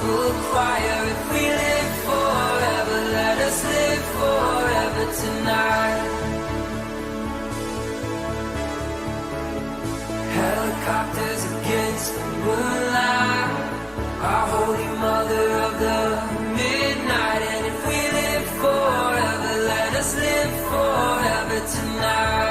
will acquire if we live forever. Let us live forever tonight. Helicopters against the moonlight, our holy mother of the midnight. And if we live forever, let us live forever tonight.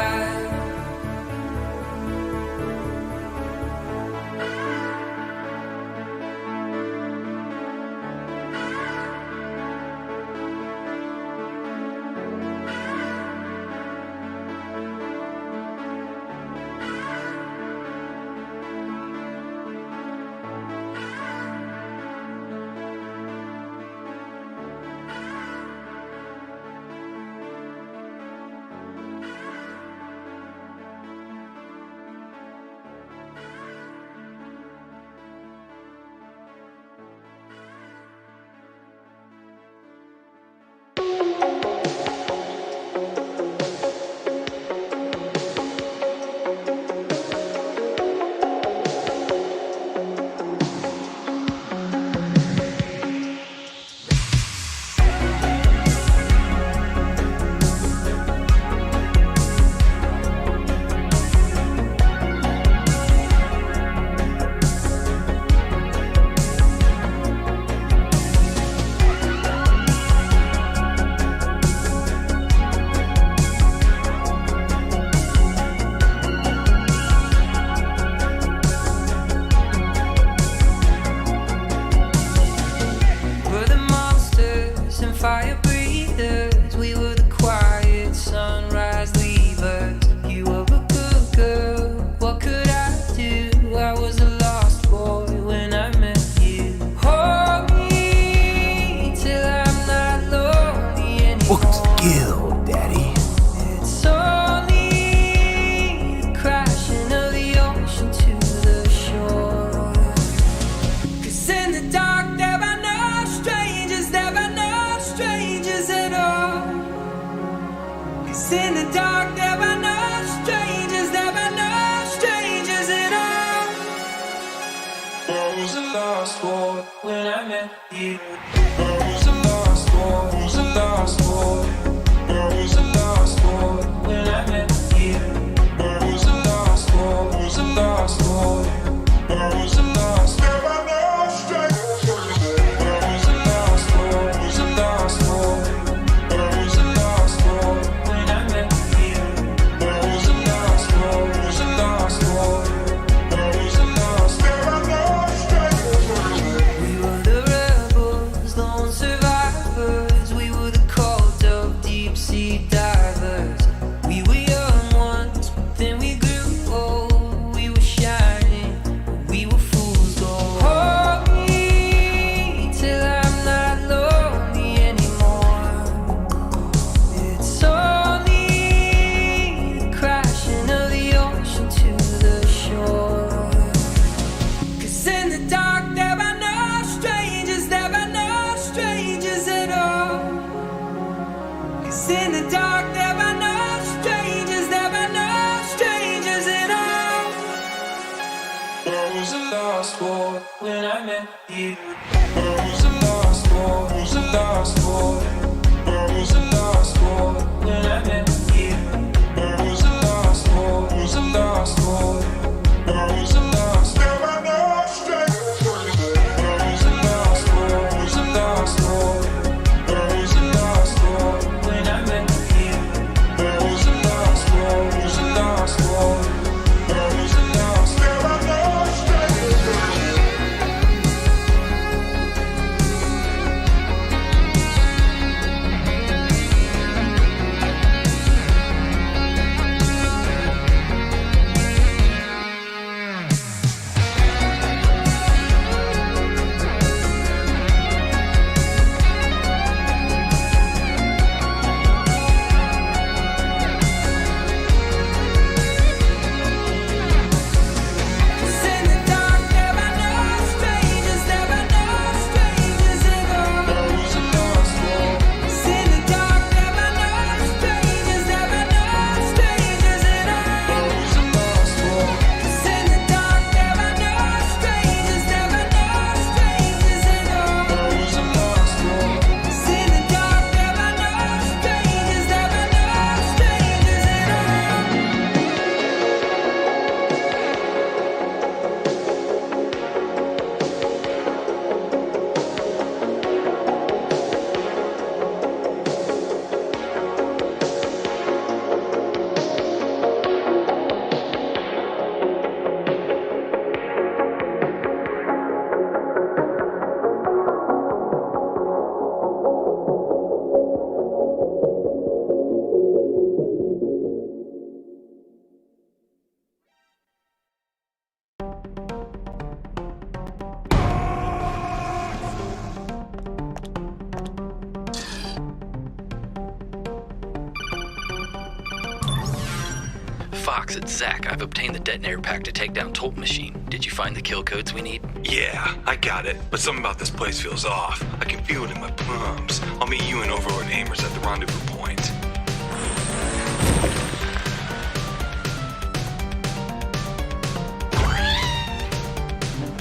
Fox, it's Zach. I've obtained the detonator pack to take down Tolt Machine. Did you find the kill codes we need? Yeah, I got it, but something about this place feels off. I can feel it in my plums. I'll meet you and Overlord Amers at the rendezvous point.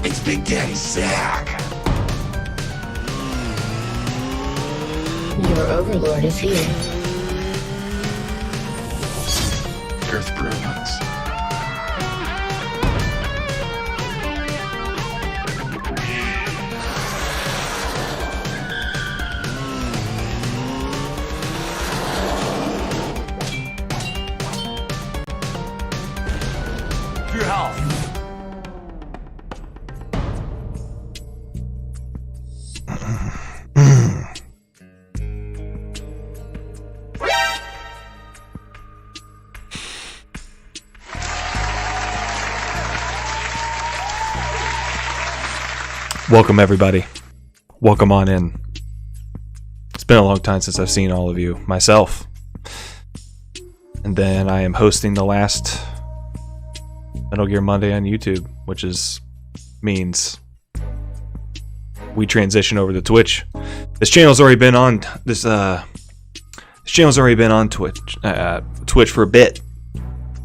It's Big Daddy Zach. Your Overlord is here. Earth Brilliance. Your health. Welcome everybody. Welcome on in. It's been a long time since I've seen all of you myself. And then I am hosting the last Metal Gear Monday on YouTube, which means we transition over to Twitch. This channel's already been on Twitch for a bit.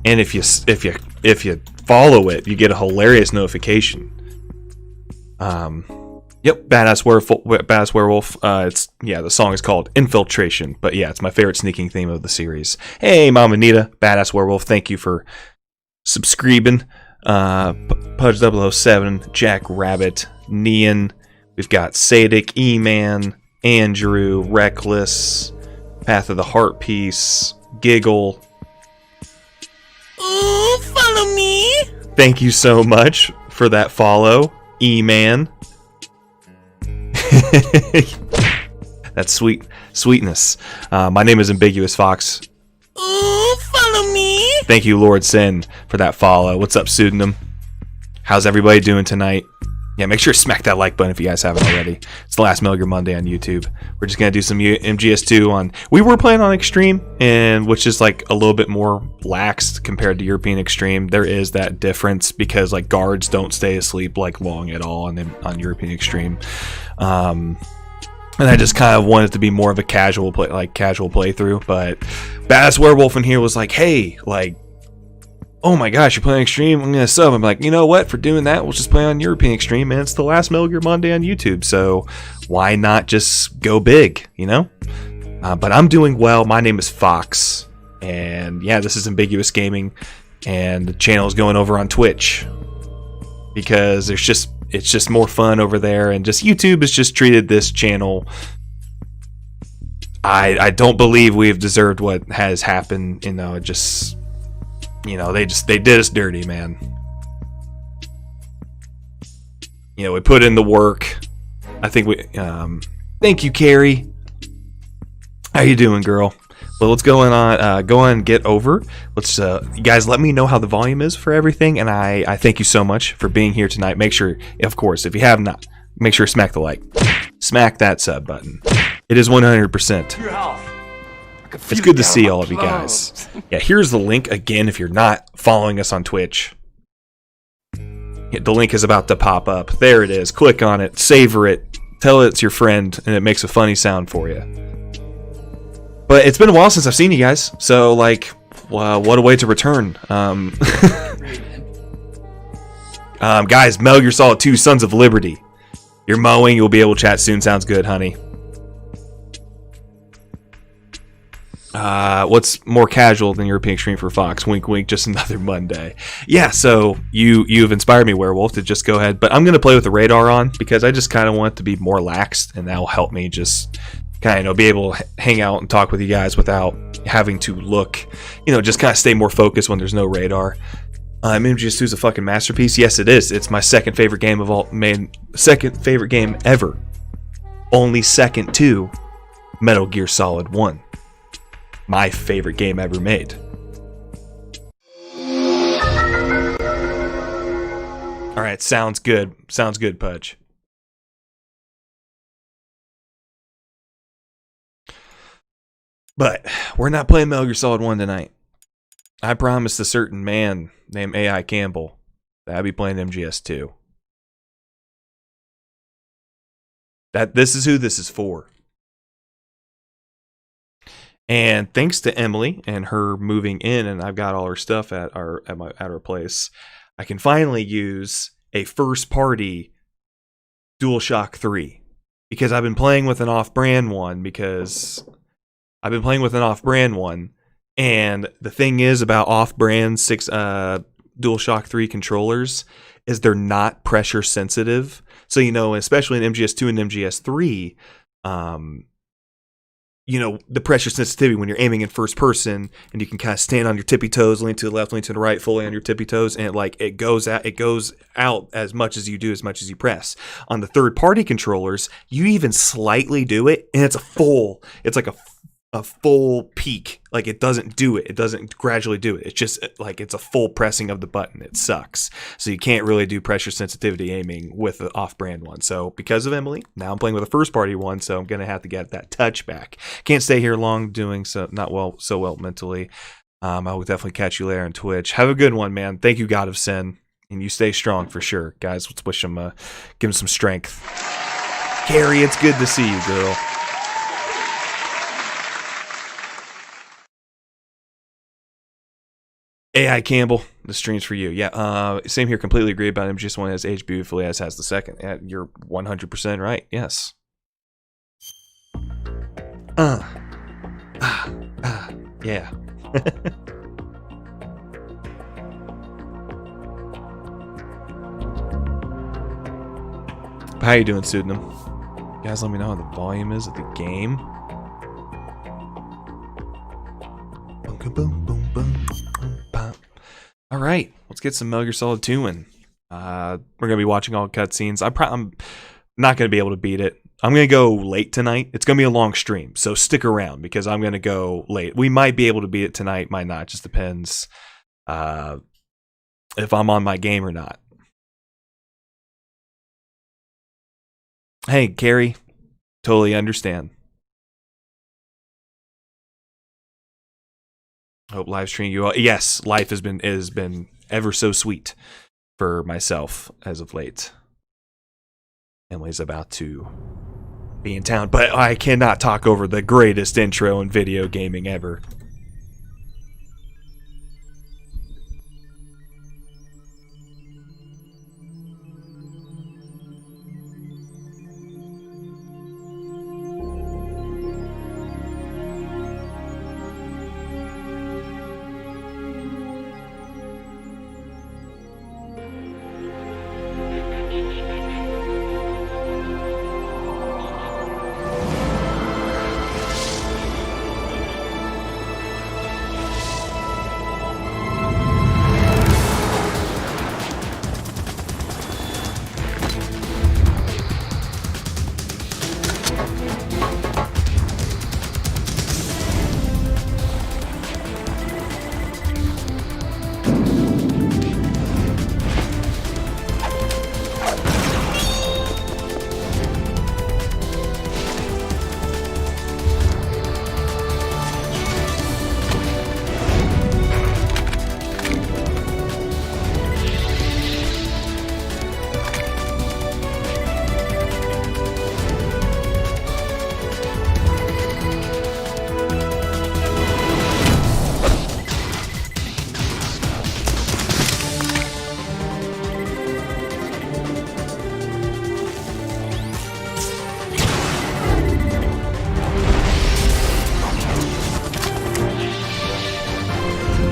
And if you follow it, you get a hilarious notification. Yep, Badass Werewolf. The song is called Infiltration, but yeah, it's my favorite sneaking theme of the series. Hey, Mama Nita, Badass Werewolf, thank you for subscribing. Pudge 007, Jack Rabbit, Neon. We've got Sadic, E-Man, Andrew, Reckless, Path of the Heart Piece, Giggle. Ooh, follow me. Thank you so much for that follow, E-Man. That's sweetness. My name is Ambiguous Fox. Ooh, follow me. Thank you, Lord Sin, for that follow. What's up, Pseudonym? How's everybody doing tonight? Yeah, make sure to smack that like button if you guys haven't already. It's the last Metal Gear Monday on YouTube. We're just gonna do some MGS2 on. We were playing on Extreme, and which is like a little bit more lax compared to European Extreme. There is that difference because like guards don't stay asleep like long at all on European Extreme. And I just kind of wanted to be more of a casual playthrough. But Badass Werewolf in here was like, hey, like, oh my gosh, you're playing Extreme? I'm gonna sub. I'm like, you know what? For doing that, we'll just play on European Extreme, man. It's the last Metal Gear Monday on YouTube, so why not just go big, you know? But I'm doing well. My name is Fox, and yeah, this is Ambiguous Gaming, and the channel is going over on Twitch because it's just more fun over there, and just YouTube has just treated this channel. I don't believe we've deserved what has happened. You know, they did us dirty, man. You know, we put in the work. I think we thank you, Carrie. How you doing, girl? Well, what's going on? Go on and get over. Let's you guys let me know how the volume is for everything, and I thank you so much for being here tonight. Make sure, of course, if you have not, make sure to smack the like. Smack that sub button. It is 100%. Your health. It's good to see all of you guys. Yeah, here's the link again if you're not following us on Twitch. The link is about to pop up. There it is. Click on it, savor it, tell it it's your friend, and it makes a funny sound for you. But it's been a while since I've seen you guys, so like, what a way to return. Guys, Metal Gear Solid 2 Sons of Liberty. You're mowing, you'll be able to chat soon. Sounds good, honey. What's more casual than European Extreme for Fox? Wink, wink. Just another Monday. Yeah. So you've inspired me, Werewolf, to just go ahead. But I'm gonna play with the radar on because I just kind of want it to be more laxed, and that will help me just kind of be able to hang out and talk with you guys without having to look. You know, just kind of stay more focused when there's no radar. MGS2 is a fucking masterpiece. Yes, it is. It's my second favorite game of all. Second favorite game ever. Only second to Metal Gear Solid 1. My favorite game ever made. Alright, sounds good. Sounds good, Pudge. But we're not playing Metal Gear Solid 1 tonight. I promised a certain man named AI Campbell that I'd be playing MGS2. This is who this is for. And thanks to Emily and her moving in, and I've got all her stuff at our place, I can finally use a first-party DualShock 3 because I've been playing with an off-brand one. And the thing is about off-brand DualShock 3 controllers is they're not pressure sensitive. So, especially in MGS2 and MGS3, the pressure sensitivity when you're aiming in first person and you can kind of stand on your tippy toes, lean to the left, lean to the right, fully on your tippy toes, and it goes out as much as you do, as much as you press. On the third party controllers, you even slightly do it, and it's like a full peak. Like it doesn't gradually do it. It's just like it's a full pressing of the button. It sucks. So you can't really do pressure sensitivity aiming with the off-brand one. So because of Emily, now I'm playing with a first-party one, so I'm gonna have to get that touch back. Can't stay here long doing so well mentally. I will definitely catch you later on Twitch. Have a good one, man. Thank you, God of Sin, and you stay strong for sure, guys. Let's wish him, give him some strength. Carrie, it's good to see you, girl. AI Campbell, the stream's for you. Yeah, same here. Completely agree about him. Just one has aged beautifully, as has the second. You're 100% right. Yes. Yeah. How you doing, Pseudonym? Guys, let me know how the volume is of the game. Boom, boom, boom, boom. All right, let's get some Metal Gear Solid 2 in. We're gonna be watching all cutscenes. I'm not gonna be able to beat it. I'm gonna go late tonight. It's gonna be a long stream, so stick around because I'm gonna go late. We might be able to beat it tonight, might not. Just depends if I'm on my game or not. Hey, Carrie, totally understand. Hope live stream you all. Yes, life has been ever so sweet for myself as of late. Emily's about to be in town, but I cannot talk over the greatest intro in video gaming ever.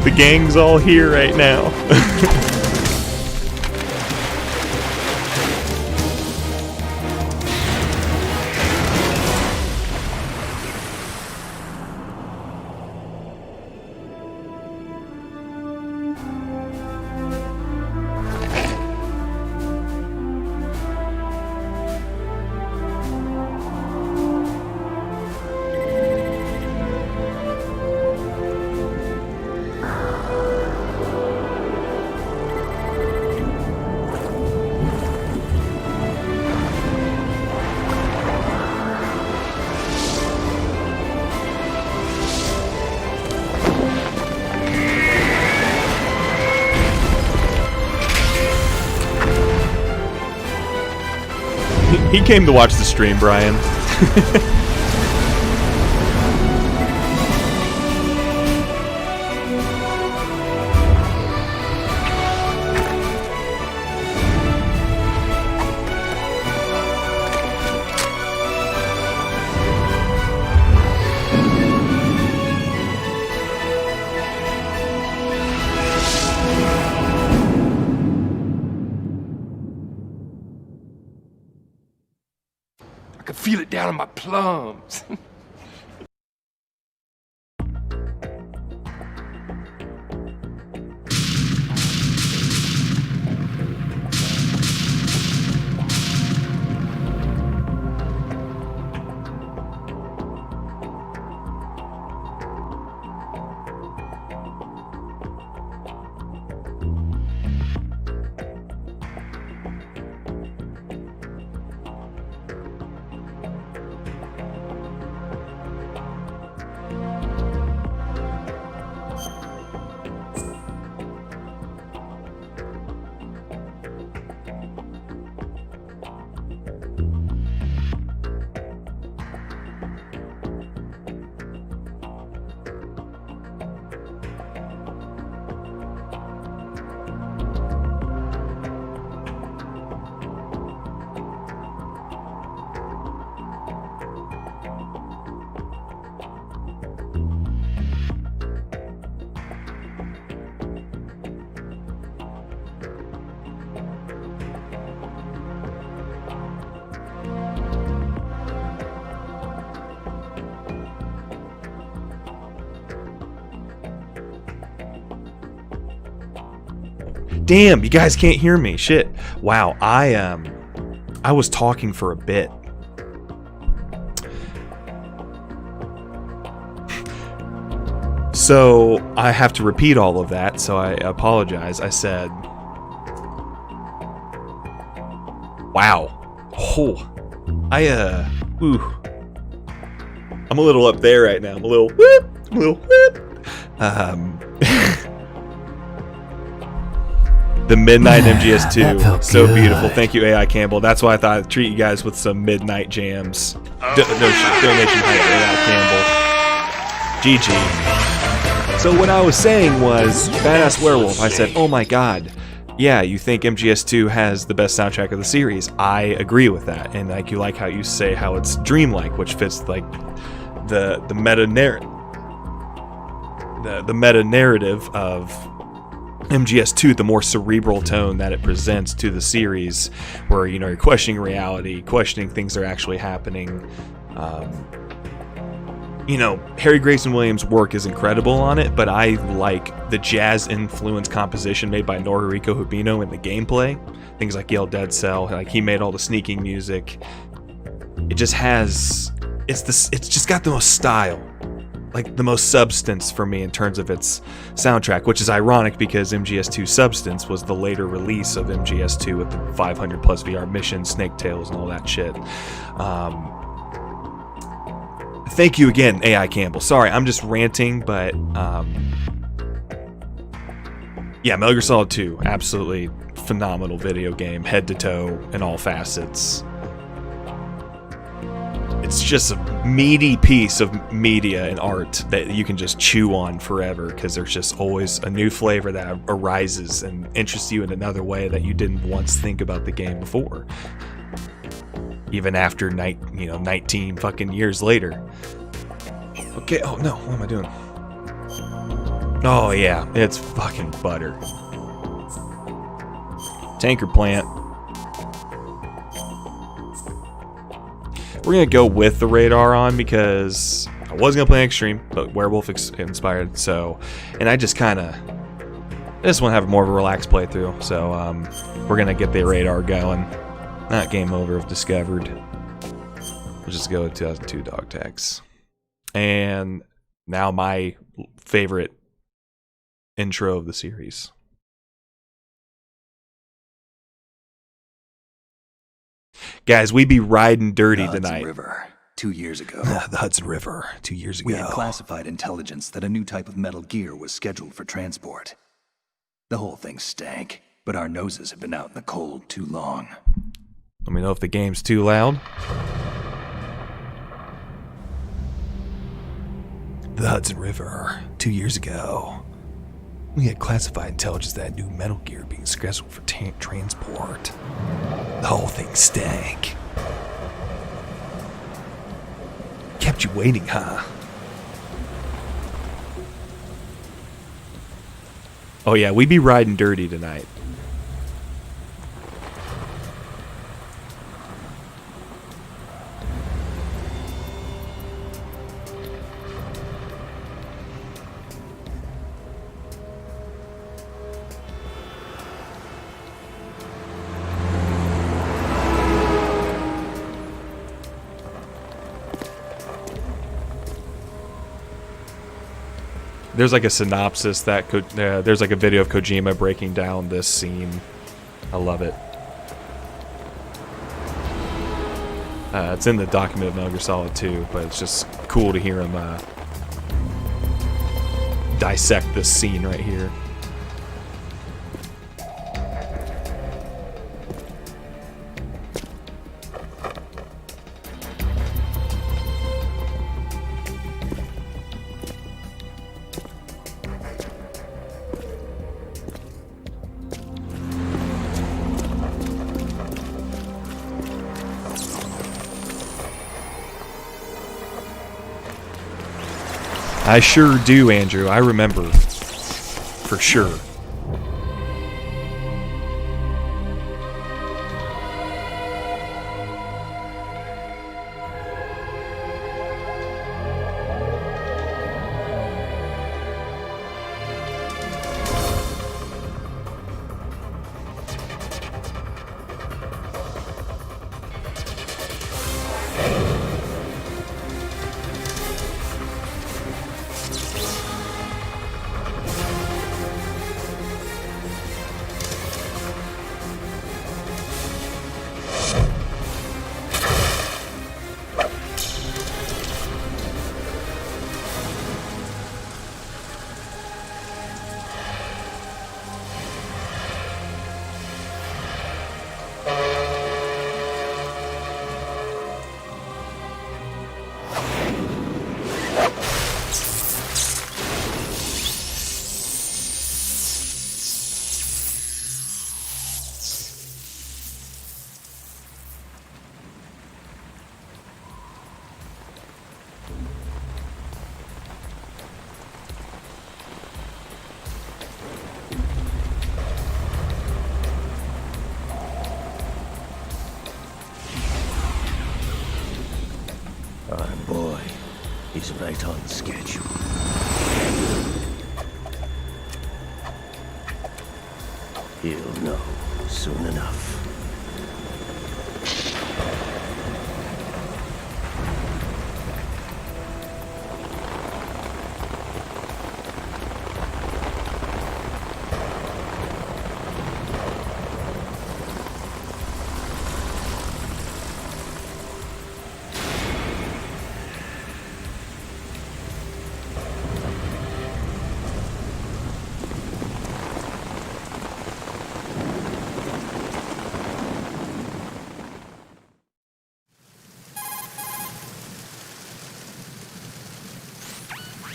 The gang's all here right now. He came to watch the stream, Brian. I can feel it down in my plums. Damn, you guys can't hear me. Shit. Wow, I was talking for a bit. So I have to repeat all of that, so I apologize. I said, wow. Oh, ooh. I'm a little up there right now. I'm a little whoop, I'm a little whoop. The Midnight MGS2, so good. beautiful. Thank you, AI Campbell. That's why I thought I'd treat you guys with some midnight jams. Donation hype, AI Campbell. GG. So what I was saying was, Badass Werewolf. I said, oh my god, yeah, you think MGS2 has the best soundtrack of the series. I agree with that, and like you like how you say how it's dreamlike, which fits like the meta narrative, the meta narrative of MGS2, the more cerebral tone that it presents to the series, where you're questioning reality, questioning things that are actually happening. Harry Grayson Williams' work is incredible on it, but I like the jazz influenced composition made by Norihiko Hibino in the gameplay. Things like Yell Dead Cell, like he made all the sneaking music. It just has, it's just got the most style, like the most substance for me in terms of its soundtrack, which is ironic because MGS2 Substance was the later release of MGS2 with the 500 plus VR missions, Snake Tales, and all that shit. Thank you again, AI Campbell. Sorry, I'm just ranting, but yeah, Metal Gear Solid 2, absolutely phenomenal video game, head to toe in all facets. It's just a meaty piece of media and art that you can just chew on forever, because there's just always a new flavor that arises and interests you in another way that you didn't once think about the game before. Even after 19 fucking years later. Okay, oh no, what am I doing? Oh yeah, it's fucking butter. Tanker plant. We're gonna go with the radar on because I was gonna play Extreme, but Werewolf inspired. So, and I just want to have more of a relaxed playthrough. So, we're gonna get the radar going. Not game over if discovered. We'll just go with 2002 dog tags. And now my favorite intro of the series. Guys, we be riding dirty tonight. River, 2 years ago. The Hudson River, 2 years ago. We had classified intelligence that a new type of Metal Gear was scheduled for transport. The whole thing stank, but our noses have been out in the cold too long. Let me know if the game's too loud. The Hudson River, 2 years ago. We had classified intelligence that knew Metal Gear being scheduled for transport. The whole thing stank. Kept you waiting, huh? Oh yeah, we be riding dirty tonight. There's like a synopsis that there's like a video of Kojima breaking down this scene. I love it. It's in the document of Metal Gear Solid 2, but it's just cool to hear him dissect this scene right here. I sure do, Andrew. I remember. For sure. Boy, he's right on schedule. He'll know soon enough.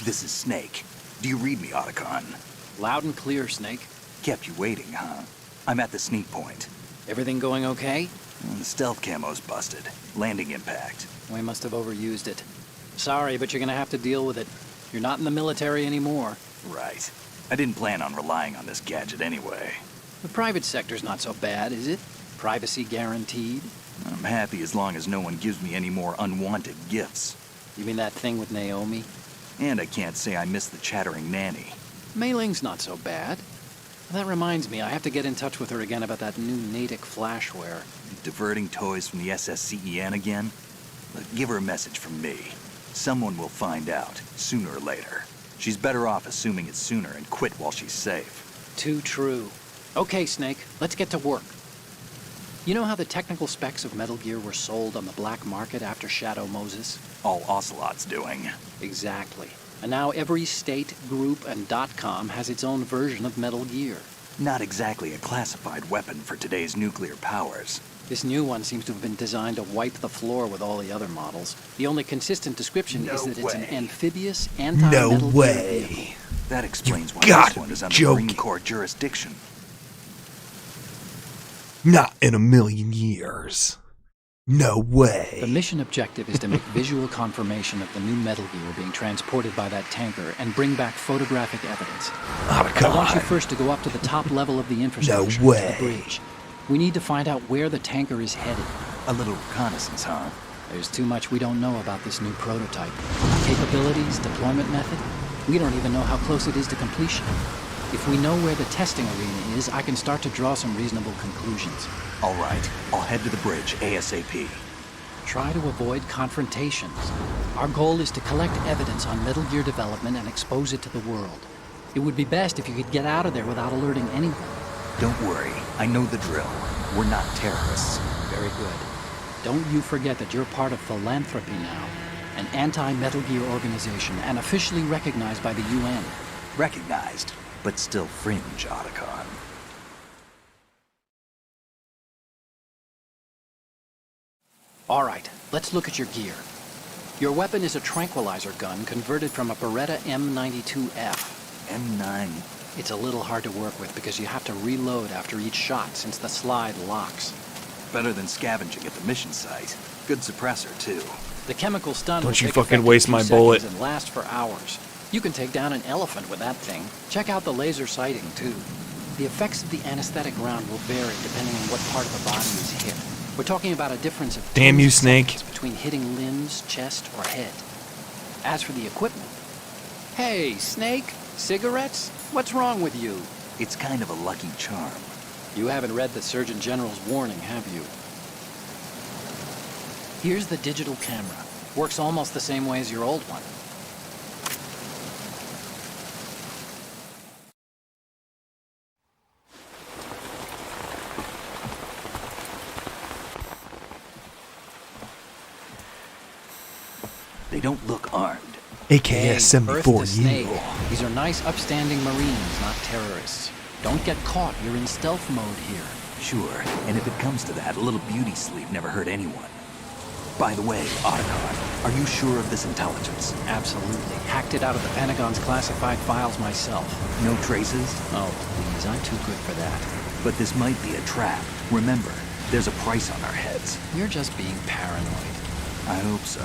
This is Snake. Do you read me, Otacon? Loud and clear, Snake. Kept you waiting, huh? I'm at the sneak point. Everything going okay? The stealth camo's busted. Landing impact. We must have overused it. Sorry, but you're gonna have to deal with it. You're not in the military anymore. Right. I didn't plan on relying on this gadget anyway. The private sector's not so bad, is it? Privacy guaranteed? I'm happy as long as no one gives me any more unwanted gifts. You mean that thing with Naomi? And I can't say I miss the chattering nanny. Mei Ling's not so bad. That reminds me, I have to get in touch with her again about that new Natick flashware. Diverting toys from the SSCEN again? Look, give her a message from me. Someone will find out, sooner or later. She's better off assuming it sooner and quit while she's safe. Too true. Okay, Snake, let's get to work. You know how the technical specs of Metal Gear were sold on the black market after Shadow Moses? All Ocelot's doing. Exactly. And now every state, group, and .com has its own version of Metal Gear. Not exactly a classified weapon for today's nuclear powers. This new one seems to have been designed to wipe the floor with all the other models. The only consistent description is that it's an amphibious, anti-Metal Gear vehicle. That explains why gotta this one is under joking. Marine Corps jurisdiction. Not in a million years. No way. The mission objective is to make visual confirmation of the new Metal Gear being transported by that tanker and bring back photographic evidence. I want you first to go up to the top level of the infrastructure, No way. to the bridge. We need to find out where the tanker is headed. A little reconnaissance, huh? There's too much we don't know about this new prototype. Capabilities, deployment method. We don't even know how close it is to completion. If we know where the testing arena is, I can start to draw some reasonable conclusions. All right, I'll head to the bridge ASAP. Try to avoid confrontations. Our goal is to collect evidence on Metal Gear development and expose it to the world. It would be best if you could get out of there without alerting anyone. Don't worry, I know the drill. We're not terrorists. Very good. Don't you forget that you're part of Philanthropy now, an anti-Metal Gear organization and officially recognized by the UN. Recognized, but still fringe, Otacon. All right, let's look at your gear. Your weapon is a tranquilizer gun converted from a Beretta M92F. M9. It's a little hard to work with because you have to reload after each shot since the slide locks. Better than scavenging at the mission site. Good suppressor, too. The chemical stun Don't will you take fucking effect in waste 2 my seconds bullet. and last for hours. You can take down an elephant with that thing. Check out the laser sighting, too. The effects of the anesthetic round will vary depending on what part of the body is hit. We're talking about a difference of Damn tens you, of Snake. seconds between hitting limbs, chest, or head. As for the equipment... Hey, Snake, cigarettes? What's wrong with you? It's kind of a lucky charm. You haven't read the Surgeon General's warning, have you? Here's the digital camera. Works almost the same way as your old one. They don't look armed. AKS 74 Earth to Snake. you. These are nice, upstanding Marines, not terrorists. Don't get caught. You're in stealth mode here. Sure, and if it comes to that, a little beauty sleep never hurt anyone. By the way, Otacon, are you sure of this intelligence? Absolutely. Hacked it out of the Pentagon's classified files myself. No traces? Oh, please. I'm too good for that. But this might be a trap. Remember, there's a price on our heads. You're just being paranoid. I hope so.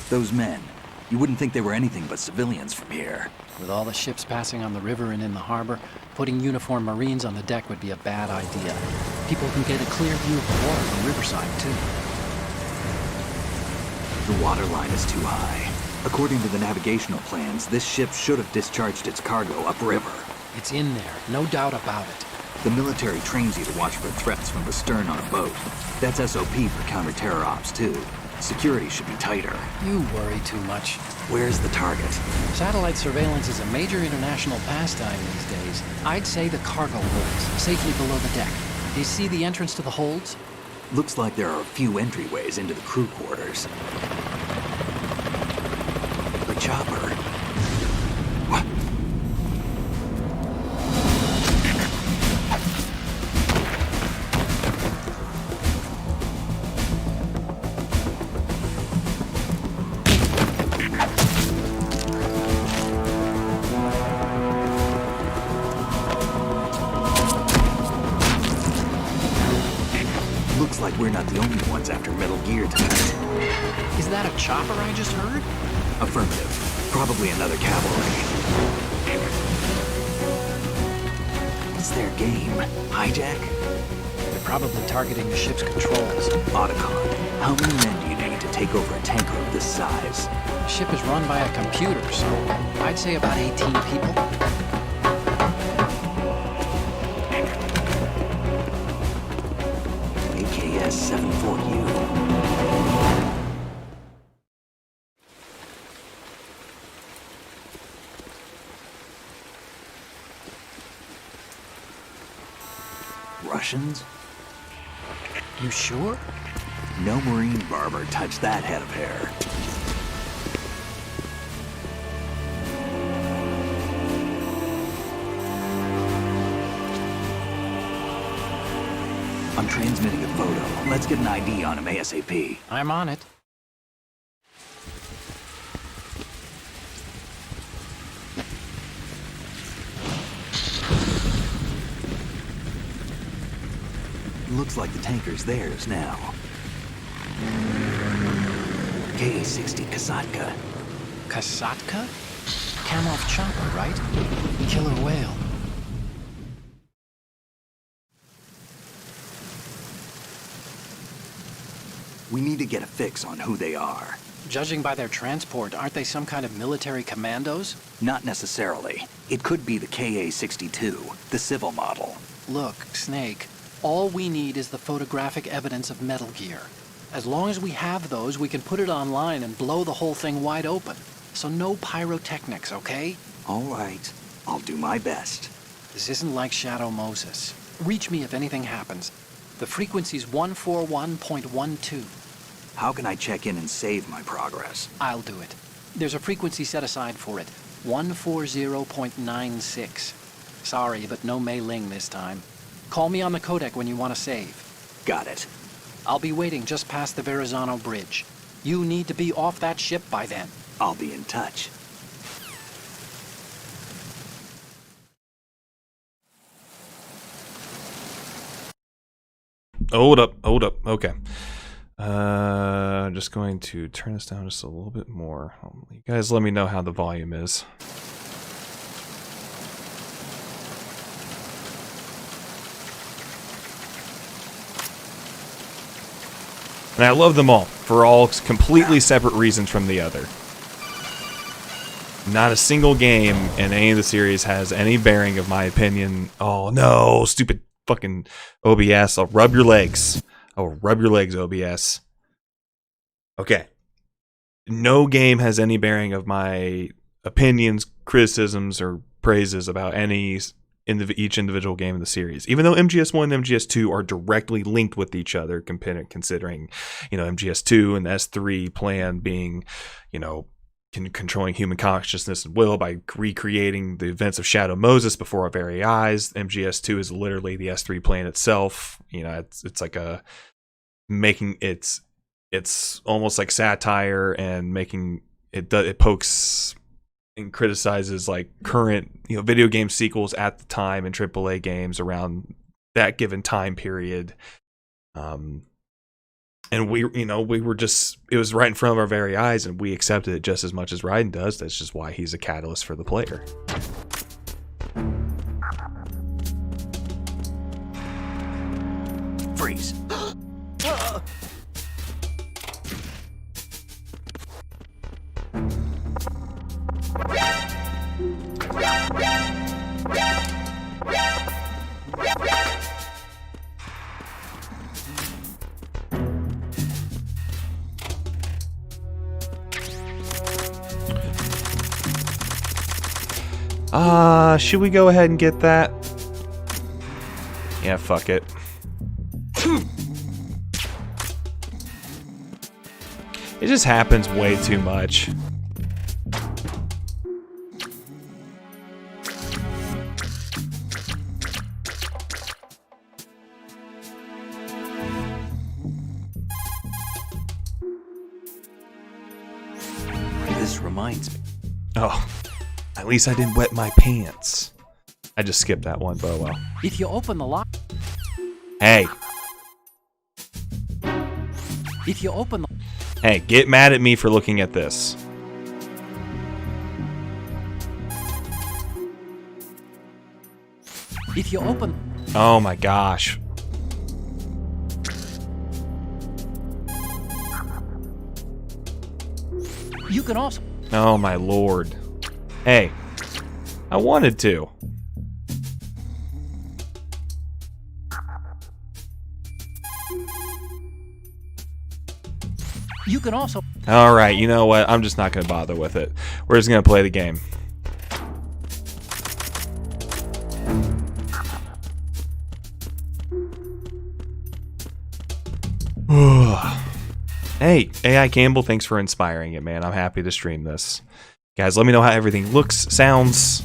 Those men, you wouldn't think they were anything but civilians from here. With all the ships passing on the river and in the harbor, putting uniformed Marines on the deck would be a bad idea. People can get a clear view of the water from Riverside, too. The water line is too high. According to the navigational plans, this ship should have discharged its cargo upriver. It's in there, no doubt about it. The military trains you to watch for threats from the stern on a boat. That's SOP for counter-terror ops, too. Security should be tighter. You worry too much. Where's the target? Satellite surveillance is a major international pastime these days. I'd say the cargo holds, safely below the deck. Do you see the entrance to the holds? Looks like there are a few entryways into the crew quarters. The chopper. What? Looks like we're not the only ones after Metal Gear tonight. Is that a chopper I just heard? Affirmative. Probably another cavalry. What's their game? Hijack? They're probably targeting the ship's controls. Otacon, how many men do you need to take over a tanker of this size? The ship is run by a computer, so I'd say about 18 people. AKS 74U. Russians? You sure? No Marine barber touched that head of hair. I'm transmitting a photo. Let's get an ID on him ASAP. I'm on it. Looks like the tanker's theirs now. KA-60 Kasatka. Kasatka? Kamov chopper, right? Killer whale. We need to get a fix on who they are. Judging by their transport, aren't they some kind of military commandos? Not necessarily. It could be the KA-62, the civil model. Look, Snake, all we need is the photographic evidence of Metal Gear. As long as we have those, we can put it online and blow the whole thing wide open. So no pyrotechnics, okay? All right. I'll do my best. This isn't like Shadow Moses. Reach me if anything happens. The frequency's 141.12. How can I check in and save my progress? I'll do it. There's a frequency set aside for it. 140.96. Sorry, but no Mei Ling this time. Call me on the codec when you want to save. Got it. I'll be waiting just past the Verrazano Bridge. You need to be off that ship by then. I'll be in touch. Hold up. Okay. Just going to turn this down just a little bit more. You guys let me know how the volume is. And I love them all, for all completely separate reasons from the other. Not a single game in any of the series has any bearing of my opinion. Oh no, stupid fucking OBS. I'll rub your legs. I'll rub your legs, OBS. Okay. No game has any bearing of my opinions, criticisms, or praises about each individual game in the series. Even though MGS1 and MGS2 are directly linked with each other, considering, MGS2 and the S3 plan being, controlling human consciousness and will by recreating the events of Shadow Moses before our very eyes. MGS2 is literally the S3 plan itself. It's like it's almost like satire and making it pokes and criticizes like current video game sequels at the time and AAA games around that given time period. And we were just, it was right in front of our very eyes and we accepted it just as much as Raiden does. That's just why he's a catalyst for the player. Freeze. Should we go ahead and get that? Yeah, fuck it. It just happens way too much. This reminds me. Oh, at least I didn't wet my pants. I just skipped that one, but oh well. If you open the lock... Hey. If you open the... Hey, get mad at me for looking at this. If you open... Oh my gosh. You can also... Oh my lord. Hey, I wanted to. You can also... Alright, you know what? I'm just not going to bother with it. We're just going to play the game. Hey, AI Campbell, thanks for inspiring it, man. I'm happy to stream this. Guys, let me know how everything looks, sounds.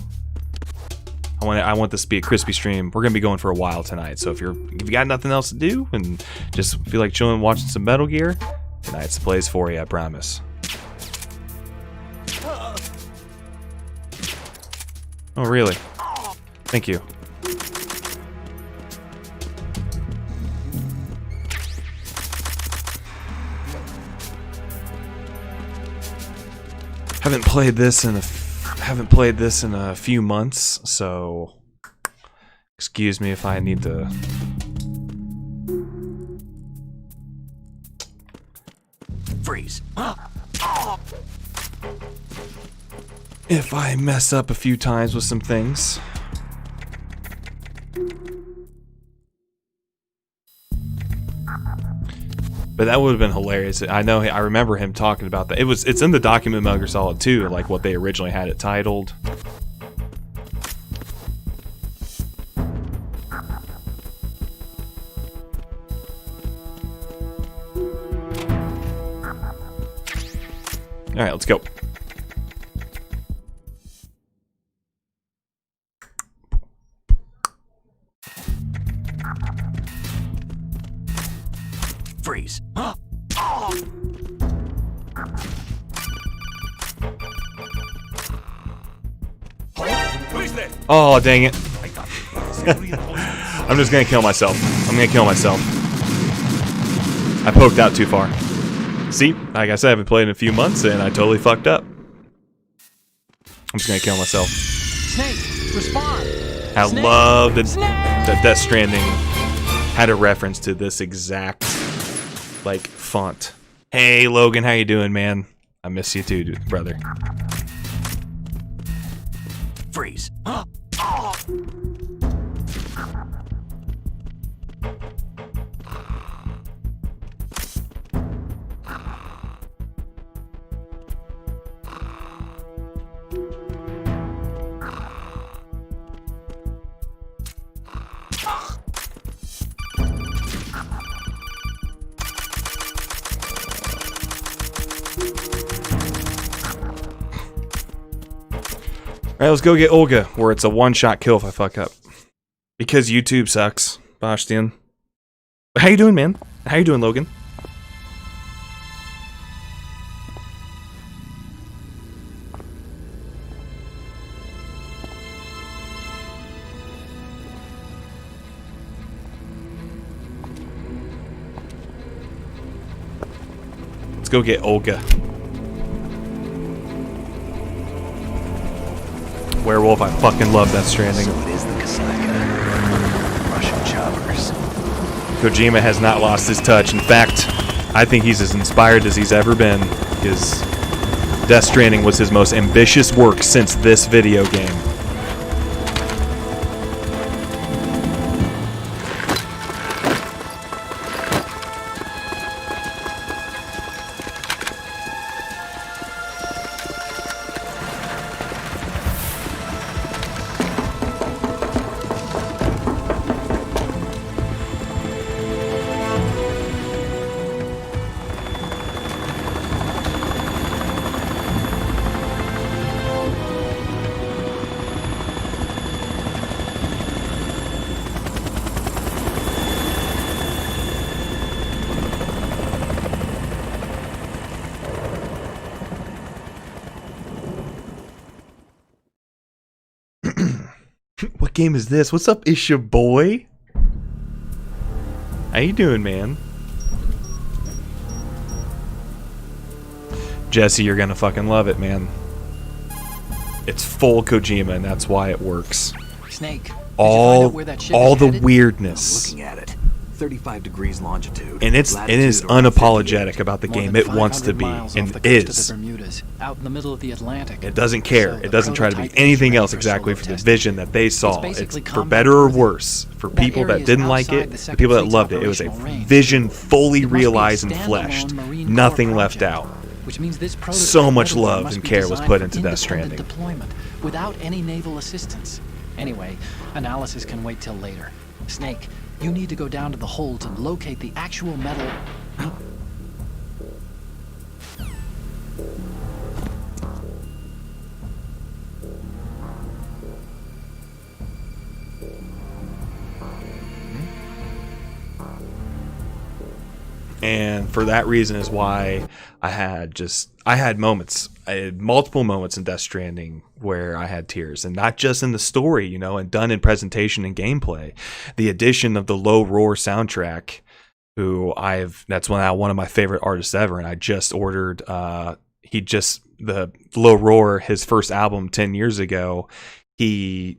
I want this to be a crispy stream. We're gonna be going for a while tonight, so if you got nothing else to do and just feel like chilling, watching some Metal Gear, tonight's the place for you. I promise. Oh really? Thank you. Haven't played this in a few months, so excuse me if I need to. Freeze. If I mess up a few times with some things. But that would have been hilarious. I remember him talking about that. It's in the document Metal Gear Solid 2, like what they originally had it titled. Alright, let's go. Freeze. Oh, dang it. I'm just gonna kill myself. I poked out too far. See, like I said, I haven't played in a few months and I totally fucked up. I'm just gonna kill myself. Snake, respond. I love that Death Stranding had a reference to this exact, like, font. Hey, Logan, how you doing, man? I miss you too, brother. Freeze. Alright, let's go get Olga, where it's a one-shot kill if I fuck up. Because YouTube sucks, Bastian. How you doing, man? How you doing, Logan? Let's go get Olga. Werewolf, I fucking love Death Stranding. So it is the Kasaka. Russian choppers. Kojima has not lost his touch. In fact, I think he's as inspired as he's ever been, because Death Stranding was his most ambitious work since this video game. What game is this? What's up, Isha boy? How you doing, man? Jesse, you're gonna fucking love it, man. It's full Kojima, and that's why it works. Snake. All the weirdness. Looking at it. 35 degrees longitude. And it is unapologetic about the game it wants to be, and is. Out in the middle of the Atlantic. It doesn't care. It doesn't try to be anything else exactly for the vision that they saw. It's for better or worse. For people that didn't like it, the people that loved it, it was a vision fully realized and fleshed. Nothing left out. Which means this so much love and care was put into Death Stranding. Deployment without any naval assistance. Anyway, analysis can wait till later. Snake, you need to go down to the hold to locate the actual metal. And for that reason is why I had moments. I had multiple moments in Death Stranding where I had tears, and not just in the story, you know, and done in presentation and gameplay. The addition of the Low Roar soundtrack, that's one of my favorite artists ever, and I just ordered the Low Roar, his first album 10 years ago. It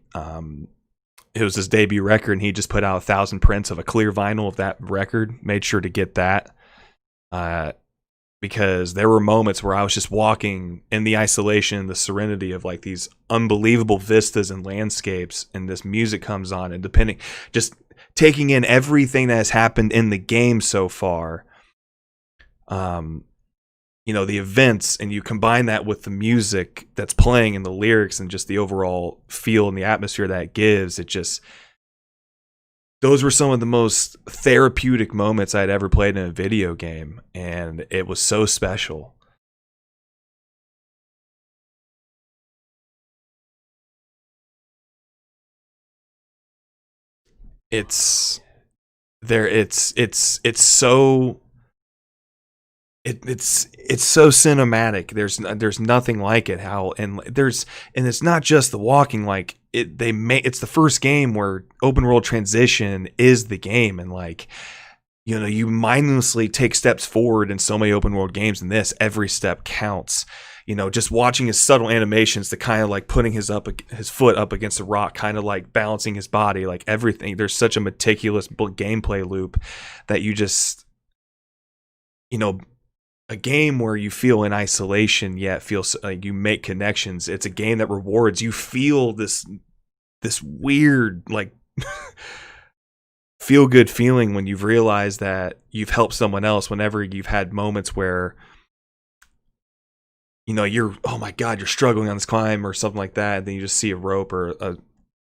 was his debut record, and he just put out 1,000 prints of a clear vinyl of that record. Made sure to get that because there were moments where I was just walking in the isolation, the serenity of like these unbelievable vistas and landscapes, and this music comes on, and just taking in everything that has happened in the game so far. You know, the events, and you combine that with the music that's playing and the lyrics and just the overall feel and the atmosphere that it gives. Those were some of the most therapeutic moments I'd ever played in a video game, and it was so special. It's so cinematic. There's nothing like it. And it's not just the walking. Like it's the first game where open world transition is the game, and like, you know, you mindlessly take steps forward in so many open world games. In this, every step counts. You know, just watching his subtle animations, to kind of like putting his foot up against a rock, kind of like balancing his body, like everything. There's such a meticulous gameplay loop that you just, you know, a game where you feel in isolation yet feel like you make connections. It's a game that rewards. You feel this weird like feel good feeling when you've realized that you've helped someone else. Whenever you've had moments where, you know, oh my God, you're struggling on this climb or something like that, and then you just see a rope or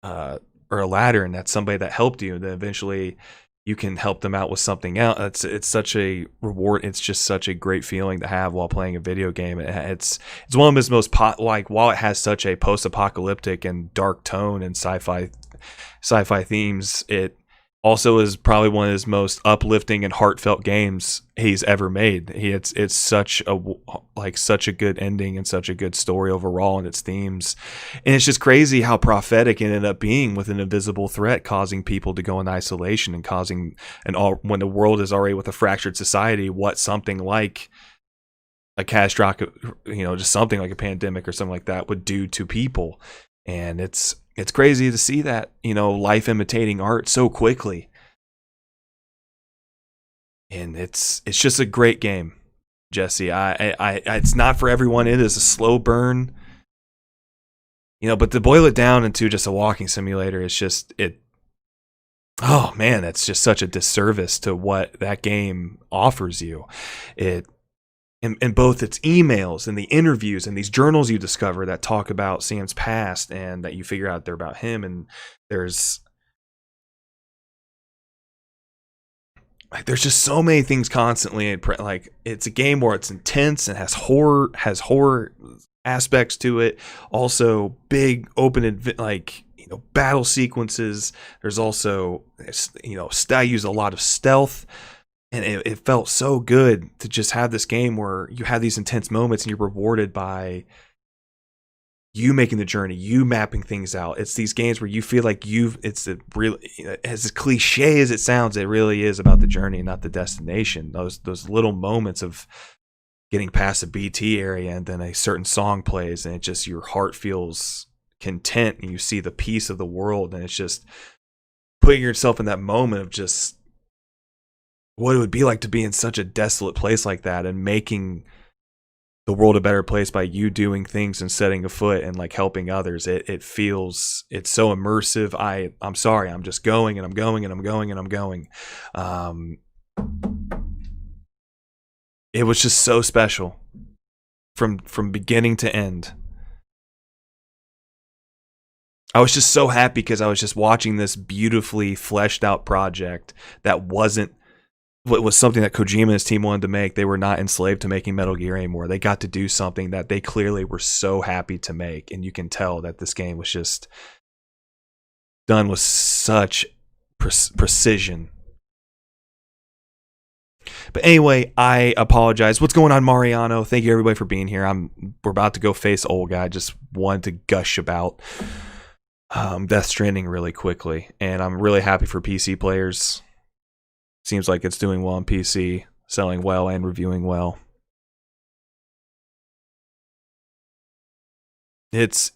a ladder, and that's somebody that helped you, and then eventually you can help them out with something else. It's such a reward. It's just such a great feeling to have while playing a video game. It's one of his most like, while it has such a post-apocalyptic and dark tone and sci-fi themes, it also is probably one of his most uplifting and heartfelt games he's ever made. It's such a good ending and such a good story overall in its themes. And it's just crazy how prophetic it ended up being, with an invisible threat causing people to go in isolation and when the world is already with a fractured society, what something like a catastrophic, you know, just something like a pandemic or something like that would do to people. And it's crazy to see that, you know, life imitating art so quickly. And it's just a great game, Jesse. It's not for everyone. It is a slow burn, you know, but to boil it down into just a walking simulator, it's just oh man, that's just such a disservice to what that game offers you. In both its emails and the interviews and these journals you discover that talk about Sam's past, and that you figure out they're about him. And there's just so many things constantly. Like, it's a game where it's intense and has horror aspects to it. Also, big open battle sequences. There's also, you know, I use a lot of stealth. And it felt so good to just have this game where you have these intense moments and you're rewarded by you making the journey, you mapping things out. It's these games where you feel like as cliche as it sounds, it really is about the journey and not the destination. Those little moments of getting past a BT area and then a certain song plays and it just, your heart feels content and you see the peace of the world. And it's just putting yourself in that moment of just what it would be like to be in such a desolate place like that, and making the world a better place by you doing things and setting a foot and like helping others. It's so immersive. I'm sorry, I'm just going and I'm going and I'm going and I'm going. It was just so special from beginning to end. I was just so happy because I was just watching this beautifully fleshed out project that wasn't what was something that Kojima and his team wanted to make. They were not enslaved to making Metal Gear anymore. They got to do something that they clearly were so happy to make. And you can tell that this game was just done with such precision. But anyway, I apologize. What's going on, Mariano? Thank you everybody for being here. We're about to go face old guy. Just wanted to gush about Death Stranding really quickly, and I'm really happy for PC players. Seems like it's doing well on PC, selling well and reviewing well. It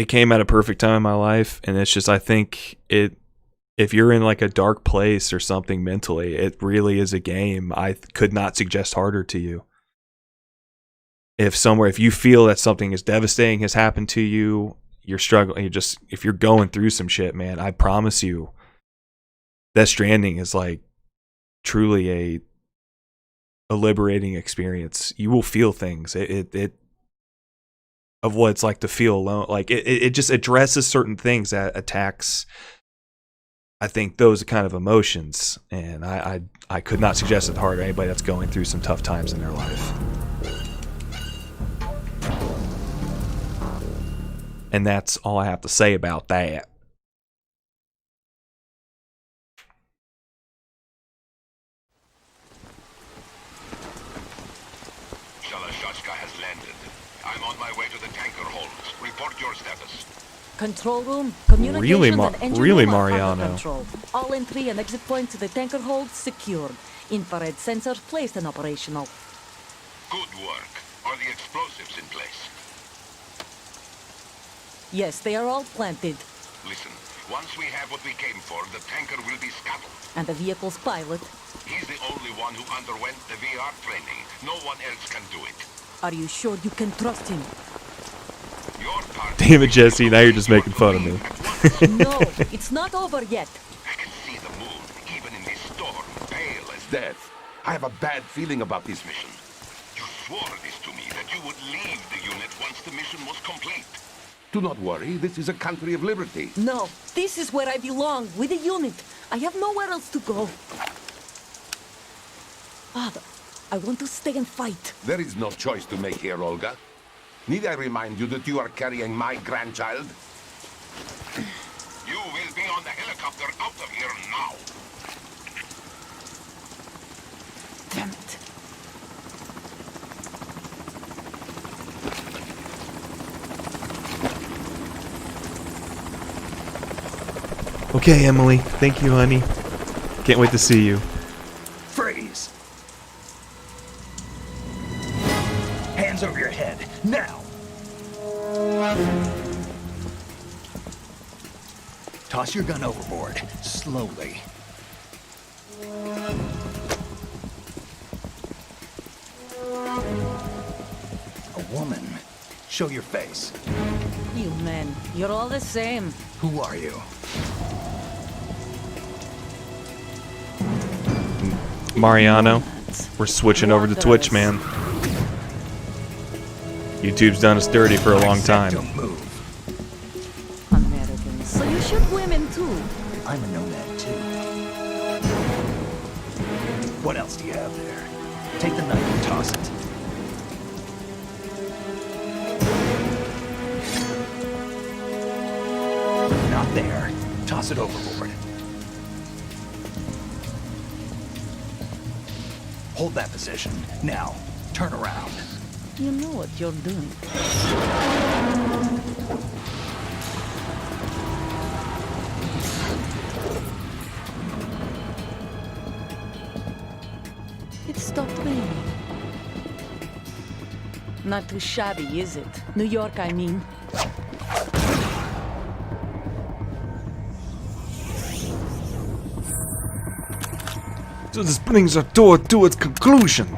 came at a perfect time in my life, and it's just, I think if you're in like a dark place or something mentally, it really is a game I could not suggest harder to you. If you feel that something is devastating has happened to you, you're struggling, if you're going through some shit, man, I promise you, Death Stranding is like truly a liberating experience. You will feel things. It of what it's like to feel alone. Like it just addresses certain things that attacks, I think, those kind of emotions. And I could not suggest it harder to anybody that's going through some tough times in their life. And that's all I have to say about that. Has landed. I'm on my way to the tanker holds. Report your status. Control room, communication and engine really, room are under Mariano. control. All entry and exit points to the tanker hold secured. Infrared sensors placed and operational. Good work. Are the explosives in place? Yes, they are all planted. Listen, once we have what we came for, the tanker will be scuttled. And the vehicle's pilot. He's the only one who underwent the VR training. No one else can do it. Are you sure you can trust him? Your part. Damn it, Jesse, now you're just making fun of me. No, it's not over yet. I can see the moon, even in this storm, pale as Death. I have a bad feeling about this mission. You swore this to me, that you would leave the unit once the mission was complete. Do not worry, this is a country of liberty. No, this is where I belong, with the unit. I have nowhere else to go. Father, I want to stay and fight. There is no choice to make here, Olga. Need I remind you that you are carrying my grandchild? You will be on the helicopter out of here now. Damn it. Okay, Emily. Thank you, honey. Can't wait to see you. Freeze! Hands over your head, now! Toss your gun overboard, slowly. A woman. Show your face. You men, you're all the same. Who are you? Mariano, we're switching over to Twitch, man. YouTube's done us dirty for a long time. Don't move. Americans, so you shoot women too. I'm a nomad too. What else do you have there? Take the knife and toss it. Not there. Toss it overboard. Hold that position. Now, turn around. You know what you're doing. It stopped raining. Not too shabby, is it? New York, I mean. So this brings our tour to its conclusion.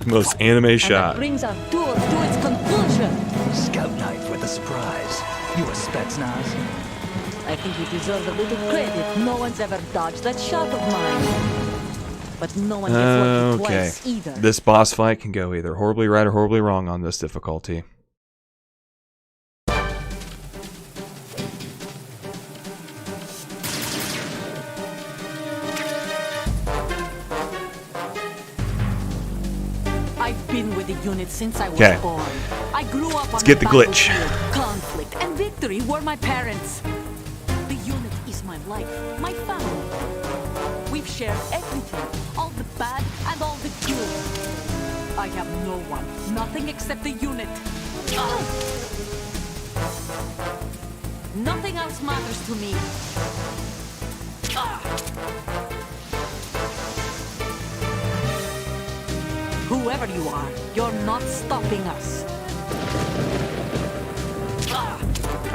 Most anime And shot. that brings our tour to its conclusion. Scout knife with a surprise. You a Spetsnaz? I think you deserve a little credit. No one's ever dodged that shot of mine. But no one gets lucky Okay. twice either. This boss fight can go either horribly right or horribly wrong on this difficulty. I've been with the unit since I was 'Kay. born. I grew up on get the glitch. battlefield. Conflict and victory were my parents. The unit my life, my family. We've shared everything, all the bad and all the good. I have no one, nothing except the unit. Nothing else matters to me. Whoever you are, you're not stopping us.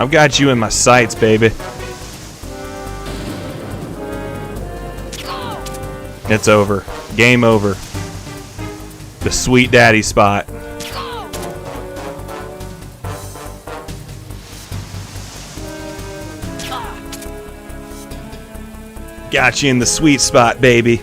I've got you in my sights, baby. It's over. Game over. The sweet daddy spot. Got you in the sweet spot, baby.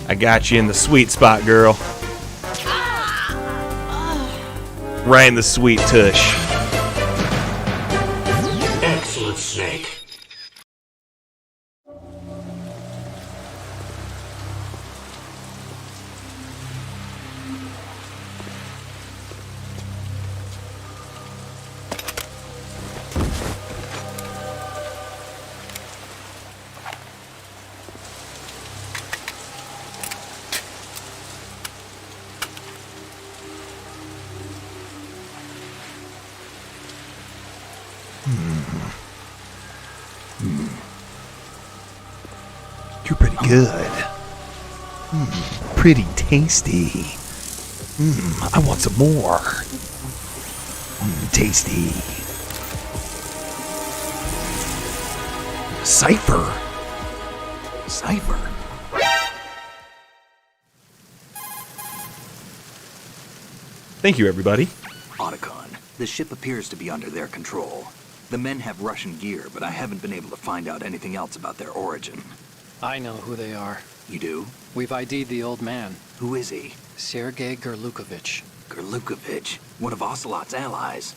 I got you in the sweet spot, girl. Right in the sweet tush. Excellent, Snake. You're pretty good. Pretty tasty. I want some more. Tasty. Cypher. Thank you, everybody. Otacon, the ship appears to be under their control. The men have Russian gear, but I haven't been able to find out anything else about their origin. I know who they are. You do? We've ID'd the old man, Who is he? Sergei Gerlukovich. Gerlukovich, one of Ocelot's allies.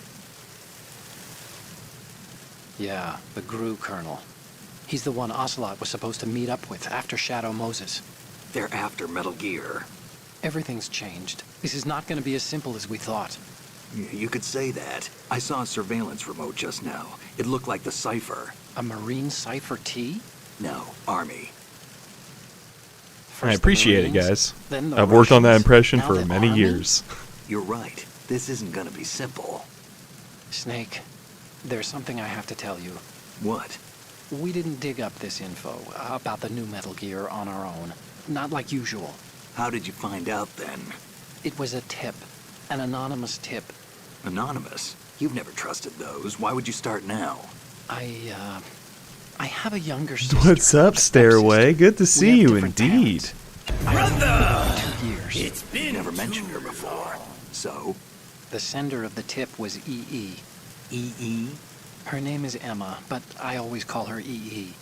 Yeah, the GRU colonel. He's the one Ocelot was supposed to meet up with after Shadow Moses. They're after Metal Gear. Everything's changed. This is not going to be as simple as we thought. You could say that. I saw a surveillance remote just now. It looked like the Cypher. A Marine Cypher T? No, Army. First I the appreciate it, Marines, guys. then the I've worked on that Russians, impression now for the many Army? years. You're right. This isn't gonna be simple. Snake, there's something I have to tell you. What? We didn't dig up this info about the new Metal Gear on our own. Not like usual. How did you find out then? It was a tip. An anonymous tip. Anonymous? You've never trusted those. Why would you start now? I have a younger sister. What's up, a Stairway? stepsister. Good to We see have you different indeed. talents. Brother! 2 years. Never mentioned her before. So? The sender of the tip was EE. EE? Her name is Emma, but I always call her EE.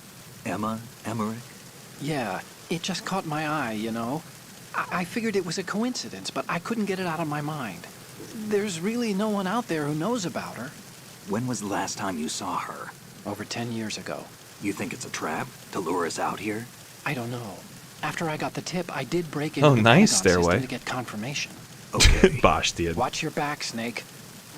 Emma? Emmerich? Yeah, it just caught my eye, you know? I figured it was a coincidence, but I couldn't get it out of my mind. There's really no one out there who knows about her. When was the last time you saw her? Over 10 years ago. You think it's a trap? To lure us out here? I don't know. After I got the tip, I did break into Oh, the nice, Pentagon Stairway. system to get confirmation. Okay. Bosh did. Watch your back, Snake.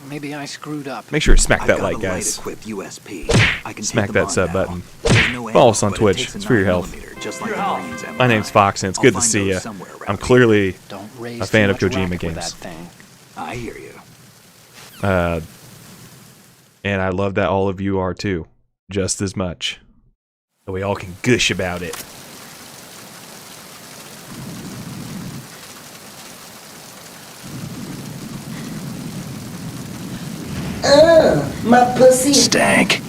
Maybe I screwed up. Make sure to smack I've that got like, a guys. light-equipped USP. I can Smack take that them on sub now. button. There's no Follow ammo, us on but it Twitch. takes a It's for your 9 health. millimeter, just like the Marines' My name's M9. Fox, and it's I'll good to find see those you. somewhere around I'm here. clearly Don't raise a fan too of much Kojima racket with games. that thing. I hear you. And I love that all of you are too, just as much. So we all can gush about it. My pussy. Stank.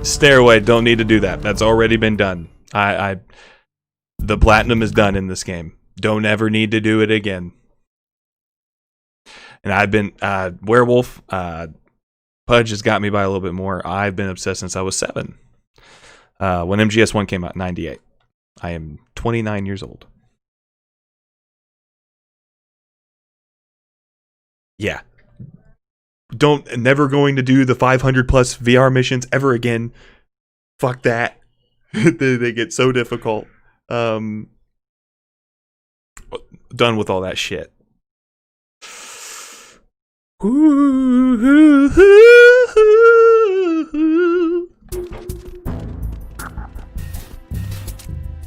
Stairway, don't need to do that. That's already been done. The platinum is done in this game. Don't ever need to do it again. And I've been Werewolf. Pudge has got me by a little bit more. I've been obsessed since I was 7. When MGS1 came out in 98. I am 29 years old. Yeah. Never going to do the 500 plus VR missions ever again. Fuck that. They get so difficult. Done with all that shit.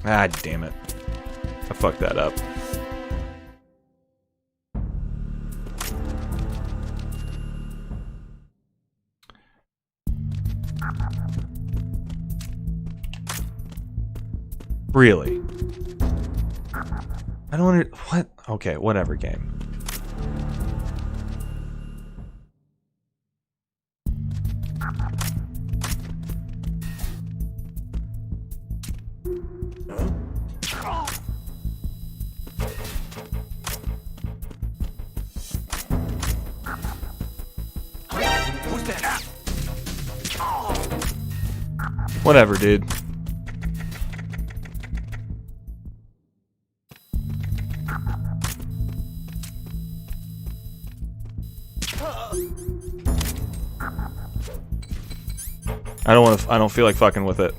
Ah, damn it. I fucked that up. Really? I don't what? Okay, whatever game. Whatever, dude. I don't feel like fucking with it.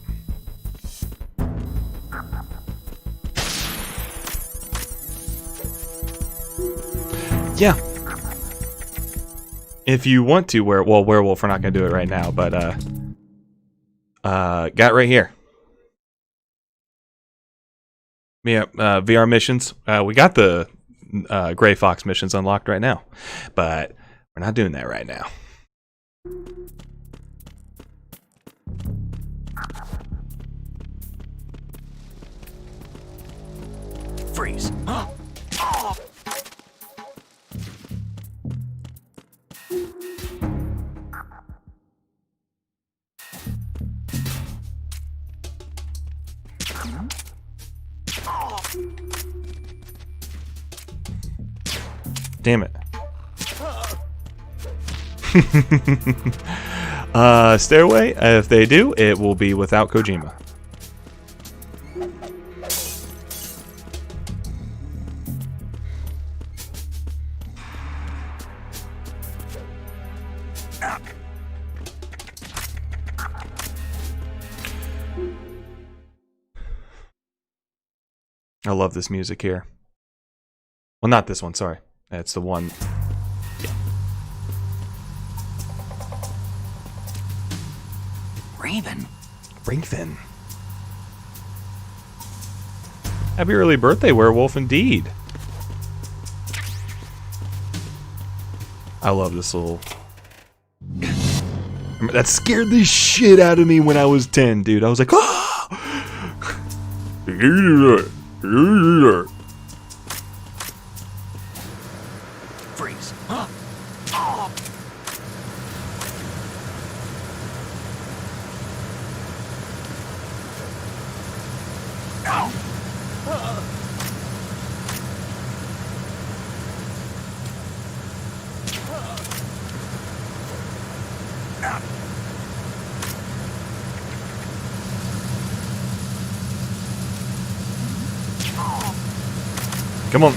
Yeah. If you want to Werewolf, we're not gonna do it right now, but got right here. Yeah, VR missions. We got the Gray Fox missions unlocked right now, but we're not doing that right now. Freeze. Damn it. Stairway, if they do, it will be without Kojima. I love this music here. Well, not this one, sorry. It's the one. Yeah. Raven. Raven. Happy early birthday, Werewolf, indeed. I love this little... That scared the shit out of me when I was 10, dude. I was like, ah! Freeze. Come on.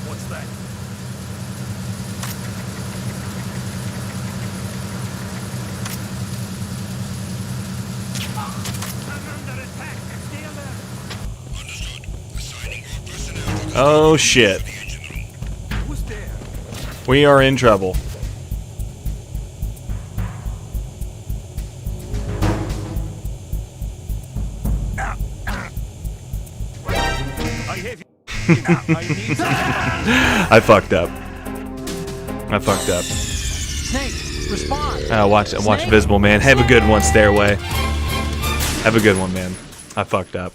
What's that? Oh shit. We are in trouble. I fucked up. Snake, respond. Watch Visible Man. Have a good one, Stairway. Have a good one, man. I fucked up.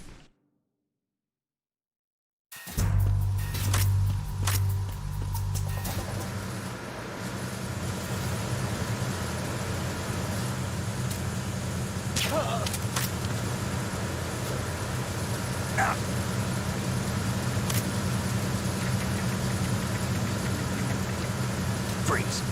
Freeze.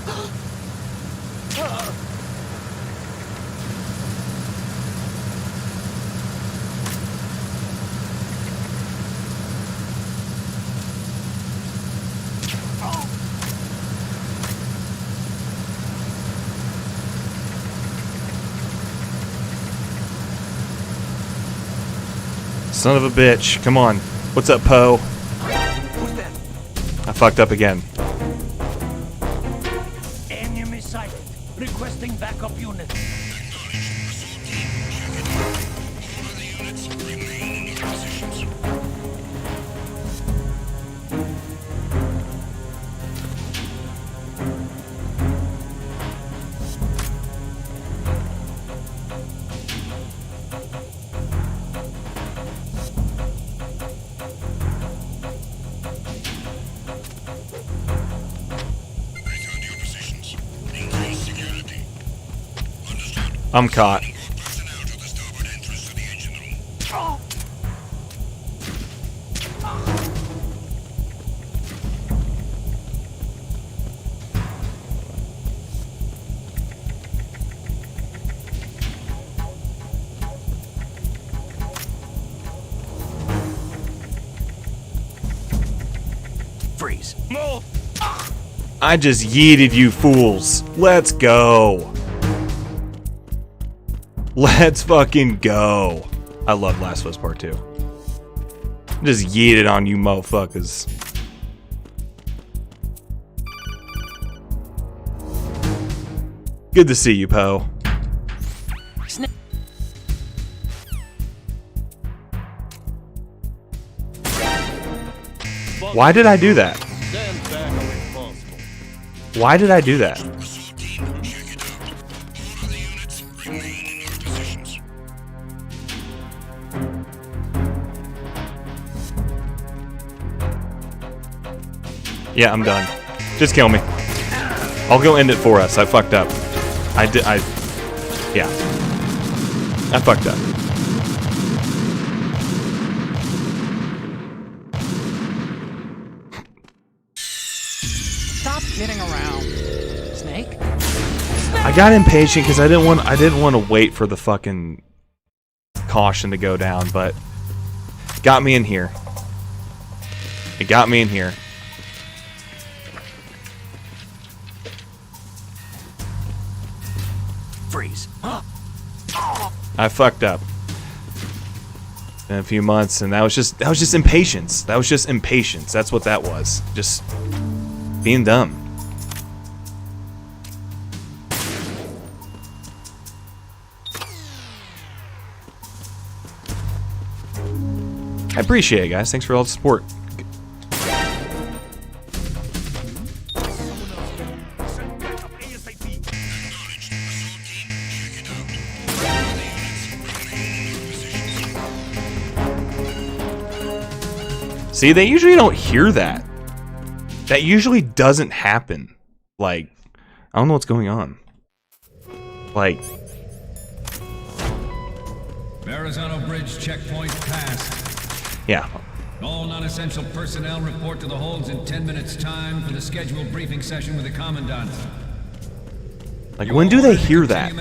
Son of a bitch. Come on. What's up, Poe? I fucked up again. Enemy sighted. Requesting backup unit. I'm caught. Freeze. I just yeeted you fools. Let's go. Let's fucking go. I love Last of Us Part 2. Just yeeted on you motherfuckers. Good to see you, Poe. Why did I do that? Why did I do that? Yeah, I'm done. Just kill me. I'll go end it for us. I fucked up. Yeah. I fucked up. Stop kidding around. Snake? I got impatient because I didn't want to wait for the fucking caution to go down, but got me in here. It got me in here. Freeze. I fucked up. In a few months, and that was just impatience. That was just impatience. That's what that was. Just being dumb. I appreciate it, guys. Thanks for all the support. See, they usually don't hear that. That usually doesn't happen. Like, I don't know what's going on. Like, Verrazano Bridge checkpoint passed. yeah. All non-essential personnel report to the holds in 10 minutes time for the scheduled briefing session with the Commandant. Like, when do they hear that?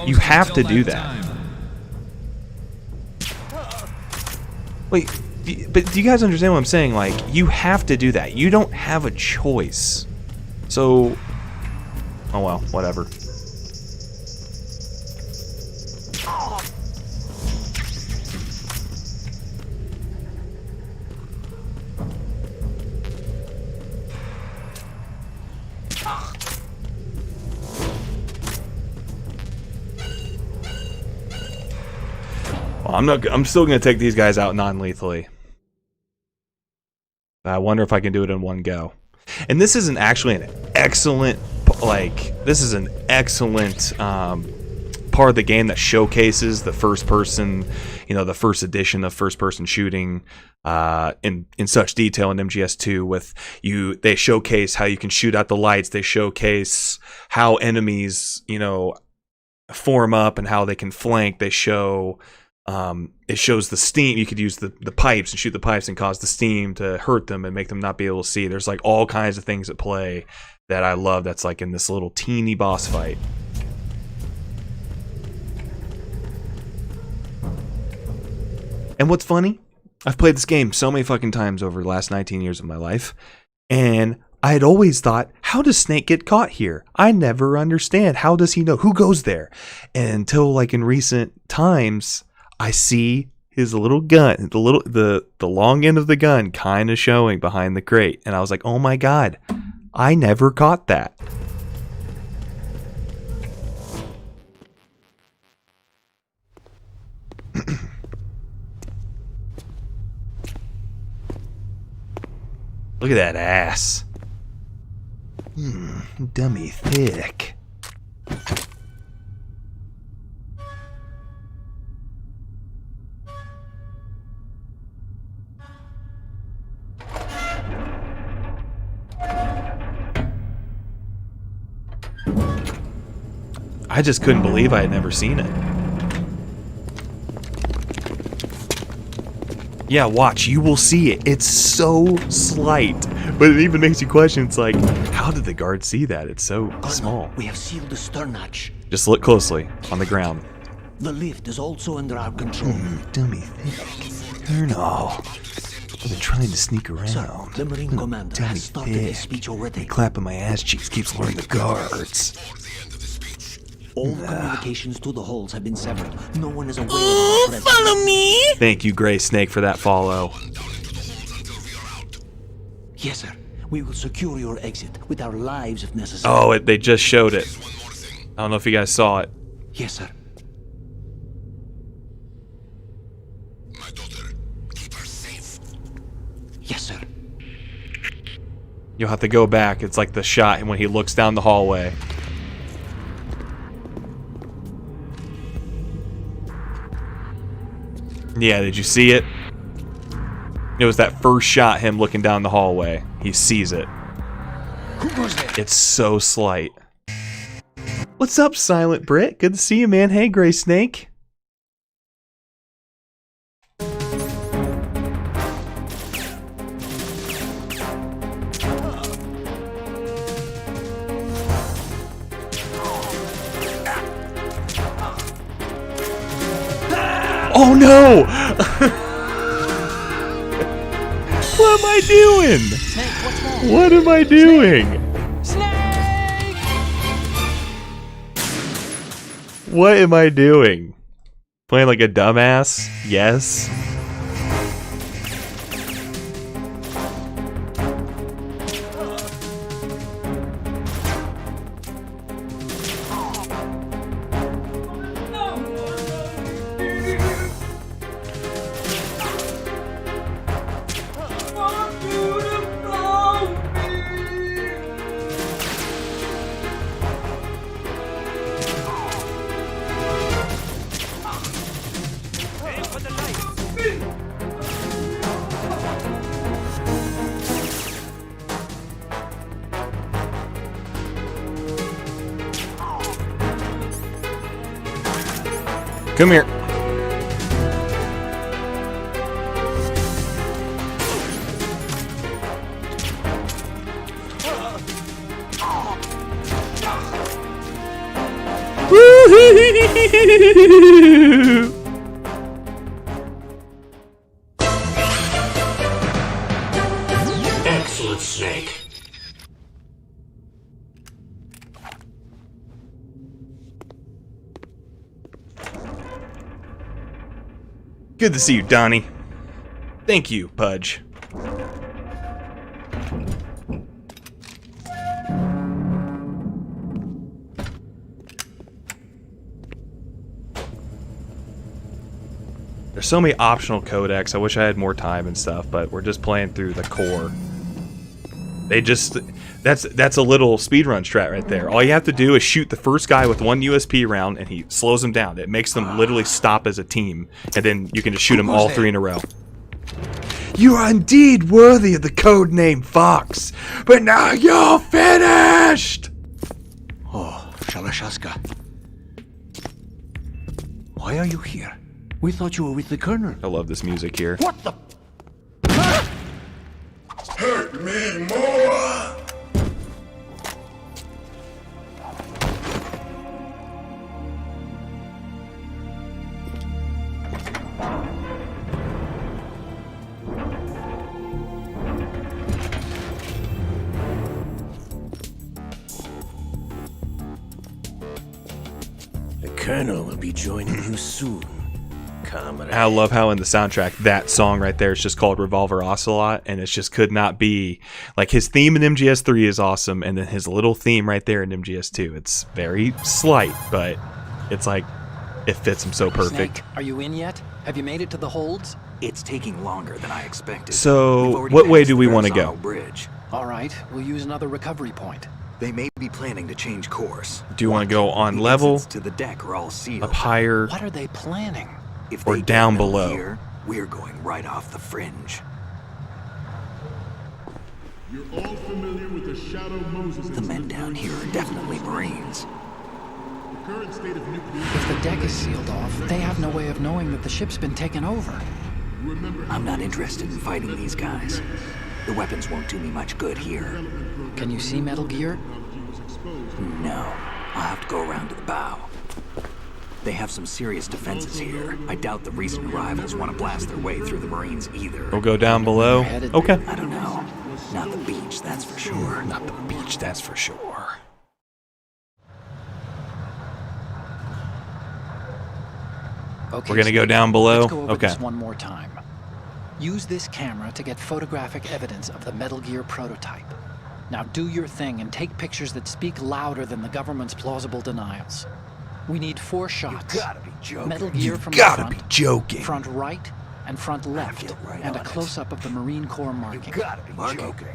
You have to do that. Wait, but do you guys understand what I'm saying? Like, you have to do that. You don't have a choice. So, oh well, whatever. Well, I'm still gonna take these guys out non-lethally. I wonder if I can do it in one go. And this isn't actually an excellent, this is an excellent part of the game that showcases the first person, the first edition of first person shooting in such detail in MGS2 with they showcase how you can shoot out the lights. They showcase how enemies, form up and how they can flank. They show it shows the steam. You could use the pipes and shoot the pipes and cause the steam to hurt them and make them not be able to see. There's like all kinds of things at play that I love. That's like in this little teeny boss fight. And what's funny, I've played this game so many fucking times over the last 19 years of my life, and I had always thought, how does Snake get caught here? I never understand. How does he know? Who goes there? And until like in recent times, I see his little gun, the long end of the gun kind of showing behind the crate. And I was like, oh my God, I never caught that. Look at that ass. Dummy thick. I just couldn't believe I had never seen it. Yeah, watch, you will see it. It's so slight. But it even makes you question, it's like, how did the guard see that? It's so small. We have sealed the stern hatch. Just look closely on the ground. The lift is also under our control. Dummy thick. Colonel. I've been trying to sneak around. Sir, the Marine commander has started his speech already. Clapping my ass cheeks keeps luring the guards. All communications to the halls have been severed. No one is aware of our presence. Follow me! Thank you, Gray Snake, for that follow. Yes, sir. We will secure your exit with our lives if necessary. Oh, they just showed it. I don't know if you guys saw it. Yes, sir. My daughter, keep her safe. Yes, sir. You'll have to go back. It's like the shot when he looks down the hallway. Yeah, did you see it? It was that first shot, him looking down the hallway. He sees it. Who goes there? It's so slight. What's up, Silent Brit? Good to see you, man. Hey, Gray Snake. Oh no! What am I doing? Snake, what's wrong? What am I doing? Snake! What am I doing? Playing like a dumbass? Yes. Come here. Excellent, Snake. Good to see you, Donnie. Thank you, Pudge. There's so many optional codecs. I wish I had more time and stuff, but we're just playing through the core. They just... That's a little speedrun strat right there. All you have to do is shoot the first guy with one USP round, and he slows them down. It makes them literally stop as a team, and then you can just shoot them all three in a row. You are indeed worthy of the code name Fox, but now you're finished! Oh, Shalashaska. Why are you here? We thought you were with the Colonel. I love this music here. What the? Hurt me more! The Colonel will be joining you soon, comrade. I love how in the soundtrack that song right there is just called Revolver Ocelot, and it just could not be like his theme in MGS3 is awesome, and then his little theme right there in MGS2. It's very slight, but it's like it fits him so perfect. Snake, are you in yet? Have you made it to the holds? It's taking longer than I expected. So, what way do we want to go? Bridge. All right, we'll use another recovery point. They may be planning to change course. Do you want to go on level, To the deck are all sealed. up higher, What are they planning? If or they get down them below? Here, we're going right off the fringe. You're all familiar with the Shadow Moses. The men down here are definitely Marines. The current state of nuclear. If the deck is sealed off, they have no way of knowing that the ship's been taken over. I'm not interested in fighting these guys. The weapons won't do me much good here. Can you see Metal Gear? No, I'll have to go around to the bow. They have some serious defenses here. I doubt the recent arrivals want to blast their way through the Marines either. We'll go down below. Okay. I don't know. Not the beach, that's for sure. Not the beach, that's for sure. Okay, We're gonna go Snake, down below? Let's go over Okay. this one more time. Use this camera to get photographic evidence of the Metal Gear prototype. Now do your thing and take pictures that speak louder than the government's plausible denials. We need 4 shots. You gotta be joking. Metal Gear from the Gotta front, be joking. front right, and front left, get right and a on it. close-up of the Marine Corps marking. Gotta be joking.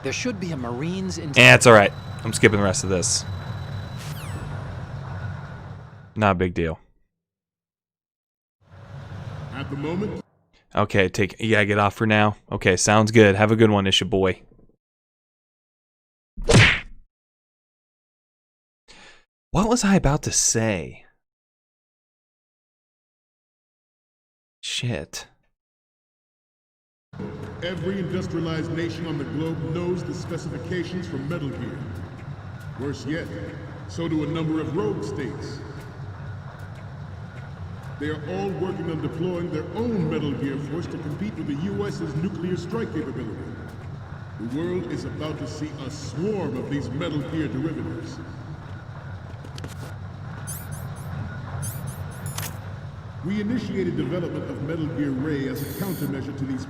There should be a Marines in. Eh, it's alright. I'm skipping the rest of this. Not a big deal. At the moment, Okay, you gotta get off for now. Okay, sounds good. Have a good one, Isha boy. What was I about to say? Shit. every industrialized nation on the globe knows the specifications for Metal Gear. Worse yet, so do a number of rogue states. They are all working on deploying their own Metal Gear force to compete with the U.S.'s nuclear strike capability. The world is about to see a swarm of these Metal Gear derivatives. We initiated development of Metal Gear Ray as a countermeasure to these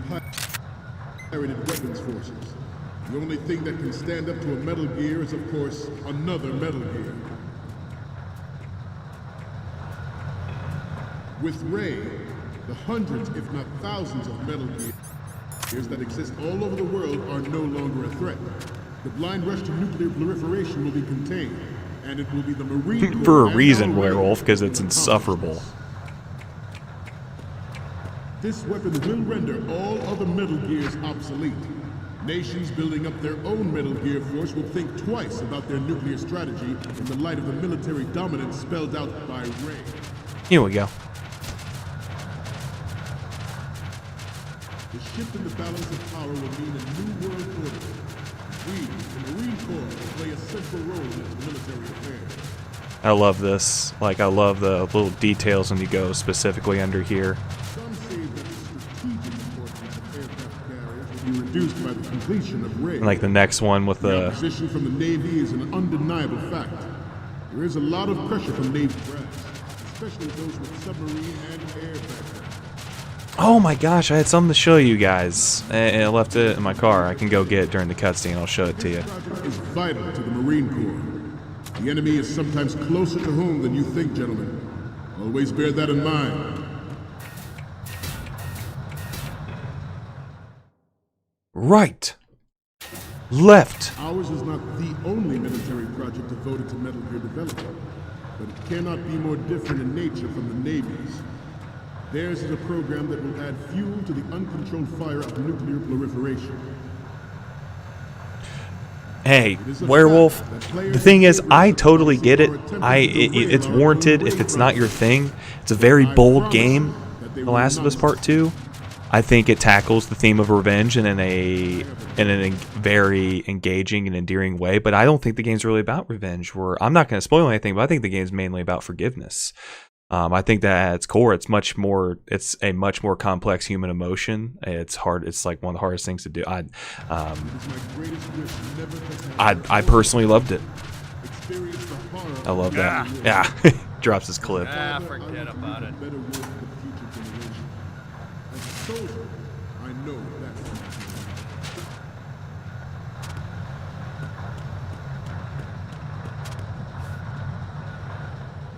pirated weapons forces. The only thing that can stand up to a Metal Gear is, of course, another Metal Gear. With Ray, the hundreds, if not thousands, of Metal Gears that exist all over the world are no longer a threat. The blind rush to nuclear proliferation will be contained, and it will be the Marine Corps For a and reason, our Werewolf, because it's insufferable. This weapon will render all other Metal Gears obsolete. Nations building up their own Metal Gear force will think twice about their nuclear strategy in the light of the military dominance spelled out by Ray. Here we go. The shift in the balance of power will mean a new world order. We, the Marine Corps, will play a central role in its military affairs. I love this. Like, I love the little details when you go specifically under here. Some say that the strategic importance of aircraft carriers will be reduced by the completion of Ray. And like the next one with The the... opposition from the Navy is an undeniable fact. There is a lot of pressure from Navy brass, especially those with submarine and air backgrounds. Oh my gosh, I had something to show you guys. And I left it in my car. I can go get it during the cutscene. I'll show it to you. This project is vital to the Marine Corps. The enemy is sometimes closer to home than you think, gentlemen. Always bear that in mind. Right. Left. Ours is not the only military project devoted to Metal Gear development, but it cannot be more different in nature from the Navy's. Theirs is a program that will add fuel to the uncontrolled fire of nuclear proliferation. Hey, werewolf. The thing is, I totally get it. It's warranted if it's not your thing. It's a very bold game, The Last of Us Part 2. I think it tackles the theme of revenge in a very engaging and endearing way. But I don't think the game's really about revenge. I'm not going to spoil anything, but I think the game's mainly about forgiveness. I think that at its core, it's a much more complex human emotion. It's hard. It's like one of the hardest things to do. I personally loved it. I love that. Yeah, drops his clip. Ah, forget about it.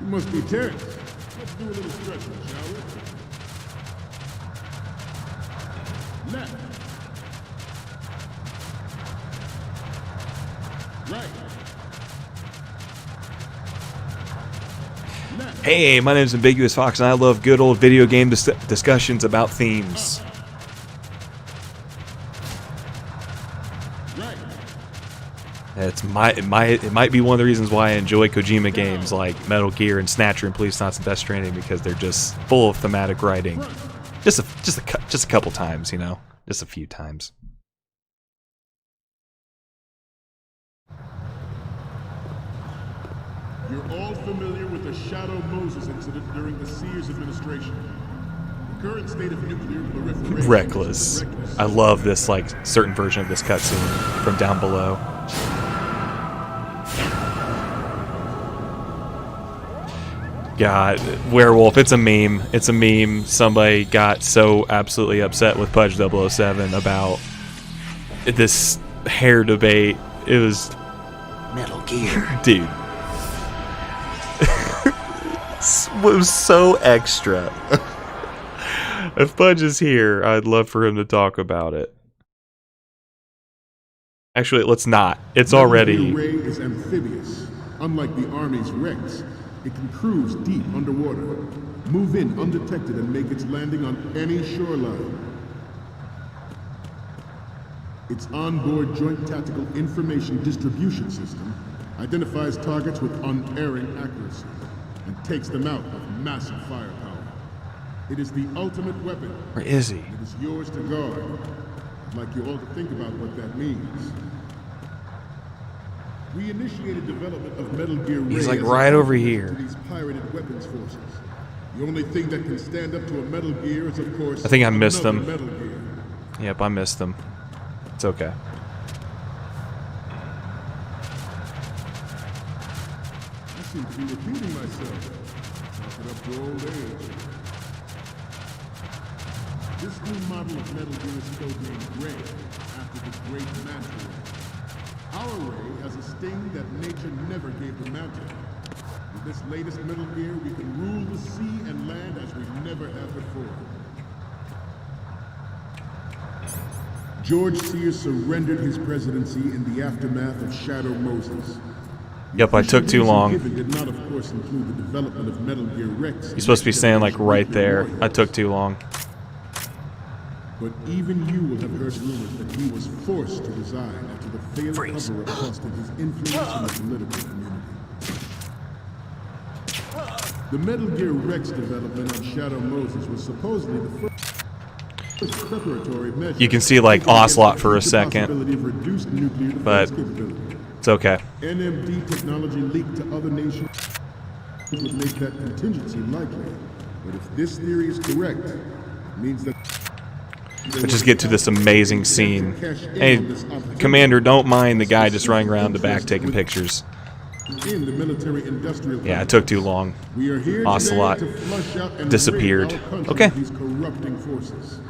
You must be Terrence. Let's do a little stretching, shall we? Left. Right. Left. Hey, my name is Ambiguous Fox, and I love good old video game discussions about themes. It might be one of the reasons why I enjoy Kojima games like Metal Gear and Snatcher and Police Knots and Death Stranding, because they're just full of thematic writing. Just a couple times, just a few times. You're all familiar with the Shadow Moses incident during the Sears administration. The current state of nuclear proliferation. Reckless. I love this certain version of this cutscene from down below. God, werewolf, it's a meme. It's a meme. Somebody got so absolutely upset with Pudge 007 about this hair debate. It was Metal Gear. Dude. It was so extra. If Pudge is here, I'd love for him to talk about it. Actually, let's not. It's already... The ray is amphibious. Unlike the Army's Rex, it can cruise deep underwater, move in undetected, and make its landing on any shoreline. Its onboard Joint Tactical Information Distribution System identifies targets with unerring accuracy and takes them out with massive firepower. It is the ultimate weapon. Where is he? It is yours to guard. I'd like you all to think about what that means. We initiated development of Metal Gear Ray. He's like right over here. These pirated weapons forces. The only thing that can stand up to a Metal Gear is, of course, I think I missed them. Metal Gear. Yep, I missed them. It's okay. I seem to be repeating myself. Talking up to old age. This new model of Metal Gear is codenamed Ray, after the great Manta Ray. Our Ray has a sting that nature never gave the Manta. With this latest Metal Gear, we can rule the sea and land as we never have before. George Sears surrendered his presidency in the aftermath of Shadow Moses. Yep, I took too long. Did not, of course, include the development of Metal Gear Rex. You're supposed to be saying like right there. I took too long. But even you will have heard rumors that he was forced to resign after the failed cover-up costed his influence in the political community. The Metal Gear Rex development on Shadow Moses was supposedly the first preparatory measure. You can see like Ocelot for a second, but it's okay. NMD technology leaked to other nations would make that contingency likely. But if this theory is correct, it means that Let's just get to this amazing scene. Hey, Commander, don't mind the guy just running around the back taking pictures. In the military-industrial Yeah, it took too long. Ocelot disappeared. Okay. These corrupting forces.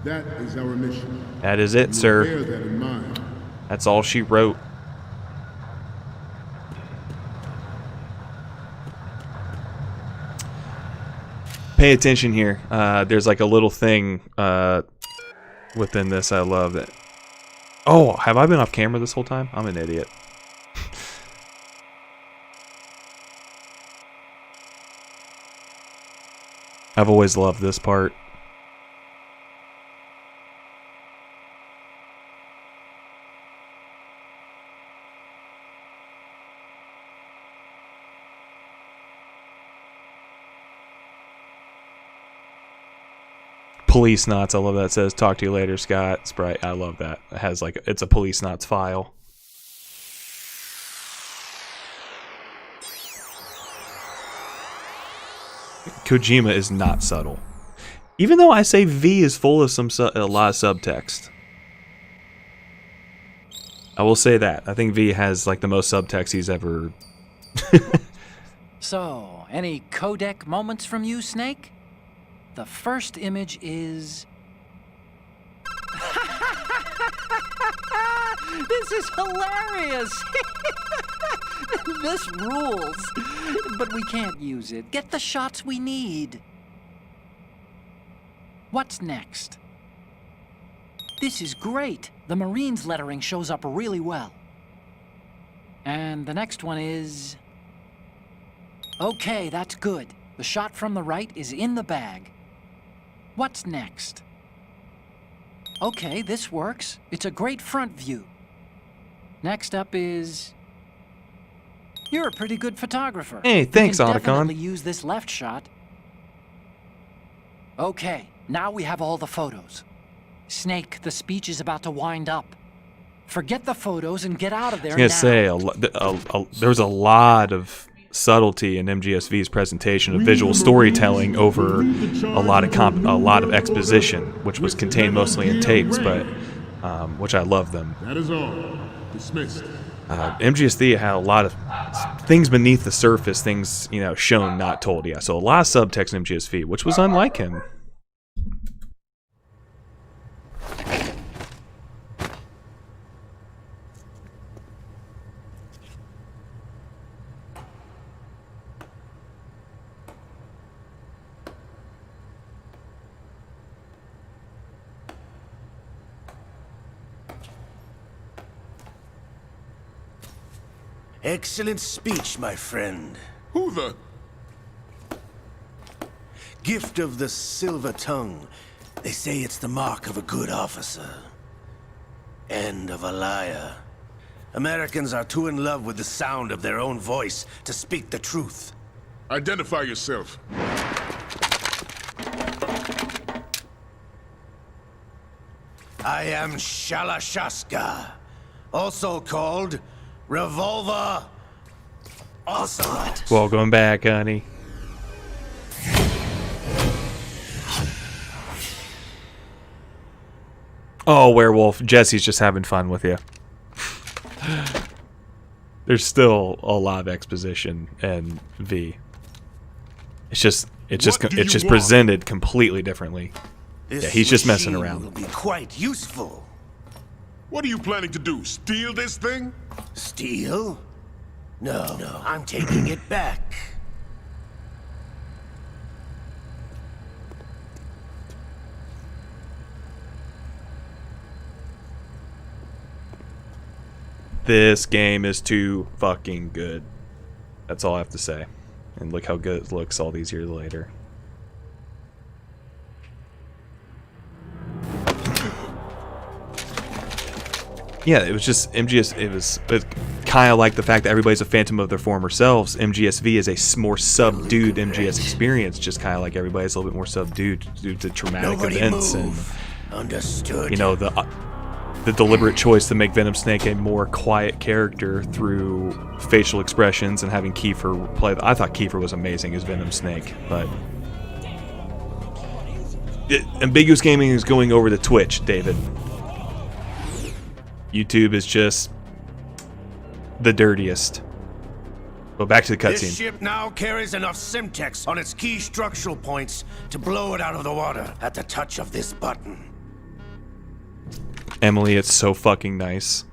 That is our mission. That is it, sir. Bear that in mind. That's all she wrote. Pay attention here. There's like a little thing within this I love that. Oh, have I been off camera this whole time? I'm an idiot. I've always loved this part. Police Knots. I love that. It says, talk to you later, Scott. Sprite. I love that. It has like, it's a Police Knots file. Kojima is not subtle. Even though I say V is full of a lot of subtext. I will say that. I think V has like the most subtext he's ever... So, any codec moments from you, Snake? The first image is... This is hilarious! This rules. But we can't use it. Get the shots we need. What's next? This is great. The Marines lettering shows up really well. And the next one is... Okay, that's good. The shot from the right is in the bag. What's next? Okay, this works. It's a great front view. Next up is... You're a pretty good photographer. Hey, thanks, you can Otacon. definitely use this left shot. Okay, now we have all the photos. Snake, the speech is about to wind up. Forget the photos and get out of there I was gonna say, there was a lot of subtlety in MGSV's presentation of visual storytelling over a lot of exposition, which was contained mostly in tapes, but which I love them. That is all. Dismissed. MGSV had a lot of things beneath the surface, things, you know, shown, not told. Yeah, so a lot of subtext in MGSV, which was unlike him. Excellent speech, my friend. Who the... Gift of the silver tongue. They say it's the mark of a good officer. And of a liar. Americans are too in love with the sound of their own voice to speak the truth. Identify yourself. I am Shalashaska, also called Revolver Ocelot. Welcome back, honey. Oh, werewolf. Jesse's just having fun with you. There's still a lot of exposition in V. It's just presented completely differnly. This yeah, he's just messing machine around. Will be quite useful. What are you planning to do? Steal this thing? Steal? No, I'm taking it back. This game is too fucking good. That's all I have to say. And look how good it looks all these years later. Yeah, it was just it was kind of like the fact that everybody's a phantom of their former selves. MGSV is a more subdued MGS experience, just kind of like everybody's a little bit more subdued due to traumatic events and Understood. you know the deliberate choice to make Venom Snake a more quiet character through facial expressions and having Kiefer play. I thought Kiefer was amazing as Venom Snake, but Ambiguous Gaming is going over to Twitch, David. YouTube is just the dirtiest. Go back to the This cutscene. ship now carries enough Simtex on its key structural points to blow it out of the water at the touch of this button. Emily, it's so fucking nice.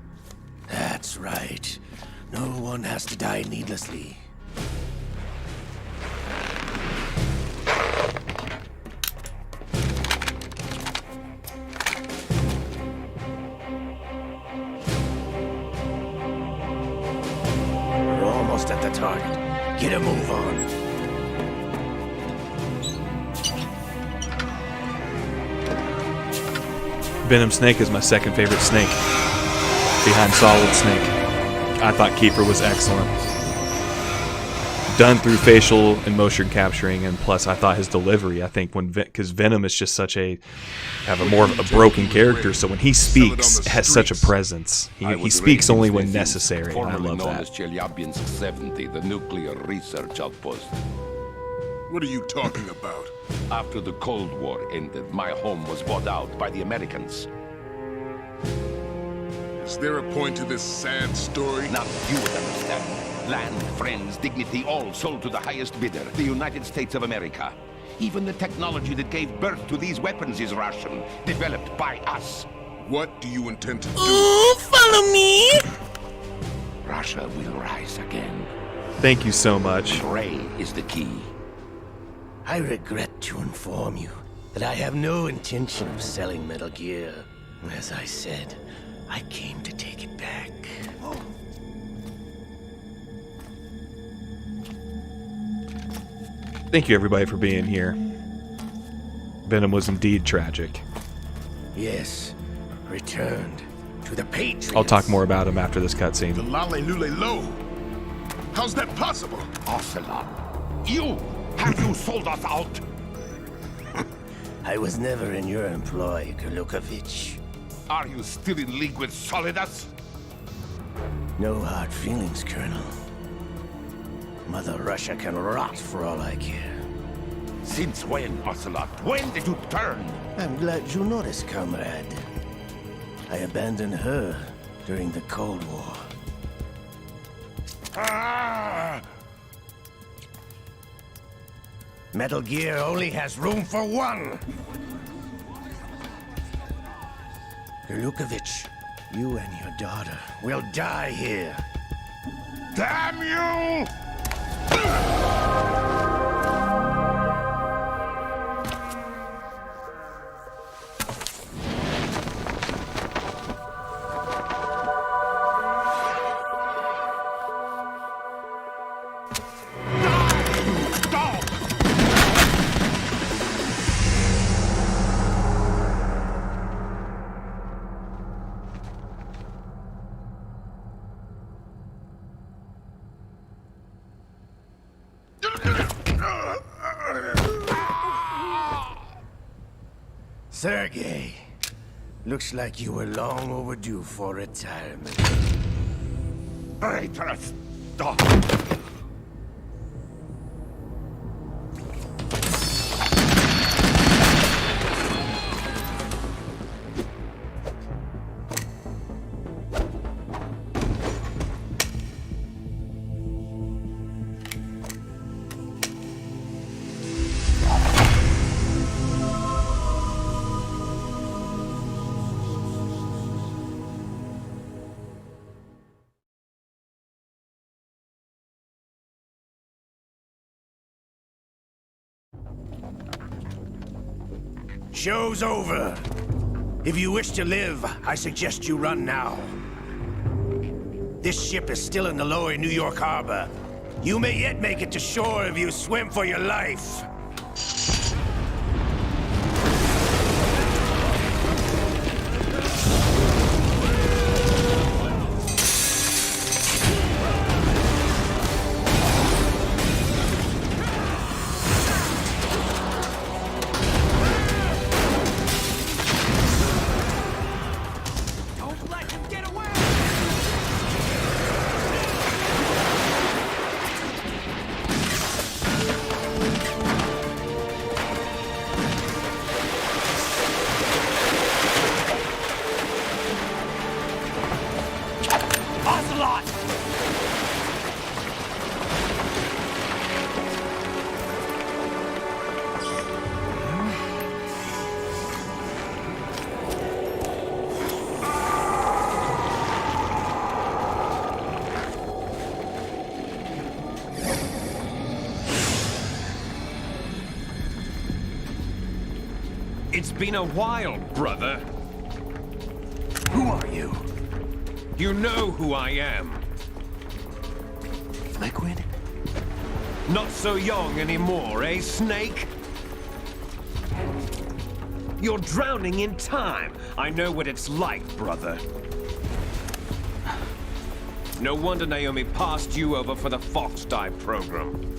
That's right. No one has to die needlessly. We're almost at the target. Get a move on. Venom Snake is my second favorite snake, behind Solid Snake. I thought Kiefer was excellent. done through facial and motion capturing, and plus I thought his delivery, I think because Venom is just have a more of a broken character, so when he speaks, it has such a presence. He speaks only when necessary, and I love that. Chelyabinsk 70, the nuclear research outpost. What are you talking about? After the Cold War ended, my home was bought out by the Americans. Is there a point to this sad story? Now you would understand. Land, friends, dignity, all sold to the highest bidder, the United States of America. Even the technology that gave birth to these weapons is Russian, developed by us. What do you intend to do? Ooh, follow me! Russia will rise again. Thank you so much. Ray is the key. I regret to inform you that I have no intention of selling Metal Gear. As I said, I came to take it back. Thank you, everybody, for being here. Venom was indeed tragic. Yes, returned to the Patriots. I'll talk more about him after this cutscene. The Lale Lule Lo. How's that possible? Ocelot, have you sold us out? I was never in your employ, Kurlukovich. Are you still in league with Solidus? No hard feelings, Colonel. Mother Russia can rot for all I care. Since when, Ocelot? When did you turn? I'm glad you noticed, comrade. I abandoned her during the Cold War. Ah! Metal Gear only has room for one! Kurlukovich, you and your daughter will die here. Damn you! Sergei, looks like you were long overdue for retirement. Traitorous dog! Show's over. If you wish to live, I suggest you run now. This ship is still in the lower New York harbor. You may yet make it to shore if you swim for your life. It's been a while, brother. Who are you? You know who I am. Liquid? Not so young anymore, eh, Snake? You're drowning in time. I know what it's like, brother. No wonder Naomi passed you over for the Fox Die program.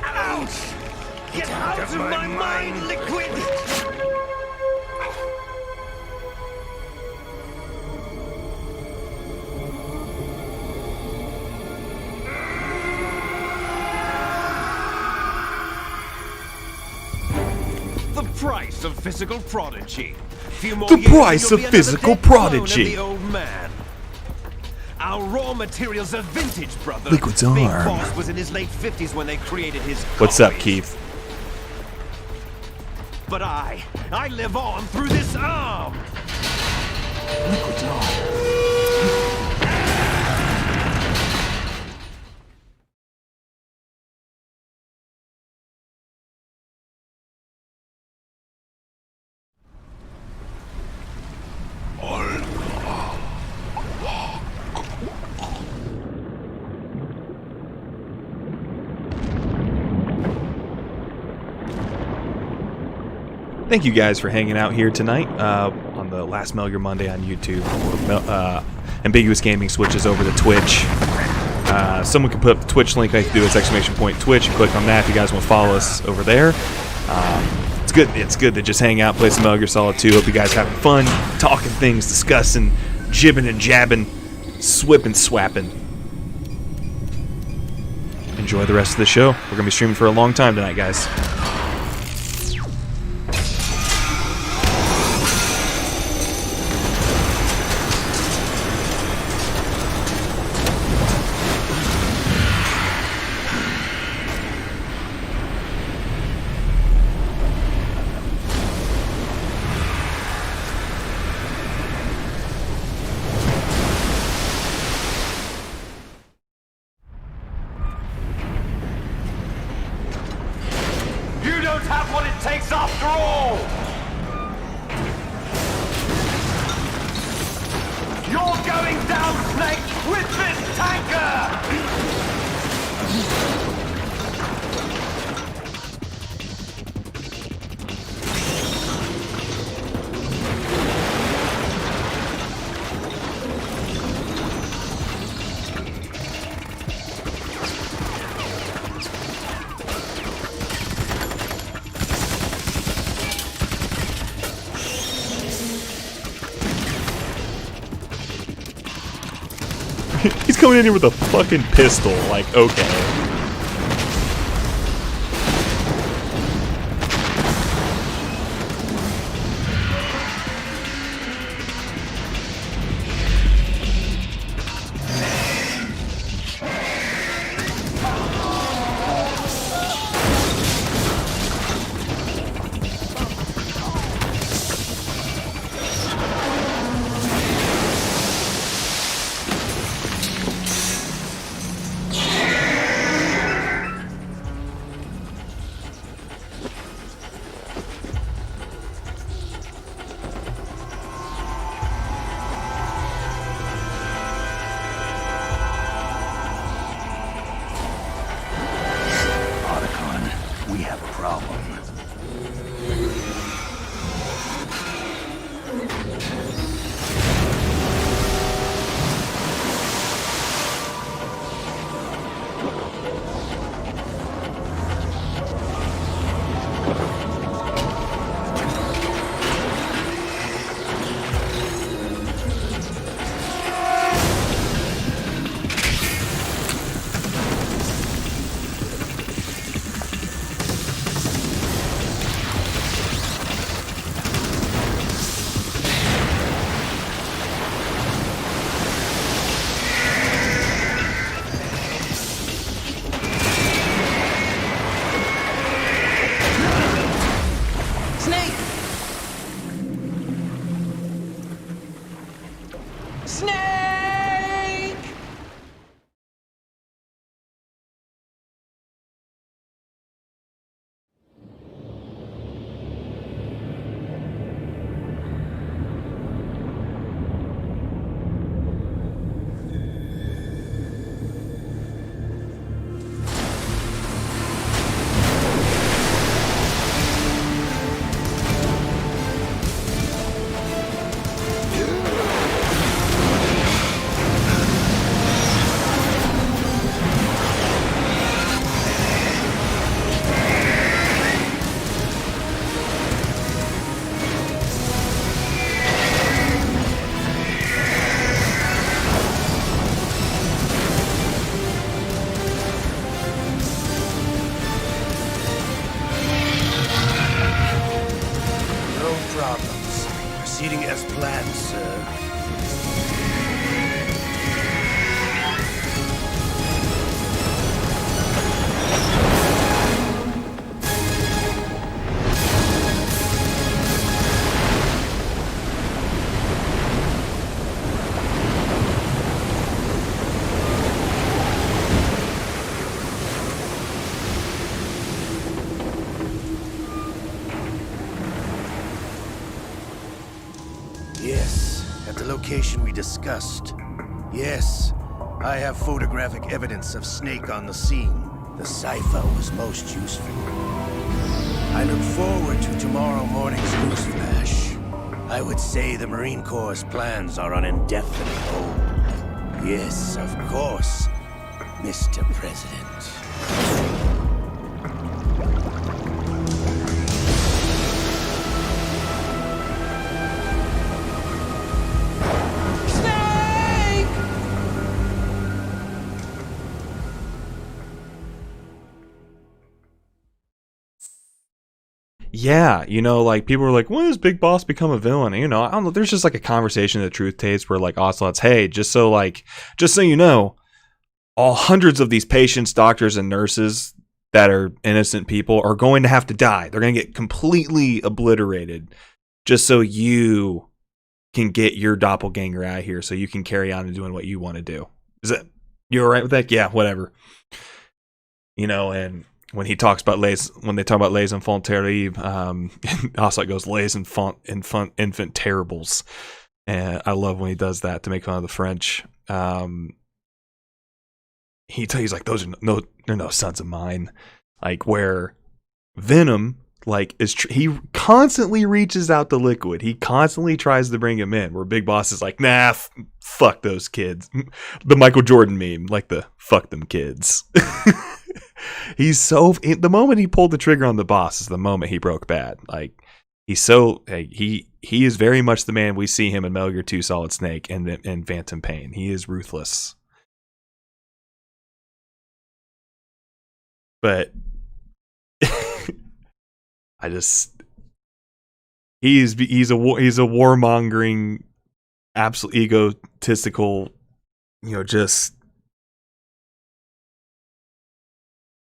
Ouch! Get out of my mind, Liquid! The price of physical prodigy. Few more The years and price you'll of be another physical dead clone of prodigy. the old man. Our raw materials are vintage, brother. Liquid's Big arm. Boss was in his late 50s when they created his What's up, copies. Keith? But I live on through this arm. Liquid's arm. Thank you guys for hanging out here tonight on the last Metal Gear Monday on YouTube. Ambiguous Gaming switches over to Twitch. Someone can put up the Twitch link. I can do it's !Twitch and click on that if you guys want to follow us over there. It's good. It's good to just hang out, play some Metal Gear Solid 2. Hope you guys having fun, talking things, discussing, jibbing and jabbing, swipping, swapping. Enjoy the rest of the show. We're gonna be streaming for a long time tonight, guys. You don't have what it takes after all! You're going down, Snake, with this tanker! He's coming in here with a fucking pistol. Like, okay. We have a problem. location we discussed. Yes, I have photographic evidence of Snake on the scene. The cipher was most useful. I look forward to tomorrow morning's news flash. I would say the Marine Corps' plans are on indefinite hold. Yes, of course, Mr. President. Yeah, you know, like people were like, when does Big Boss become a villain? And, you know, I don't know. There's just like a conversation in the truth tapes where like Ocelot's, hey, just so you know, all hundreds of these patients, doctors, and nurses that are innocent people are going to have to die. They're going to get completely obliterated just so you can get your doppelganger out of here so you can carry on and doing what you want to do. Is that, you all right with that? Yeah, whatever. You know, and when he talks about when they talk about les enfants terribles, Ocelot goes les infant terribles, and I love when he does that to make fun of the French. He's like, those are they're no sons of mine. Like where Venom, like he constantly reaches out to Liquid. He constantly tries to bring him in. Where Big Boss is like, nah, fuck those kids. The Michael Jordan meme, like the fuck them kids. He's so, the moment he pulled the trigger on the boss is the moment he broke bad. Like he's so, he is very much the man we see him in Metal Gear 2 Solid Snake and Phantom Pain. He is ruthless. But I just, he's a warmongering, absolute egotistical, you know, just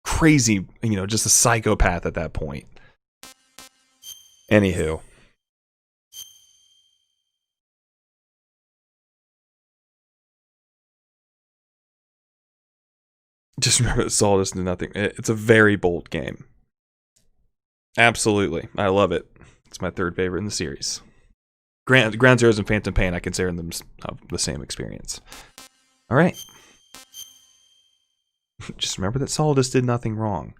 crazy, you know, just a psychopath at that point. Anywho. Just remember that Solidus did nothing. It's a very bold game. Absolutely. I love it. It's my third favorite in the series. Ground Zeroes and Phantom Pain, I consider them the same experience. All right. Just remember that Solidus did nothing wrong.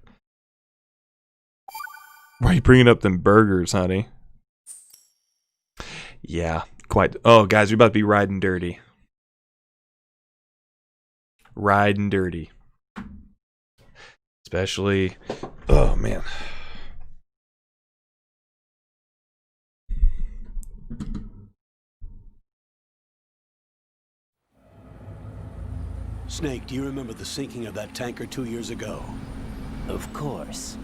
Why are you bringing up them burgers, honey? Yeah, quite. Oh, guys, we're about to be riding dirty. Riding dirty. Especially, oh man. Snake, do you remember the sinking of that tanker 2 years ago? Of course.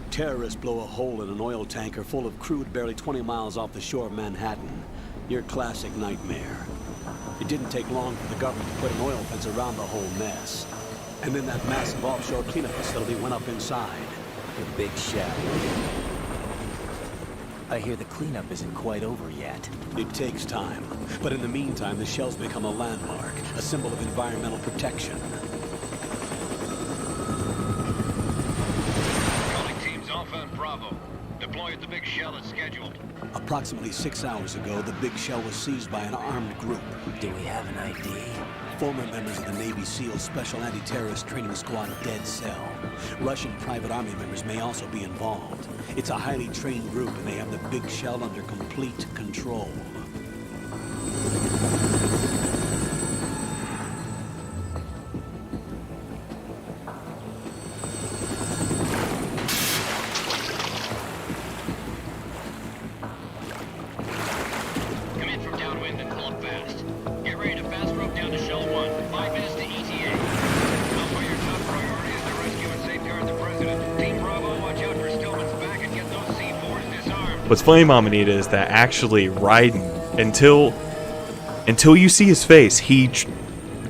Terrorists blow a hole in an oil tanker full of crude barely 20 miles off the shore of Manhattan. Your classic nightmare. It didn't take long for the government to put an oil fence around the whole mess. And then that massive offshore cleanup facility went up inside. The big shell. I hear the cleanup isn't quite over yet. It takes time. But in the meantime, the shell's become a landmark, a symbol of environmental protection. Calling teams Alpha and Bravo. Deploy at the big shell as scheduled. Approximately 6 hours ago, the big shell was seized by an armed group. Do we have an ID? Former members of the Navy SEAL Special Anti-Terrorist Training Squad Dead Cell. Russian private army members may also be involved. It's a highly trained group and they have the big shell under complete control. Come in from downwind and pull up fast. Get ready to fast rope down to Shell 1. 5 minutes to ETA. Alpha, your top priority is to rescue and safeguard the president. Team Bravo, watch out for Stillman's back and get those C4s disarmed. What's funny, Mama Nita, is that actually Raiden, until you see his face,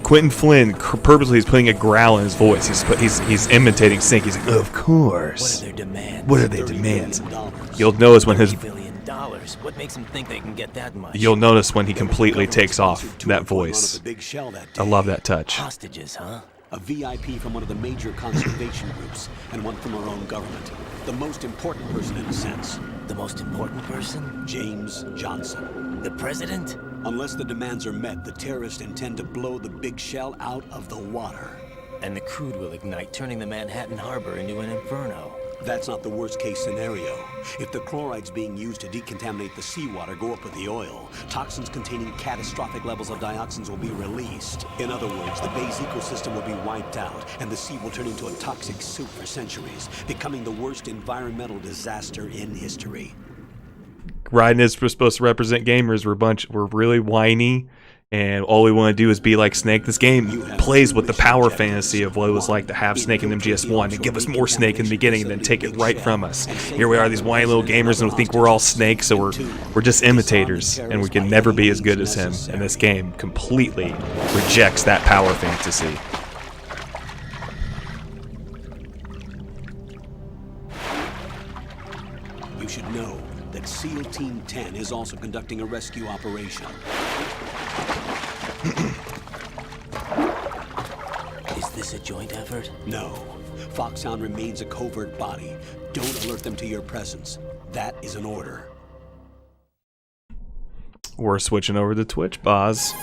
Quentin Flynn purposely is putting a growl in his voice. He's imitating Sync. He's like, of course. What are their demands? What are their demands? You'll notice when his $30 billion. What makes them think they can get that much? You'll notice when he completely takes off that voice. I love that touch. Hostages, huh? A VIP from one of the major conservation groups, and one from our own government. The most important person in a sense. The most important person? James Johnson. The president? Unless the demands are met, the terrorists intend to blow the big shell out of the water. And the crude will ignite, turning the Manhattan Harbor into an inferno. That's not the worst-case scenario. If the chlorides being used to decontaminate the seawater go up with the oil, toxins containing catastrophic levels of dioxins will be released. In other words, the bay's ecosystem will be wiped out, and the sea will turn into a toxic soup for centuries, becoming the worst environmental disaster in history. Raiden is supposed to represent gamers. We're really whiny, and all we want to do is be like Snake. This game plays with the power fantasy of what it was like to have Snake in MGS1 and give us more Snake in the beginning and then take it right from us. Here we are, these whiny little gamers, and we think we're all Snake, so we're just imitators, and we can never be as good as him. And this game completely rejects that power fantasy. You should know that SEAL Team 10 is also conducting a rescue operation. Is this a joint effort? No. Foxhound remains a covert body. Don't alert them to your presence. That is an order. We're switching over to Twitch, Boz.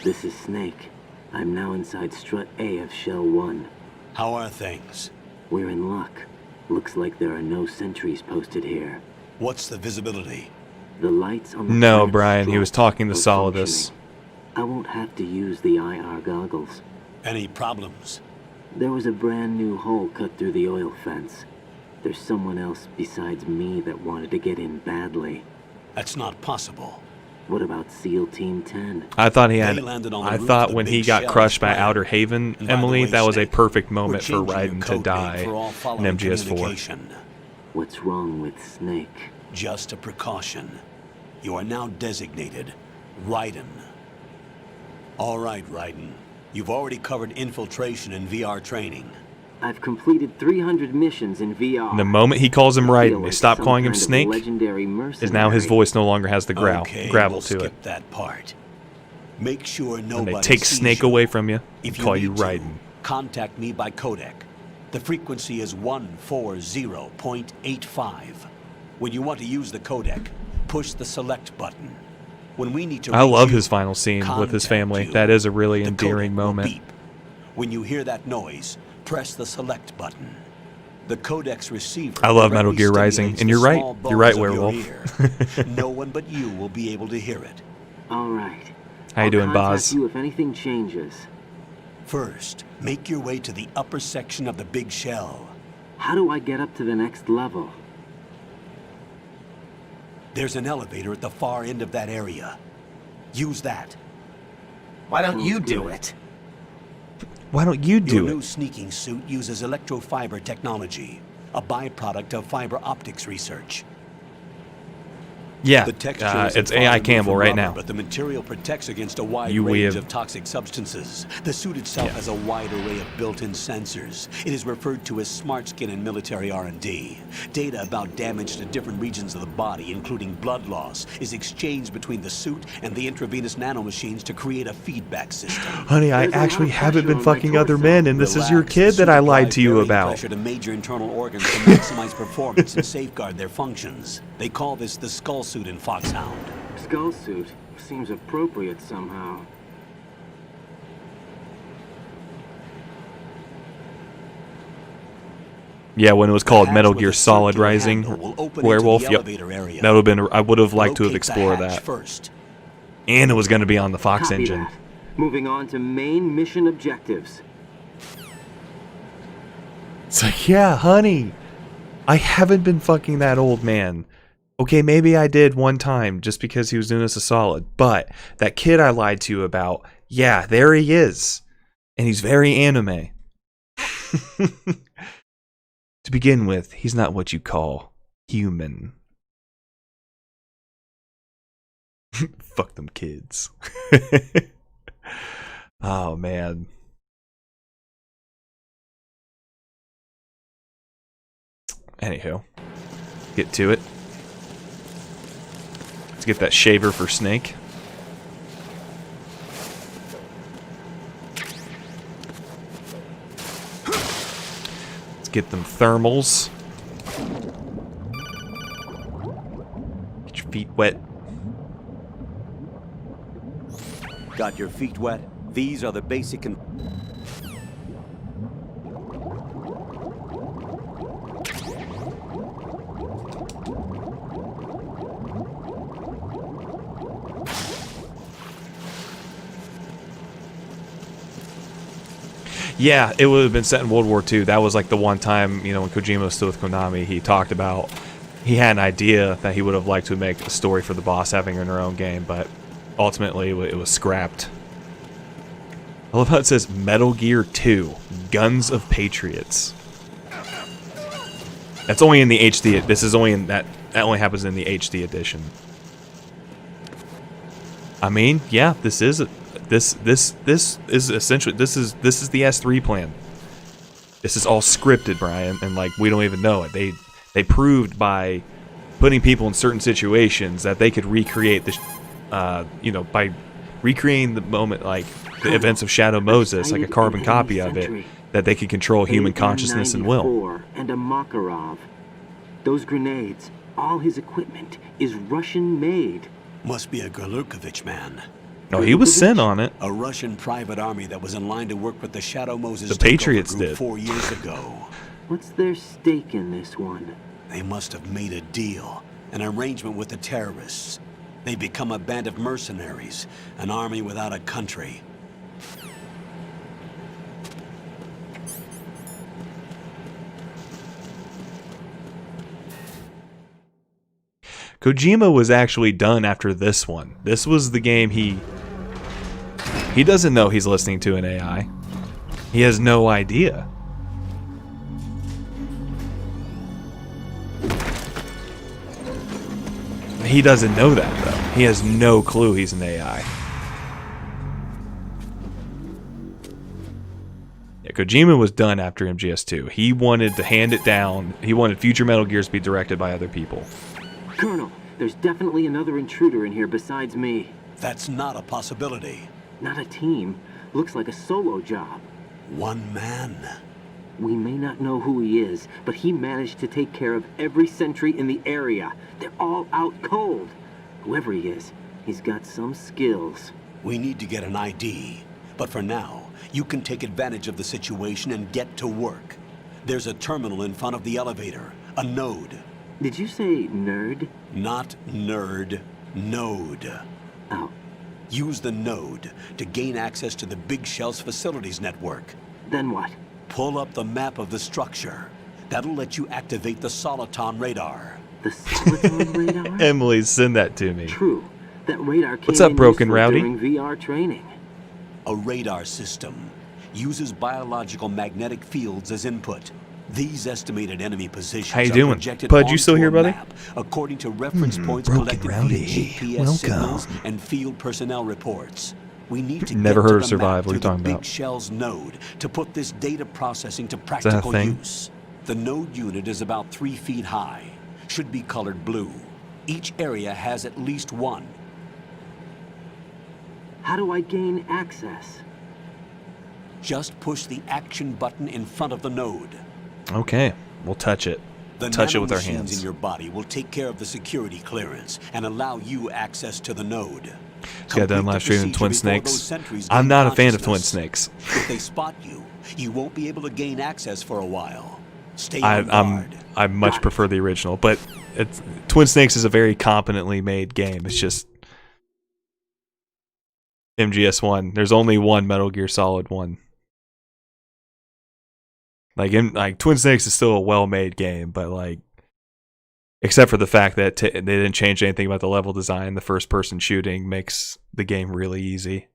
This is Snake. I'm now inside Strut A of Shell 1. How are things? We're in luck. Looks like there are no sentries posted here. What's the visibility? The lights on the No, Brian, he was talking to Solidus. I won't have to use the IR goggles. Any problems? There was a brand new hole cut through the oil fence. There's someone else besides me that wanted to get in badly. That's not possible. What about SEAL Team 10? I thought when he got crushed by Outer Haven, Emily, that was a perfect moment for Raiden to die in MGS4. What's wrong with Snake? Just a precaution. You are now designated Raiden. All right, Raiden. You've already covered infiltration and VR training. I've completed 300 missions in VR. And the moment he calls him Raiden, they stop calling him Snake, is now his voice no longer has the gravel to it. That part. Make sure nobody and they take Snake away from you and call you Raiden. Contact me by codec. The frequency is 140.85. When you want to use the codec, push the select button. When we need to I love his final scene with his family. That is a really endearing moment. When you hear that noise, press the select button. The codec's receiver. I love Metal Gear Rising, and you're right. You're right, Werewolf. No one but you will be able to hear it. All right. How you doing, I'll Boz? contact you if anything changes. First, make your way to the upper section of the big shell. How do I get up to the next level? There's an elevator at the far end of that area. Use that. Why don't you do it? Why don't you do Your it? new sneaking suit uses electrofiber technology, a byproduct of fiber optics research. Yeah, The texture is it's far AI removed Campbell from right rubber, now. But the material protects against a wide We range have- of toxic substances. The suit itself has a wide array of built-in sensors. It is referred to as smart skin in military R&D. Data about damage to different regions of the body, including blood loss, is exchanged between the suit and the intravenous nanomachines to create a feedback system. Honey, I actually haven't been fucking other men, and this is your kid that I lied to you about. Pressure to major internal organs to maximize performance and safeguard their functions. They call this the skull suit in Foxhound. Skull suit seems appropriate somehow. Yeah, when it was called Metal Gear Solid Rising, Werewolf. Yep, that would have been. I would have liked to have explored that. First. And it was going to be on the Fox Copy engine. that. Moving on to main mission objectives. It's like, yeah, honey, I haven't been fucking that old man. Okay, maybe I did one time just because he was doing us a solid. But that kid I lied to you about, yeah, there he is. And he's very anime. To begin with, he's not what you call human. Fuck them kids. Oh, man. Anywho, get to it. Let's get that shaver for Snake. Let's get them thermals. Get your feet wet. Got your feet wet? These are the basic Yeah, it would have been set in World War II. That was like the one time, you know, when Kojima was still with Konami, he talked about, he had an idea that he would have liked to make a story for the boss having in her own game, but ultimately it was scrapped. I love how it says Metal Gear 2, Guns of Patriots. That's only in the HD. This is only in that only happens in the HD edition. I mean, yeah, this is essentially this is the S3 plan. This is all scripted, Brian, and like we don't even know it. They proved by putting people in certain situations that they could recreate this, you know, by recreating the moment, like the events of Shadow Moses, like a carbon copy of it, that they could control human consciousness and will. And a Makarov. Those grenades, all his equipment, is Russian-made. Must be a Gurlukovich man. No, he was sent on it. A Russian private army that was in line to work with the Shadow Moses. The Patriots did 4 years ago. What's their stake in this one? They must have made a deal, an arrangement with the terrorists. They become a band of mercenaries, an army without a country. Kojima was actually done after this one. This was the game he doesn't know he's listening to an AI. He has no idea. He doesn't know that, though. He has no clue he's an AI. Yeah, Kojima was done after MGS2. He wanted to hand it down. He wanted future Metal Gears to be directed by other people. Colonel, there's definitely another intruder in here besides me. That's not a possibility. Not a team. Looks like a solo job. One man. We may not know who he is, but he managed to take care of every sentry in the area. They're all out cold. Whoever he is, he's got some skills. We need to get an ID. But for now, you can take advantage of the situation and get to work. There's a terminal in front of the elevator. A node. Did you say nerd? Not nerd. Node. Oh. Use the node to gain access to the Big Shell's facilities network. Then what? Pull up the map of the structure. That'll let you activate the Soliton radar. The Soliton radar? Emily, send that to me. True. That radar came What's up, Broken Rowdy? during VR training. A radar system uses biological magnetic fields as input. These estimated enemy positions How you are doing? projected Bud, you still onto here, a buddy? map according to reference points Broken collected Rowdy. via GPS signals and field personnel reports. We need to Never get heard to of the Survive. map What are you through talking the about? Big Shell's node to put this data processing to that a practical thing? use. The node unit is about 3 feet high. Should be colored blue. Each area has at least one. How do I gain access? Just push the action button in front of the node. Okay, we'll touch it. The Touch it with our nanomachines hands. in your body will take care of the security clearance and allow you access to the node. Just got done live streaming Twin Procedure before those Snakes. sentries I'm gain not a fan of Twin consciousness. Snakes. If they spot you, you won't be able to gain access for a while. Stay on guard. I much prefer the original, but Twin Snakes is a very competently made game. It's just MGS1. There's only one Metal Gear Solid 1. Like Twin Snakes is still a well-made game, but like, except for the fact that they didn't change anything about the level design, the first-person shooting makes the game really easy.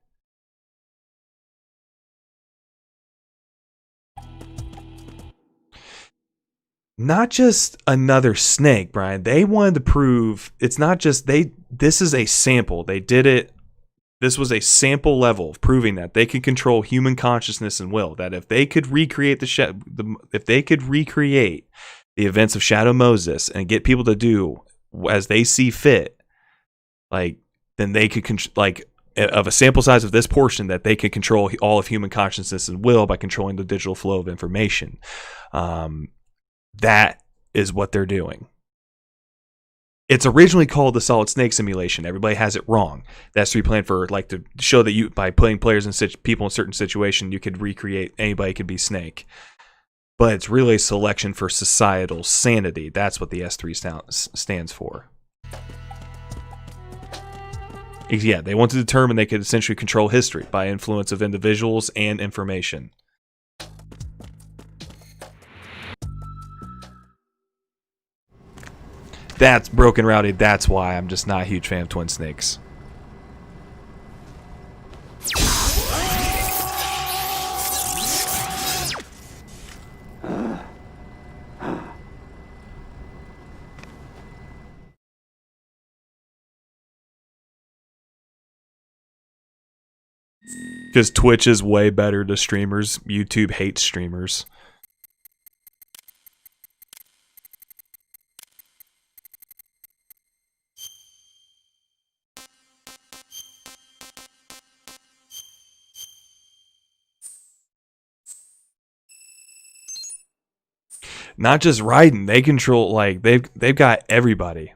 Not just another Snake, Brian. They wanted to prove it's not just this is a sample. They did it. This was a sample level of proving that they could control human consciousness and will. That if they could recreate if they could recreate the events of Shadow Moses and get people to do as they see fit, like then they could of a sample size of this portion that they could control all of human consciousness and will by controlling the digital flow of information. That is what they're doing. It's originally called the Solid Snake Simulation. Everybody has it wrong. That's to be planned for, like, to show that you, by putting players in people in certain situation, you could recreate, anybody could be Snake. But it's really a selection for societal sanity. That's what the S3 stands for. Yeah, they want to determine they could essentially control history by influence of individuals and information. That's Broken Rowdy. That's why I'm just not a huge fan of Twin Snakes. Because Twitch is way better to streamers. YouTube hates streamers. Not just Raiden, they control, like, they've got everybody.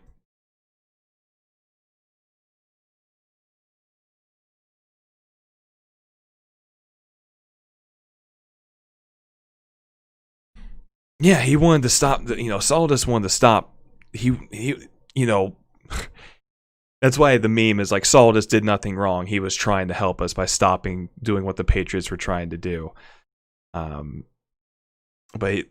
Yeah, he wanted to stop, Solidus wanted to stop, that's why the meme is like, Solidus did nothing wrong, he was trying to help us by stopping doing what the Patriots were trying to do. But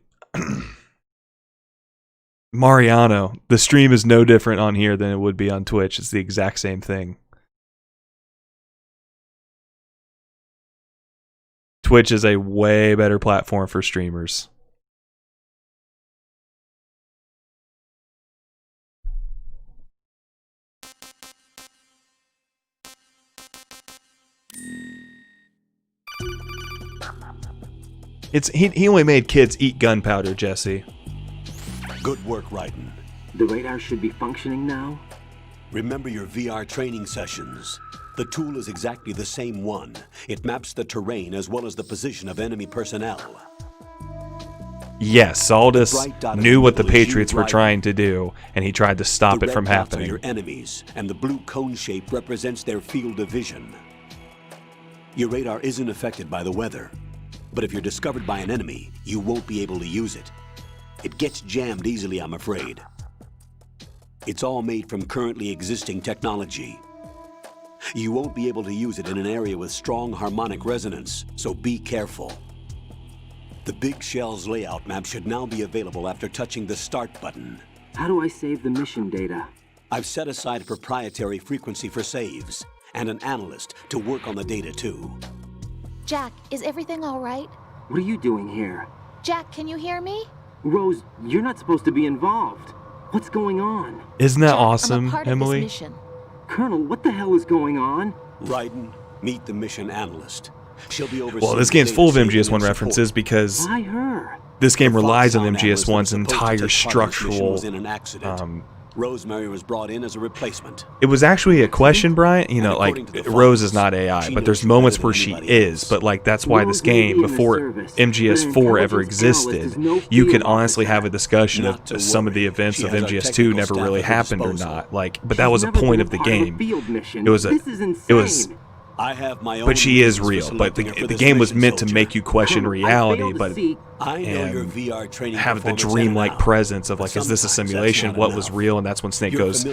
Mariano, the stream is no different on here than it would be on Twitch. It's the exact same thing. Twitch is a way better platform for streamers. He only made kids eat gunpowder, Jesse. Good work, Raiden. The radar should be functioning now? Remember your VR training sessions. The tool is exactly the same one. It maps the terrain as well as the position of enemy personnel. Yes, Solidus knew what the Patriots were trying to do, and he tried to stop it from happening. The red dots are your enemies, and the blue cone shape represents their field of vision. Your radar isn't affected by the weather, but if you're discovered by an enemy, you won't be able to use it. It gets jammed easily, I'm afraid. It's all made from currently existing technology. You won't be able to use it in an area with strong harmonic resonance, so be careful. The Big Shell's layout map should now be available after touching the Start button. How do I save the mission data? I've set aside a proprietary frequency for saves, and an analyst to work on the data too. Jack, is everything all right? What are you doing here? Jack, can you hear me? Rose, you're not supposed to be involved. What's going on? Isn't that Jack, awesome, I'm a part Emily? Of this mission. Colonel, what the hell is going on? Raiden, meet the mission analyst. She'll be overseeing. Well, this game's full of MGS1 references because Why her? this game relies on MGS1's entire structural. Rosemary was brought in as a replacement. It was actually a question, Brian. Rose is not AI, but there's moments where she is. But that's why this game, before MGS4 ever existed, you could honestly have a discussion of some of the events of MGS2 never really happened or not. But that was a point of the game. It was. I have my own. But she is real. But the game was meant to make you question reality, but have the dreamlike presence of is this a simulation? What was real? And that's when Snake goes,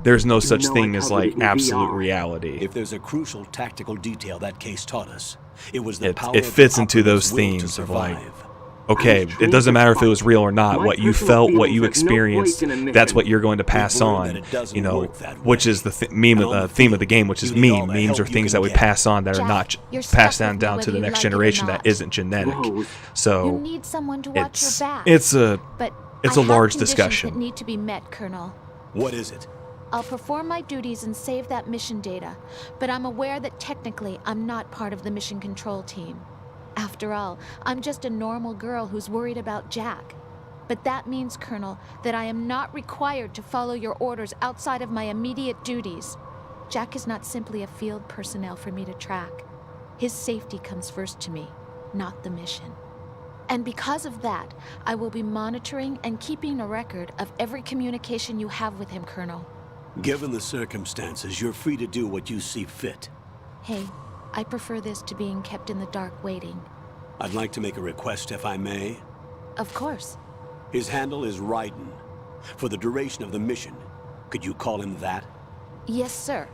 there's no such thing as absolute reality. If there's a crucial tactical detail that case taught us, it was the power. It fits into those themes of okay, it doesn't matter if it was real or not. What you felt, what you experienced, that's what you're going to pass on. Which is the theme of the game, which is meme. Memes are things that we pass on that are not passed down to the next generation that isn't genetic. So it's a large discussion. That need to be met, Colonel. What is it? I'll perform my duties and save that mission data, but I'm aware that technically I'm not part of the mission control team. After all, I'm just a normal girl who's worried about Jack. But that means, Colonel, that I am not required to follow your orders outside of my immediate duties. Jack is not simply a field personnel for me to track. His safety comes first to me, not the mission. And because of that, I will be monitoring and keeping a record of every communication you have with him, Colonel. Given the circumstances, you're free to do what you see fit. Hey, I prefer this to being kept in the dark waiting. I'd like to make a request, if I may. Of course. His handle is Raiden. For the duration of the mission, could you call him that? Yes, sir.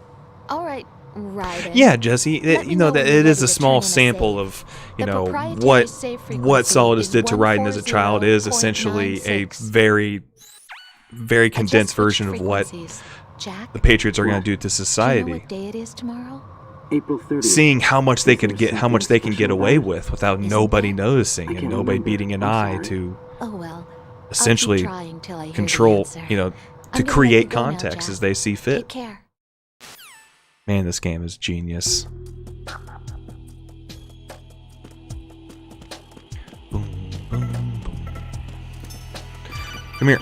All right, Raiden. Yeah, Jesse, you know that it is a small sample of, you know, what Solidus did to Raiden as a child is essentially a very, very condensed version of what the Patriots are going to do to society. Do you know what day it is tomorrow? April 30th. Seeing how much they could get, how much they can get away with without nobody noticing and nobody beating an eye to essentially control, you know, to create context as they see fit. Take care. Man, this game is genius. Boom, boom, boom. Come here.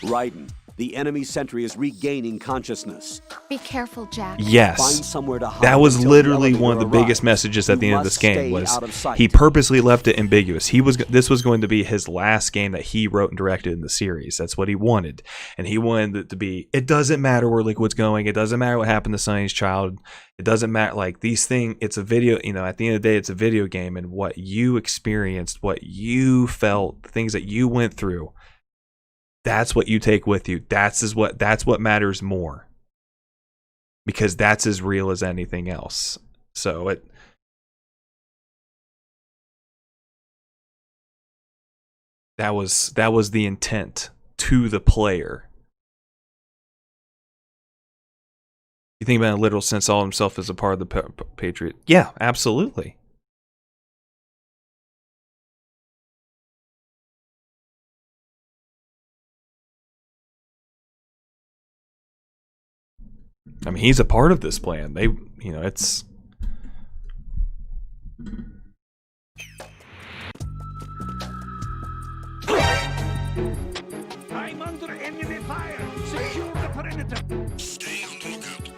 Raiden, the enemy sentry is regaining consciousness. Be careful, Jack. Yes, Find somewhere to hide that was until literally the one of the elevator biggest arrives. messages at the You end of this must game. stay Was out of sight. he purposely left it ambiguous? This was going to be his last game that he wrote and directed in the series. That's what he wanted, and he wanted it to be. It doesn't matter where Liquid's going. It doesn't matter what happened to Sonny's child. It doesn't matter. Like these things, it's a video. You know, at the end of the day, it's a video game, and what you experienced, what you felt, the things that you went through. That's what you take with you. That's what matters more. Because that's as real as anything else. So that was the intent to the player. You think about it in a literal sense, Saw himself as a part of the Patriot. Yeah, absolutely. I mean, he's a part of this plan. They, you know, it's. I'm under enemy fire. Secure the perimeter. Stay on the lookout.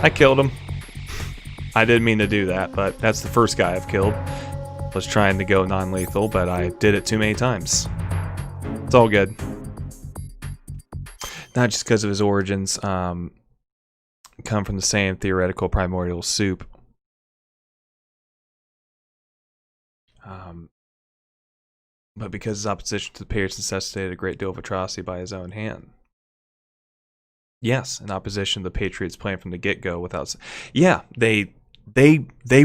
I killed him. I didn't mean to do that, but that's the first guy I've killed. Was trying to go non-lethal, but I did it too many times. It's all good. Not just because of his origins. Come from the same theoretical primordial soup. But because his opposition to the Patriots necessitated a great deal of atrocity by his own hand. Yes, in opposition to the Patriots' plan from the get-go without... Yeah, they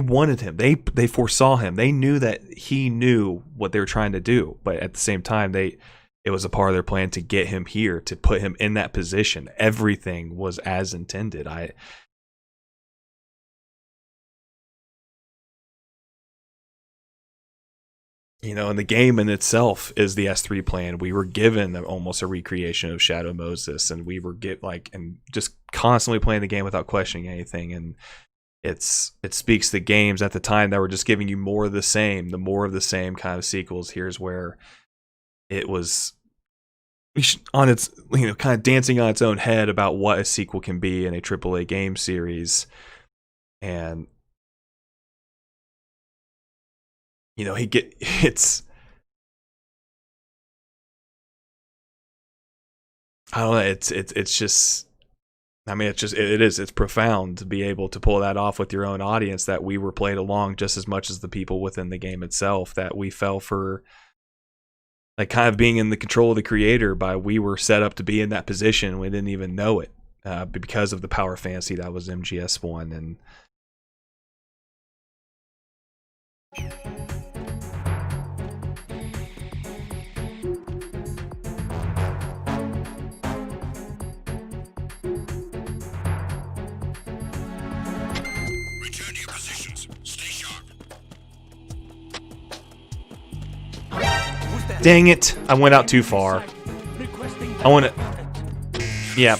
wanted him. They foresaw him. They knew that he knew what they were trying to do. But at the same time, it was a part of their plan to get him here, to put him in that position. Everything was as intended. You know, and the game in itself is the S3 plan. We were given almost a recreation of Shadow Moses, and we were and just constantly playing the game without questioning anything. And it speaks to games at the time that were just giving you more of the same, kind of sequels. Here's where it was on its, you know, kind of dancing on its own head about what a sequel can be in a AAA game series. And you know, it's, I don't know, it's just, I mean, it's profound to be able to pull that off with your own audience, that we were played along just as much as the people within the game itself, that we fell for, like, kind of being in the control of the creator by, we were set up to be in that position. We didn't even know it, because of the power fantasy that was MGS1. And Return to your positions. Stay sharp. Who's Dang it! I went out too far. I want to. Yeah.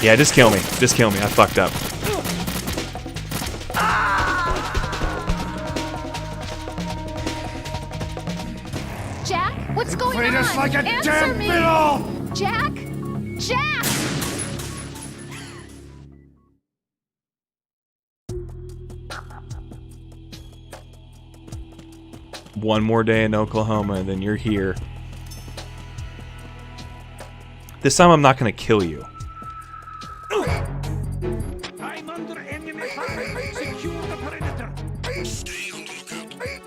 Yeah, just kill me. Just kill me. I fucked up. Jack, what's going Treat on? us like a Answer damn me! fiddle! Jack! Jack! One more day in Oklahoma, and then you're here. This time I'm not going to kill you. I'm under enemy fire. Secure the perimeter. Stay on the lookout.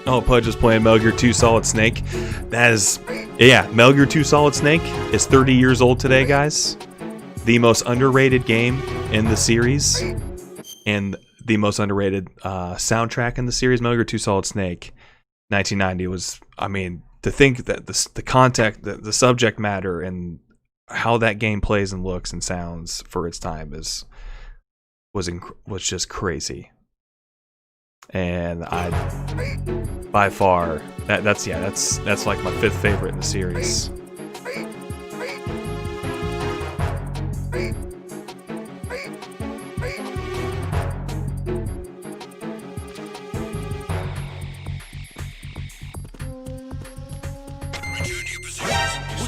Oh, Pudge is playing Metal Gear 2 Solid Snake. That is... Yeah, Metal Gear 2 Solid Snake is 30 years old today, guys. The most underrated game in the series. And the most underrated soundtrack in the series, Metal Gear 2 Solid Snake. 1990 was... I mean, to think that the context, the subject matter, and how that game plays and looks and sounds for its time was just crazy. And by far, that's like my 5th favorite in the series.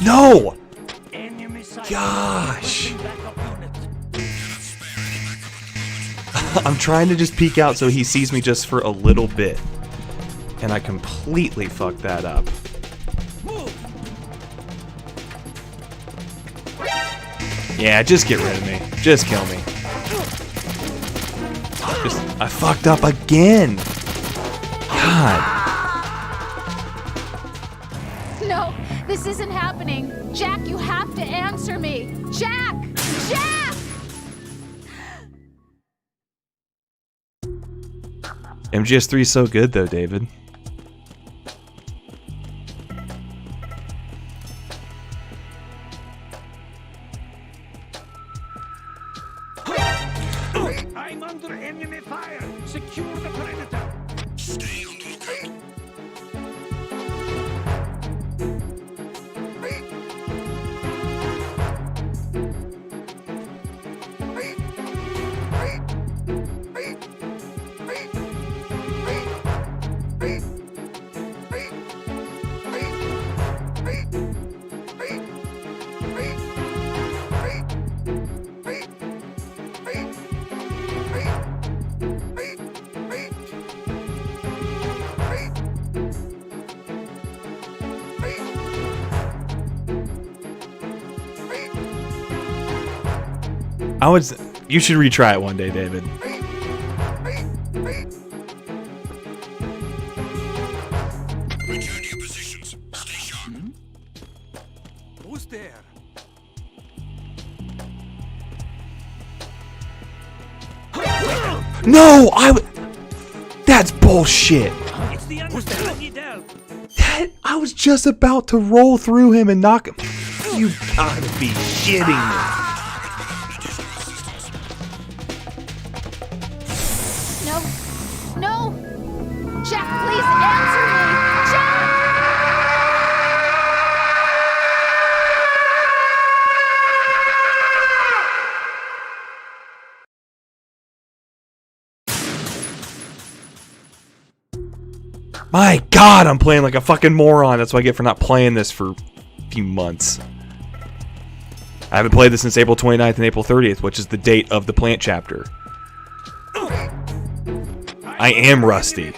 No! Gosh! I'm trying to just peek out so he sees me just for a little bit. And I completely fucked that up. Yeah, just get rid of me. Just kill me. I fucked up again. God. No, this isn't happening. Jack, you have to answer me. Jack! Jack! MGS3 is so good though, David. I'm under enemy fire. Secure the perimeter. Stay on the lookout. You should retry it one day, David. Return to your positions. Stay sharp. Who's there? No, that's bullshit. It's the understand I need help. I was just about to roll through him and knock him. You gotta be shitting me. No! Jack, please answer me! Jack! My God, I'm playing like a fucking moron. That's what I get for not playing this for a few months. I haven't played this since April 29th and April 30th, which is the date of the plant chapter. I am rusty.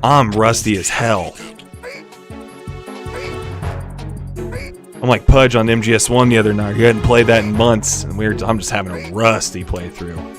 I'm rusty as hell. I'm like Pudge on MGS1 the other night. He hadn't played that in months, and I'm just having a rusty playthrough.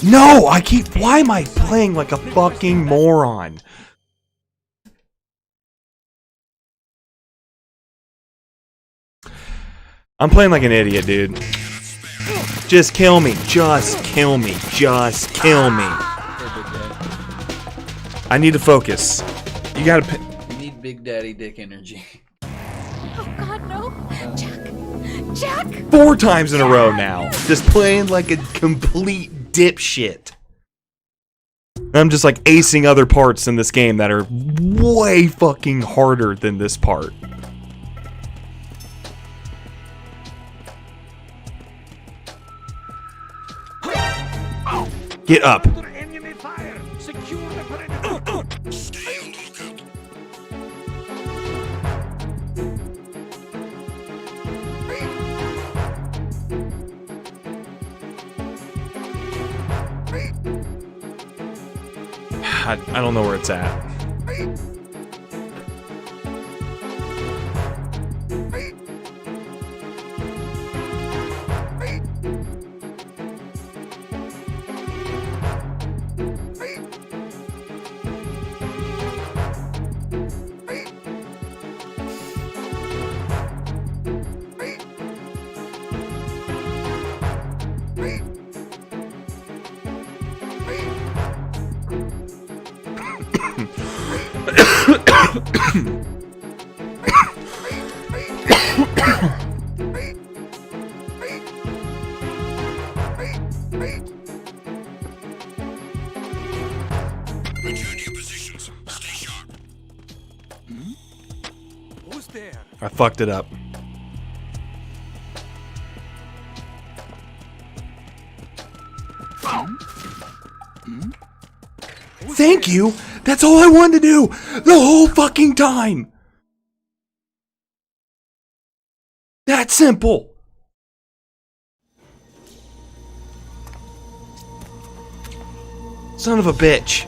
No, I keep. Why am I playing like a fucking moron? I'm playing like an idiot, dude. Just kill me. Just kill me. Just kill me. I need to focus. You gotta. You need Big Daddy Dick energy. Oh God, no! Jack! Jack! 4 times in a row now. Just playing like a complete dipshit. I'm just like acing other parts in this game that are way fucking harder than this part. Get up. Enemy fire! Secure the perimeter! Stay on the lookout. I don't know where it's at. Return to your positions. Stay sharp. Who's there? I fucked it up. Thank you. That's all I wanted to do the whole fucking time. That simple. Son of a bitch.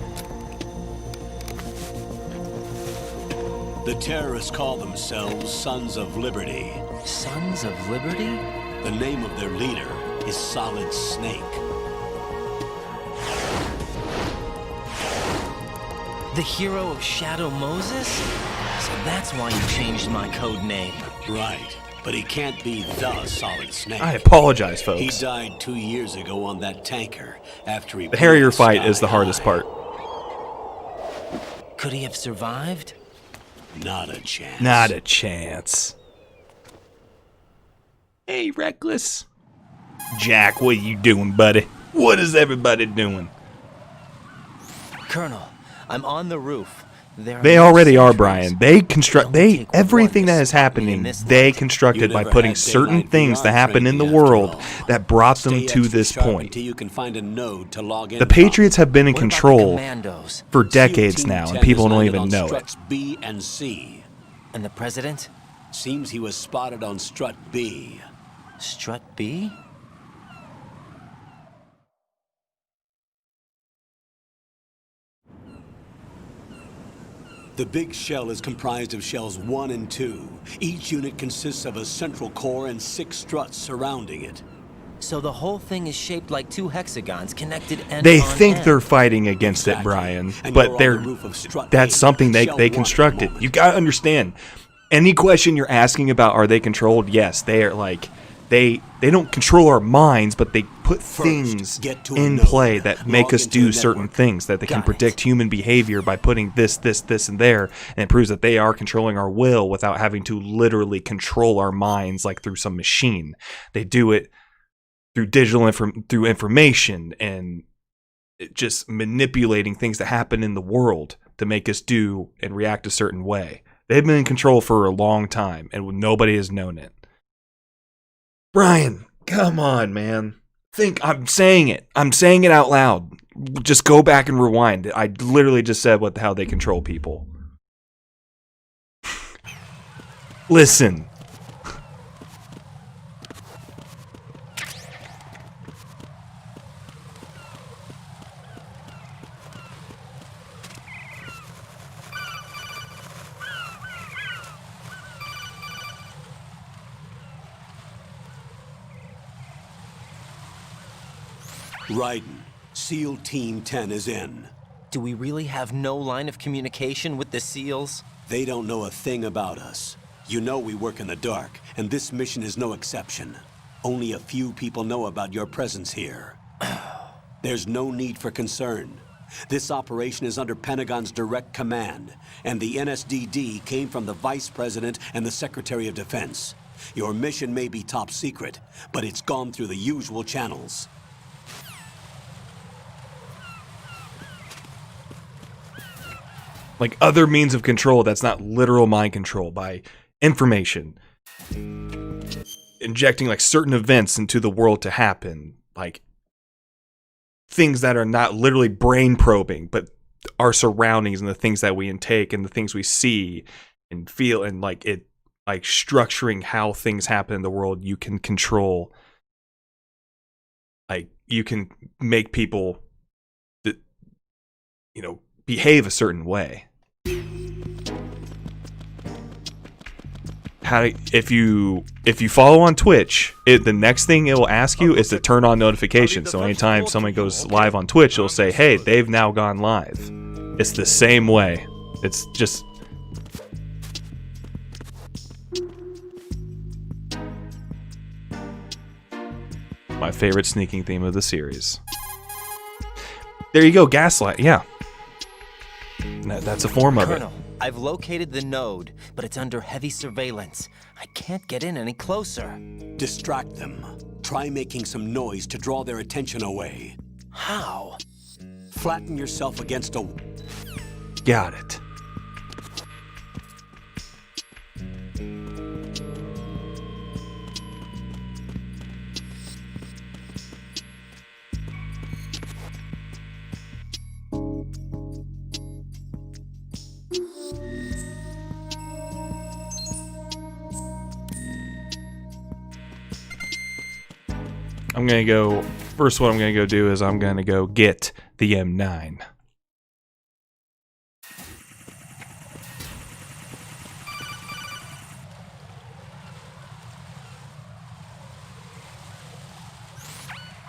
The terrorists call themselves Sons of Liberty. Sons of Liberty? The name of their leader is Solid Snake. The hero of Shadow Moses? So that's why you changed my code name. Right, but he can't be the Solid Snake. I apologize, folks. He died 2 years ago on that tanker after he... The Harrier fight is the hardest part. Could he have survived? Not a chance. Not a chance. Hey, Reckless. Jack, what are you doing, buddy? What is everybody doing? Colonel, I'm on the roof. They already are, Brian. They construct. Everything that is happening, they constructed by putting certain things that happen in the world that brought them to this point. The Patriots have been in control for decades now, and people don't even know it. B and C. And the president? Seems he was spotted on Strut B. Strut B? The big shell is comprised of shells 1 and 2. Each unit consists of a central core and 6 struts surrounding it. So the whole thing is shaped like 2 hexagons connected end They on think end. they're fighting against it, Brian, but that's something they constructed. You gotta understand. Any question you're asking about, are they controlled? Yes, they are. Like they don't control our minds, but they put things in play that make us do certain things, that they can predict human behavior by putting this, and there, and it proves that they are controlling our will without having to literally control our minds like through some machine. They do it through through information and just manipulating things that happen in the world to make us do and react a certain way. They've been in control for a long time, and nobody has known it. Brian, come on, man. I'm saying it. I'm saying it out loud. Just go back and rewind. I literally just said how they control people. Listen. Raiden, SEAL Team 10 is in. Do we really have no line of communication with the SEALs? They don't know a thing about us. You know we work in the dark, and this mission is no exception. Only a few people know about your presence here. There's no need for concern. This operation is under Pentagon's direct command, and the NSDD came from the Vice President and the Secretary of Defense. Your mission may be top secret, but it's gone through the usual channels. Like other means of control that's not literal mind control by information. Injecting like certain events into the world to happen. Like things that are not literally brain probing, but our surroundings and the things that we intake and the things we see and feel, and like it, like structuring how things happen in the world. You can control, like you can make people that, you know, behave a certain way. If you follow on Twitch, the next thing it will ask you is to turn on notifications. So anytime someone goes live on Twitch, it'll say, "Hey, they've now gone live." It's the same way. It's just my favorite sneaking theme of the series. There you go, gaslight. Yeah, that's a form of it. Colonel, I've located the node, but it's under heavy surveillance. I can't get in any closer. Distract them. Try making some noise to draw their attention away. How? Flatten yourself against a... Got it. I'm going to go, first what I'm going to go do is I'm going to go get the M9.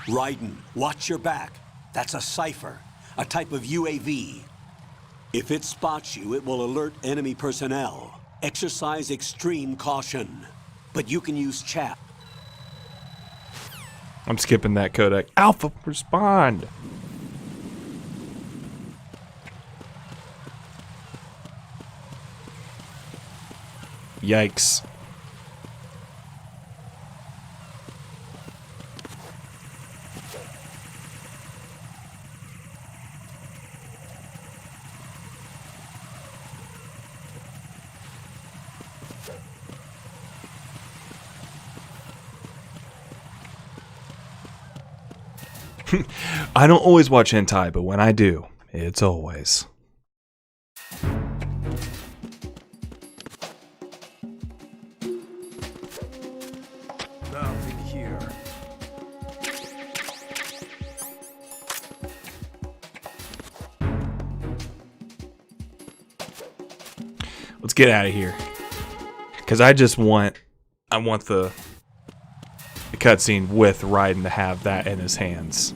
Raiden, watch your back. That's a cipher, a type of UAV. If it spots you, it will alert enemy personnel. Exercise extreme caution. But you can use chat. I'm skipping that codec. Alpha, respond! Yikes. I don't always watch hentai, but when I do, it's always. Nothing here. Let's get out of here. Because I want the cutscene with Raiden to have that in his hands.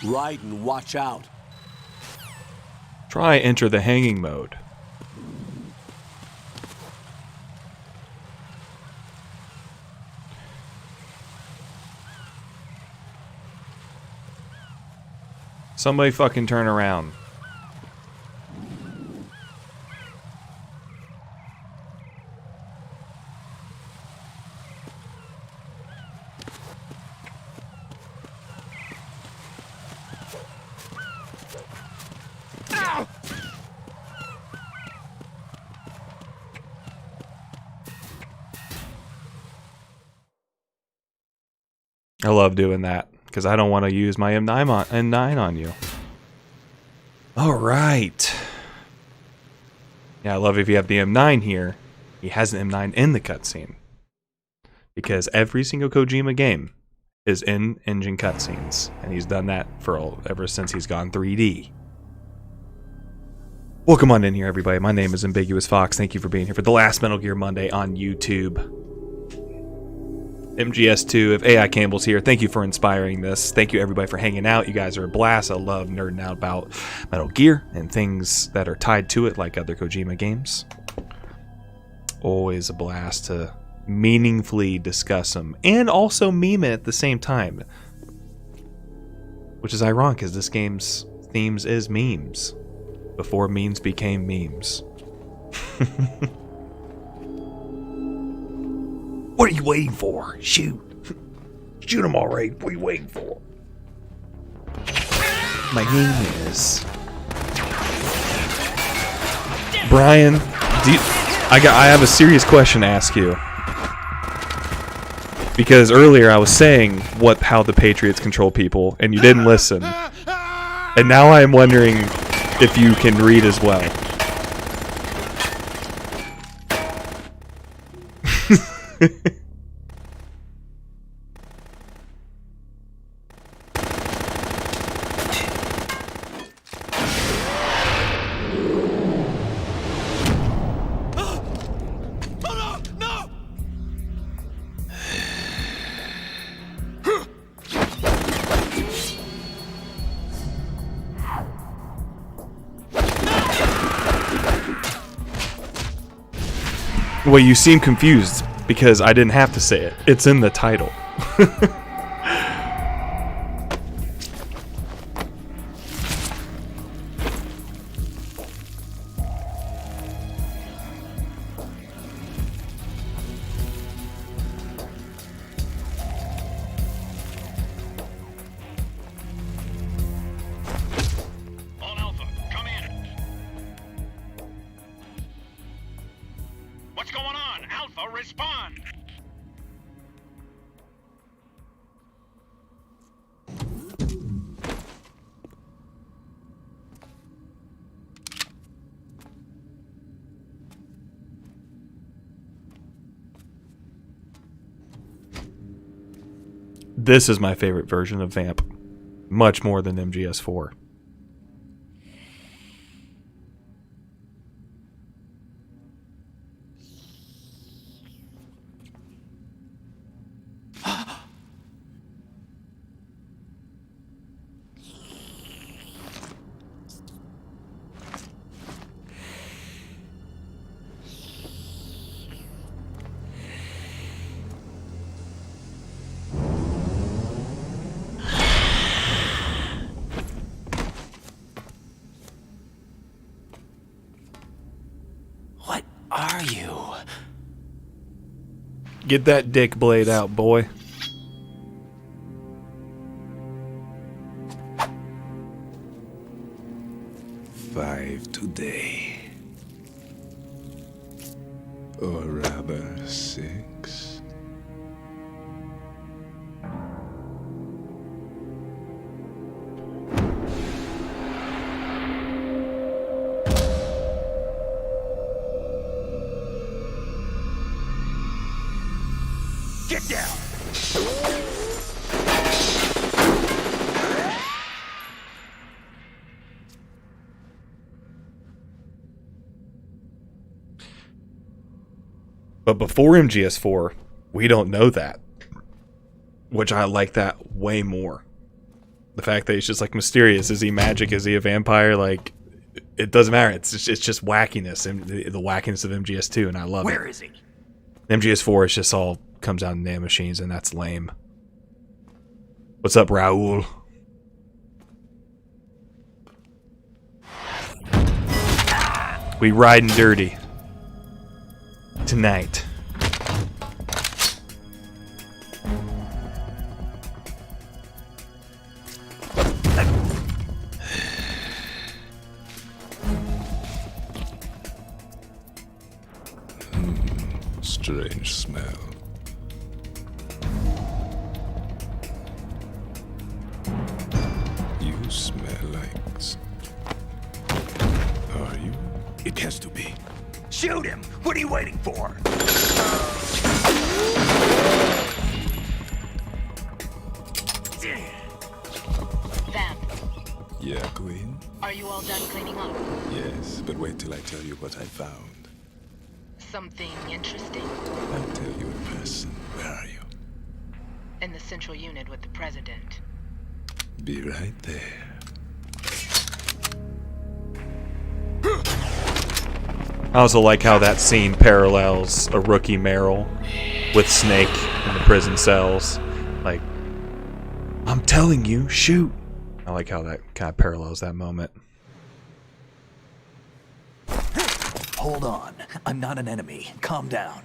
Raiden, watch out. Try enter the hanging mode. Somebody fucking turn around. I love doing that because I don't want to use my M9 on you. All right. Yeah, I love if you have the M9 here. He has an M9 in the cutscene. Because every single Kojima game is in engine cutscenes. And he's done that for ever since he's gone 3D. Welcome on in here, everybody. My name is Ambiguous Fox. Thank you for being here for the last Metal Gear Monday on YouTube. MGS2, if AI Campbell's here, thank you for inspiring this. Thank you, everybody, for hanging out. You guys are a blast. I love nerding out about Metal Gear and things that are tied to it, like other Kojima games. Always a blast to meaningfully discuss them and also meme it at the same time. Which is ironic, because this game's themes is memes. Before memes became memes. What are you waiting for? Shoot. Shoot him already. What are you waiting for? My name is Brian. I have a serious question to ask you. Because earlier I was saying how the Patriots control people, and you didn't listen. And now I am wondering if you can read as well. Well, you seem confused because I didn't have to say it. It's in the title. This is my favorite version of Vamp. Much more than MGS4. Are you? Get that dick blade out, boy. Five today. Or rather, 6. Get down! But before MGS4, we don't know that. Which I like that way more. The fact that he's just like mysterious. Is he magic? Is he a vampire? Like, it doesn't matter. It's just wackiness. And the wackiness of MGS2, and I love it. Where is he? MGS4 is just all comes down to nanomachines, and that's lame. What's up, Raul? We riding dirty tonight. Strange smell. smell like... Are you? It has to be. Shoot him! What are you waiting for? Vamp, Yeah, Queen? are you all done cleaning up? Yes, but wait till I tell you what I found. Something interesting? I'll tell you in person. Where are you? In the central unit with the president. Be right there. I also like how that scene parallels a rookie Meryl with Snake in the prison cells. Like, I'm telling you, shoot. I like how that kind of parallels that moment. Hold on. I'm not an enemy. Calm down.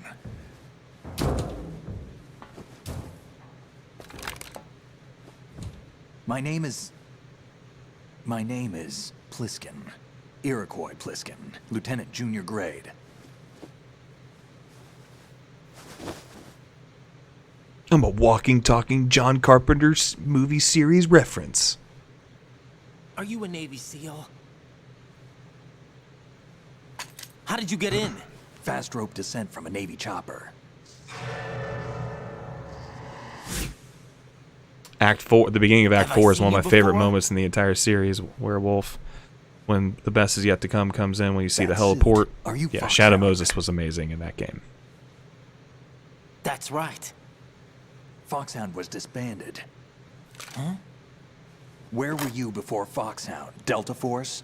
My name is Pliskin. Iroquois Pliskin. Lieutenant Junior Grade. I'm a walking, talking John Carpenter's movie series reference. Are you a Navy SEAL? How did you get in? Fast rope descent from a Navy chopper. Act 4, the beginning of Act 4 is one of my you favorite before? moments in the entire series, Werewolf. When the best is yet to come comes in, when you see That the heliport. suit. Are you Yeah, Fox Shadow Hound? Moses was amazing in that game. That's right. Foxhound was disbanded. Huh? Where were you before Foxhound? Delta Force?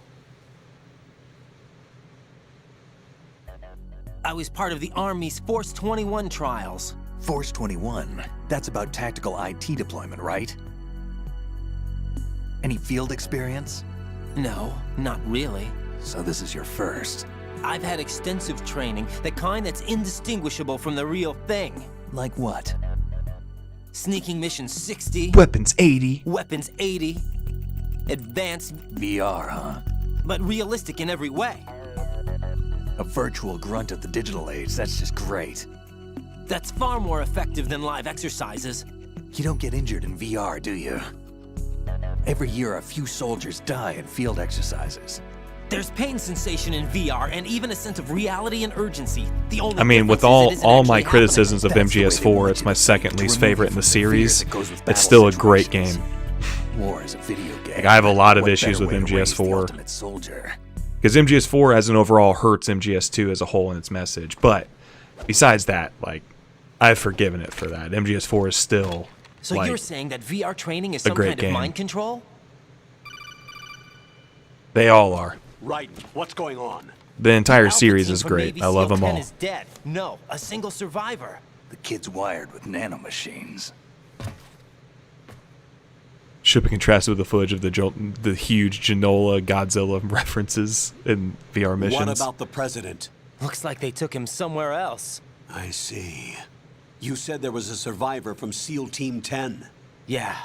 I was part of the Army's Force 21 trials. Force 21? That's about tactical IT deployment, right? Any field experience? No, not really. So this is your first. I've had extensive training, the kind that's indistinguishable from the real thing. Like what? Sneaking mission 60. Weapons 80. Weapons 80. Advanced, VR, huh? but realistic in every way. A virtual grunt of the digital age, that's just great. That's far more effective than live exercises. You don't get injured in VR, do you? Every year, a few soldiers die in field exercises. There's pain sensation in VR and even a sense of reality and urgency. The only I mean, with difference is it isn't all actually my happening. criticisms of That's the way they MGS4, want it's you my to second think, to least remove favorite you in the from the fear series. that goes with It's battle still a great game. situations. War is a video game. Like, I have a lot of What issues better with way to raise the MGS4. ultimate soldier? Because MGS4 as an overall hurts MGS2 as a whole in its message. But besides that, like, I've forgiven it for that. MGS4 is still, So like, you're saying that VR training is a some great kind game. of mind control? they all are. Right. What's going on? The entire Alpha series team is from great. Navy I love SEAL them 10 all. is dead. No, a single survivor. The kid's wired with nanomachines. Should be contrasted with the footage of the huge Genola Godzilla references in VR missions. What about the president? Looks like they took him somewhere else. I see. You said there was a survivor from SEAL Team 10. Yeah,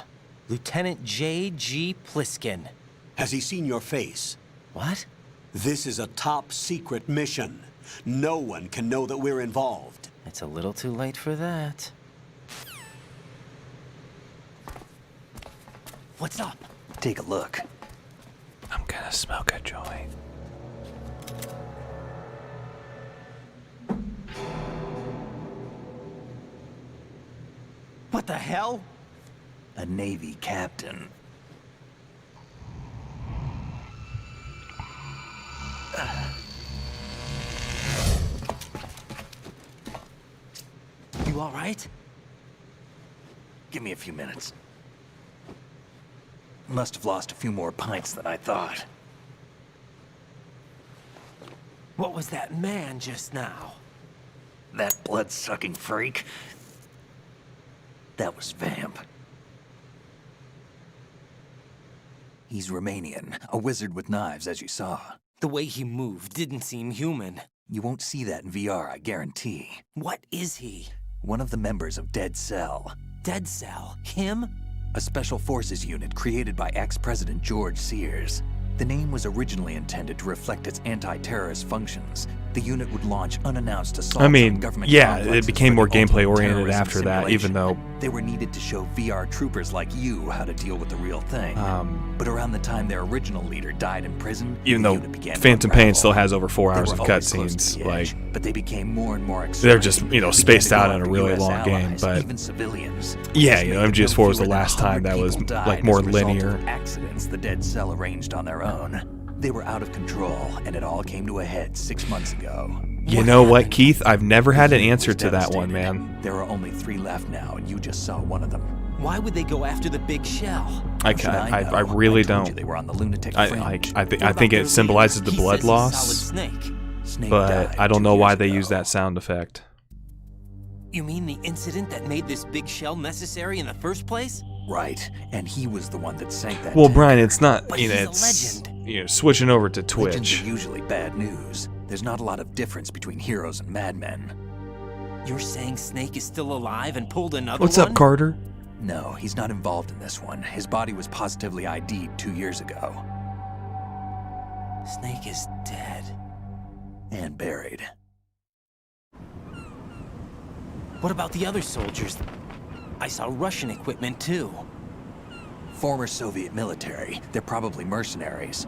Lieutenant J.G. Pliskin. Has he seen your face? What? This is a top secret mission. No one can know that we're involved. It's a little too late for that. What's up? Take a look. I'm gonna smoke a joint. What the hell? A Navy captain. You all right? Give me a few minutes. Must have lost a few more pints than I thought. What was that man just now? That blood-sucking freak? That was Vamp. He's Romanian, a wizard with knives, as you saw. The way he moved didn't seem human. You won't see that in VR, I guarantee. What is he? One of the members of Dead Cell. Dead Cell? Him? A special forces unit created by ex-President George Sears. The name was originally intended to reflect its anti-terrorist functions, The unit would launch unannounced assaults I on mean, government yeah, it complexes became for more the ultimate gameplay oriented terrorism after that, simulation. even though They were needed to show VR troopers like you how to deal with the real thing. But around the time their original leader died in prison, even the though unit began to Phantom Pain unravel. still has over 4 They hours were of always close to cutscenes, the like edge, but they became more and more they're extreme. just, you know, Began spaced to go out in a after really US long game, allies, but even civilians. yeah, This you know, made it MGS4 was the fewer than last time that 100 was people died like as more a result of linear. accidents the Dead Cell arranged on their own. They were out of control, and it all came to a head 6 months ago. You know what, Keith? I've never had an answer to that one, man. There are only 3 left now, and you just saw one of them. Why would they go after the big shell? I really I told you don't. they were on the lunatic I fringe. think it symbolizes the He blood says he's loss, Solid Snake. Snake but died I don't 2 know why years they ago. use that sound effect. You mean the incident that made this big shell necessary in the first place? Right, and he was the one that sank that Well, tank. Brian, it's not, But you know, he's a it's, legend. you know, switching over to Legends Twitch. are usually bad news. There's not a lot of difference between heroes and madmen. You're saying Snake is still alive and pulled another What's one? up, Carter? No, he's not involved in this one. His body was positively ID'd 2 years ago. Snake is dead. And buried. What about the other soldiers? I saw Russian equipment too. Former Soviet military. They're probably mercenaries.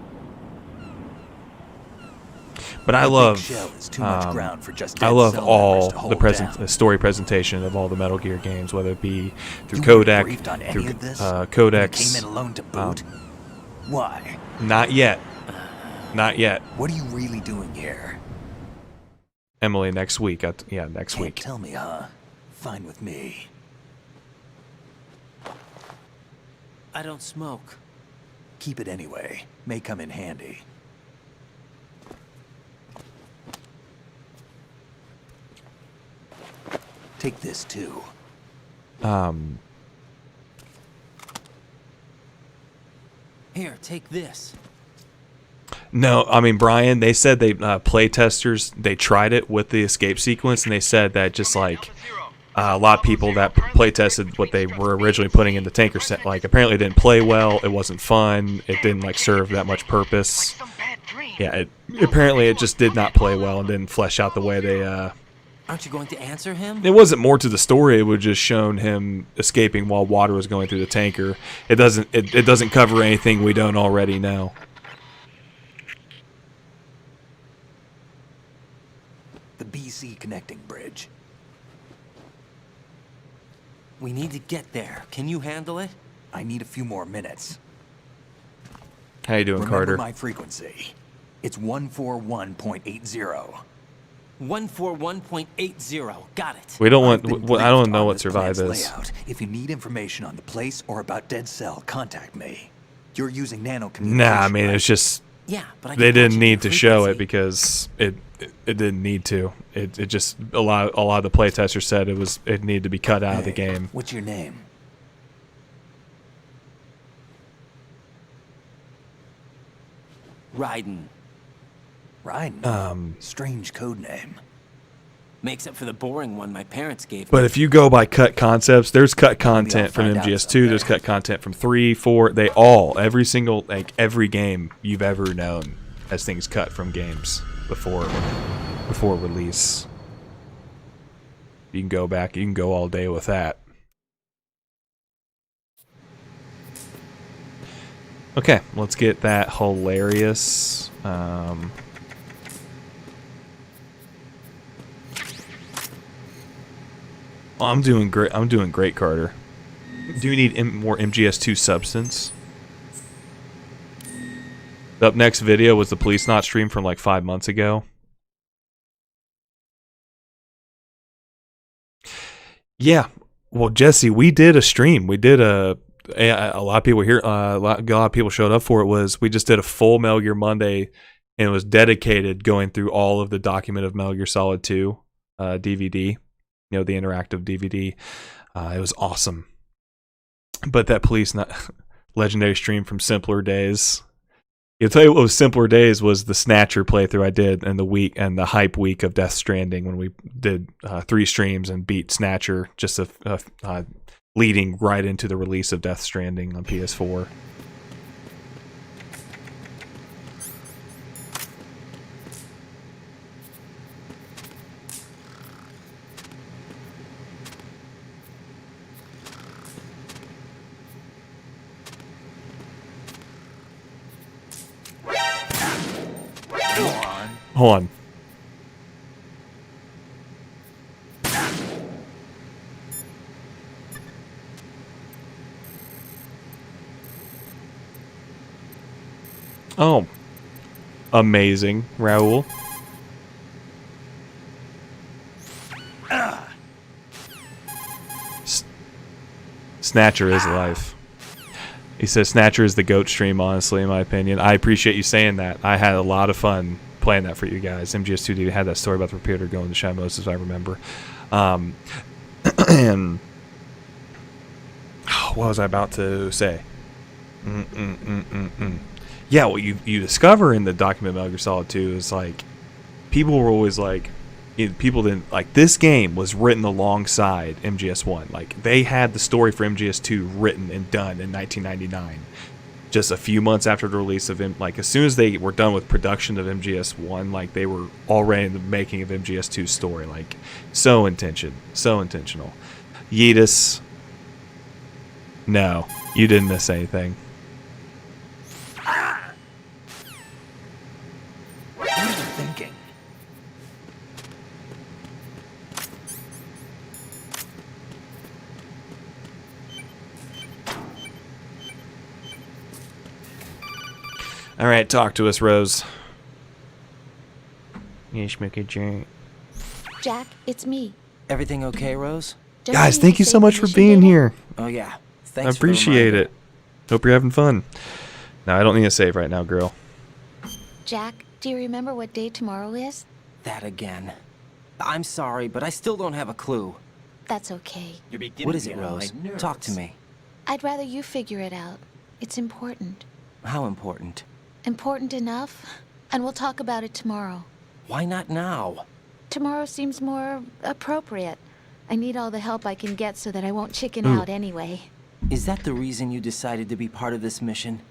But I The big love, shell is too much ground for just I dead love cell all members to the hold down. story presentation of all the Metal Gear games, whether it be through You weren't codec, briefed on any through of this? codecs. You came in alone to boot? Why? Not yet. Not yet. What are you really doing here? Emily, next week. Yeah, next Can't week. tell me, huh? Fine with me. I don't smoke. Keep it anyway. May come in handy. Take this too. Here, take this. No, I mean, Brian, they said they play testers, they tried it with the escape sequence, and they said that just like a lot of people that play tested what they were originally putting in the tanker set, like apparently it didn't play well, it wasn't fun, it didn't like serve that much purpose. Yeah, apparently it just did not play well and didn't flesh out the way they Aren't you going to answer him? It wasn't more to the story. It would just shown him escaping while water was going through the tanker. It doesn't cover anything we don't already know. The BC connecting bridge. We need to get there. Can you handle it? I need a few more minutes. How you doing, Remember Carter? my frequency. It's 141.80. 141.80. Got it. We don't I've been want. I don't briefed know on what this Survive plant's is. layout. If you need information on the place or about Dead Cell, contact me. You're using nano communication. Nah, I mean it's just. Yeah, but I they can didn't watch need your to show it frequency. because it didn't need to. It just a lot of the playtesters said it needed to be cut out of the game. What's your name? Raiden. Raiden? Strange code name. Makes up for the boring one my parents gave me. But if you go by cut concepts, there's cut content from find out MGS2. There's cut content from 3, 4. They all, every game you've ever known has things cut from games before release. You can go back. You can go all day with that. Okay, let's get that hilarious. I'm doing great. I'm doing great, Carter. Do you need more MGS2 substance? The up next video was the Police Not stream from like 5 months ago. Yeah, well, Jesse, we did a stream. We did a lot of people here. A lot of people showed up for it. We just did a full Metal Gear Monday, and it was dedicated going through all of the document of Metal Gear Solid 2 DVD. You know, the interactive DVD. It was awesome. But that Police Not legendary stream from simpler days. I'll tell you what was simpler days was the Snatcher playthrough I did and the hype week of Death Stranding when we did 3 streams and beat Snatcher, just leading right into the release of Death Stranding on PS4. Hold on. Oh. Amazing, Raoul. Snatcher is life. He says Snatcher is the GOAT stream, honestly, in my opinion. I appreciate you saying that. I had a lot of fun playing that for you guys. MGS2D had that story about the repeater going to Shamos, as I remember. And what was I about to say? Yeah, what you discover in the document Metal Gear Solid 2 is like, people were always like, people didn't like, this game was written alongside MGS1. Like, they had the story for MGS2 written and done in 1999, just a few months after the release of like, as soon as they were done with production of MGS1, like, they were already in the making of MGS2's story. Like, so intentional. Yeetus, no, you didn't miss anything. What are you thinking? All right, talk to us, Rose. Yes, make it Jack. Jack, it's me. Everything okay, Rose? Guys, thank you so much for being here. Oh, yeah. I Thanks appreciate it. Hope you're having fun. No, I don't need a save right now, girl. Jack, do you remember what day tomorrow is? That again. I'm sorry, but I still don't have a clue. That's okay. What is it, Rose? Talk to me. I'd rather you figure it out. It's important. How important? Important enough? And we'll talk about it tomorrow. Why not now? Tomorrow seems more appropriate. I need all the help I can get so that I won't chicken Ooh. out anyway. Is that the reason you decided to be part of this mission?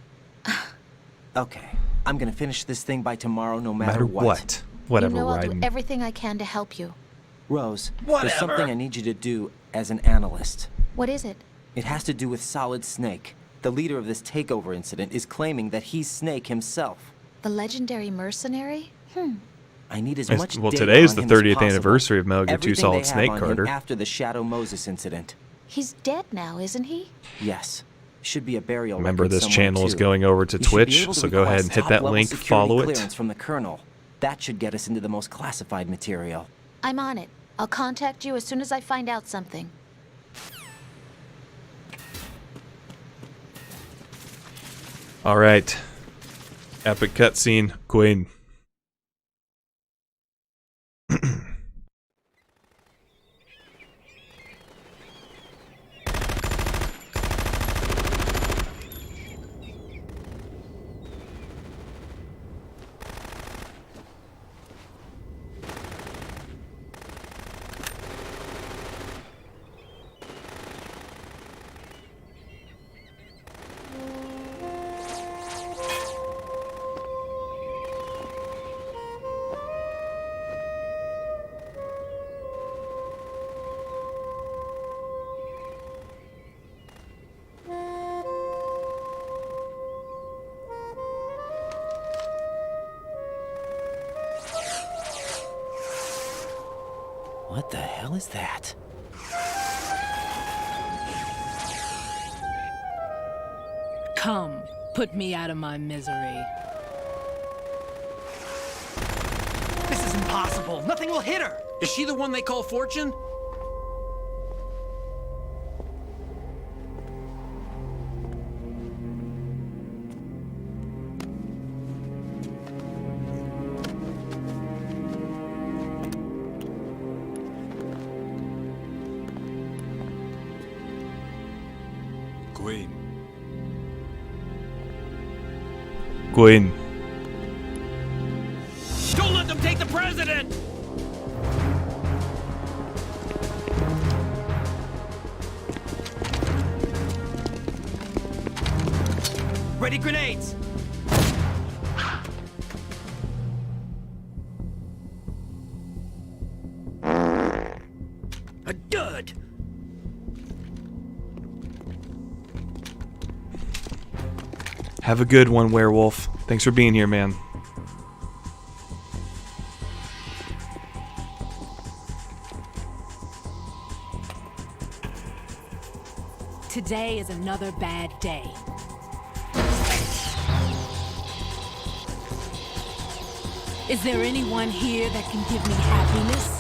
Okay. I'm gonna finish this thing by tomorrow no matter what. Whatever, you know I'll do Raiden. everything I can to help you. Rose, Whatever. there's something I need you to do as an analyst. What is it? It has to do with Solid Snake. The leader of this takeover incident is claiming that he's Snake himself. The legendary mercenary? I need as Yes, much well, data today's on the him as 30th possible. anniversary of Metal Gear 2 Everything Solid they have Snake, on him Carter. after the Shadow Moses incident. He's dead now, isn't he? Yes. Should be a burial Remember, record this somewhere, channel is too. going over to You should be Twitch, able to so go ahead request and hit that top-level link, security follow it. clearance from the Colonel. That should get us into the most classified material. I'm on it. I'll contact you as soon as I find out something. All right. Epic cutscene, Queen. What the hell is that? Come, put me out of my misery. This is impossible. Nothing will hit her. Is she the one they call Fortune? Queen. Queen. Don't let them take the president! Ready grenades! A dud! Have a good one, Werewolf. Thanks for being here, man. today is another bad day. Is there anyone here that can give me happiness?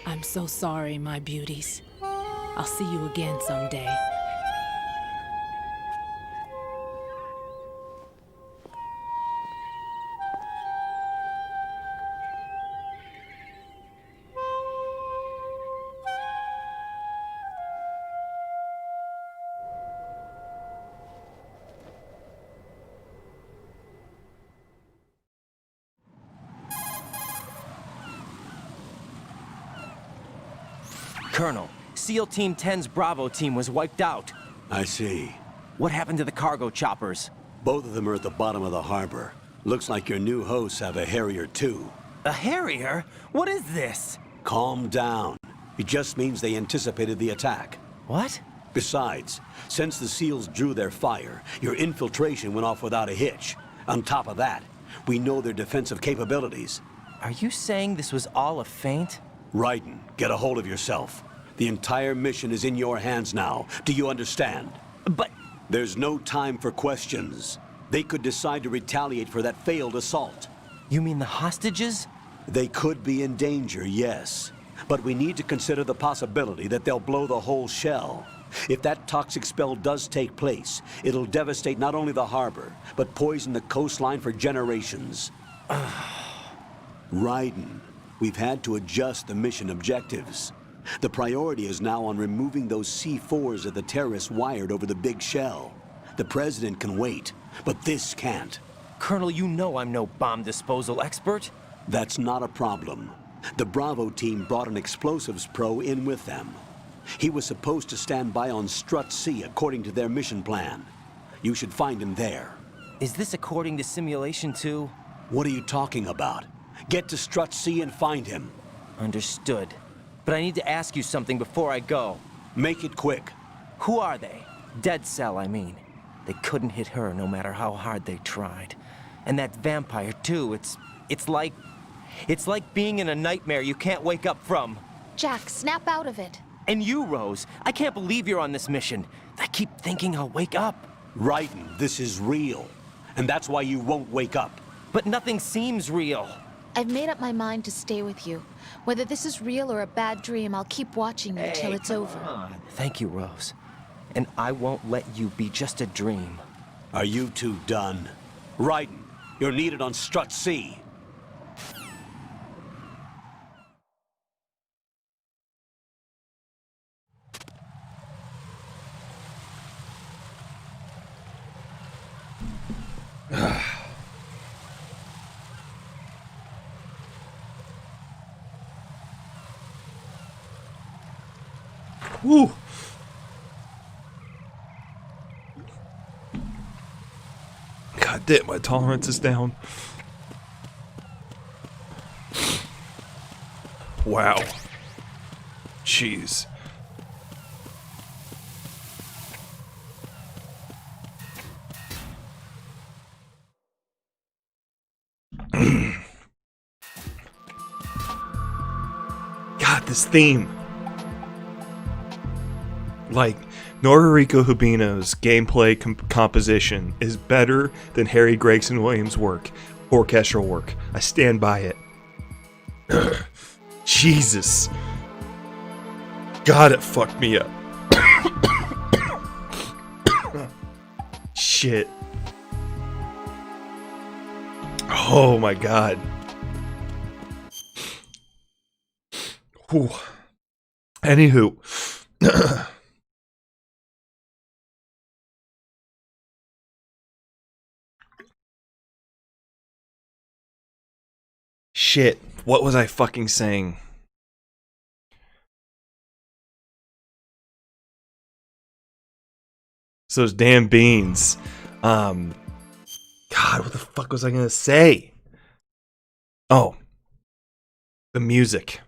I'm so sorry, my beauties. I'll see you again someday. Colonel, SEAL Team 10's Bravo team was wiped out. I see. What happened to the cargo choppers? Both of them are at the bottom of the harbor. Looks like your new hosts have a Harrier too. A Harrier? What is this? Calm down. It just means they anticipated the attack. What? Besides, since the SEALs drew their fire, your infiltration went off without a hitch. On top of that, we know their defensive capabilities. Are you saying this was all a feint? Raiden, get a hold of yourself. The entire mission is in your hands now. Do you understand? But... There's no time for questions. They could decide to retaliate for that failed assault. You mean the hostages? They could be in danger, yes. But we need to consider the possibility that they'll blow the whole shell. If that toxic spell does take place, it'll devastate not only the harbor, but poison the coastline for generations. Raiden, we've had to adjust the mission objectives. The priority is now on removing those C4s that the terrorists wired over the big shell. The President can wait, but this can't. Colonel, you know I'm no bomb disposal expert. That's not a problem. The Bravo team brought an explosives pro in with them. He was supposed to stand by on Strut C according to their mission plan. You should find him there. Is this according to simulation too? What are you talking about? Get to Strut C and find him. Understood. But I need to ask you something before I go. Make it quick. Who are they? Dead Cell, I mean. They couldn't hit her no matter how hard they tried. And that vampire too, it's like being in a nightmare you can't wake up from. Jack, snap out of it. And you, Rose, I can't believe you're on this mission. I keep thinking I'll wake up. Raiden, this is real. And that's why you won't wake up. But nothing seems real. I've made up my mind to stay with you. Whether this is real or a bad dream, I'll keep watching you till it's over. Thank you, Rose. And I won't let you be just a dream. Are you two done? Raiden, you're needed on Strut C. Woo! God damn, my tolerance is down. Wow. Jeez. God, this theme. Like, Noriko Hubino's gameplay composition is better than Harry Gregson Williams' work, orchestral work. I stand by it. Jesus. God, it fucked me up. Shit. Oh my God. Whew. Anywho. Shit. What was I fucking saying? So those damn beans. God, what the fuck was I gonna say? Oh. The music.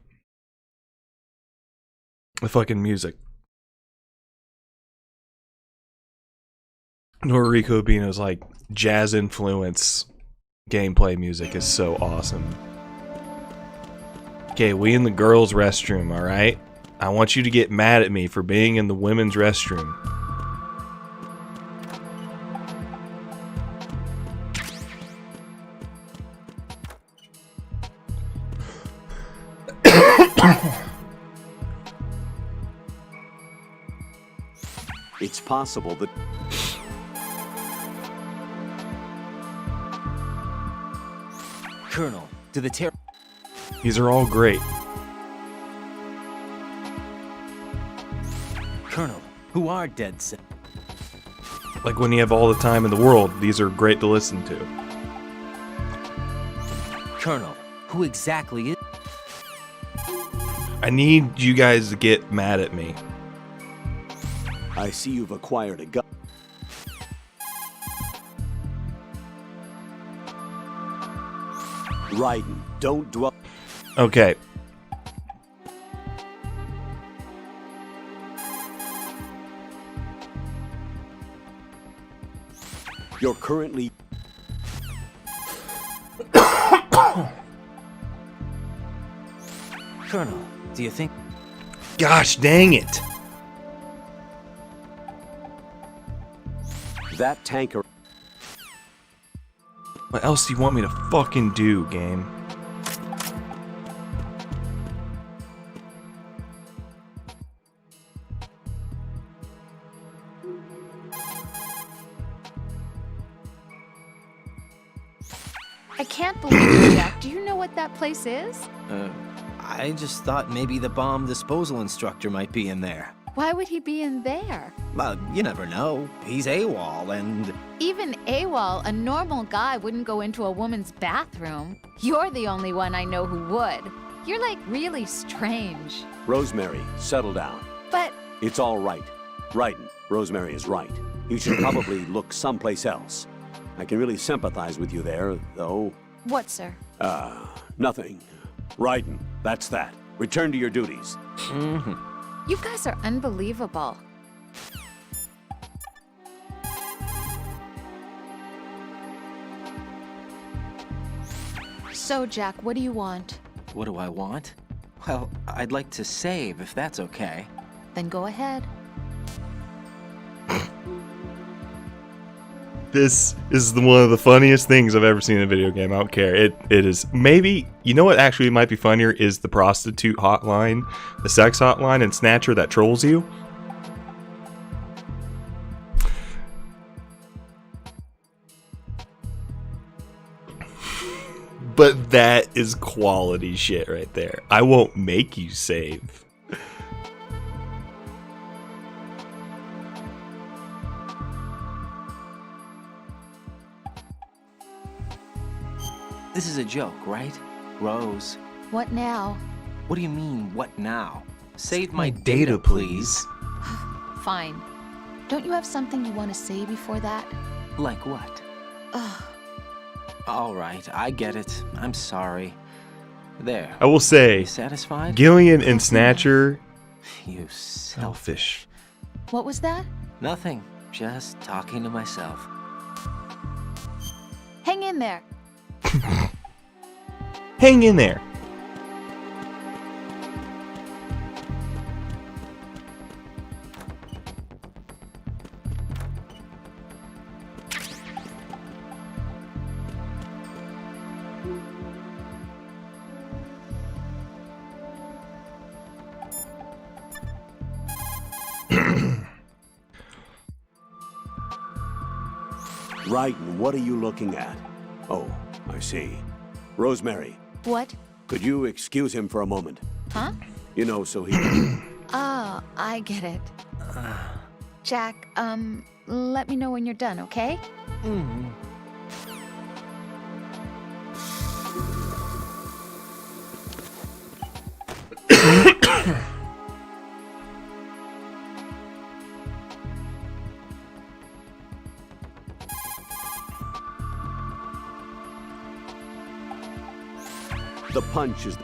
The fucking music. Noriko Bino's like jazz influence gameplay music is so awesome. Okay, we in the girls' restroom, alright? I want you to get mad at me for being in the women's restroom. It's possible that... Colonel, do the These are all great. Colonel, who are dead set? Like when you have all the time in the world, these are great to listen to. Colonel, who exactly is... I need you guys to get mad at me. I see you've acquired a gun. Raiden, don't dwell... Okay. You're currently... Colonel, do you think... Gosh dang it. That tanker... What else do you want me to fucking do, game? I can't believe it, Jack. Do you know what that place is? I just thought maybe the bomb disposal instructor might be in there. Why would he be in there? Well, you never know. He's AWOL and... Even AWOL, a normal guy wouldn't go into a woman's bathroom. You're the only one I know who would. You're like really strange. Rosemary, settle down. But... It's all right. Raiden, Rosemary is right. You should probably look someplace else. I can really sympathize with you there, though. What, sir? Nothing. Raiden, that's that. Return to your duties. You guys are unbelievable. So, Jack, what do you want? What do I want? Well, I'd like to save, if that's okay. Then go ahead. This is one of the funniest things I've ever seen in a video game. I don't care. It is maybe, you know what actually might be funnier is the prostitute hotline, the sex hotline in Snatcher that trolls you. But that is quality shit right there. I won't make you save. This is a joke, right? Rose. What now? What do you mean, what now? Save my data, please. Fine. Don't you have something you want to say before that? Like what? Ugh. All right, I get it. I'm sorry. There. I will say, You satisfied? Gillian and Snatcher, You selfish. What was that? Nothing. Just talking to myself. Hang in there. Hang in there. Raiden, what are you looking at? Oh, I see. Rosemary, What? could you excuse him for a moment? Huh? You know, so he can... Oh, I get it. Jack, let me know when you're done, okay? The punch is...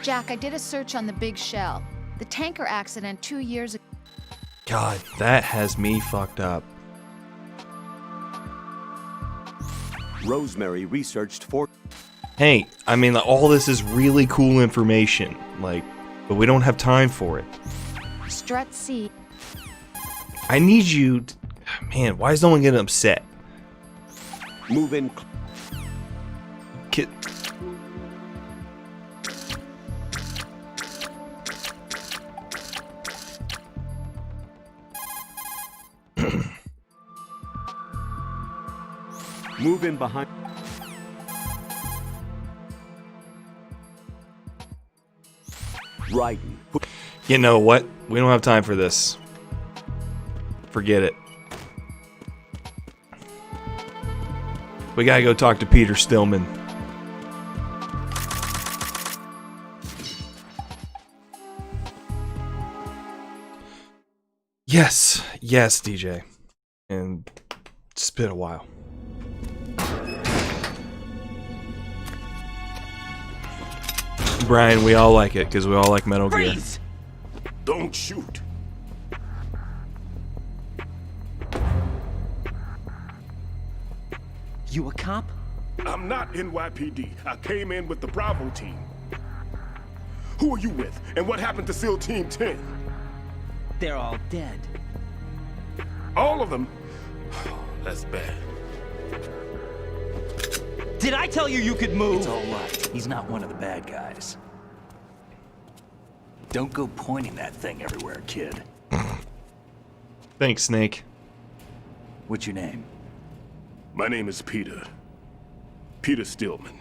Jack, I did a search on the big shell. The tanker accident 2 years ago. God, that has me fucked up. Rosemary researched for... Hey, I mean, all this is really cool information, like, but we don't have time for it. Strut C. I need you to, man, why is no one getting upset? Move in. Kid. Move in behind. Right. You know what? We don't have time for this. Forget it. We gotta go talk to Peter Stillman. Yes, yes, DJ. And it's been a while. Brian, we all like it because we all like Metal Gear. Don't shoot. You a cop? I'm not NYPD. I came in with the Bravo team. Who are you with? And what happened to SEAL Team 10? They're all dead. All of them? That's bad. Did I tell you you could move? It's all right. He's not one of the bad guys. Don't go pointing that thing everywhere, kid. Thanks, Snake. What's your name? My name is Peter. Peter Stillman.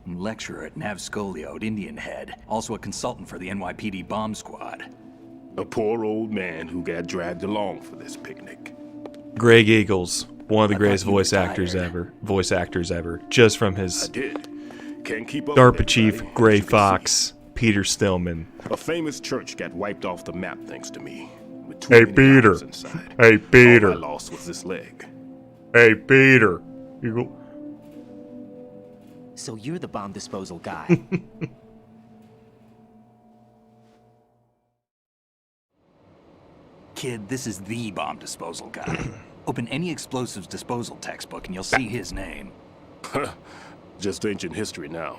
I'm lecturer at Nav Scolio at Indian Head. Also a consultant for the NYPD bomb squad. A poor old man who got dragged along for this picnic. Greg Eagles, one of the greatest voice actors ever. Just from his Can't keep up DARPA with chief, everybody, Gray as you can Fox, Peter Stillman. see. A famous church got wiped off the map thanks to me. With too Hey, many Peter. lives inside. Hey, Peter. All I lost was this leg. Hey, Peter. You go. So you're the bomb disposal guy. Kid, this is the bomb disposal guy. Open any explosives disposal textbook and you'll see his name. Just ancient history now.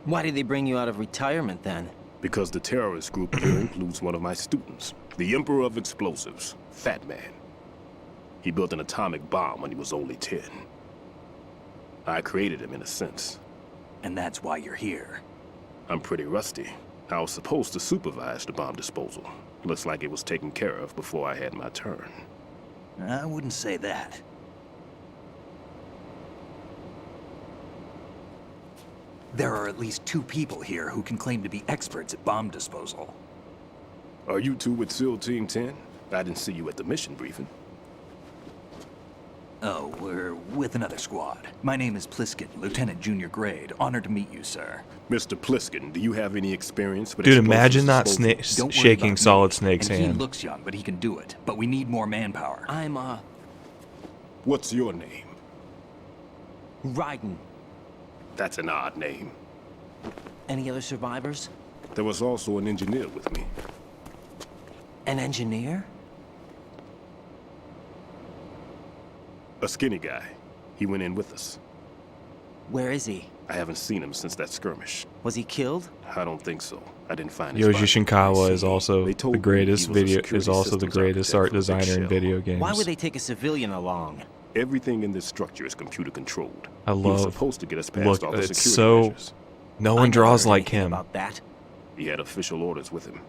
Why did they bring you out of retirement then? Because the terrorist group here includes one of my students, the Emperor of Explosives, Fat Man. He built an atomic bomb when he was only 10. I created him in a sense. And that's why you're here. I'm pretty rusty. I was supposed to supervise the bomb disposal. Looks like it was taken care of before I had my turn. I wouldn't say that. There are at least 2 people here who can claim to be experts at bomb disposal. Are you two with SEAL Team 10? I didn't see you at the mission briefing. Oh, we're with another squad. My name is Pliskin, Lieutenant Junior Grade. Honored to meet you, sir. Mr. Pliskin, do you have any experience with Dude, explosives imagine not disposal? shaking Solid Snake's and he hand. looks young, but he can do it. But we need more manpower. I'm, What's your name? Raiden. That's an odd name. Any other survivors? There was also an engineer with me. An engineer? A skinny guy. He went in with us. Where is he? I haven't seen him since that skirmish. Was he killed? I don't think so. I didn't find his Yoji body. Shinkawa is also the greatest he was a security art systems designer in architect for a big video shell. games. Why would they take a civilian along? Everything in this structure is computer controlled. I He was love. supposed to get us past Look, all the it's security so. measures. No one draws like him. About that? He had official orders with him.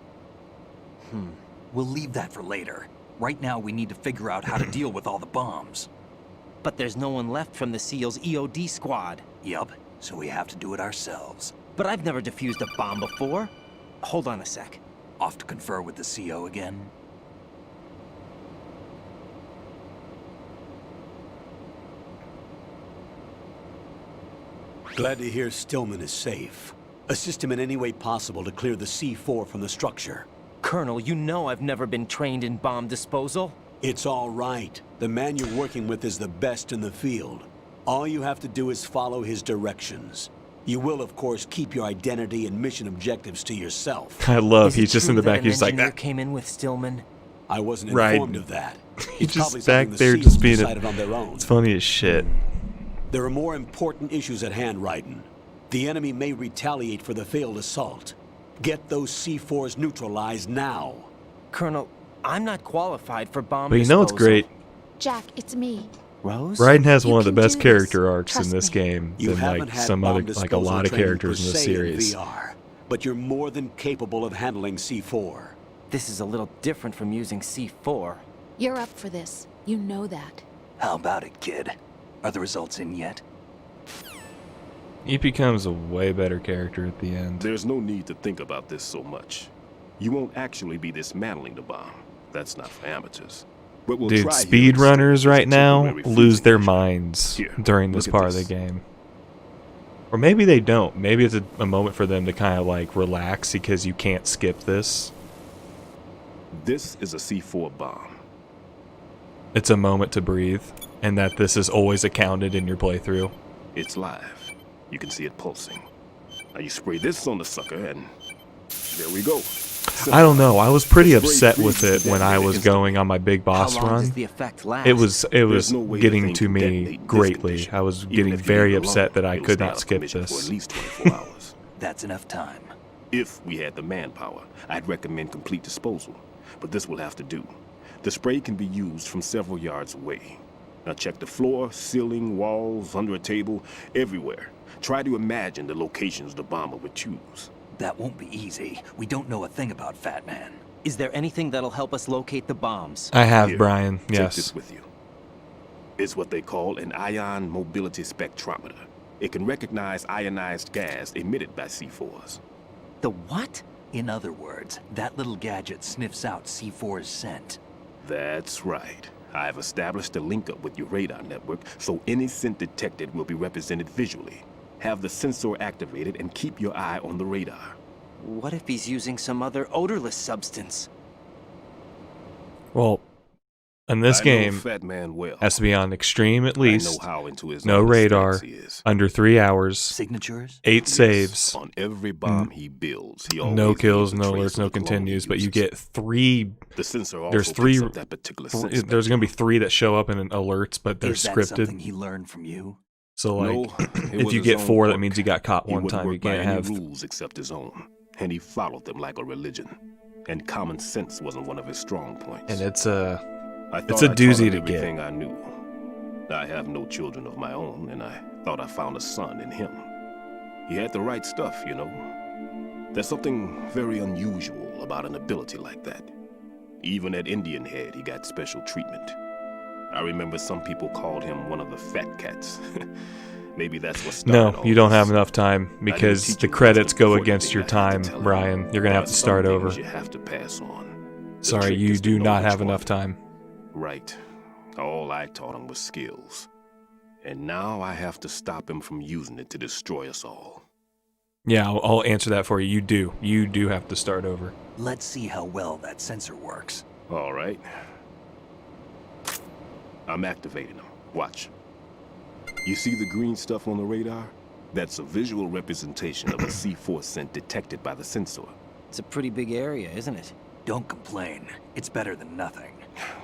We'll leave that for later. Right now, we need to figure out how to deal with all the bombs. But there's no one left from the SEAL's EOD squad. Yup, so we have to do it ourselves. But I've never defused a bomb before. Hold on a sec. Off to confer with the CO again? Glad to hear Stillman is safe. Assist him in any way possible to clear the C4 from the structure. Colonel, you know I've never been trained in bomb disposal. It's all right. The man you're working with is the best in the field. All you have to do is follow his directions. You will, of course, keep your identity and mission objectives to yourself. I love he's just in the back. He's like, that came in with Stillman. I wasn't informed of that. He's It's probably just back something the there, SEALs just being. decided on their own. It's funny as shit. There are more important issues at hand, Raiden. The enemy may retaliate for the failed assault. Get those C4s neutralized now. Colonel, I'm not qualified for bomb But you know what's great? Jack, it's me. Rose? Raiden has You one of the can best do character this. arcs in Trust this me. game You than haven't like had some bomb other, like a disposal lot of training characters in per the se series. VR, but you're more than capable of handling C4. This is a little different from using C4. You're up for this. You know that. How about it, kid? Are the results in yet? He becomes a way better character at the end. There's no need to think about this so much. You won't actually be dismantling the bomb. That's not for amateurs. But we'll Dude, try here speedrunners right now temporary lose freezing their measure. minds Here, during this look at part of the game. Or maybe they don't. Maybe it's a moment for them to kind of like relax because you can't skip this. This is a C4 bomb. It's a moment to breathe, and that this is always accounted in your playthrough. It's live. You can see it pulsing. Now you spray this on the sucker and there we go. I don't know. I was pretty upset with it when I was going on my big boss How long run. does the effect last? It was no way the getting thing to can me detonate this greatly. condition. I was Even getting if you very leave it upset alone, that I it'll could stay not out of skip commission for this. at least 24 hours. That's enough time. If we had the manpower, I'd recommend complete disposal. But this will have to do. The spray can be used from several yards away. Now check the floor, ceiling, walls, under a table, everywhere. Try to imagine the locations the bomber would choose. That won't be easy. We don't know a thing about Fat Man. Is there anything that'll help us locate the bombs? I have, Here, Brian. Take Yes. this with you. It's what they call an ion mobility spectrometer. It can recognize ionized gas emitted by C4s. The what? In other words, that little gadget sniffs out C4's scent. That's right. I've established a link up with your radar network, so any scent detected will be represented visually. Have the sensor activated and keep your eye on the radar. What if he's using some other odorless substance? Well, in this I know game, Fat Man well. has to be on extreme at I least. know how into his No own radar. mistakes he is. Under 3 hours. Signatures? 8 saves. On every bomb he builds, he always No leaves kills, a no trace alerts, of no the cologne he continues, but you uses. get 3. The sensor also There's picks 3. up that particular scent There's going to be 3 that show up in alerts, but they're Is that scripted. something he learned from you? So like, No, it if was you his get own 4, that quirk. means you got caught He one wouldn't time. You work by can't any have. rules except his own, and he followed them like a religion. And common sense wasn't one of his strong points. And it's a I thought it's a I taught doozy him to everything get. I knew. I have no children of my own, and I thought I found a son in him. He had the right stuff, you know. There's something very unusual about an ability like that. Even at Indian Head, he got special treatment. I remember some people called him one of the fat cats. Maybe that's what started No, all you don't this. have enough time because the credits go against your time, Brian. You're gonna have to start over. You have to pass on. The Sorry, trick you is to do know not which have one. enough time. Right. All I taught him was skills. And now I have to stop him from using it to destroy us all. Yeah, I'll answer that for you. You do. You do have to start over. Let's see how well that sensor works. All right. I'm activating them. Watch. You see the green stuff on the radar? That's a visual representation of a C4 scent detected by the sensor. It's a pretty big area, isn't it? Don't complain. It's better than nothing.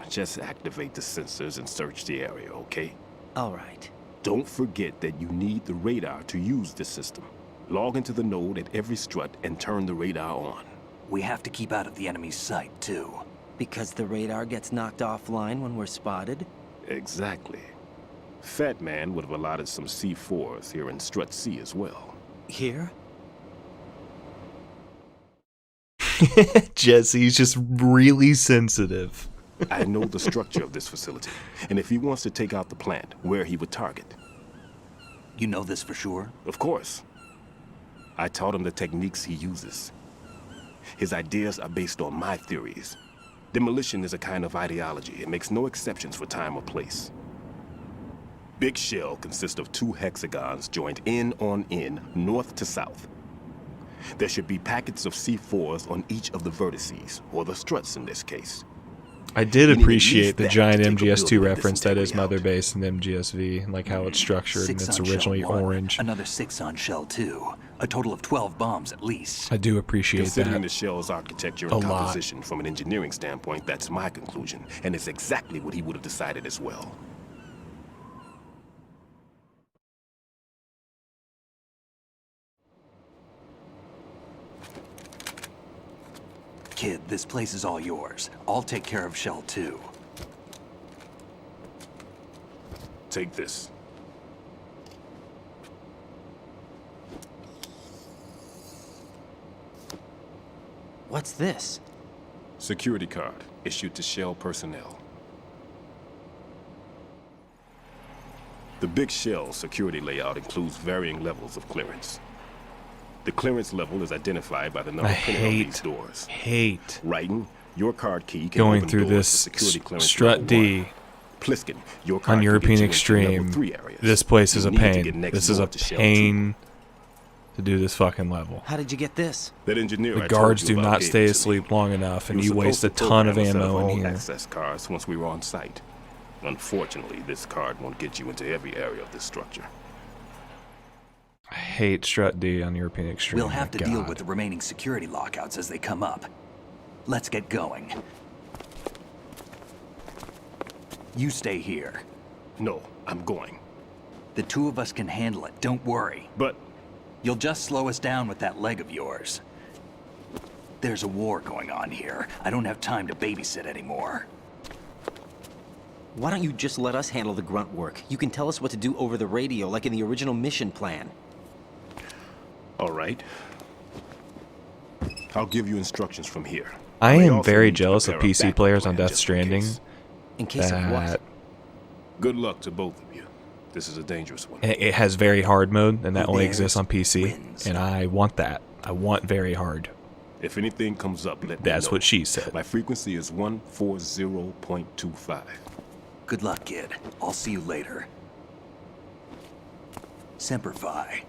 Just activate the sensors and search the area, okay? All right. Don't forget that you need the radar to use the system. Log into the node at every strut and turn the radar on. We have to keep out of the enemy's sight, too. Because the radar gets knocked offline when we're spotted? Exactly. Fat Man would have allotted some C4s here in Strut C as well. Here? Jesse's just really sensitive. I know the structure of this facility, and if he wants to take out the plant, where he would target. You know this for sure? Of course. I taught him the techniques he uses. His ideas are based on my theories. Demolition is a kind of ideology. It makes no exceptions for time or place. Big shell consists of 2 hexagons joined end on end, north to south. There should be packets of C4s on each of the vertices, or the struts in this case. I did You need appreciate at the least giant that to take a MGS2 building with reference this that is integrity Mother Base and MGSV, and like how it's structured and 6 it's on originally shell 1, orange. Another 6 on shell 2. A total of 12 bombs at least. I do appreciate Considering that. the shell's architecture A and lot. composition from an engineering standpoint, that's my conclusion, and it's exactly what he would have decided as well. Kid, this place is all yours. I'll take care of shell 2. Take this. What's this? Security card, issued to Shell personnel. The Big Shell security layout includes varying levels of clearance. The clearance level is identified by the number printed on these doors. Hate Writing, your card key can going open through doors this to security clearance strut level D 1. Pliskin, your card on can European get you into level Extreme. 3 areas. This place is You a need to get pain. next This is a door to Shell 2. pain to do this fucking level. How did you get this? That engineer The I guards told you do about not gave stay it to me. asleep long enough, He and was you waste a supposed to ton of program a set ammo in all here. access cards once we were on site. Unfortunately, this card won't get you into every area of this structure. I hate strut D on European Extreme. We'll have My to deal God. with the remaining security lockouts as they come up. Let's get going. You stay here. No, I'm going. The 2 of us can handle it, don't worry. But... You'll just slow us down with that leg of yours. There's a war going on here. I don't have time to babysit anymore. Why don't you just let us handle the grunt work? You can tell us what to do over the radio, like in the original mission plan. All right. I'll give you instructions from here. I may am also very need to jealous of prepare a PC backup players on plan Death just in Stranding. case. In case of what? Good luck to both of you. This is a dangerous one. It has very hard mode, and that Who only dares exists on PC. wins. And I want that. I want very hard. If anything comes up, let me know. That's what she said. My frequency is 140.25. Good luck, kid. I'll see you later. Semper Fi.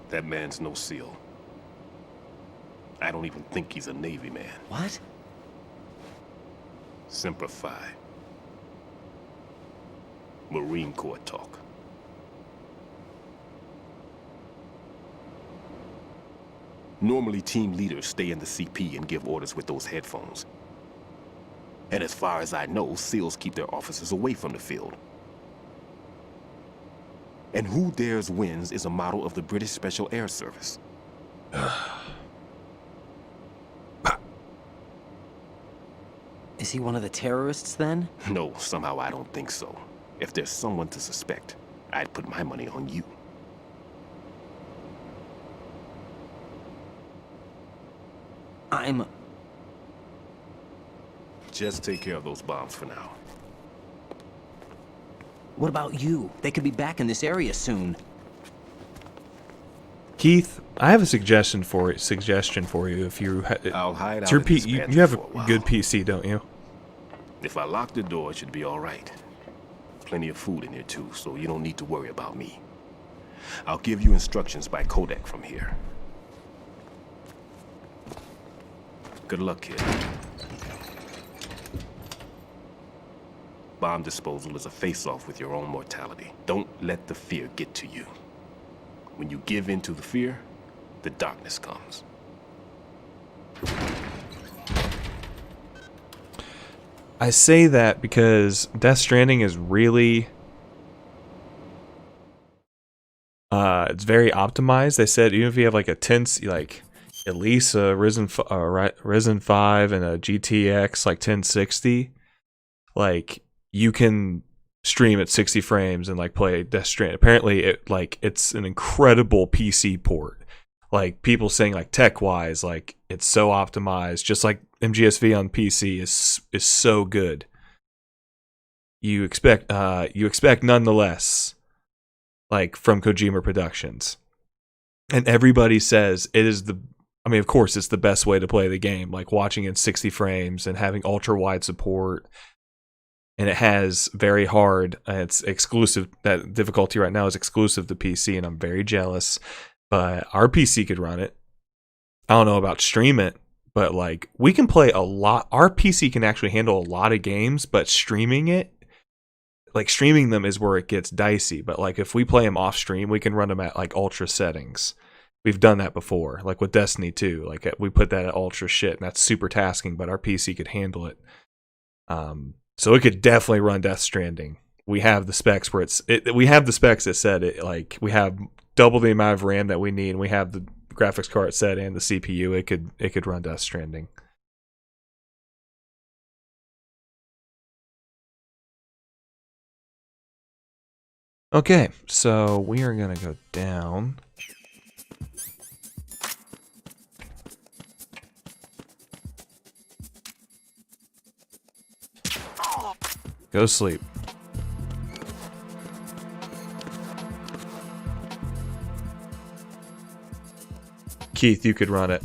That man's no SEAL. I don't even think he's a Navy man. What? Semper Fi. Marine Corps talk. Normally, team leaders stay in the CP and give orders with those headphones. And as far as I know, SEALs keep their officers away from the field. And Who Dares Wins is a model of the British Special Air Service. Is he one of the terrorists then? No, somehow I don't think so. If there's someone to suspect, I'd put my money on you. I'm... Just take care of those bombs for now. What about you? They could be back in this area soon. Keith, I have a suggestion for you. If you, I'll hide it's out your in this you pantry have for a a while. good PC, don't you? If I lock the door, it should be all right. Plenty of food in here too, so you don't need to worry about me. I'll give you instructions by codec from here. Good luck, kid. Bomb disposal is a face-off with your own mortality. Don't let the fear get to you. When you give in to the fear, the darkness comes. I say that because Death Stranding is really... it's very optimized. They said even if you have like a 10, like at least a Ryzen 5 and a GTX like 1060, like you can stream at 60 frames and like play Death Stranding. Apparently it's an incredible PC port. like people saying like tech wise, like it's so optimized, just like MGSV on PC is so good. You expect nonetheless, like from Kojima Productions, and everybody says it is of course it's the best way to play the game, like watching in 60 frames and having ultra wide support, and it has very hard. It's exclusive. That difficulty right now is exclusive to PC, and I'm very jealous. But our PC could run it. I don't know about stream it, but like we can play a lot. Our PC can actually handle a lot of games, but streaming them is where it gets dicey. But like if we play them off stream, we can run them at like ultra settings. We've done that before, like with Destiny 2. Like we put that at ultra shit, and that's super tasking, but our PC could handle it. So it could definitely run Death Stranding. We have the specs where we have the specs that said it. Like we have double the amount of RAM that we need, and we have the graphics card set and the CPU. It could run Death Stranding. Okay, so we are gonna go down. Go sleep. Keith, you could run it.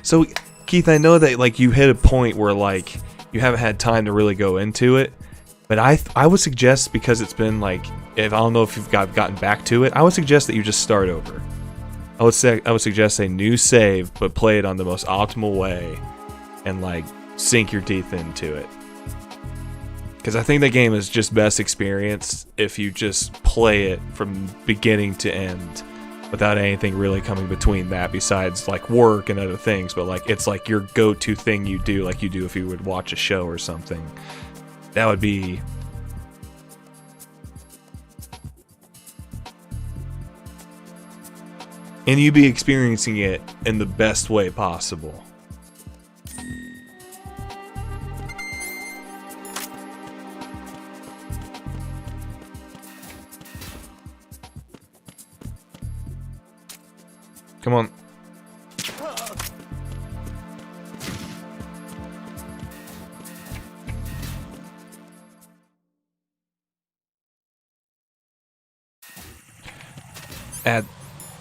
So, Keith, I know that like you hit a point where like you haven't had time to really go into it, but I would suggest, because it's been like, if I don't know if you've gotten back to it, I would suggest that you just start over. I would suggest a new save, but play it on the most optimal way, and like sink your teeth into it. Because I think the game is just best experienced if you just play it from beginning to end without anything really coming between that besides like work and other things. But like it's like your go-to thing you do, like you do if you would watch a show or something. That would be... And you'd be experiencing it in the best way possible. Come on.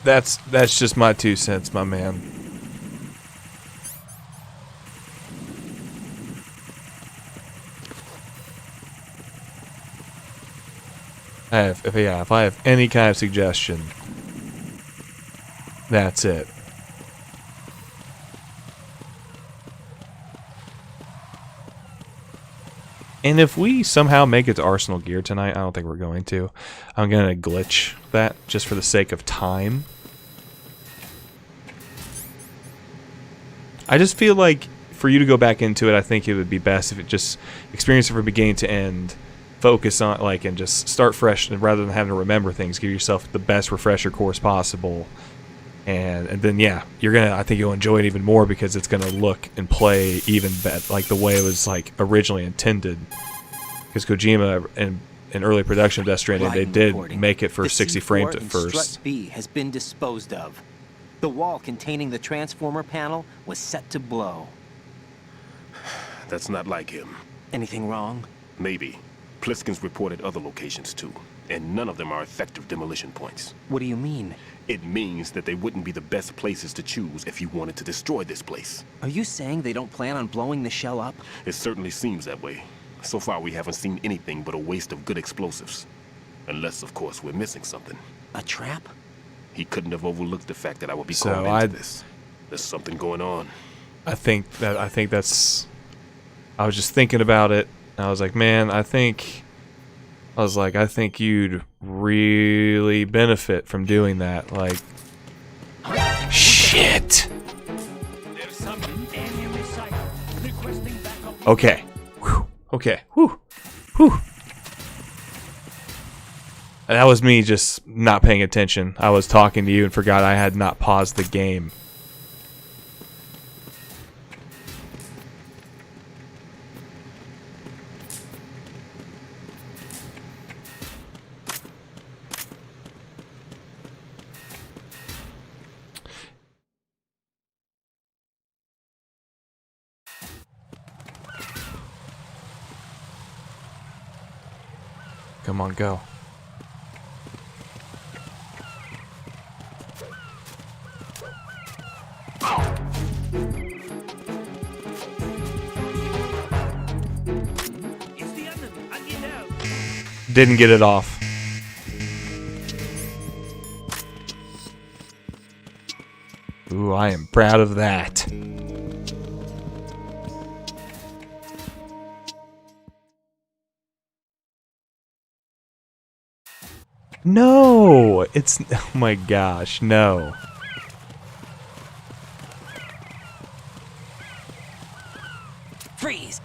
That's just my 2 cents, my man. If I have any kind of suggestion, that's it. And if we somehow make it to Arsenal Gear tonight, I don't think we're going to. I'm going to glitch that just for the sake of time. I just feel like for you to go back into it, I think it would be best if it just experience it from beginning to end. Focus on like and just start fresh, and rather than having to remember things, give yourself the best refresher course possible. And then yeah, I think you'll enjoy it even more because it's gonna look and play even better, like the way it was like originally intended. Because Kojima in early production of Death Stranding, they did make it for 60 frames at first. Strut B has been disposed of. The wall containing the transformer panel was set to blow. That's not like him. Anything wrong? Maybe. Pliskin's reported other locations too, and none of them are effective demolition points. What do you mean? It means that they wouldn't be the best places to choose if you wanted to destroy this place. Are you saying they don't plan on blowing the shell up? It certainly seems that way. So far we haven't seen anything but a waste of good explosives. Unless, of course, we're missing something. A trap? He couldn't have overlooked the fact that I would be called into this. There's something going on. I think that's... I was just thinking about it. I was like, man, I think you'd really benefit from doing that. Like, shit. Okay. Whew. Okay. Whew. Whew. That was me just not paying attention. I was talking to you and forgot I had not paused the game. Come on, go. Didn't get it off. Ooh, I am proud of that. No! It's... Oh my gosh, no. Freeze!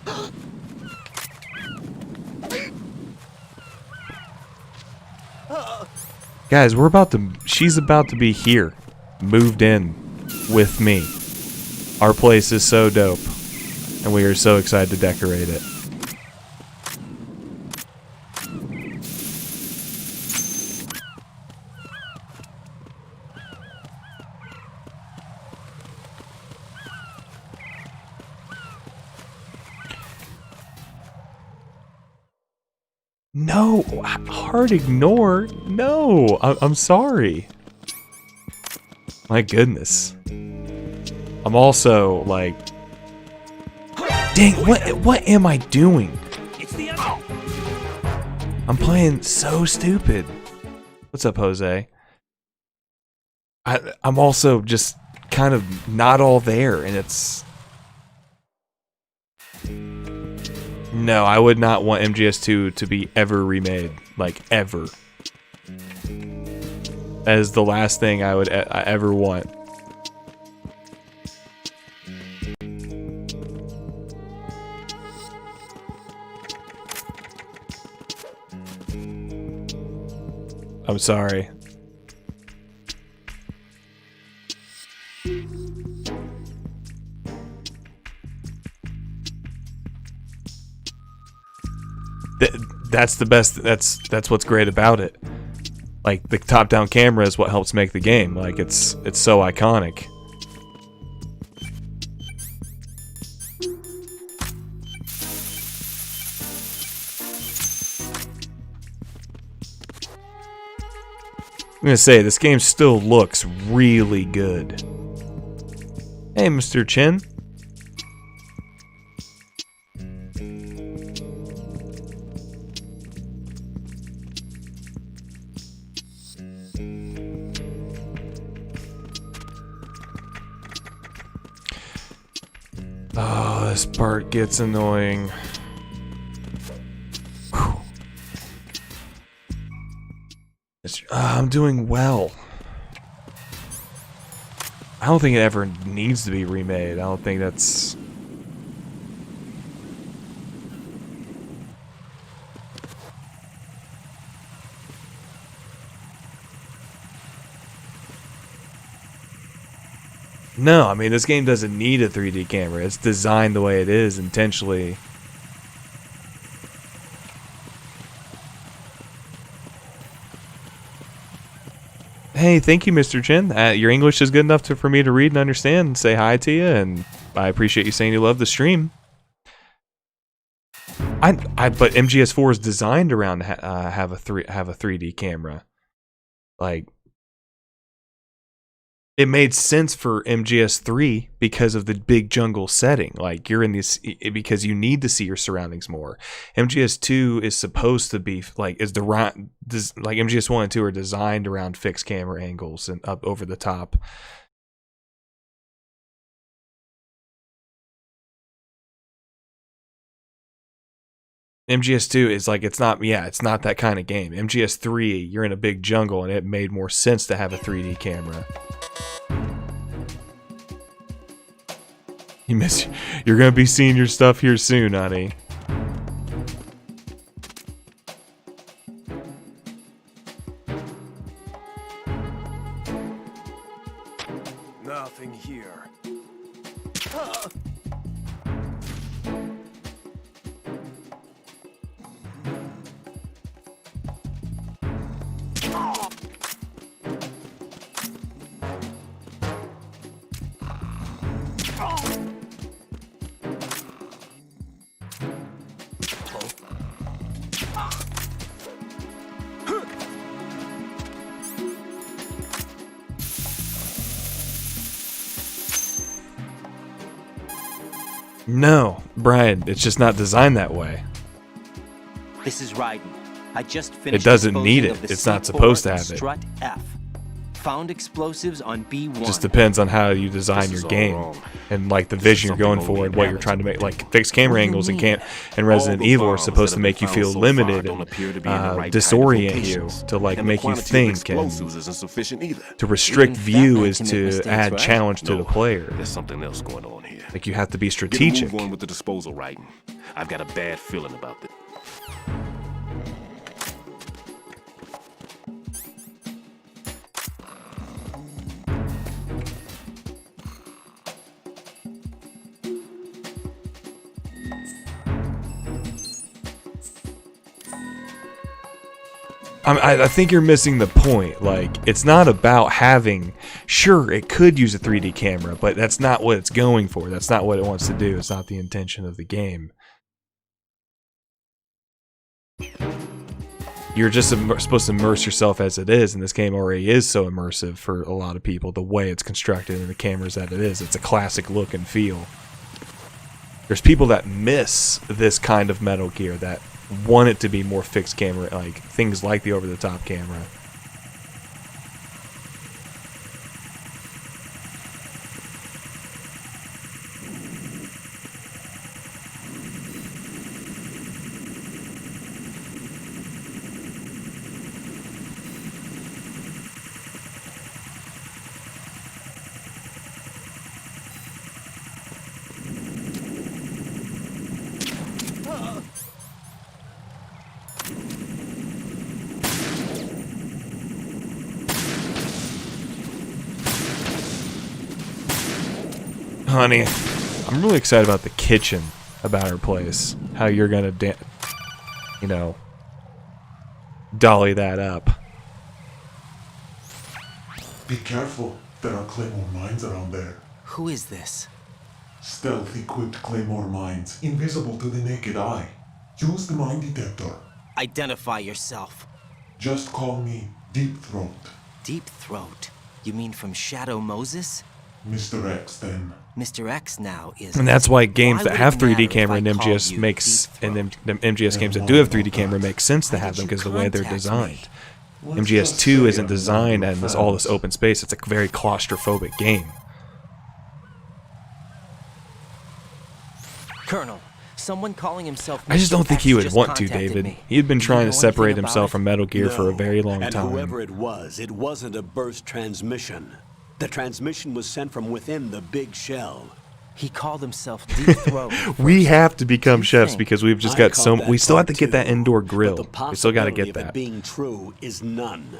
Guys, we're about to... She's about to be here. Moved in with me. Our place is so dope. And we are so excited to decorate it. No, hard ignore. No, I'm sorry. My goodness. I'm also like, dang, what am I doing? I'm playing so stupid. What's up, Jose? I'm also just kind of not all there, and it's... No, I would not want MGS2 to be ever remade. Like, ever. That is the last thing I would ever want. I'm sorry. That's the best. That's what's great about it. Like, the top-down camera is what helps make the game. Like, it's so iconic. I'm gonna say this game still looks really good. Hey, Mr. Chin. Oh, this part gets annoying. I'm doing well. I don't think it ever needs to be remade. I don't think that's... No, I mean, this game doesn't need a 3D camera. It's designed the way it is intentionally. Hey, thank you, Mr. Chin. Your English is good enough for me to read and understand and say hi to you, and I appreciate you saying you love the stream. But MGS4 is designed around have a 3D camera. Like, it made sense for MGS3 because of the big jungle setting. Like, you're in this because you need to see your surroundings more. MGS2 is supposed to be like like MGS1 and 2 are designed around fixed camera angles and up over the top. MGS2 is like, it's not that kind of game. MGS3, you're in a big jungle and it made more sense to have a 3D camera. You're gonna be seeing your stuff here soon, honey. Nothing here. No, Brian, it's just not designed that way. This is Raiden. I just finished. It doesn't need disposing of it. the It's not C4 supposed to and have it. Strut F. Found explosives on B1. It just depends on how you design This your is all game wrong. and like the vision you're going for and what you're trying to make. Like fixed camera angles and Resident Evil are supposed to make you feel limited and disorient you to like make you think, and isn't sufficient either. to restrict view is to add challenge to the player. There's something else going on here. Like you have to be Get a strategic. move on with the disposal, Raiden. I've got a bad feeling about this. I think you're missing the point. Like, it's not about having... Sure, it could use a 3D camera, but that's not what it's going for. That's not what it wants to do. It's not the intention of the game. You're just supposed to immerse yourself as it is, and this game already is so immersive for a lot of people, the way it's constructed and the cameras that it is. It's a classic look and feel. There's people that miss this kind of Metal Gear, that want it to be more fixed camera, like things like the over-the-top camera. Honey, I'm really excited about the kitchen, about our place. How you're gonna, you know, dolly that up. Be careful. There are Claymore mines around there. Who is this? Stealth-equipped Claymore mines, invisible to the naked eye. Use the mine detector. Identify yourself. Just call me Deep Throat. Deep Throat? You mean from Shadow Moses? Mr. X, then. Mr. X now is... And that's why games that have 3D matter camera if and I call MGS you makes, Deep and them MGS games that do have 3D camera make sense to have them because of the way they're designed. MGS 2 isn't designed and there's all this open space. It's a very claustrophobic game. Colonel, someone calling himself... I just Mr. don't think X he would just want to, contacted David. me. He had been Do you trying know to separate anything about himself it? from Metal Gear for a very long and time. whoever it wasn't a burst transmission. The transmission was sent from within the big shell. He called himself Deep Throat. We have to become chefs because we've just got so... We still have to get that indoor But grill. the We still got to possibility get of it that. being true is none.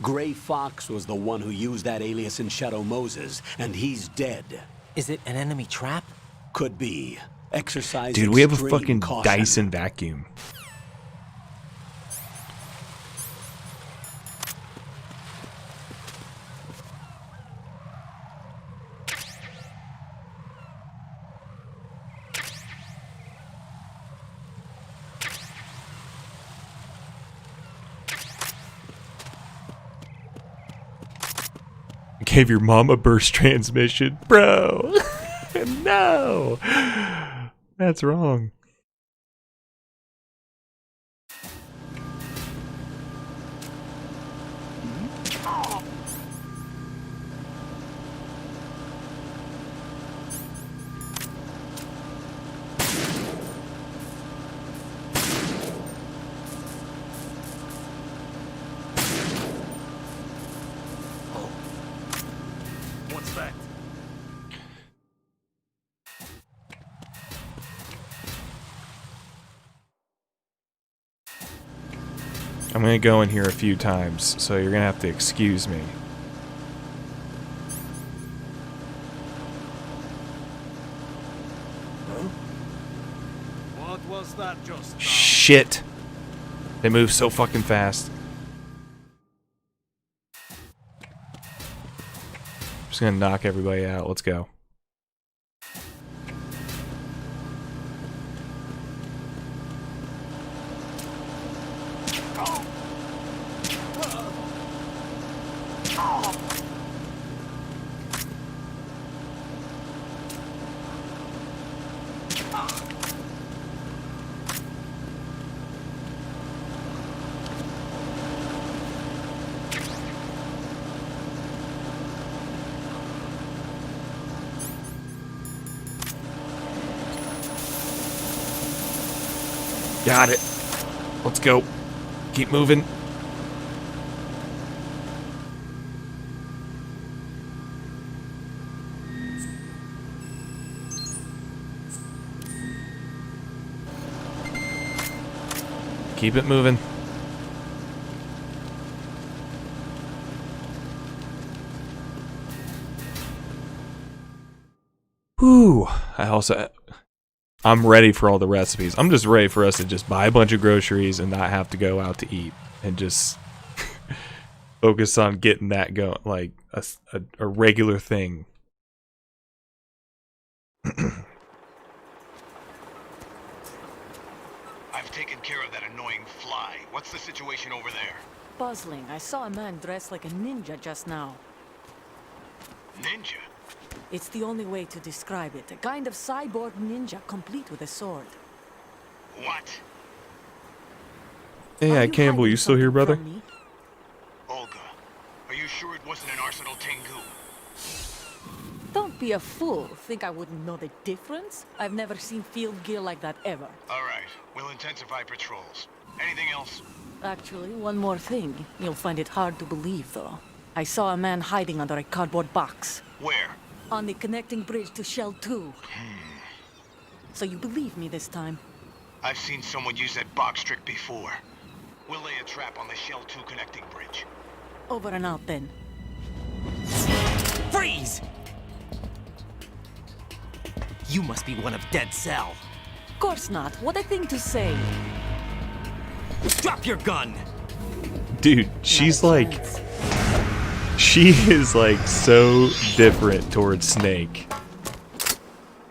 Gray Fox was the one who used that alias in Shadow Moses, and he's dead. Is it an enemy trap? Could be. Exercise Dude, we have a extreme fucking caution. Dyson vacuum. Gave your mom a burst transmission, bro. No, that's wrong. What's that? I'm gonna go in here a few times, so you're gonna have to excuse me. What was that just now? Shit! They move so fucking fast. Just gonna knock everybody out. Let's go. Got it. Let's go. Keep moving. Keep it moving. Whew. I'm ready for all the recipes. I'm just ready for us to just buy a bunch of groceries and not have to go out to eat and just focus on getting that going, like a regular thing. I've taken care of that annoying fly. What's the situation over there? Puzzling. I saw a man dressed like a ninja just now. Ninja? It's the only way to describe it. A kind of cyborg ninja, complete with a sword. What? Hey, Campbell, you still here, brother? Olga, are you sure it wasn't an Arsenal Tengu? Don't be a fool. Think I wouldn't know the difference? I've never seen field gear like that ever. All right, we'll intensify patrols. Anything else? Actually, one more thing. You'll find it hard to believe, though. I saw a man hiding under a cardboard box. Where? On the connecting bridge to Shell 2. So you believe me this time? I've seen someone use that box trick before. We'll lay a trap on the Shell 2 connecting bridge. Over and out, then. Freeze! You must be one of Dead Cell. Of course not. What a thing to say. Drop your gun! Dude, she's like... She is like so different towards Snake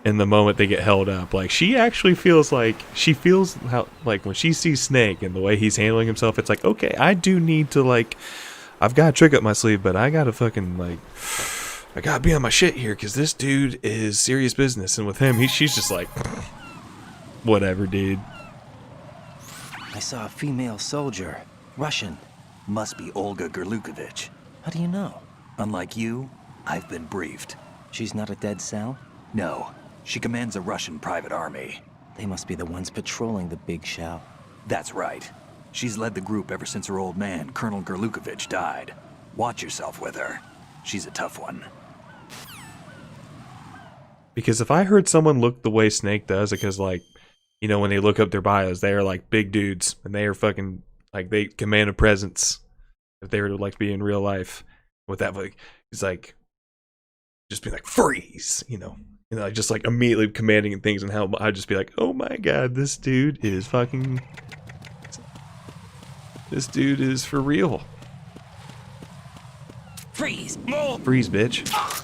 in the moment they get held up. Like she actually feels like how like when she sees Snake and the way he's handling himself, it's like, okay, I do need to like, I've got a trick up my sleeve, but I gotta fucking like, I gotta be on my shit here because this dude is serious business. And with him, she's just like, whatever, dude. I saw a female soldier, Russian. Must be Olga Gerlukovich. How do you know? Unlike you, I've been briefed. She's not a Dead Cell? No, she commands a Russian private army. They must be the ones patrolling the big shell. That's right. She's led the group ever since her old man, Colonel Gerlukovich, died. Watch yourself with her. She's a tough one. Because if I heard someone look the way Snake does, because like, you know, when they look up their bios, they are like big dudes and they are fucking like they command a presence. If they were to like be in real life with that, like it's like just be like freeze, you know, just like immediately commanding things and how I'd just be like, oh my god, this dude is for real. Freeze! Freeze, bitch.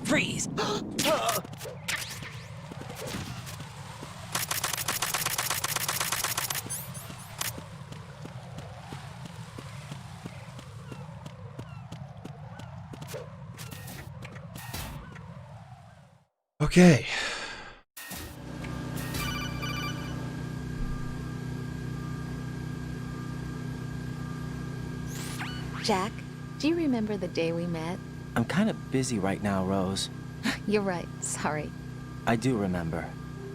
Freeze! Okay. Jack, do you remember the day we met? I'm kind of busy right now, Rose. You're right. Sorry. I do remember.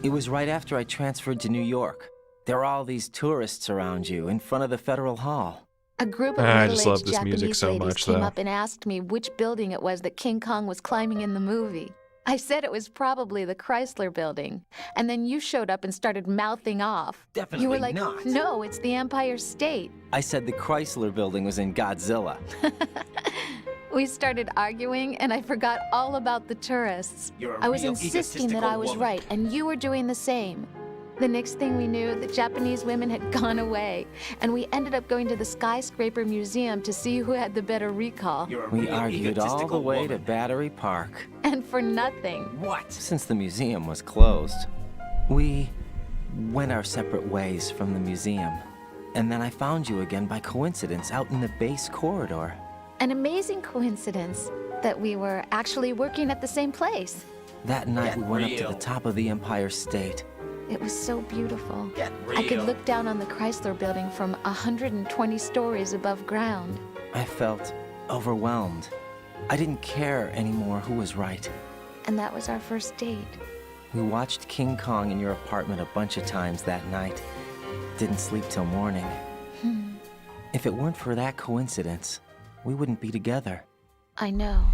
It was right after I transferred to New York. There were all these tourists around you in front of the Federal Hall. A group of I just love middle-aged this music Japanese so ladies much, came though. up and asked me which building it was that King Kong was climbing in the movie. I said it was probably the Chrysler Building. And then you showed up and started mouthing off. Definitely You were like, not. no, it's the Empire State. I said the Chrysler Building was in Godzilla. We started arguing, and I forgot all about the tourists. I was insisting that I was right, and you were doing the same. The next thing we knew, the Japanese women had gone away, and we ended up going to the Skyscraper Museum to see who had the better recall. We argued all the way to Battery Park. And for nothing. What? Since the museum was closed. We went our separate ways from the museum. And then I found you again by coincidence out in the base corridor. An amazing coincidence that we were actually working at the same place. That night we went up to the top of the Empire State. It was so beautiful. I could look down on the Chrysler Building from 120 stories above ground. I felt overwhelmed. I didn't care anymore who was right. And that was our first date. We watched King Kong in your apartment a bunch of times that night. Didn't sleep till morning. If it weren't for that coincidence, we wouldn't be together. I know.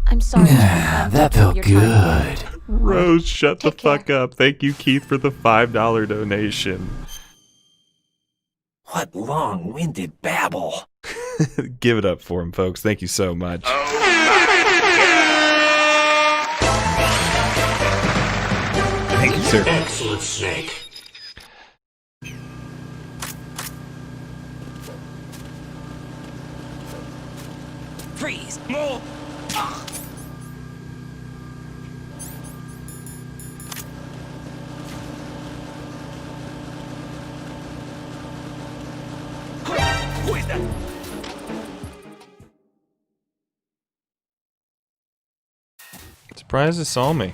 I'm sorry. That felt good. Rose, shut the fuck up. Thank you, Keith, for the $5 donation. What long-winded babble. Give it up for him, folks. Thank you so much. Thank you, sir. Excellent, Snake. Freeze! Move! Who is that? Surprised it saw me.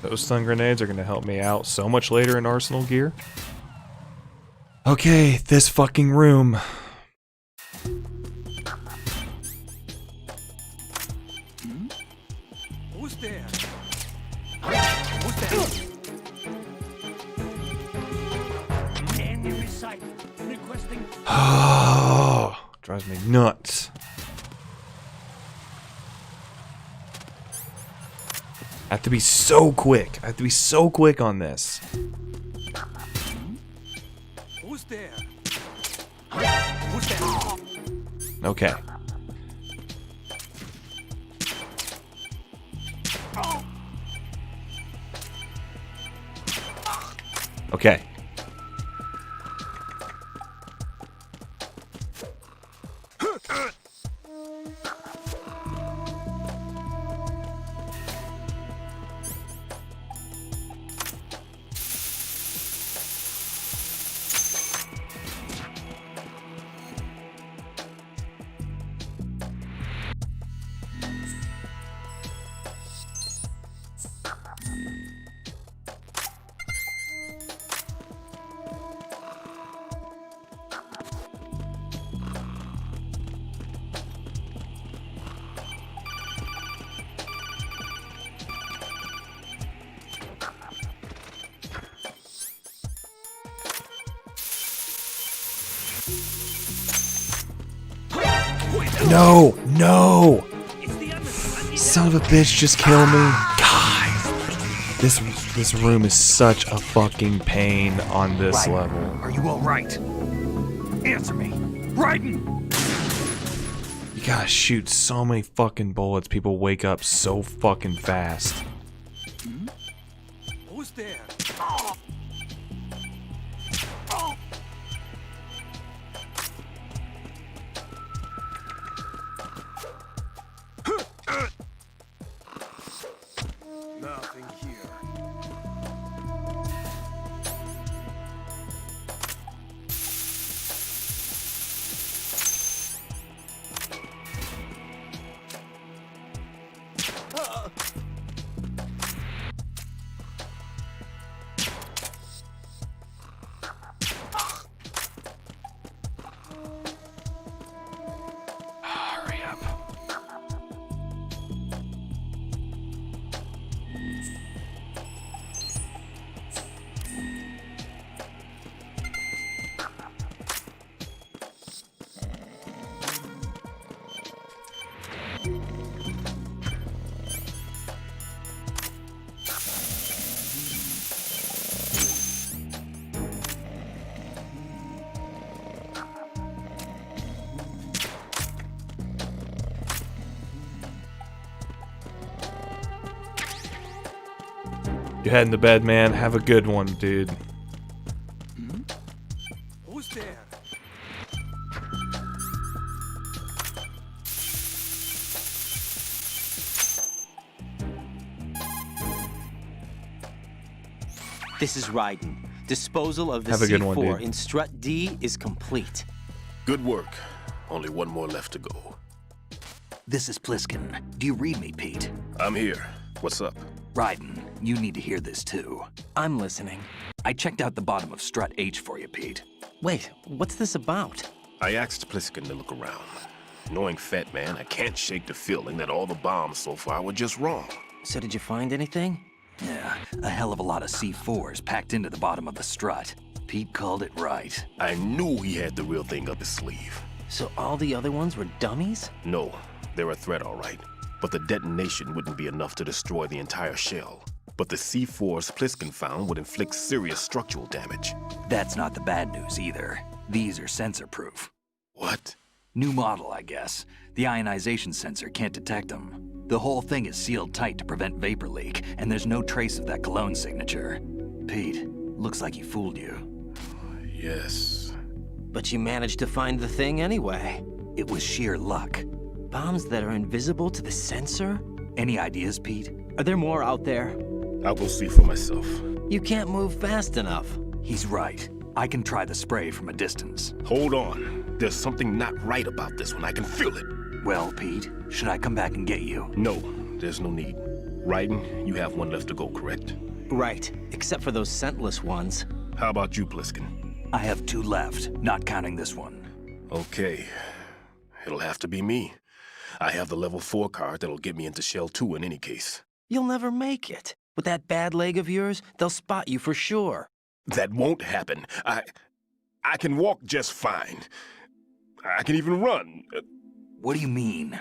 Those stun grenades are going to help me out so much later in Arsenal gear. Okay, this fucking room. Who's there? Who's there? Enemy sight. Requesting. Oh, drives me nuts. I have to be so quick. I have to be so quick on this. Who's there? Who's there? Okay. Okay. No, no! Son of a bitch, just kill me. God, this room is such a fucking pain on this level. Are you all right? Answer me. Raiden! You gotta shoot so many fucking bullets. People wake up so fucking fast. Who's there? Nothing here. Hurry up. Go ahead in the bed, man. Have a good one, dude. Who's there? This is Raiden. Disposal of the Have a good C4 one, dude. in Strut D is complete. Good work. Only one more left to go. This is Pliskin. Do you read me, Pete? I'm here. What's up? Raiden, you need to hear this too. I'm listening. I checked out the bottom of Strut H for you, Pete. Wait, what's this about? I asked Pliskin to look around. Knowing Fat Man, I can't shake the feeling that all the bombs so far were just wrong. So did you find anything? Yeah, a hell of a lot of C4s packed into the bottom of the strut. Pete called it right. I knew he had the real thing up his sleeve. So all the other ones were dummies? No, they're a threat, all right. But the detonation wouldn't be enough to destroy the entire shell. But the C4s Pliskin found would inflict serious structural damage. That's not the bad news either. These are sensor-proof. What? New model, I guess. The ionization sensor can't detect them. The whole thing is sealed tight to prevent vapor leak, and there's no trace of that cologne signature. Pete, looks like he fooled you. Yes. But you managed to find the thing anyway. It was sheer luck. Bombs that are invisible to the sensor? Any ideas, Pete? Are there more out there? I'll go see for myself. You can't move fast enough. He's right. I can try the spray from a distance. Hold on. There's something not right about this one. I can feel it. Well, Pete, should I come back and get you? No, there's no need. Raiden, you have one left to go, correct? Right, except for those scentless ones. How about you, Pliskin? I have 2 left, not counting this one. Okay. It'll have to be me. I have the level 4 card that'll get me into Shell 2 in any case. You'll never make it. With that bad leg of yours, they'll spot you for sure. That won't happen. I can walk just fine. I can even run. What do you mean?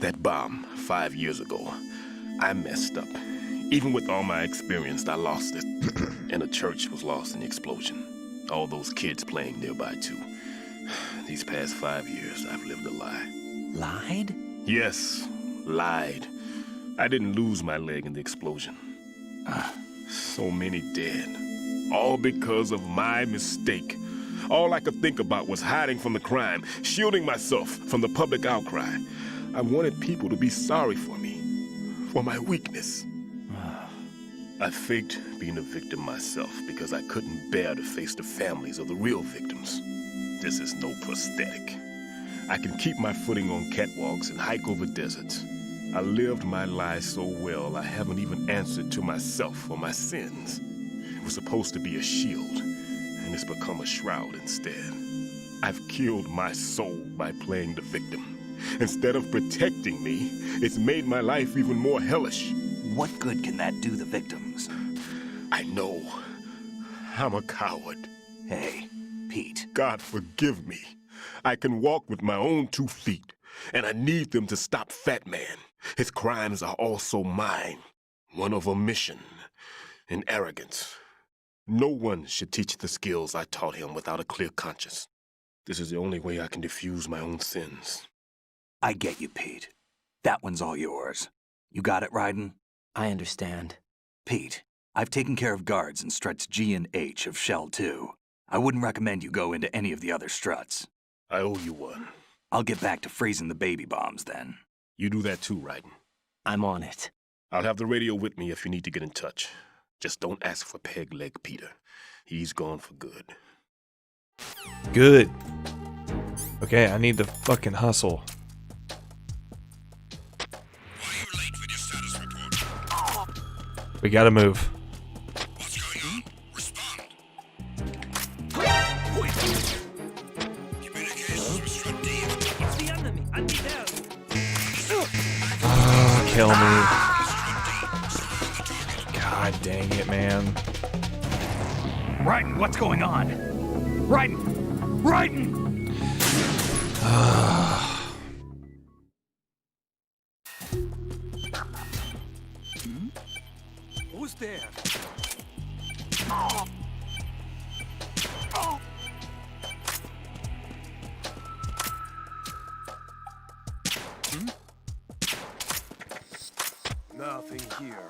That bomb 5 years ago, I messed up. Even with all my experience, I lost it. And a church was lost in the explosion. All those kids playing nearby, too. These past 5 years, I've lived a lie. Lied? Yes, lied. I didn't lose my leg in the explosion. So many dead. All because of my mistake. All I could think about was hiding from the crime, shielding myself from the public outcry. I wanted people to be sorry for me, for my weakness. I faked being a victim myself because I couldn't bear to face the families of the real victims. This is no prosthetic. I can keep my footing on catwalks and hike over deserts. I lived my life so well I haven't even answered to myself for my sins. It was supposed to be a shield, and it's become a shroud instead. I've killed my soul by playing the victim. Instead of protecting me, it's made my life even more hellish. What good can that do the victims? I know. I'm a coward. Hey, Pete. God forgive me. I can walk with my own 2 feet, and I need them to stop Fat Man. His crimes are also mine. One of omission and arrogance. No one should teach the skills I taught him without a clear conscience. This is the only way I can diffuse my own sins. I get you, Pete. That one's all yours. You got it, Raiden? I understand. Pete, I've taken care of guards in struts G and H of Shell 2. I wouldn't recommend you go into any of the other struts. I owe you one. I'll get back to freezing the baby bombs then. You do that too, Raiden. I'm on it. I'll have the radio with me if you need to get in touch. Just don't ask for Peg Leg Peter. He's gone for good. Good. Okay, I need to fucking hustle. We gotta move. What's going on? Respond. Communications from Strut D. It's the enemy. I need help. Oh, kill me. God dang it, man. Raiden, what's going on? Raiden! Raiden! Who's there? Nothing here.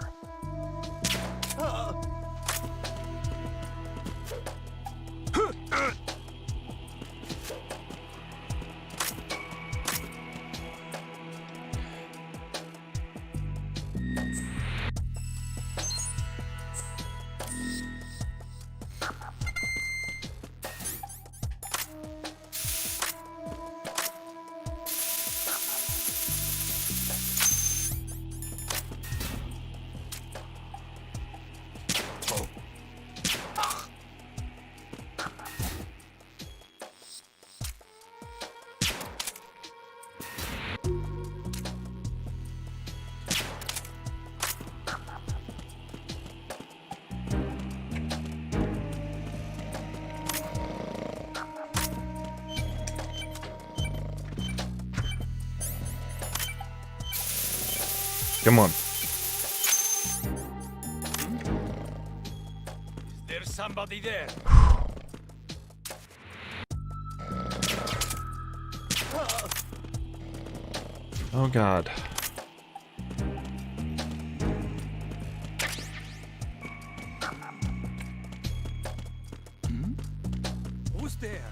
Come on. There's somebody there. Oh God. Who's there?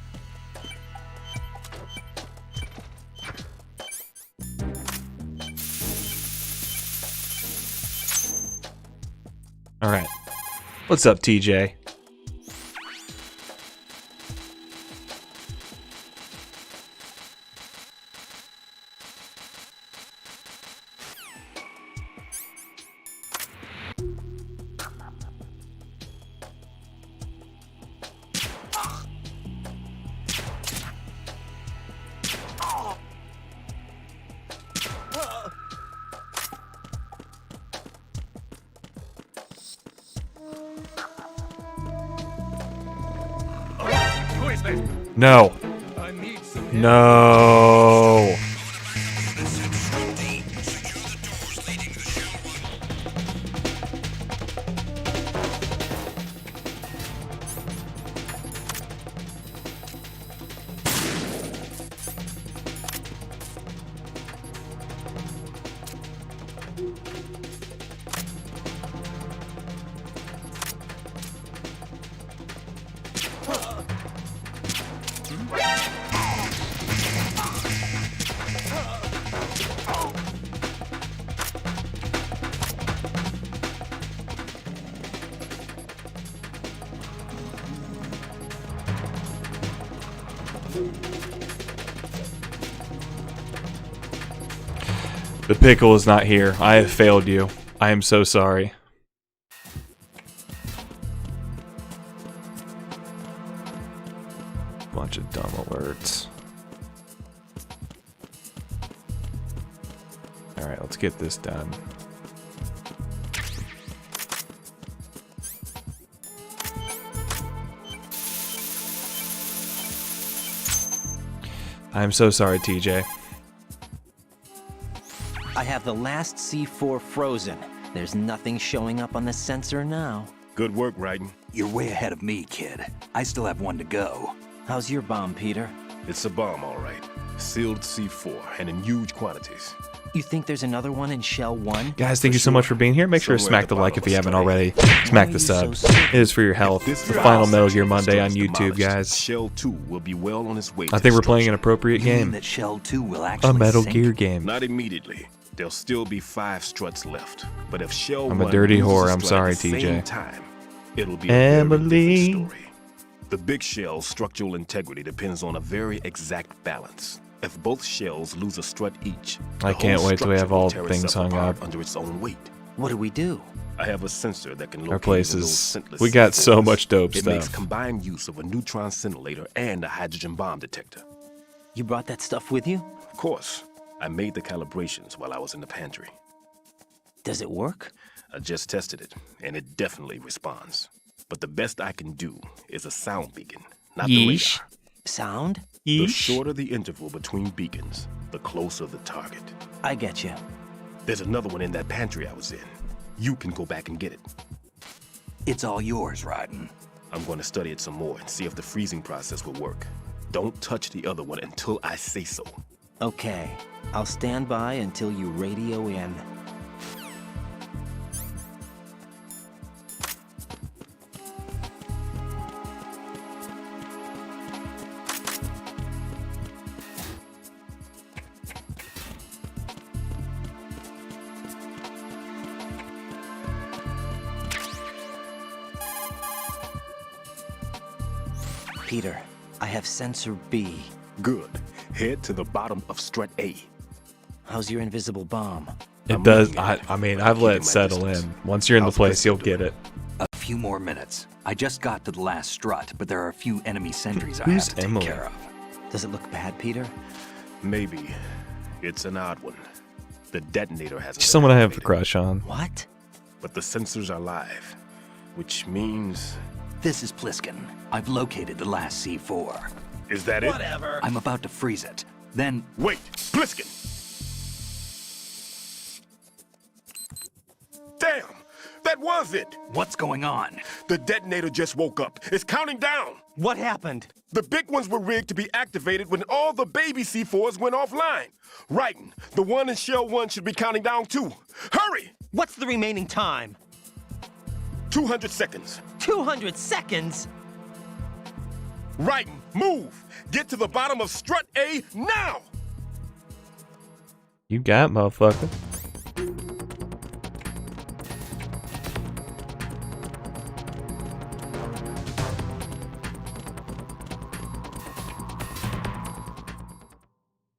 All right. What's up, TJ? No. No. The pickle is not here. I have failed you. I am so sorry. Bunch of dumb alerts. Alright, let's get this done. I'm so sorry, TJ. I have the last C4 frozen. There's nothing showing up on the sensor now. Good work, Raiden. You're way ahead of me, kid. I still have one to go. How's your bomb, Peter? It's a bomb, all right. Sealed C4, and in huge quantities. You think there's another one in Shell 1? Guys, thank you so much for being here. Make sure to smack the like if you haven't already. Smack the sub. It is for your health. It's the final Metal Gear Monday on YouTube, guys. Shell 2 will be well on its way. I think we're playing an appropriate game. That Shell 2 will actually A Metal sink? Gear game. Not immediately. There'll still be 5 struts left. But if Shell I'm 1 a dirty loses whore. a I'm strut sorry, at the TJ. same time, it'll be a very Emily. different story. The big shell's structural integrity depends on a very exact balance. If both shells lose a strut each, I the can't whole wait till we have structure will all tear things itself hung apart up. under its own weight. What do we do? I have a sensor that can locate Our place those is... scentless We got so C4s. much dope It makes stuff. combined use of a neutron scintillator and a hydrogen bomb detector. You brought that stuff with you? Of course. I made the calibrations while I was in the pantry. Does it work? I just tested it, and it definitely responds. But the best I can do is a sound beacon, not the Yeesh. radar. Sound? The shorter the interval between beacons, the closer the target. I get you. There's another one in that pantry I was in. You can go back and get it. It's all yours, Raiden. I'm going to study it some more and see if the freezing process will work. Don't touch the other one until I say so. Okay. I'll stand by until you radio in. Peter, I have sensor B. Good. Head to the bottom of strut A. How's your invisible bomb? It does. I mean, I've let it settle in. Once you're in the place, you'll get it. A few more minutes. I just got to the last strut, but there are a few enemy sentries I Who's have to Emily? take care of. Does it look bad, Peter? Maybe. It's an odd one. The detonator hasn't. She's someone I have a crush on. What? But the sensors are live, which means... This is Pliskin. I've located the last C4. Is that it? Whatever. I'm about to freeze it. Then... Wait! Pliskin! Damn! That was it! What's going on? The detonator just woke up. It's counting down! What happened? The big ones were rigged to be activated when all the baby C4s went offline. Writing, the one in Shell 1 should be counting down too. Hurry! What's the remaining time? 200 seconds. 200 seconds? Writing, move! Get to the bottom of strut A now! You got it, motherfucker.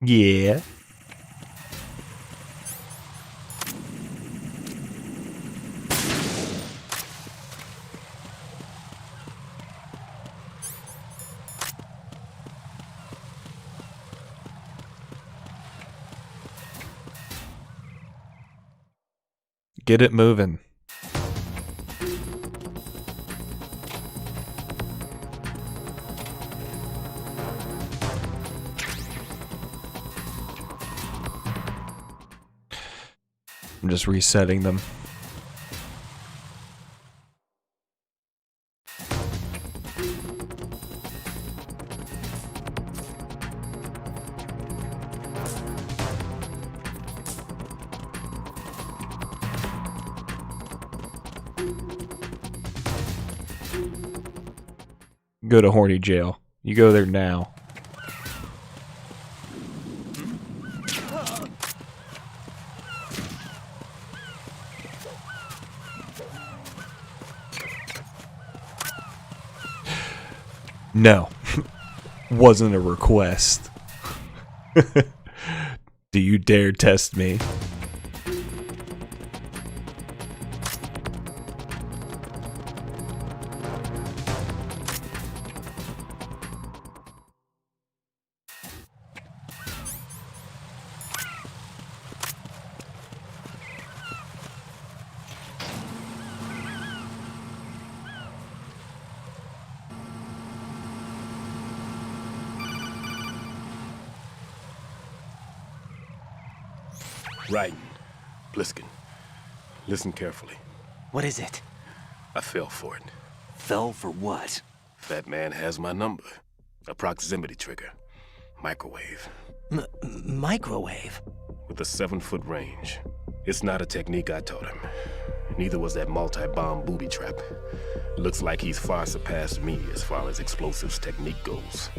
Yeah. Get it moving. I'm just resetting them. Go to horny jail. You go there now. No. Wasn't a request. Do you dare test me? Right. Pliskin, listen carefully. What is it? I fell for it. Fell for what? Fat man has my number. A proximity trigger. Microwave. Microwave? With a 7-foot range. It's not a technique I taught him. Neither was that multi-bomb booby trap. Looks like he's far surpassed me as far as explosives technique goes.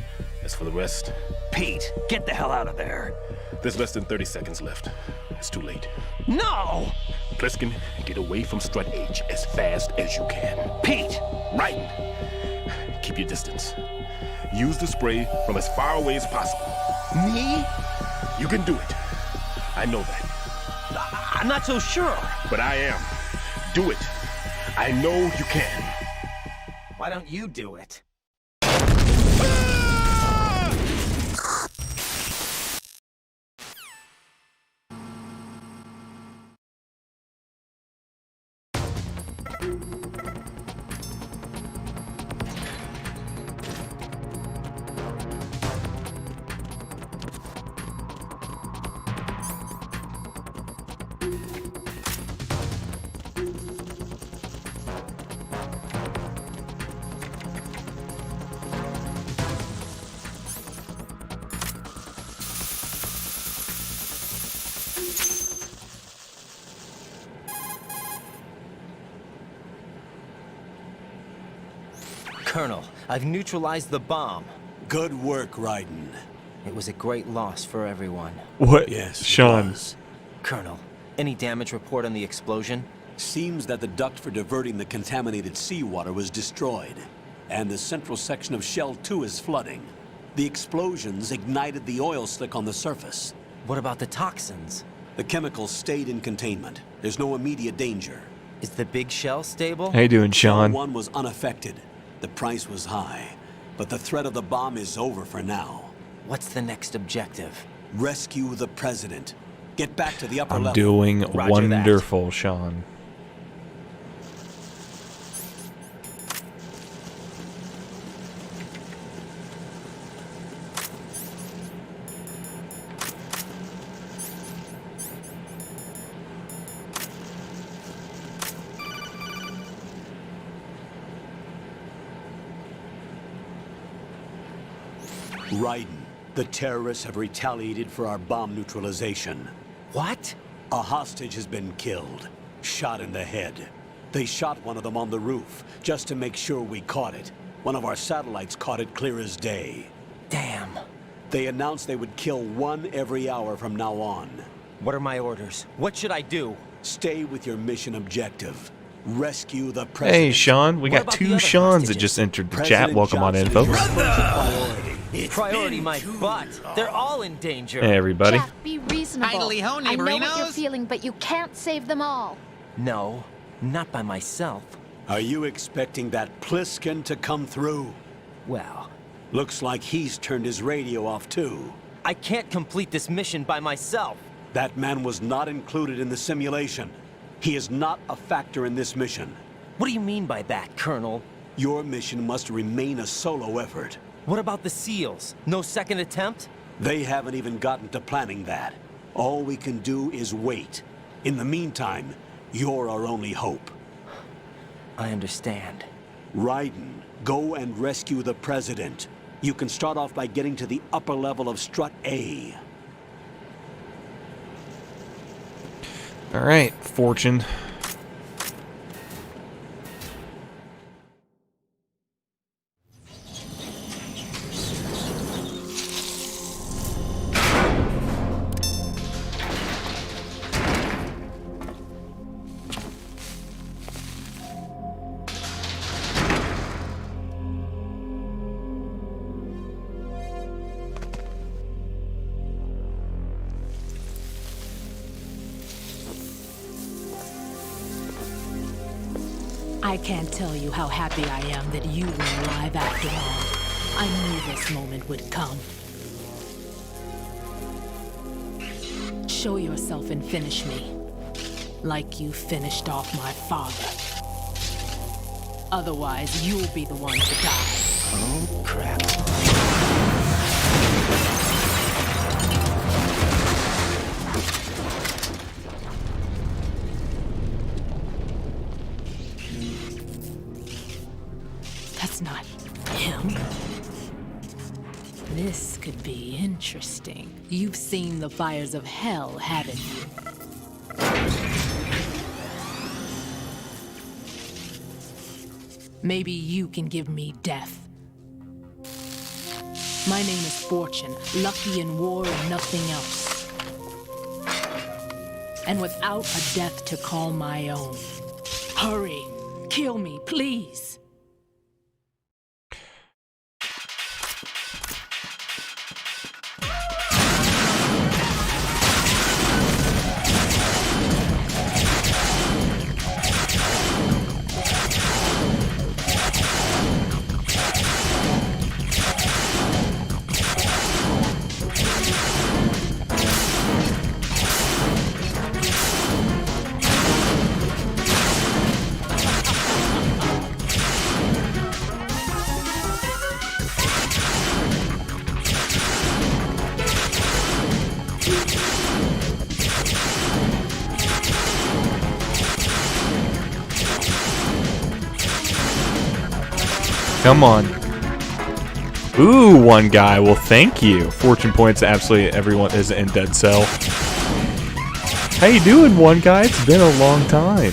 As for the rest... Pete, get the hell out of there. There's less than 30 seconds left. It's too late. No! Pliskin, get away from strut H as fast as you can. Pete! Right! Keep your distance. Use the spray from as far away as possible. Me? You can do it. I know that. I'm not so sure. But I am. Do it. I know you can. Why don't you do it? Colonel, I've neutralized the bomb. Good work, Raiden. It was a great loss for everyone. What? Yes, Sean. Colonel, any damage report on the explosion? Seems that the duct for diverting the contaminated seawater was destroyed. and the central section of Shell 2 is flooding. The explosions ignited the oil slick on the surface. What about the toxins? The chemicals stayed in containment. There's no immediate danger. Is the big shell stable? How you doing, Sean? Shell 1 was unaffected. The price was high, but the threat of the bomb is over for now. What's the next objective? Rescue the president. Get back to the upper level. I'm doing Roger wonderful, Sean. Raiden, the terrorists have retaliated for our bomb neutralization. What? A hostage has been killed, shot in the head. They shot one of them on the roof, just to make sure we caught it. One of our satellites caught it clear as day. Damn. They announced they would kill one every hour from now on. What are my orders? What should I do? Stay with your mission objective. Rescue the president. Hey, Sean. We got two Seans that just entered the chat. Welcome on in, folks. Priority my butt. They're all in danger. Hey, everybody. Jack, be reasonable. Idly-ho, I know what you're neighborinos. feeling, but you can't save them all. No, not by myself. Are you expecting that Pliskin to come through? Well, looks like he's turned his radio off too. I can't complete this mission by myself. That man was not included in the simulation. He is not a factor in this mission. What do you mean by that, Colonel? Your mission must remain a solo effort. What about the SEALs? No second attempt? They haven't even gotten to planning that. All we can do is wait. In the meantime, you're our only hope. I understand. Raiden, go and rescue the president. You can start off by getting to the upper level of Strut A. All right, Fortune. I can't tell you how happy I am that you were alive after all. I knew this moment would come. Show yourself and finish me. Like you finished off my father. Otherwise, you'll be the one to die. Oh, crap. That's not him. This could be interesting. You've seen the fires of hell, haven't you? Maybe you can give me death. My name is Fortune, lucky in war and nothing else. And without a death to call my own. Hurry, kill me, please. Come on. Ooh, one guy. Well, thank you. Fortune points to absolutely everyone is in Dead Cell. How you doing, one guy? It's been a long time.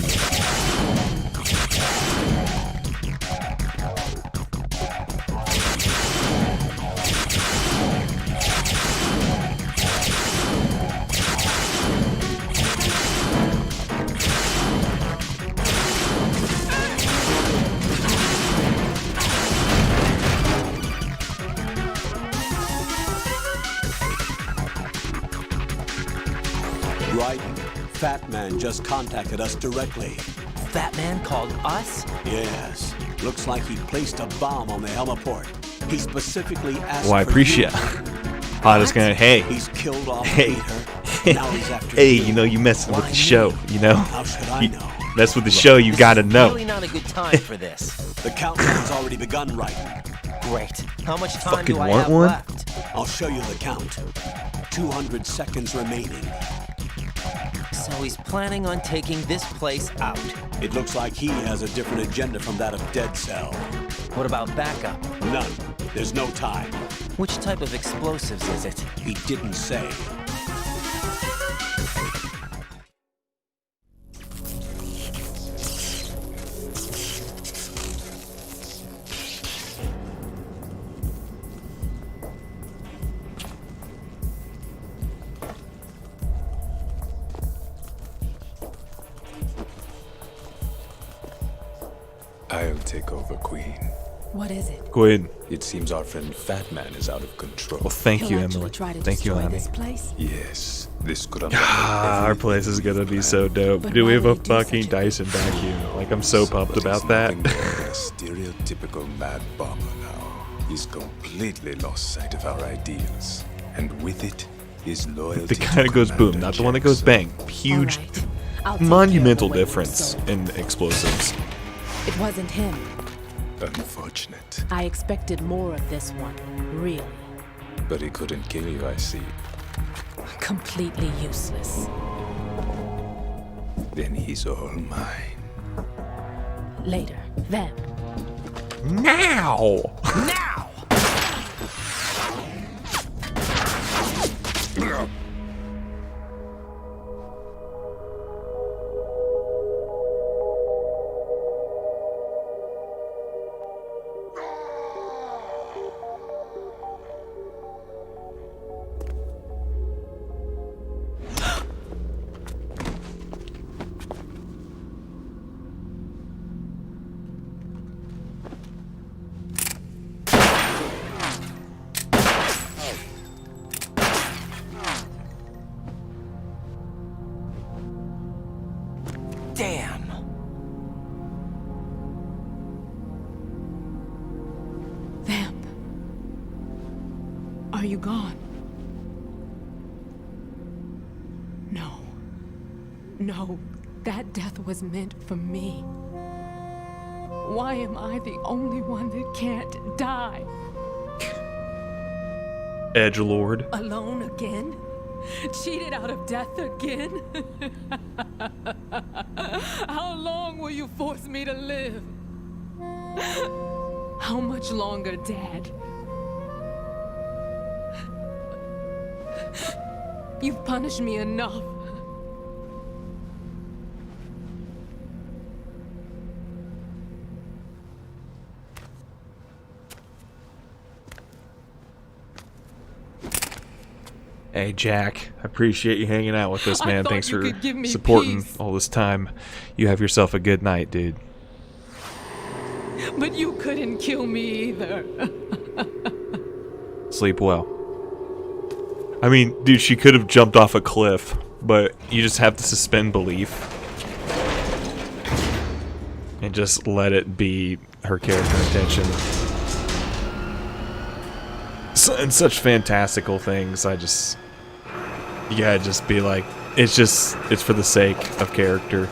Fat Man just contacted us directly. Fat Man called us? Yes. Looks like he placed a bomb on the heliport. He specifically asked Well, I for appreciate. you. I was gonna. Hey. He's killed off Hey. Peter. Now he's after Hey, you. you know you messing with the show. You know. How should I know? Mess with the show. You gotta know. Really not a good time for this. The countdown's already begun, right? Great. How much time Fucking do I want have one? left? I'll show you the count. 200 seconds remaining. So he's planning on taking this place out. It looks like he has a different agenda from that of Dead Cell. What about backup? None. There's no time. Which type of explosives is it? He didn't say. I'll take over, Queen. What is it? Go ahead. It seems our friend Fat Man is out of control. Well, thank you, He'll actually Emily. try to Thank you, destroy Annie. this place? Yes, this could Ah, our place is gonna be so dope. But Do we why have a would he do fucking such a Dyson vacuum? Like, I'm so pumped about that. A stereotypical mad bomber now. He's completely lost sight of our ideals, and with it, his loyalty. The guy that goes boom, not the one that goes bang. Huge, I'll take monumental care of the difference in explosives. It wasn't him. Unfortunate, I expected more of this one. Really. but he couldn't kill you. I see. Completely useless. Then he's all mine. Later. Then. Now! Now! Damn. Vamp. Are you gone? No. No. That death was meant for me. Why am I the only one that can't die? Edgelord. Alone again? Cheated out of death again? How long will you force me to live? How much longer, Dad? You've punished me enough. Hey, Jack. I appreciate you hanging out with us, I man. thought Thanks you for could give me supporting peace. all this time. You have yourself a good night, dude. But you couldn't kill me either. Sleep well. I mean, dude, she could have jumped off a cliff, but you just have to suspend belief and just let it be her character intention. And such fantastical things. You gotta just be like, it's for the sake of character.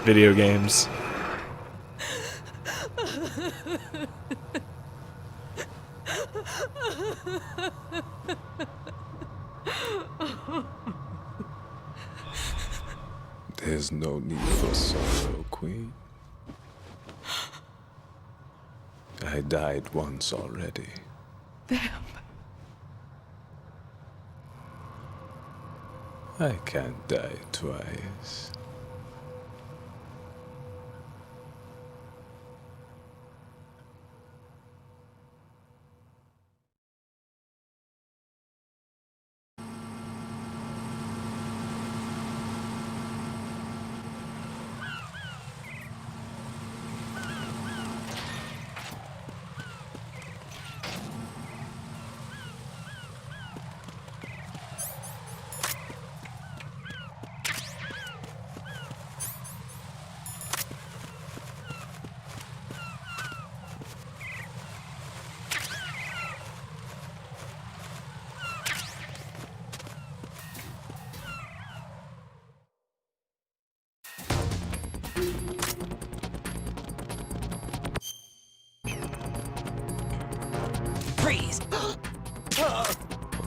Video games. There's no need for sorrow, Queen. I died once already. Vamp. I can't die twice.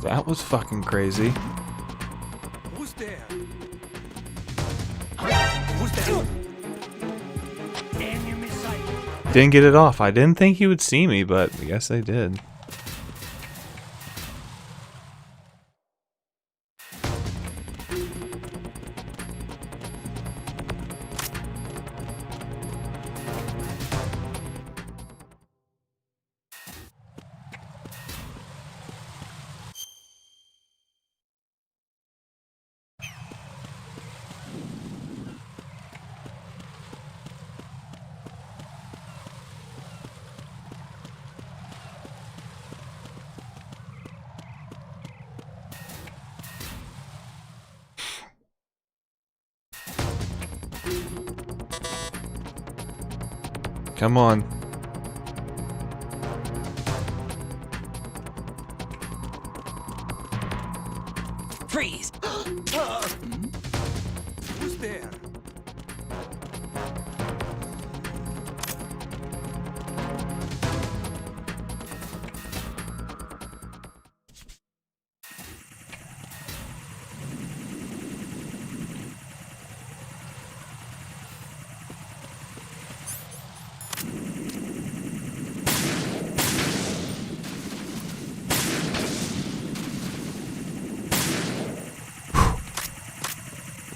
That was fucking crazy. Who's there? Who's there? Enemy sight. Didn't get it off. I didn't think he would see me, but I guess they did. Come on. Freeze! Who's there?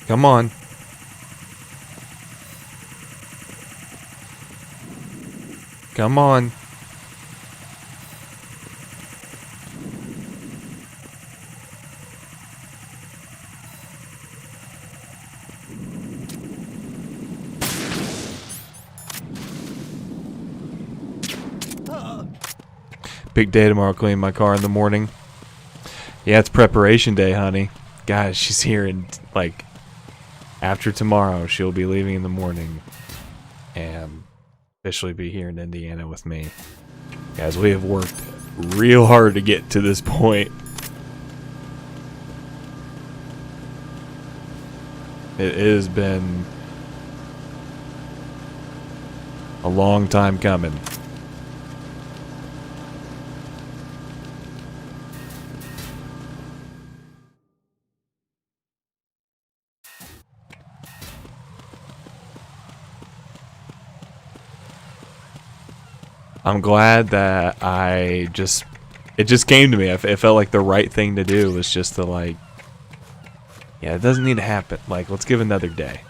Come on. Come on. Big day tomorrow, cleaning my car in the morning. Yeah, it's preparation day, honey. Guys, she's here in, like, after tomorrow, she'll be leaving in the morning and officially be here in Indiana with me. Guys, we have worked real hard to get to this point. It has been a long time coming. I'm glad that it just came to me. It felt like the right thing to do was just to, like, yeah, it doesn't need to happen. Like, let's give another day.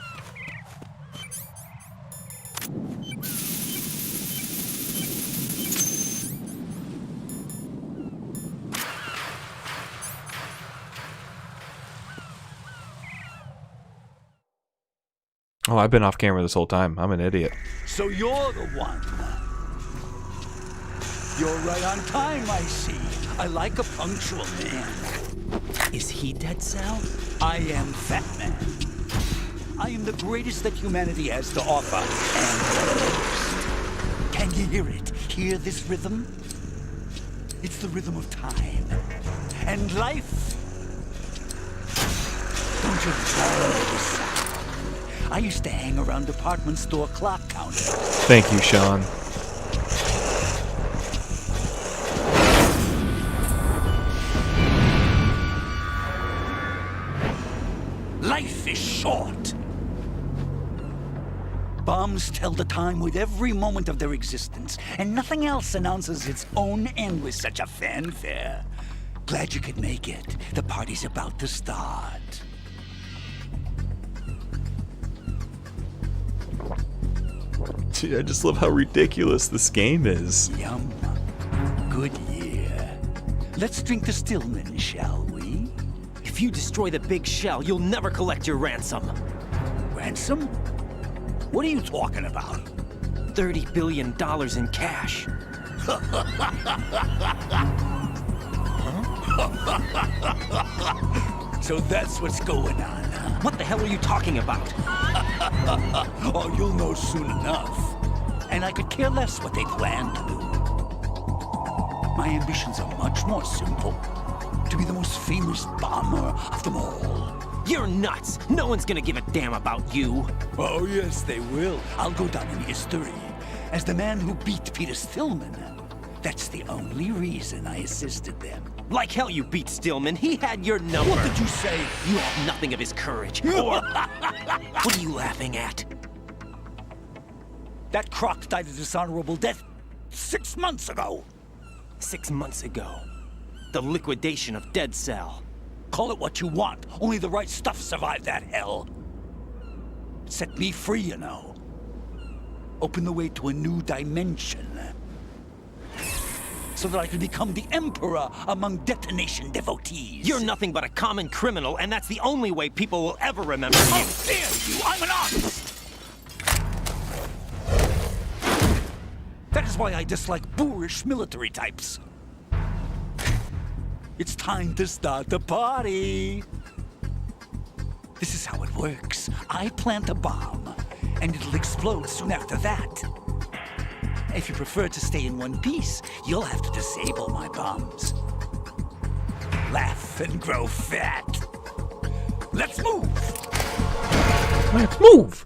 Oh, I've been off camera this whole time. I'm an idiot. So you're the one. You're right on time, I see. I like a punctual man. Is he Dead Sal? I am Fat Man. I am the greatest that humanity has to offer, and the worst. Can you hear it? Hear this rhythm? It's the rhythm of time. And life. Don't you love this sound? I used to hang around department store clock counters. Thank you, Sean. Life is short. Bombs tell the time with every moment of their existence, and nothing else announces its own end with such a fanfare. Glad you could make it. The party's about to start. Dude, I just love how ridiculous this game is. Yum. Good year. Let's drink the Stillman, shall we? If you destroy the big shell, you'll never collect your ransom. Ransom? What are you talking about? $30 billion in cash. So that's what's going on, huh? What the hell are you talking about? Oh, you'll know soon enough. And I could care less what they plan to do. My ambitions are much more simple. To be the most famous bomber of them all. You're nuts! No one's gonna give a damn about you. Oh, yes, they will. I'll go down in history as the man who beat Peter Stillman. That's the only reason I assisted them. Like hell you beat Stillman. He had your number. What did you say? You have nothing of his courage. Or... What are you laughing at? That croc died a dishonorable death 6 months ago. 6 months ago. The liquidation of Dead Cell. Call it what you want. Only the right stuff survived that hell. It set me free, you know. Opened the way to a new dimension. So that I could become the emperor among detonation devotees. You're nothing but a common criminal, and that's the only way people will ever remember you. How dare you! I'm an artist! That is why I dislike boorish military types. It's time to start the party. This is how it works. I plant a bomb, and it'll explode soon after that. If you prefer to stay in one piece, you'll have to disable my bombs. Laugh and grow fat. Let's move! Let's move!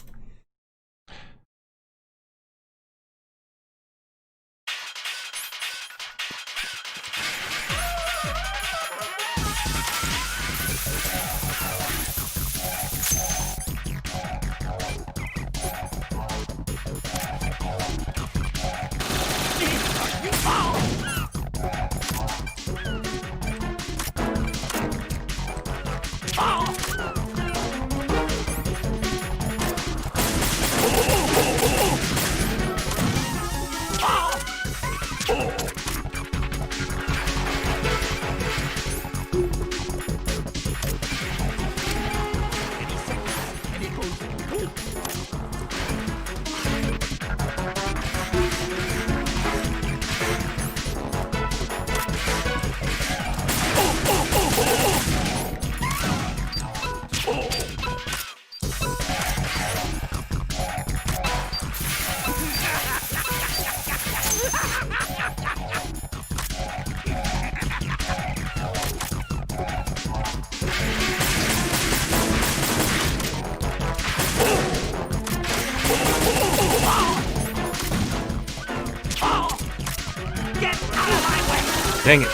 Dang it.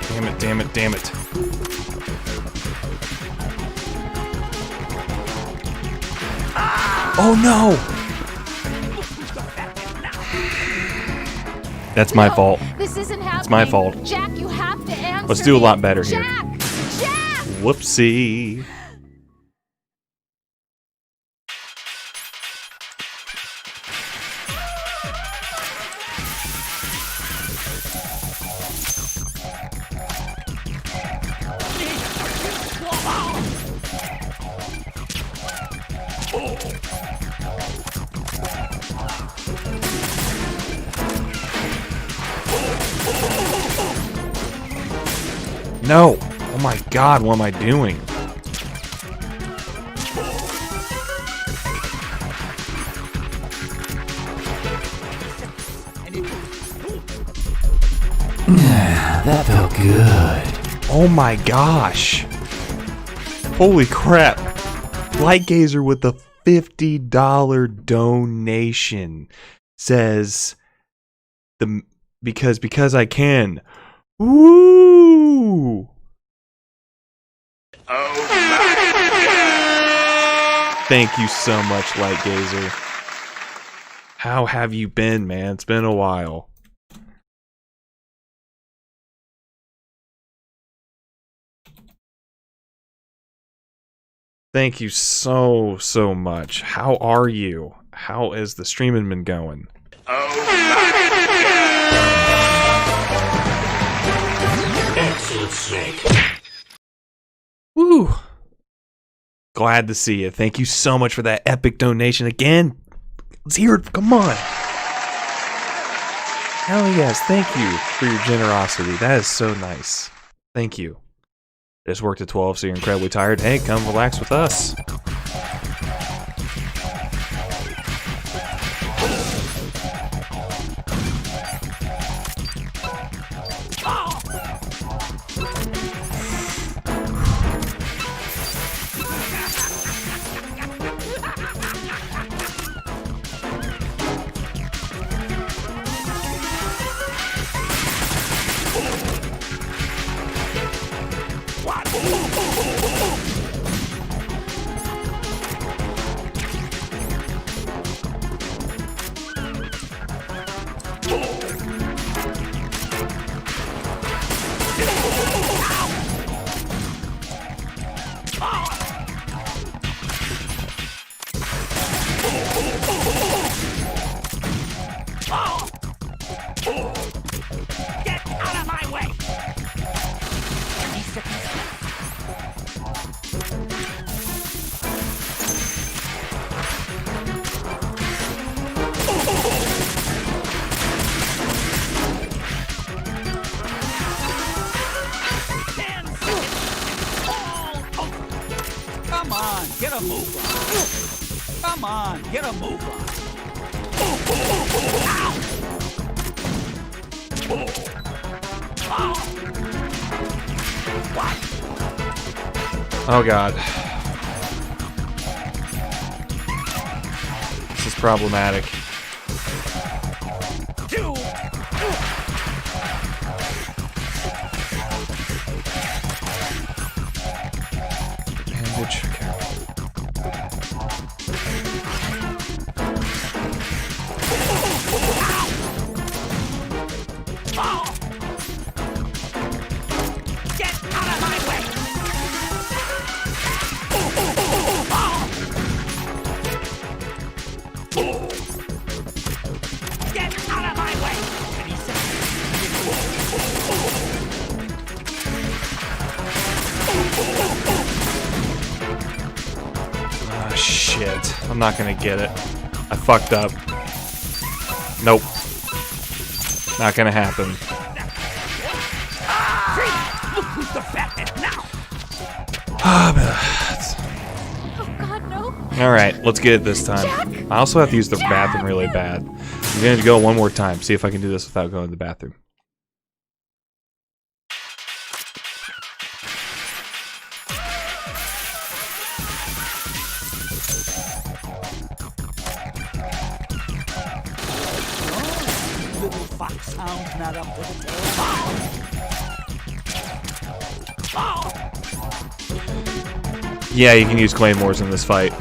Damn it, damn it, damn it. Oh no! That's my fault. This isn't happening. It's my fault. Jack, you have to answer. Let's do a lot better Jack! here. Jack! Whoopsie. No! Oh my god, what am I doing? That felt good. Oh my gosh. Holy crap. Light Gazer with the $50 donation says because I can. Woo! Oh my God. Thank you so much, Light Gazer. How have you been, man? It's been a while. Thank you so much. How are you? How is the streaming been going? Oh my God. Excellent, Snake. Woo! Glad to see you. Thank you so much for that epic donation again. Let's hear it. Come on. Hell yes. Thank you for your generosity. That is so nice. Thank you. Just worked at 12, so you're incredibly tired. Hey, come relax with us. Come on, get a move on. Come on, get a move on. Oh god. This is problematic. Bandage. Get out of my way! Get out of my way! Ah, shit. I'm not gonna get it. I fucked up. Nope. Not gonna happen. Look who's the fathead now! Oh God, no. Alright, let's get it this time. I also have to use the bathroom really bad. I'm gonna go one more time, see if I can do this without going to the bathroom. Little foxhound not up to the Yeah, you can use claymores in this fight.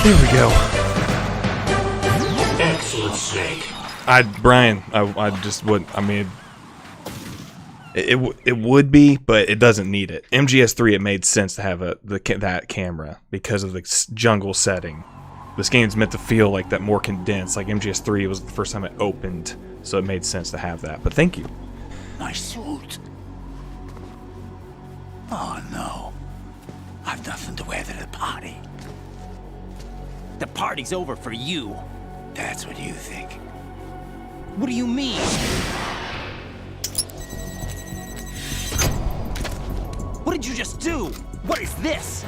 There we go. Excellent, Snake. Brian, I just wouldn't. I mean, it would be, but it doesn't need it. MGS3, it made sense to have that camera because of the jungle setting. This game's meant to feel like that, more condensed. Like MGS3 was the first time it opened, so it made sense to have that. But thank you. My suit. Oh no. I've nothing to wear to the party. The party's over for you. That's what you think. What do you mean? What did you just do? What is this?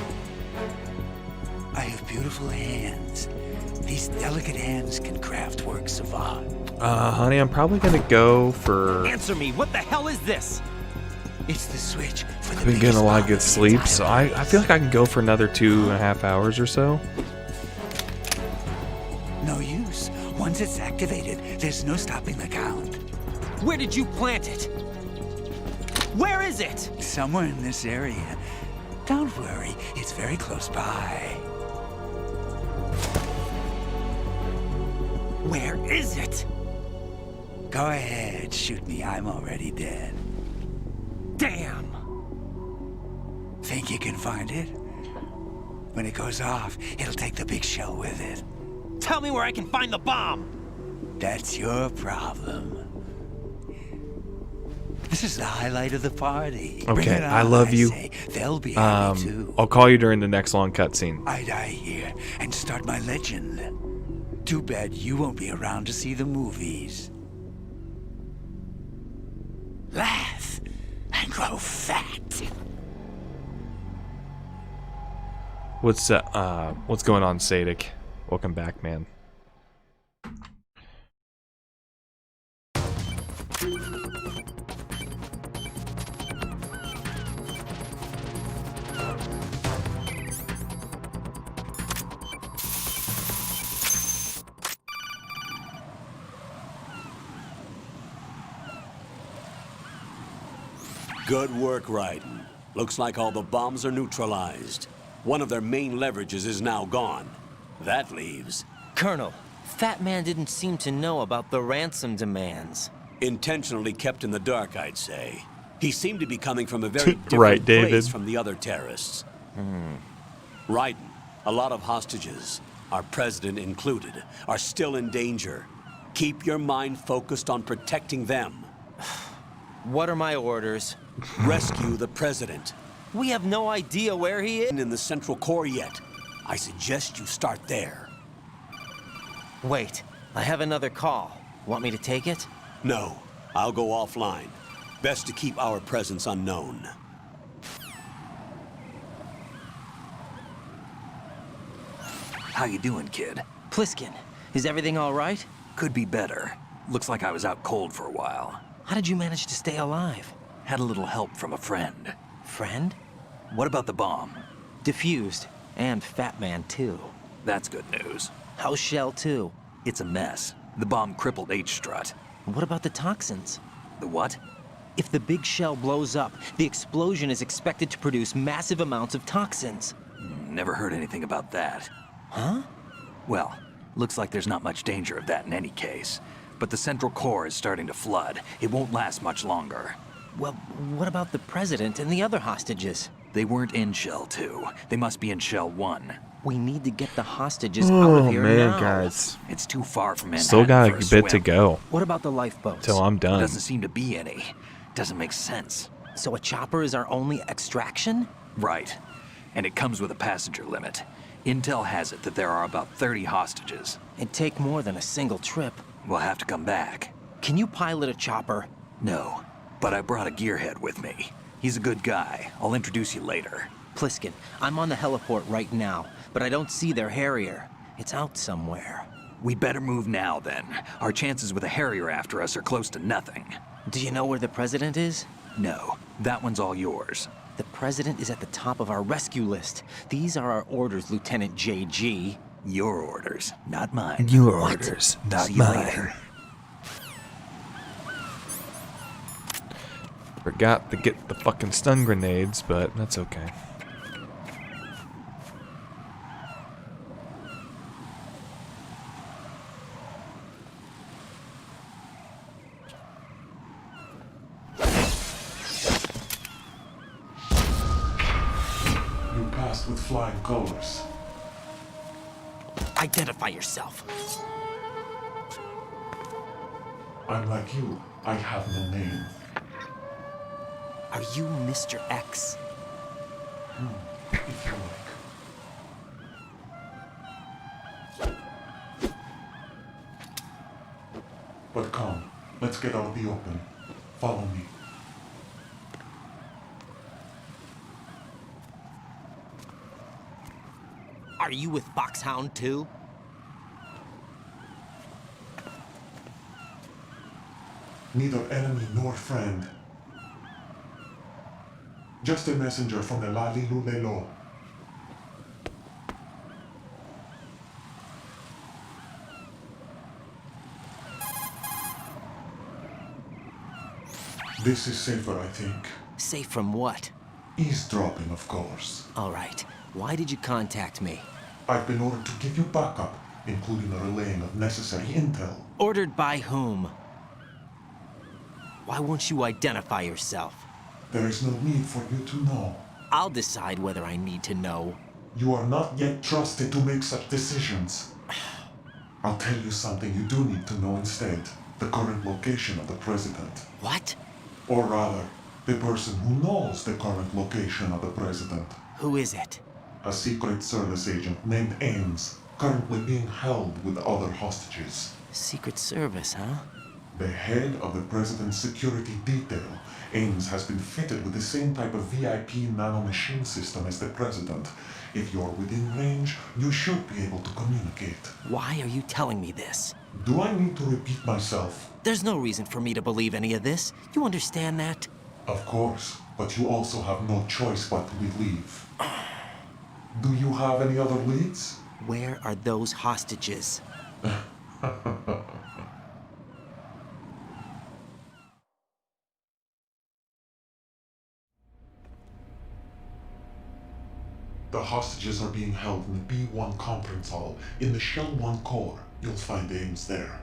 I have beautiful hands. These delicate hands can craft works of art. Honey, I'm probably gonna go for... Answer me, what the hell is this? It's the switch for the I've been getting a lot of good sleep, so I feel like I can go for another 2.5 hours or so. no use. Once it's activated, there's no stopping the count. Where did you plant it? Where is it? Somewhere in this area. Don't worry, it's very close by. Where is it? Go ahead, shoot me. I'm already dead. Damn! Think you can find it? When it goes off, it'll take the big shell with it. Tell me where I can find the bomb! That's your problem. This is the highlight of the party. Bring Okay, it on, I love you. say. They'll be happy too. I'll call you during the next long cutscene. I die here and start my legend. Too bad you won't be around to see the movies. Laugh and grow fat. What's going on, Sadik? Welcome back, man. Good work, Raiden. Looks like all the bombs are neutralized. One of their main leverages is now gone. That leaves... Colonel, Fat Man didn't seem to know about the ransom demands. Intentionally kept in the dark, I'd say. He seemed to be coming from a very different Right, place David. from the other terrorists. Raiden, a lot of hostages, our president included, are still in danger. Keep your mind focused on protecting them. What are my orders? Rescue the president. We have no idea where he is. In the Central Core yet. I suggest you start there. Wait, I have another call. Want me to take it? No, I'll go offline. Best to keep our presence unknown. How you doing, kid? Pliskin, is everything all right? Could be better. Looks like I was out cold for a while. How did you manage to stay alive? Had a little help from a friend. Friend? What about the bomb? Diffused. And Fat Man, too. That's good news. How's Shell, too? It's a mess. The bomb crippled H-Strut. What about the toxins? The what? If the big shell blows up, the explosion is expected to produce massive amounts of toxins. Never heard anything about that. Huh? Well, looks like there's not much danger of that in any case. But the Central Core is starting to flood. It won't last much longer. Well, what about the president and the other hostages? They weren't in Shell 2. They must be in Shell 1. We need to get the hostages out of here now. Guys. It's too far from Manhattan. Still got for a a bit to swim. go. What about the lifeboats? Till I'm done. Doesn't seem to be any. Doesn't make sense. So a chopper is our only extraction? Right. And it comes with a passenger limit. Intel has it that there are about 30 hostages. It'd take more than a single trip. We'll have to come back. Can you pilot a chopper? No, but I brought a gearhead with me. He's a good guy. I'll introduce you later. Pliskin, I'm on the heliport right now, but I don't see their Harrier. It's out somewhere. We better move now, then. Our chances with a Harrier after us are close to nothing. Do you know where the president is? No, that one's all yours. The president is at the top of our rescue list. These are our orders, Lieutenant JG. Your orders, not mine. Your orders, not See you mine. later. Forgot to get the fucking stun grenades, but that's okay. You passed with flying colors. Identify yourself. I'm like you. I have no name. Are you Mr. X? If you like. But come, let's get out of the open. Follow me. Are you with Foxhound too? Neither enemy nor friend. Just a messenger from the Lali Lulelo. This is safer, I think. Safe from what? Eavesdropping, of course. All right. Why did you contact me? I've been ordered to give you backup, including the relaying of necessary intel. Ordered by whom? Why won't you identify yourself? There is no need for you to know. I'll decide whether I need to know. You are not yet trusted to make such decisions. I'll tell you something you do need to know instead. The current location of the president. What? Or rather, the person who knows the current location of the president. Who is it? A Secret Service agent named Ames, currently being held with other hostages. Secret Service, huh? The head of the president's security detail, Ames, has been fitted with the same type of VIP nanomachine system as the president. If you're within range, you should be able to communicate. Why are you telling me this? Do I need to repeat myself? There's no reason for me to believe any of this. You understand that? Of course, but you also have no choice but to believe. Do you have any other leads? Where are those hostages? The hostages are being held in the B1 conference hall in the Shell 1 core. You'll find Ames there.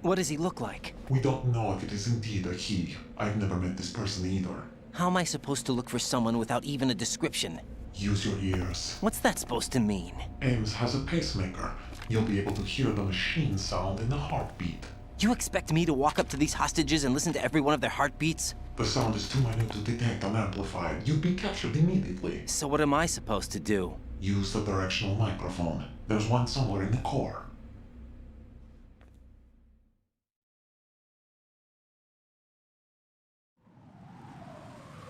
What does he look like? We don't know if it is indeed a he. I've never met this person either. How am I supposed to look for someone without even a description? Use your ears. What's that supposed to mean? Ames has a pacemaker. You'll be able to hear the machine sound in the heartbeat. You expect me to walk up to these hostages and listen to every one of their heartbeats? The sound is too minute to detect unamplified. You'd be captured immediately. So what am I supposed to do? Use the directional microphone. There's one somewhere in the core.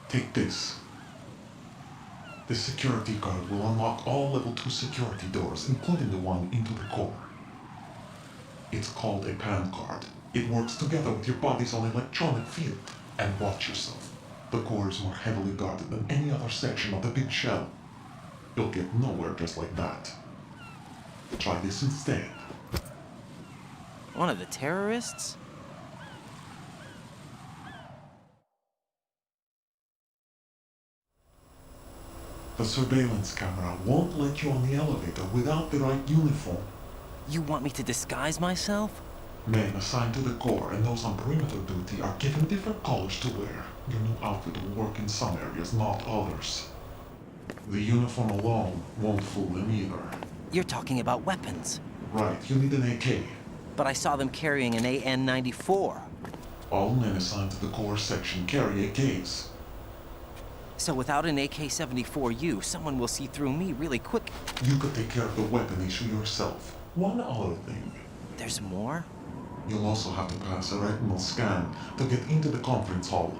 Take this. The security card will unlock all level 2 security doors, including the one into the core. It's called a PAN card. It works together with your body's own electronic field. And watch yourself. The core is more heavily guarded than any other section of the big shell. You'll get nowhere just like that. Try this instead. One of the terrorists? The surveillance camera won't let you on the elevator without the right uniform. You want me to disguise myself? Men assigned to the core and those on perimeter duty are given different colors to wear. Your new outfit will work in some areas, not others. The uniform alone won't fool them either. You're talking about weapons. Right, you need an AK. But I saw them carrying an AN-94. All men assigned to the core section carry AKs. So without an AK-74U, someone will see through me really quick. You could take care of the weapon issue yourself. One other thing. There's more? You'll also have to pass a retinal scan to get into the conference hall.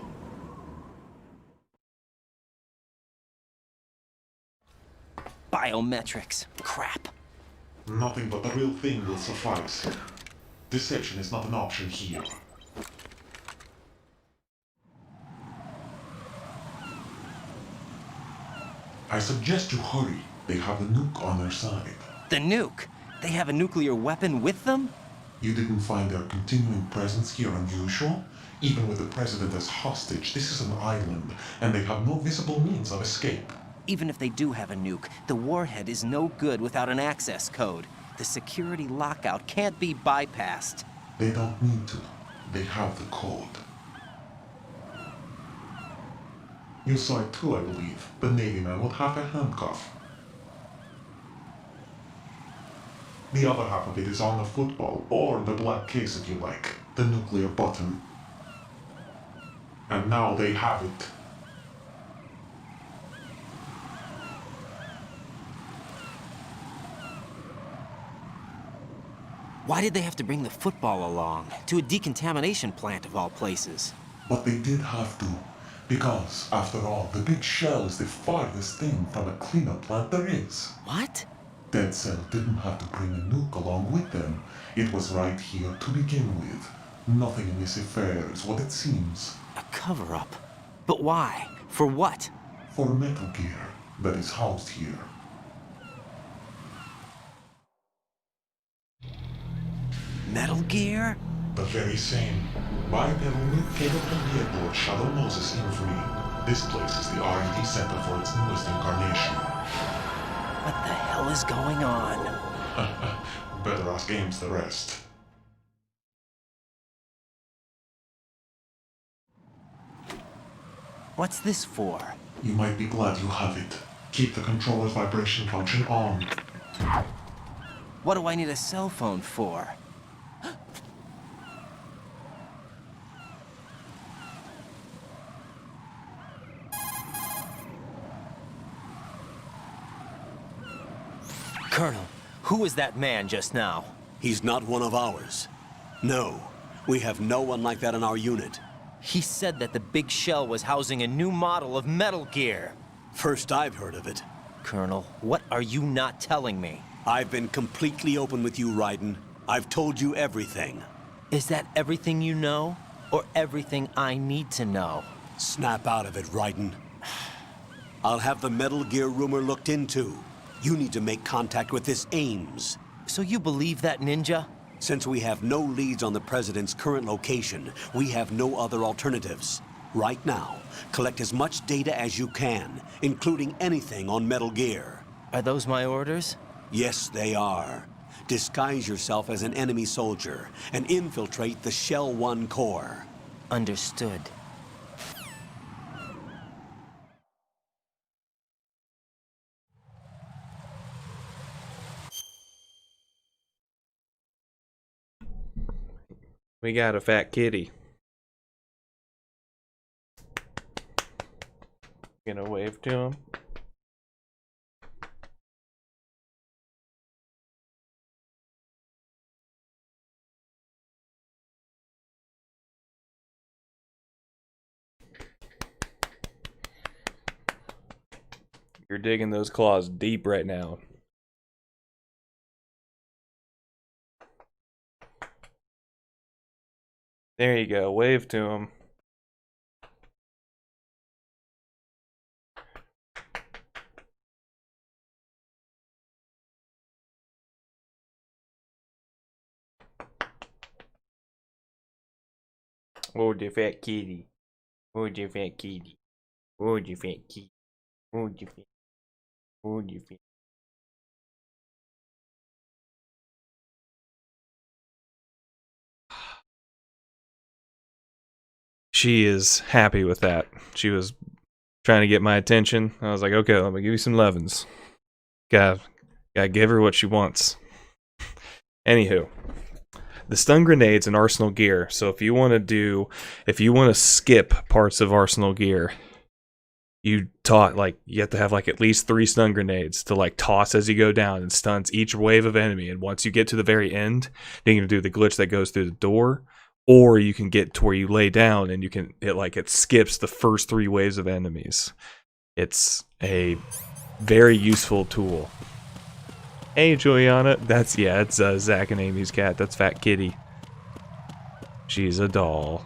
Biometrics. Crap. Nothing but the real thing will suffice. Deception is not an option here. I suggest you hurry. They have the nuke on their side. The nuke? They have a nuclear weapon with them? You didn't find their continuing presence here unusual? Even with the president as hostage, this is an island, and they have no visible means of escape. Even if they do have a nuke, the warhead is no good without an access code. The security lockout can't be bypassed. They don't need to. They have the code. You saw it too, I believe. The Navy man with half a handcuff. The other half of it is on the football, or the black case if you like. The nuclear button. And now they have it. Why did they have to bring the football along? To a decontamination plant of all places. But they did have to. Because, after all, the big shell is the farthest thing from a cleanup plant there is. What? Dead Cell didn't have to bring a nuke along with them. It was right here to begin with. Nothing in this affair is what it seems. A cover-up? But why? For what? For Metal Gear that is housed here. Metal Gear? The The very same. Bipedal capable vehicle Shadow Moses infamy. This place is the R&D center for its newest incarnation. What the hell is going on? Better ask Ames the rest. What's this for? You might be glad you have it. Keep the controller's vibration function on. What do I need a cell phone for? Colonel, who was that man just now? He's not one of ours. No, we have no one like that in our unit. He said that the big shell was housing a new model of Metal Gear. First I've heard of it. Colonel, what are you not telling me? I've been completely open with you, Raiden. I've told you everything. Is that everything you know? Or everything I need to know? Snap out of it, Raiden. I'll have the Metal Gear rumor looked into. You need to make contact with this Ames. So you believe that ninja? Since we have no leads on the President's current location, we have no other alternatives. Right now, collect as much data as you can, including anything on Metal Gear. Are those my orders? Yes, they are. Disguise yourself as an enemy soldier and infiltrate the Shell 1 core. Understood. We got a fat kitty. Gonna wave to him. You're digging those claws deep right now. There you go. Wave to him. Oh, the fat kitty. Oh, the fat kitty. Oh, the fat kitty. Oh, the fat. Oh, the fat. She is happy with that. She was trying to get my attention. I was like, okay, let me give you some lovins. Gotta give her what she wants. Anywho, the stun grenades and arsenal gear. So if you want to skip parts of arsenal gear, you have to have like at least 3 stun grenades to like toss as you go down and stuns each wave of enemy. And once you get to the very end, then you can do the glitch that goes through the door. Or you can get to where you lay down and it skips the first 3 waves of enemies. It's a very useful tool. Hey Juliana, it's Zach and Amy's cat. That's Fat Kitty. She's a doll.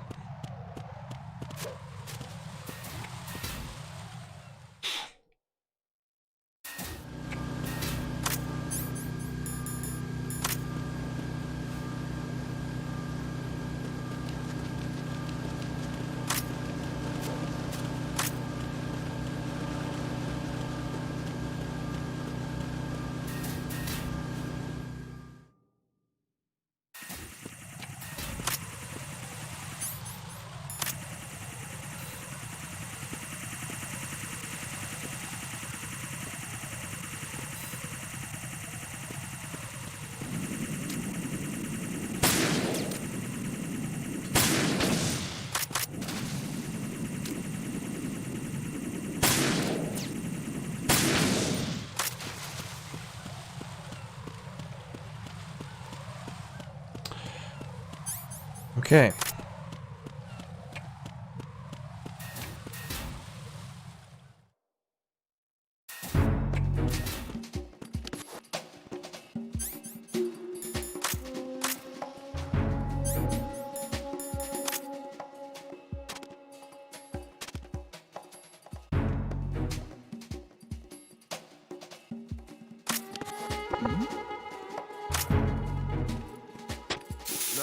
Okay.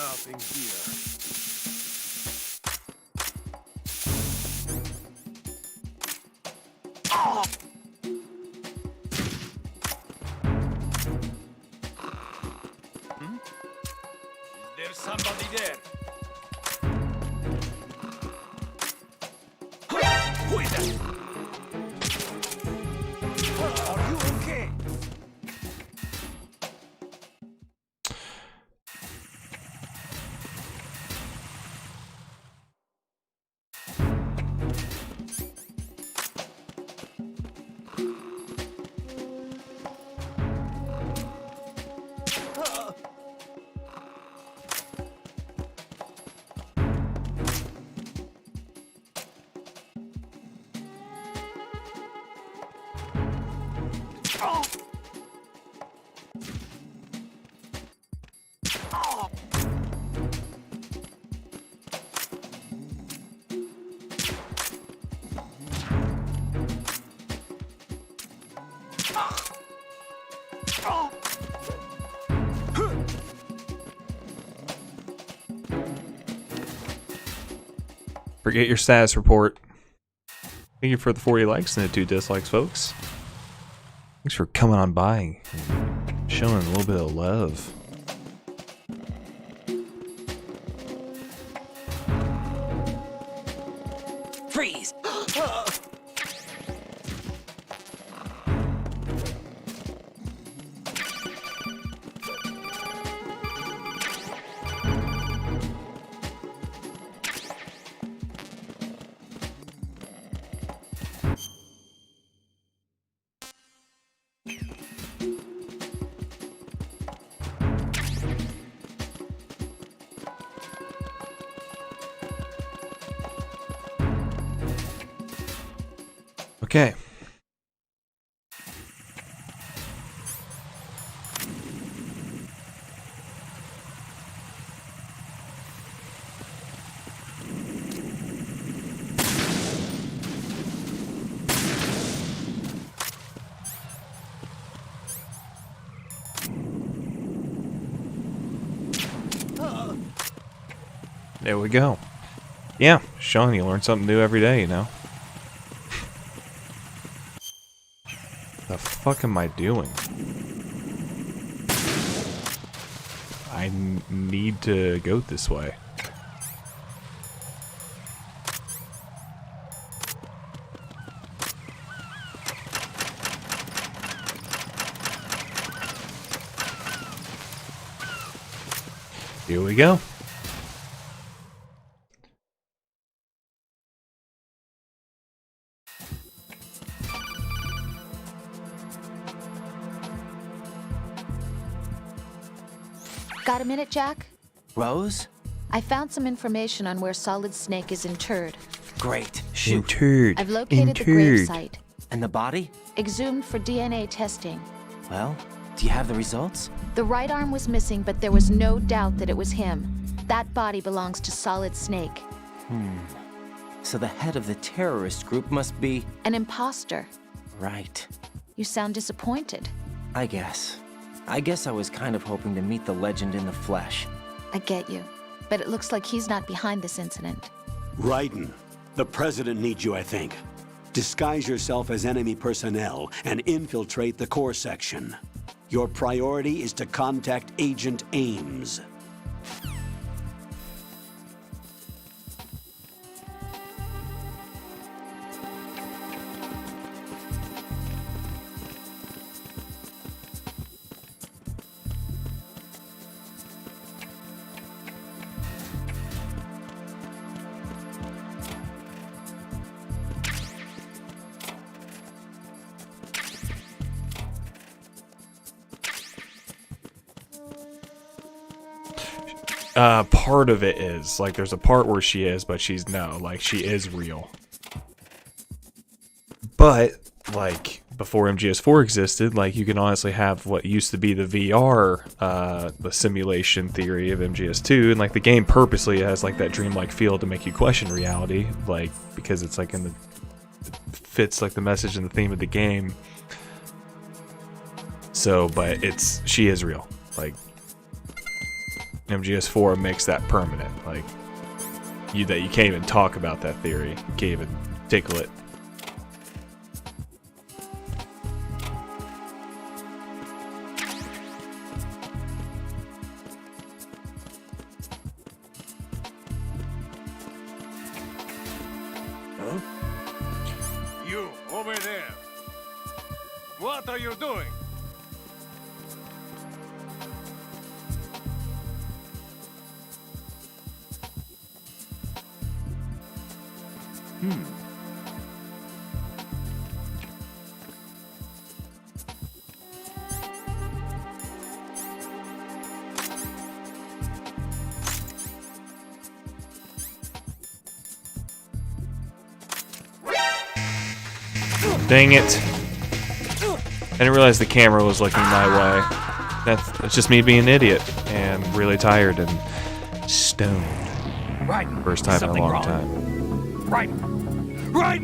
Nothing here. There's somebody there. Who is that? Are you okay? Forget your status report. Thank you for the 40 likes and the 2 dislikes, folks. Thanks for coming on by and showing a little bit of love. Freeze! Okay. There we go. Yeah, Sean, you learn something new every day, you know? The fuck am I doing? I need to go this way. Here we go. Got a minute, Jack? Rose? I found some information on where Solid Snake is interred. Great. Shoot. Interred. I've located the grave site. And the body? Exhumed for DNA testing. Well, do you have the results? The right arm was missing, but there was no doubt that it was him. That body belongs to Solid Snake. So the head of the terrorist group must be... An imposter. Right. You sound disappointed. I guess I was kind of hoping to meet the legend in the flesh. I get you. But it looks like he's not behind this incident. Raiden, the president needs you, I think. Disguise yourself as enemy personnel and infiltrate the core section. Your priority is to contact Agent Ames. Part of it is like there's a part where she is, but she's no, like she is real. But like before MGS4 existed, like you can honestly have what used to be the VR, the simulation theory of MGS2, and like the game purposely has like that dreamlike feel to make you question reality, like because it's like in the it fits like the message and the theme of the game. So, but she is real, like. MGS4 makes that permanent. Like, you can't even talk about that theory. You can't even tickle it. You, over there. What are you doing? Dang it. I didn't realize the camera was looking my way. That's just me being an idiot and really tired and stoned. Right. First time in a long time. Right. Right.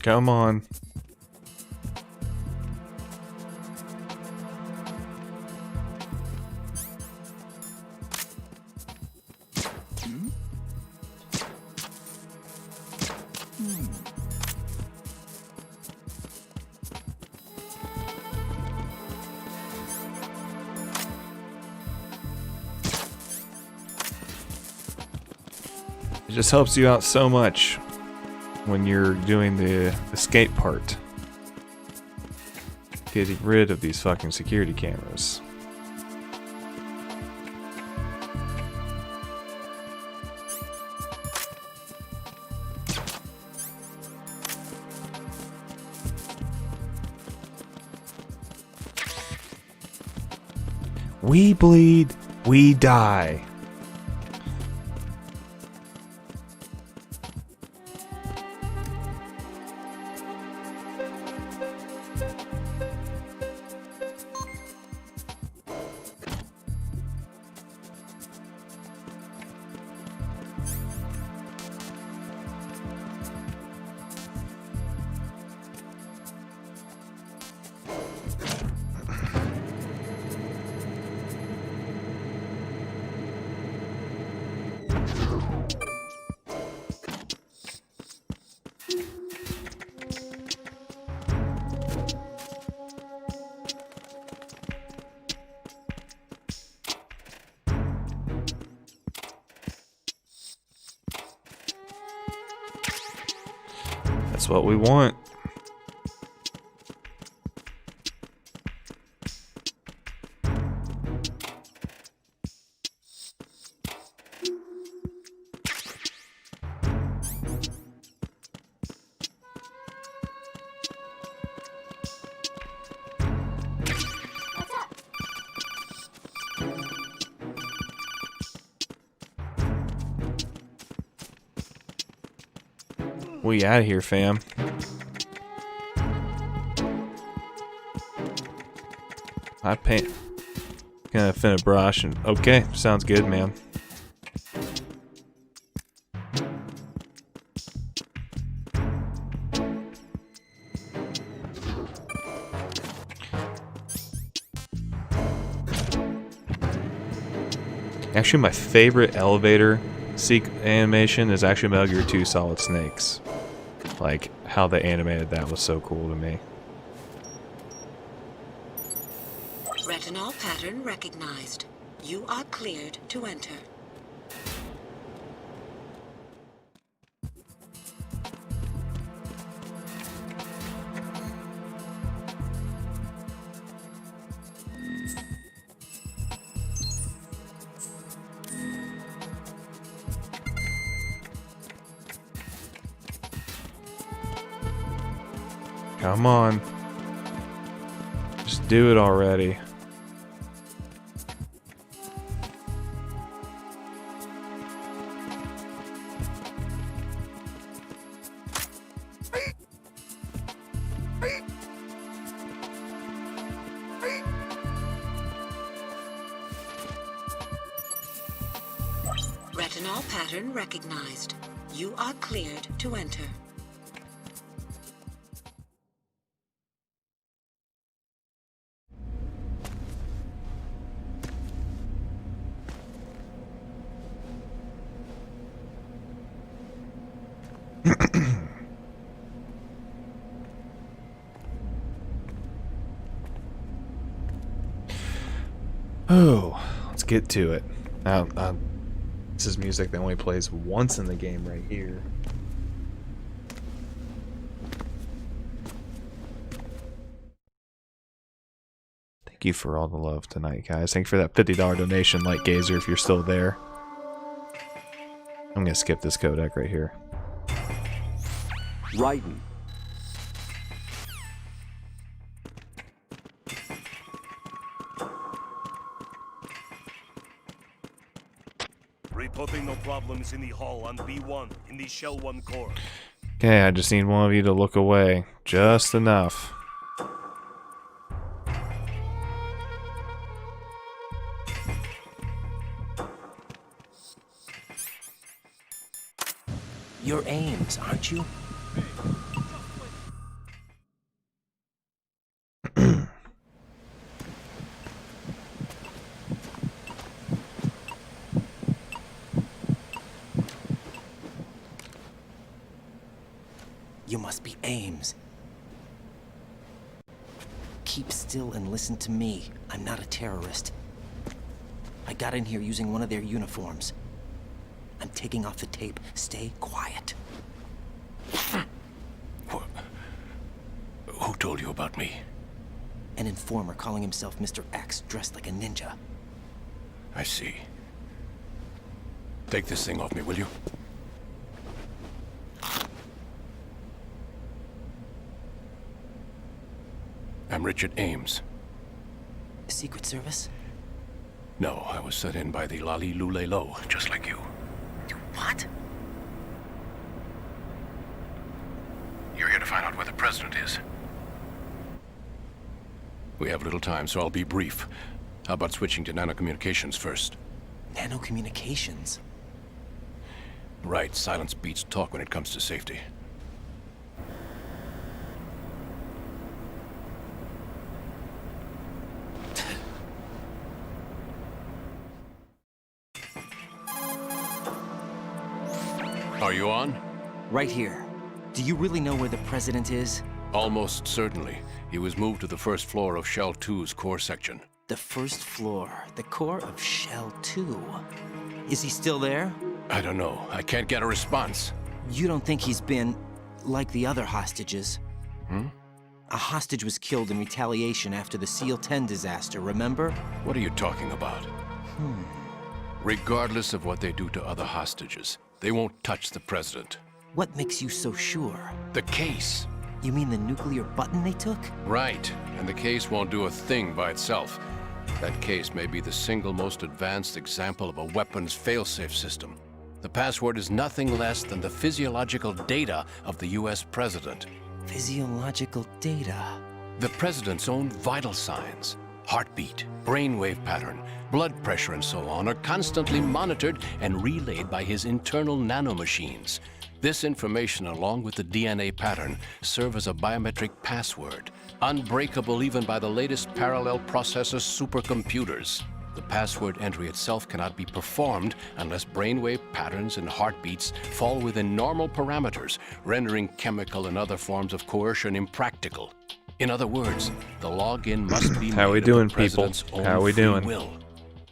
Come on. It just helps you out so much when you're doing the escape part. Getting rid of these fucking security cameras. We bleed, we die. That's what we want. We out of here, fam. I paint. Gonna finna brush and okay, sounds good, man. Actually, my favorite elevator animation is actually Metal Gear 2 Solid Snakes. Like, how they animated that was so cool to me. Retinol pattern recognized. You are cleared to enter. Come on. Just do it already. Retinol pattern recognized. You are cleared to enter. Oh, let's get to it. This is music that only plays once in the game right here. Thank you for all the love tonight, guys. Thank you for that $50 donation, Light Gazer, if you're still there. I'm going to skip this codec right here. Raiden. Reporting no problems in the hull on B1 in the Shell 1 core. Okay, I just need one of you to look away. Just enough. You're Ames, aren't you? You must be Ames. Keep still and listen to me. I'm not a terrorist. I got in here using one of their uniforms. I'm taking off the tape. Stay quiet. Who told you about me? An informer calling himself Mr. X, dressed like a ninja. I see. Take this thing off me, will you? I'm Richard Ames. Secret Service? No, I was set in by the Lali Lule Lo, just like you. What? You're here to find out where the president is. We have little time, so I'll be brief. How about switching to nanocommunications first? Nanocommunications? Right, silence beats talk when it comes to safety. Are you on? Right here. Do you really know where the president is? Almost certainly. He was moved to the first floor of Shell 2's core section. The first floor, the core of Shell 2. Is he still there? I don't know. I can't get a response. You don't think he's been like the other hostages? Hmm? A hostage was killed in retaliation after the SEAL 10 disaster, remember? What are you talking about? Regardless of what they do to other hostages, they won't touch the president. What makes you so sure? The case. You mean the nuclear button they took? Right, and the case won't do a thing by itself. That case may be the single most advanced example of a weapons failsafe system. The password is nothing less than the physiological data of the US president. Physiological data? The president's own vital signs, heartbeat, brainwave pattern, blood pressure, and so on, are constantly monitored and relayed by his internal nanomachines. This information, along with the DNA pattern, serve as a biometric password, unbreakable even by the latest parallel processor supercomputers. The password entry itself cannot be performed unless brainwave patterns and heartbeats fall within normal parameters, rendering chemical and other forms of coercion impractical. In other words, the login must be How we made doing, of the president's people? own How we free doing? will.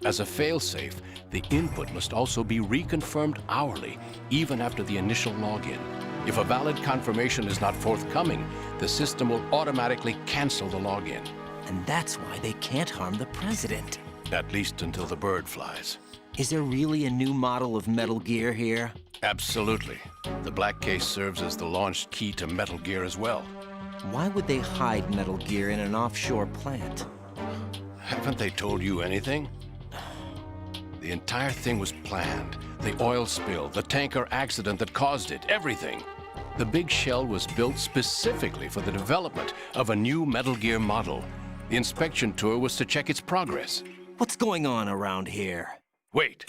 As a failsafe, the input must also be reconfirmed hourly, even after the initial login. If a valid confirmation is not forthcoming, the system will automatically cancel the login. And that's why they can't harm the president. At least until the bird flies. Is there really a new model of Metal Gear here? Absolutely. The black case serves as the launch key to Metal Gear as well. Why would they hide Metal Gear in an offshore plant? Haven't they told you anything? The entire thing was planned. The oil spill, the tanker accident that caused it, everything. The big shell was built specifically for the development of a new Metal Gear model. The inspection tour was to check its progress. What's going on around here? Wait.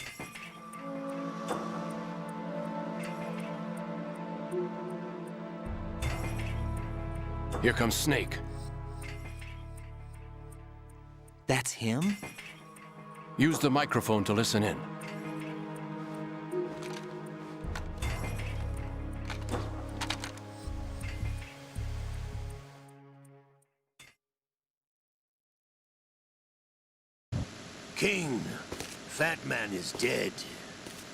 Here comes Snake. That's him? Use the microphone to listen in. King, Fat Man is dead.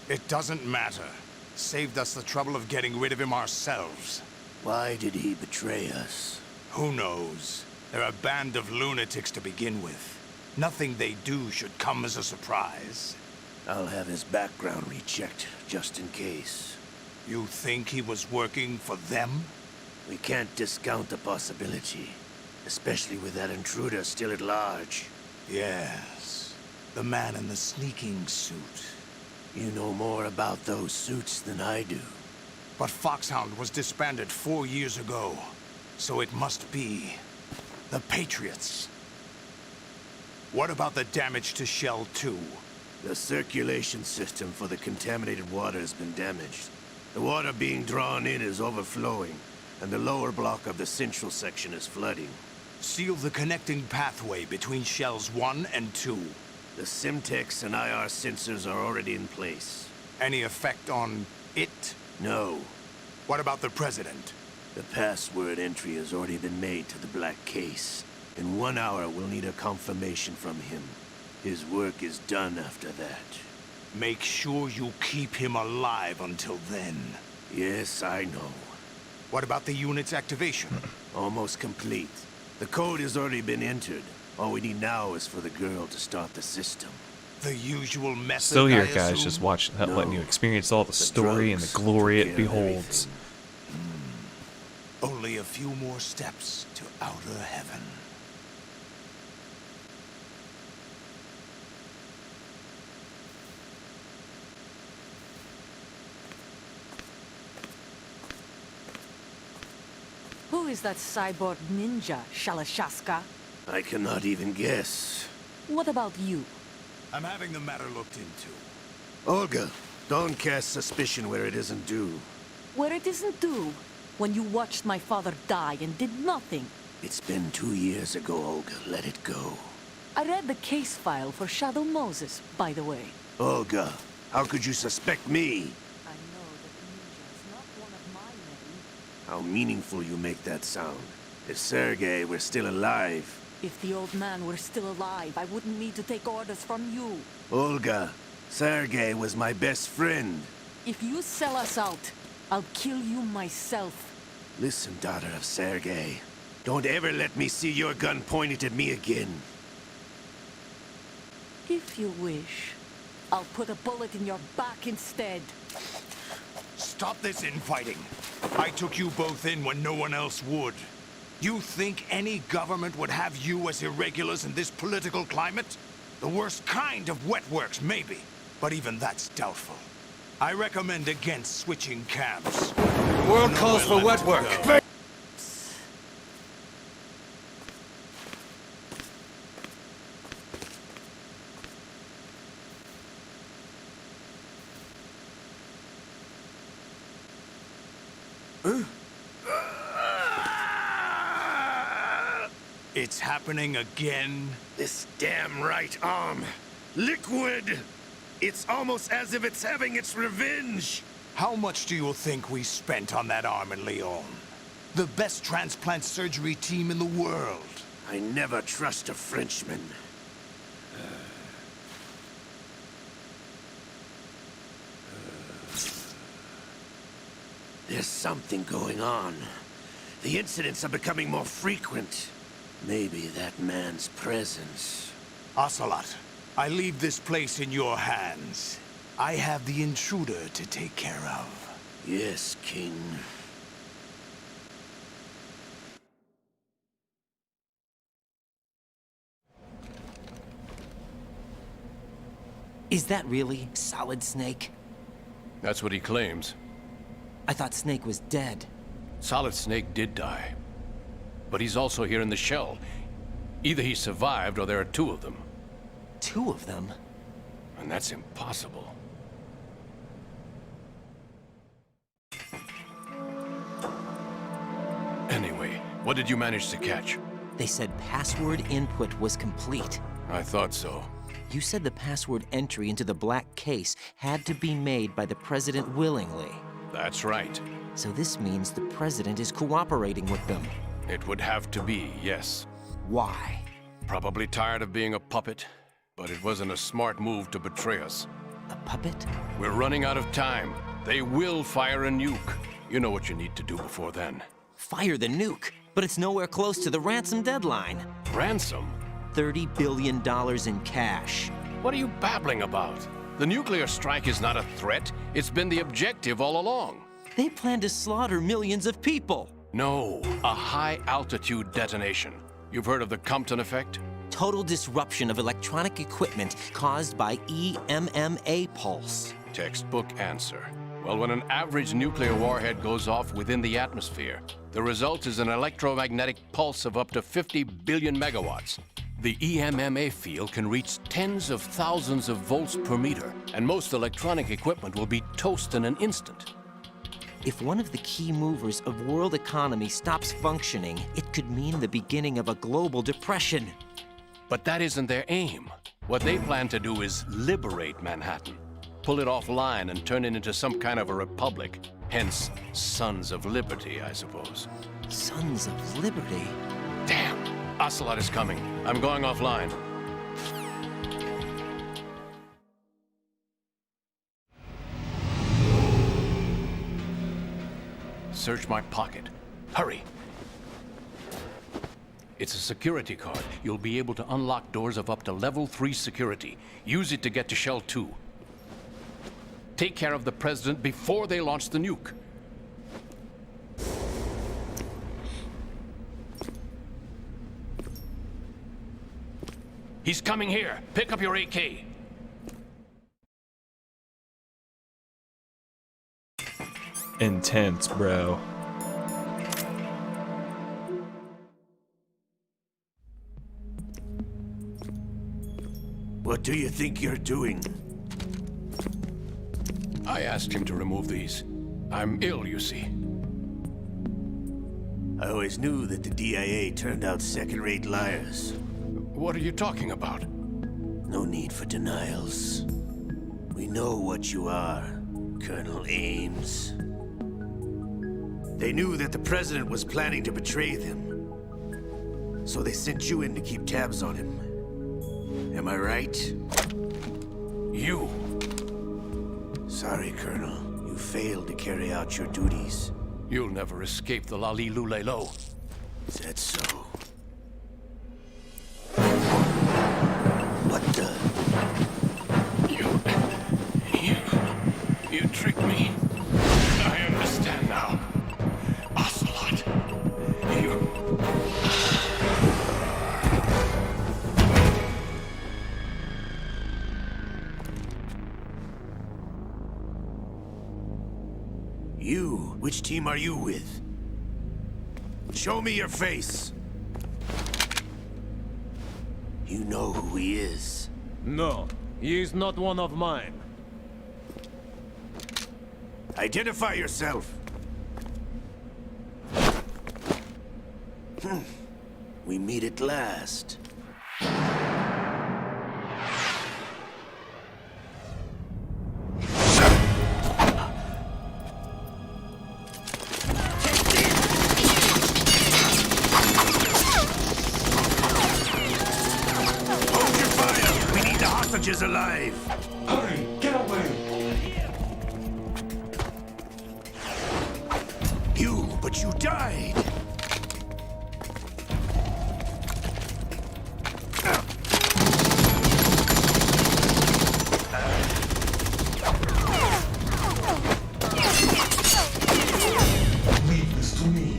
It doesn't matter. Saved us the trouble of getting rid of him ourselves. Why did he betray us? Who knows? They're a band of lunatics to begin with. Nothing they do should come as a surprise. I'll have his background rechecked, just in case. You think he was working for them? We can't discount the possibility, especially with that intruder still at large. Yes, the man in the sneaking suit. You know more about those suits than I do. But Foxhound was disbanded 4 years ago, so it must be the Patriots. What about the damage to Shell 2? The circulation system for the contaminated water has been damaged. The water being drawn in is overflowing, and the lower block of the central section is flooding. Seal the connecting pathway between Shells 1 and 2. The Simtex and IR sensors are already in place. Any effect on it? No. What about the President? The password entry has already been made to the black case. In 1 hour, we'll need a confirmation from him. His work is done after that. Make sure you keep him alive until then. Yes, I know. What about the unit's activation? Almost complete. The code has already been entered. All we need now is for the girl to start the system. The usual method, Still here, I guys, assume? just watching, letting you experience all the The story and the drugs glory took it care of beholds. Only a few more steps to outer heaven. Who is that cyborg ninja, Shalashaska? I cannot even guess. What about you? I'm having the matter looked into. Olga, don't cast suspicion where it isn't due. Where it isn't due, when you watched my father die and did nothing. It's been 2 years ago, Olga. Let it go. I read the case file for Shadow Moses, by the way. Olga, how could you suspect me? I know that the ninja is not one of my men. How meaningful you make that sound. If Sergei were still alive... If the old man were still alive, I wouldn't need to take orders from you. Olga, Sergei was my best friend. If you sell us out, I'll kill you myself. Listen, daughter of Sergei. Don't ever let me see your gun pointed at me again. If you wish, I'll put a bullet in your back instead. Stop this infighting. I took you both in when no one else would. You think any government would have you as irregulars in this political climate? The worst kind of wet works, maybe. But even that's doubtful. I recommend against switching camps. World calls for wet work. It's happening again? This damn right arm. Liquid! It's almost as if it's having its revenge! How much do you think we spent on that arm in Lyon? The best transplant surgery team in the world. I never trust a Frenchman. There's something going on. The incidents are becoming more frequent. Maybe that man's presence. Ocelot, I leave this place in your hands. I have the intruder to take care of. Yes, King. Is that really Solid Snake? That's what he claims. I thought Snake was dead. Solid Snake did die. But he's also here in the shell. Either he survived or there are two of them. Two of them? And that's impossible. Anyway, what did you manage to catch? They said password input was complete. I thought so. You said the password entry into the black case had to be made by the President willingly. That's right. So this means the President is cooperating with them. It would have to be, yes. Why? Probably tired of being a puppet, but it wasn't a smart move to betray us. A puppet? We're running out of time. They will fire a nuke. You know what you need to do before then. Fire the nuke? But it's nowhere close to the ransom deadline. Ransom? $30 billion in cash. What are you babbling about? The nuclear strike is not a threat. It's been the objective all along. They plan to slaughter millions of people. No, a high-altitude detonation. You've heard of the Compton effect? Total disruption of electronic equipment caused by EMMA pulse. Textbook answer. Well, when an average nuclear warhead goes off within the atmosphere, the result is an electromagnetic pulse of up to 50 billion megawatts. The EMMA field can reach tens of thousands of volts per meter, and most electronic equipment will be toast in an instant. If one of the key movers of world economy stops functioning, it could mean the beginning of a global depression. But that isn't their aim. What they plan to do is liberate Manhattan. Pull it offline and turn it into some kind of a republic. Hence, Sons of Liberty, I suppose. Sons of Liberty? Damn! Ocelot is coming. I'm going offline. Search my pocket. Hurry! It's a security card. You'll be able to unlock doors of up to level 3 security. Use it to get to Shell 2. Take care of the President before they launch the nuke. He's coming here. Pick up your AK. Intense, bro. What do you think you're doing? I asked him to remove these. I'm ill, you see. I always knew that the DIA turned out second-rate liars. What are you talking about? No need for denials. We know what you are, Colonel Ames. They knew that the President was planning to betray them. So they sent you in to keep tabs on him. Am I right? You! Sorry, Colonel. You failed to carry out your duties. You'll never escape the Lali-Lulelo. Is that so? What the? You tricked me. I understand now. Ocelot, you... Which team are you with? Show me your face. You know who he is. No, he is not one of mine. Identify yourself. We meet at last. Hostages alive! Hurry! Get away! But you died! Leave this to me.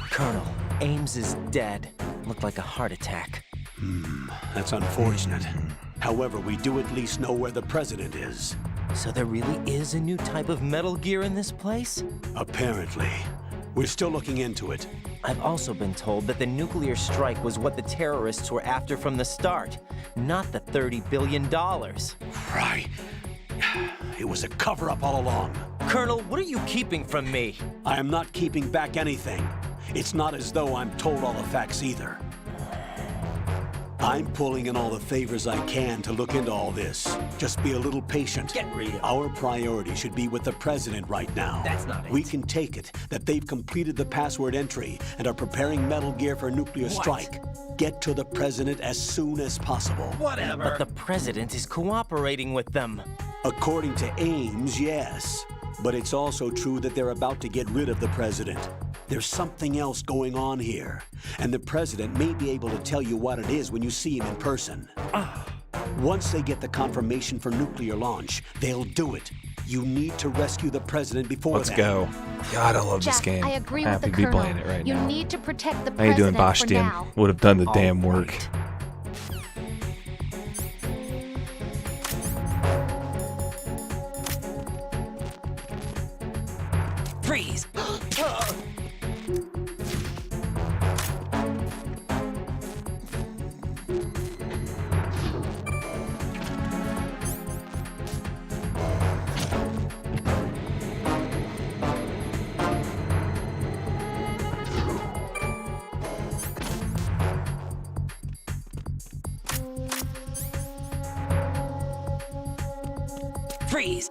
Colonel, Ames is dead. Looked like a heart attack. That's unfortunate. However, we do at least know where the president is. So there really is a new type of Metal Gear in this place? Apparently. We're still looking into it. I've also been told that the nuclear strike was what the terrorists were after from the start, not the $30 billion. Right. It was a cover-up all along. Colonel, what are you keeping from me? I am not keeping back anything. It's not as though I'm told all the facts either. I'm pulling in all the favors I can to look into all this. Just be a little patient. Get rid of it. Our priority should be with the president right now. That's not it. We can take it that they've completed the password entry and are preparing Metal Gear for a nuclear strike. Get to the president as soon as possible. Whatever. But the president is cooperating with them. According to Ames, yes. But it's also true that they're about to get rid of the president. There's something else going on here, and the president may be able to tell you what it is when you see him in person. Once they get the confirmation for nuclear launch, they'll do it. You need to rescue the president before Let's that. go. God, I love Jack, this game. I agree Happy with the to be Colonel. playing it right you now. need to protect the How you doing, president for Bashtian? now. Would have done the damn work. Freeze! Freeze!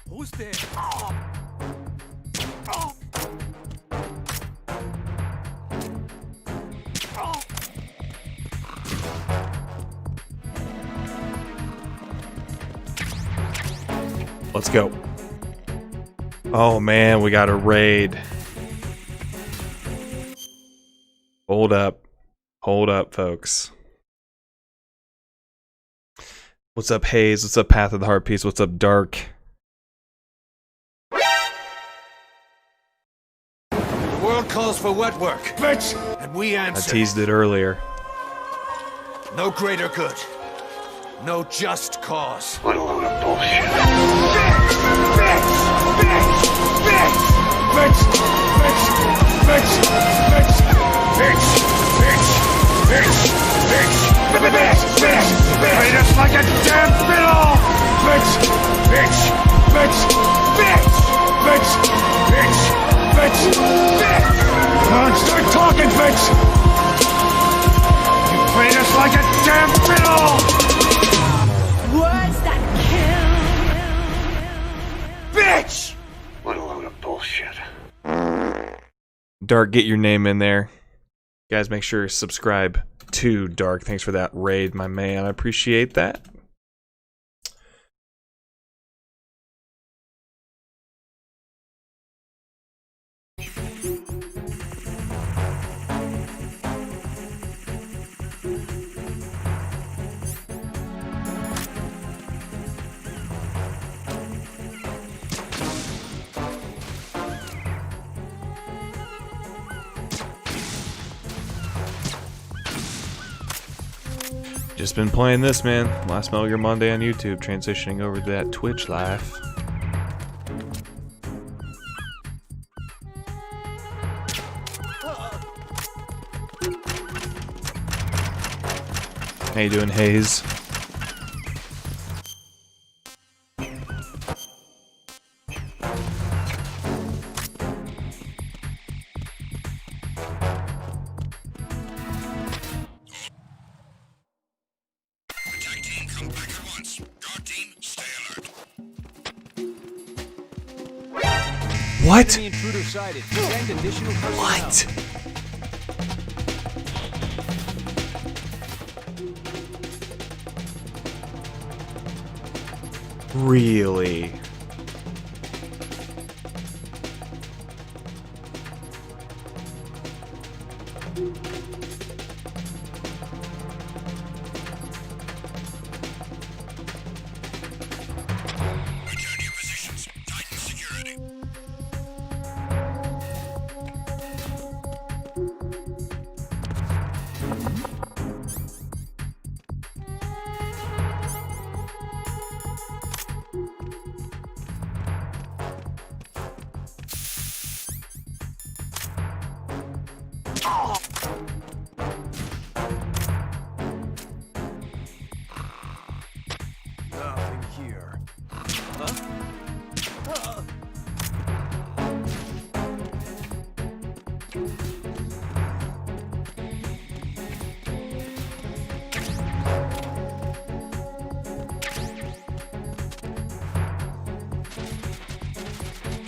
Who's there? Let's go. Oh man, we got a raid. Hold up. Hold up, folks. What's up, Haze? What's up, Path of the Heart Piece? What's up, Dark? The world calls for wet work. Bitch! And we I answer. teased it earlier. No greater good. No just cause. What a load of bullshit. Treat us like a damn fiddle! Bitch! Bitch! Bitch! Bitch! Bitch! Bitch! Bitch! Bitch! Come on, start talking, bitch! You treat us like a damn fiddle! Words that kill. Bitch! What a load of bullshit. Dark, get your name in there. Guys, make sure to subscribe to Dark. Thanks for that raid, my man. I appreciate that. Just been playing this, man. Last Metal Gear Monday on YouTube, transitioning over to that Twitch life. How you doing, Hayes? What? What? Really?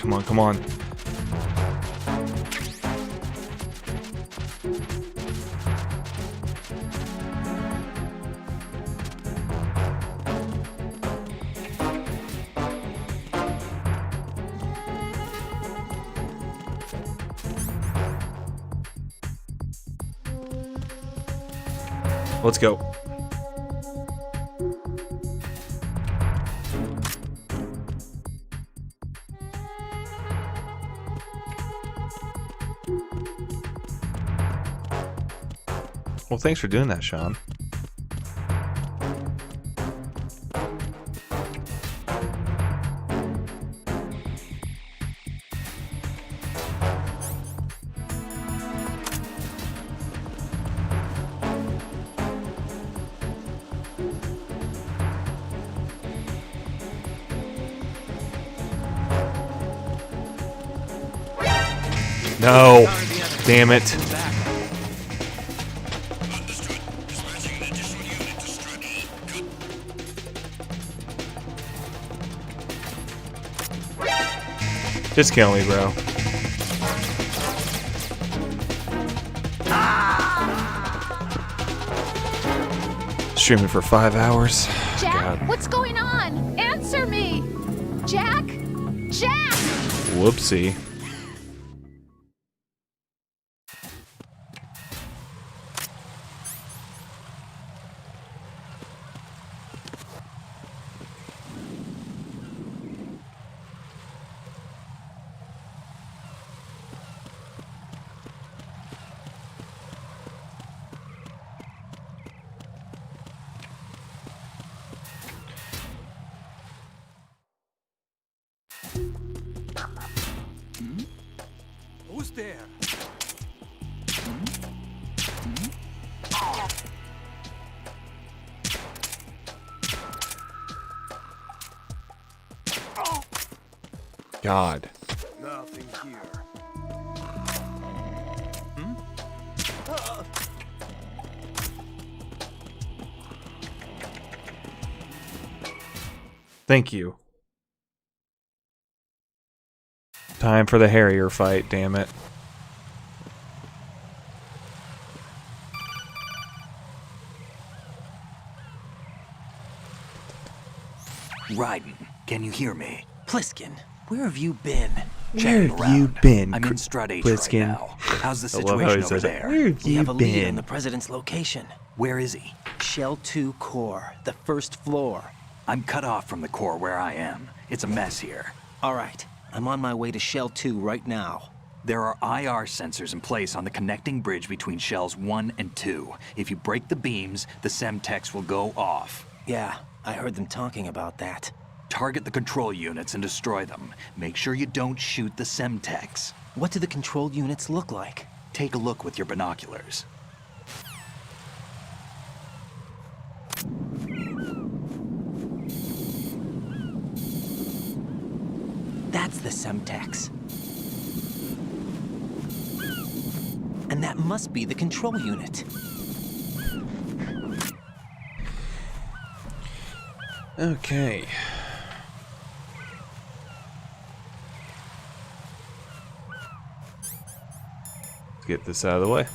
Come on, come on. Let's go. Well, thanks for doing that, Sean. No, damn it. Just kill me, bro. Streaming for 5 hours. Jack, God. what's going on? Answer me! Jack? Jack! Whoopsie. Who's there? God. Nothing here. Thank you. Time for the Harrier fight, damn it. Raiden, can you hear me? Pliskin, where have you been? Where have you been, I'm in Strut H Pliskin? right now. How's the I love how he situation over says it. there? Where have We you have a lead on been? the president's location. Where is he? Shell 2 core, the first floor. I'm cut off from the core where I am. It's a mess here. All right, I'm on my way to Shell 2 right now. There are IR sensors in place on the connecting bridge between Shells 1 and 2. If you break the beams, the Semtex will go off. Yeah, I heard them talking about that. Target the control units and destroy them. Make sure you don't shoot the Semtex. What do the control units look like? Take a look with your binoculars. That's the Semtex. And that must be the control unit. Okay. Let's get this out of the way.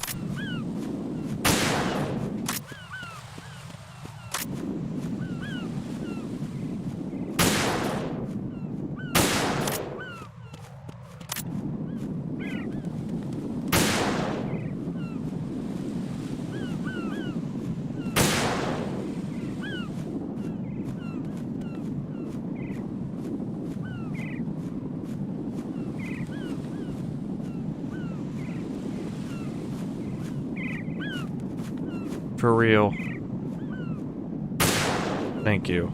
For real. Thank you.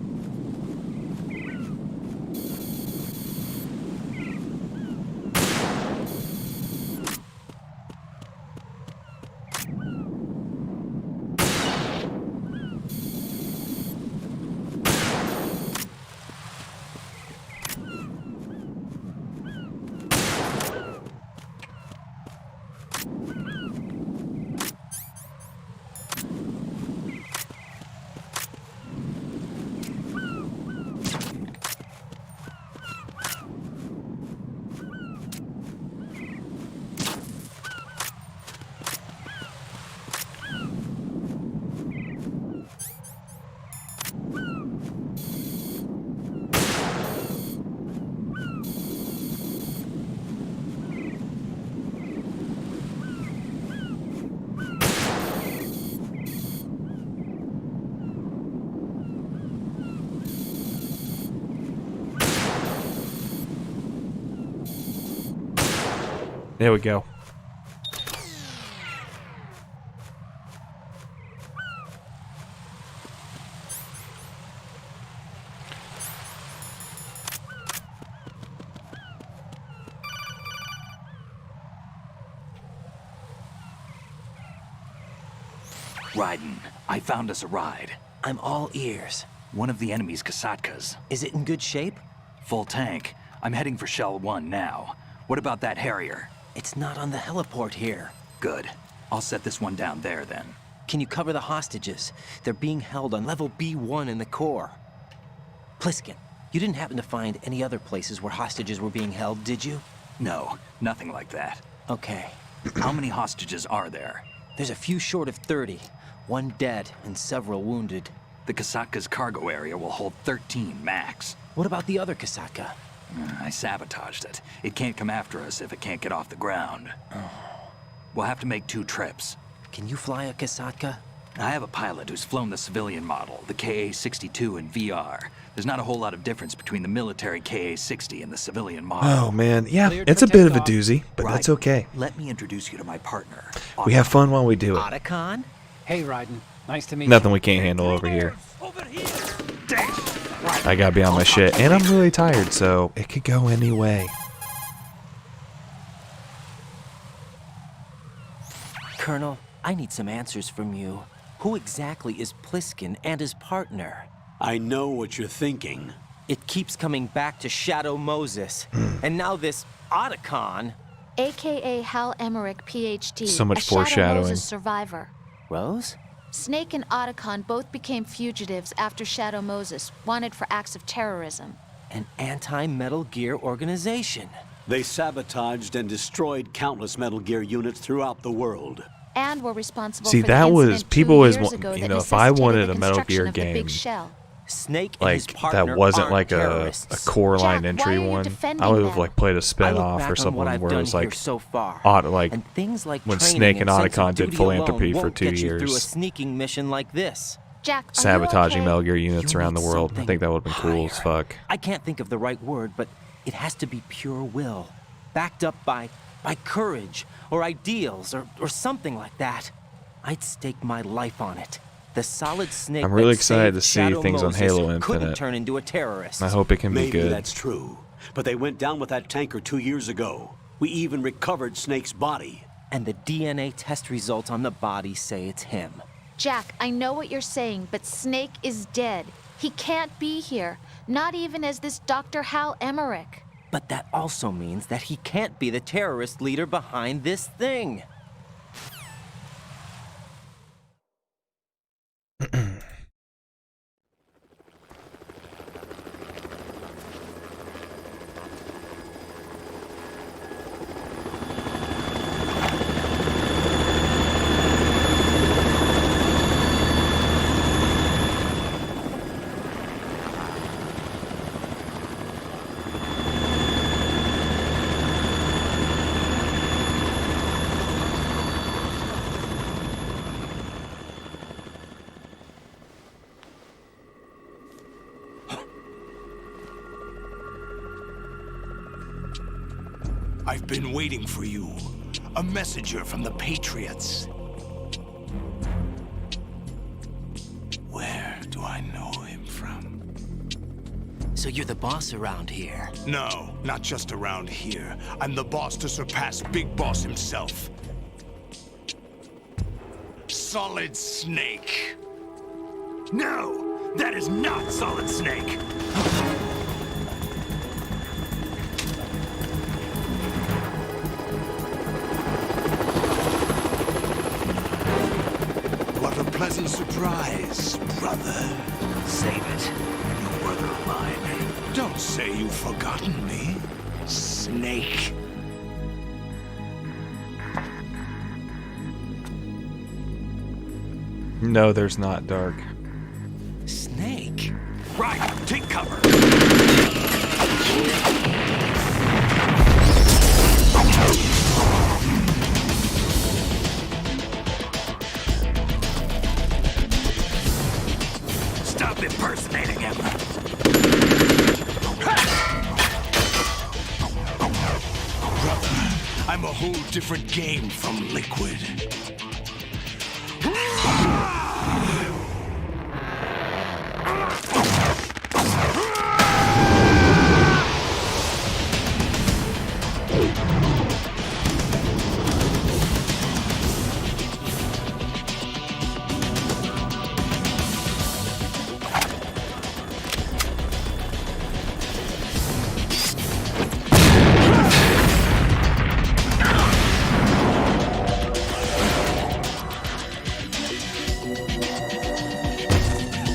There we go. Raiden, I found us a ride. I'm all ears. One of the enemy's Kasatkas. Is it in good shape? Full tank. I'm heading for Shell 1 now. What about that Harrier? It's not on the heliport here. Good. I'll set this one down there then. Can you cover the hostages? They're being held on level B1 in the core. Pliskin, you didn't happen to find any other places where hostages were being held, did you? No, nothing like that. Okay. How many hostages are there? There's a few short of 30. One dead and several wounded. The Kasatka's cargo area will hold 13 max. What about the other Kasatka? I sabotaged it. It can't come after us if it can't get off the ground. We'll have to make 2 trips. Can you fly a Kasatka? I have a pilot who's flown the civilian model, the KA-62 in VR. There's not a whole lot of difference between the military KA-60 and the civilian model. Oh man, yeah, it's a bit of a doozy, but that's okay. Let me introduce you to my partner. We have fun while we do it. Otacon? Hey, Raiden. Nice to meet you. Nothing we can't handle over here. I gotta be on my shit, and I'm really tired, so it could go any way. Colonel, I need some answers from you. Who exactly is Pliskin and his partner? I know what you're thinking. It keeps coming back to Shadow Moses. And now this Otacon. AKA Hal Emmerich, PhD. So much a Shadow foreshadowing. Moses survivor. Rose? Snake and Otacon both became fugitives after Shadow Moses, wanted for acts of terrorism. An anti-Metal Gear organization. They sabotaged and destroyed countless Metal Gear units throughout the world. And were responsible See, for the that was incident people 2 was years ago you that know, if I necessitated wanted the a Metal construction Gear of the game, big shell. Snake and like his partner that wasn't aren't like a terrorists. core line Jack, entry why are you one. defending I would have them? like played a I spin look off back or on something what I've where it done was here like so far, like and things like when training Snake and sense of Otacon did duty philanthropy alone for won't 2 get you through a years, sneaking mission like this. Jack, are sabotaging you okay? Metal Gear units You around the need world. I something think that would have been cool as fuck. I can't think of the right word, but it has to be pure will, backed up by courage or ideals or something like that. I'd stake my life on it. The solid Snake I'm really that excited saved to see Shadow things on Moses Halo couldn't Infinite. turn into a terrorist. I hope it can be Maybe good. that's true. But they went down with that tanker 2 years ago. We even recovered Snake's body. And the DNA test results on the body say it's him. Jack, I know what you're saying, but Snake is dead. He can't be here, not even as this Dr. Hal Emmerich. But that also means that he can't be the terrorist leader behind this thing. I've been waiting for you. A messenger from the Patriots. Where do I know him from? So you're the boss around here? No, not just around here. I'm the boss to surpass Big Boss himself. Solid Snake. No, that is not Solid Snake. What a pleasant surprise, brother. Save it. You're a brother of mine. Don't say you've forgotten me, Snake. No, there's not, Dark. Snake? Right, take cover. Stop impersonating him. Brother, I'm a whole different game from Liquid.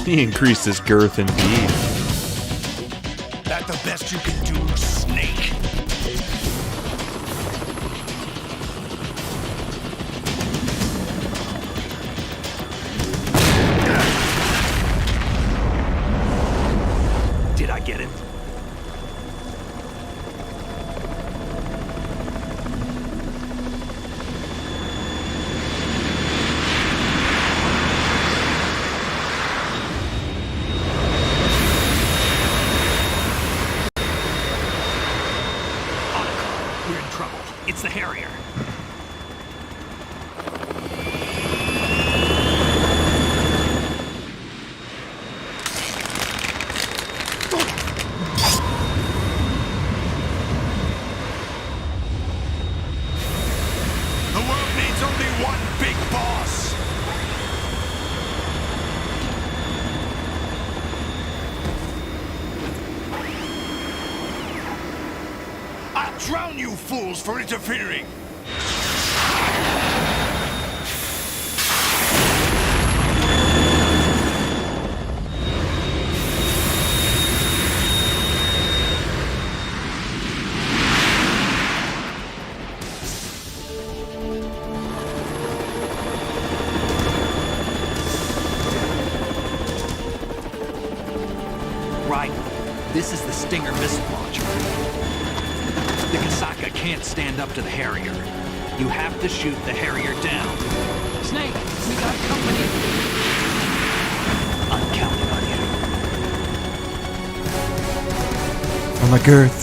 He increased his girth indeed. That the best you can do, Snake? Did I get it? We're in trouble. It's the Harrier. The world needs only one big boss. I'll drown you fools for interfering. This is the Stinger missile launcher. The Kasaka can't stand up to the Harrier. You have to shoot the Harrier down. Snake, we got company. I'm counting on you. On my girth.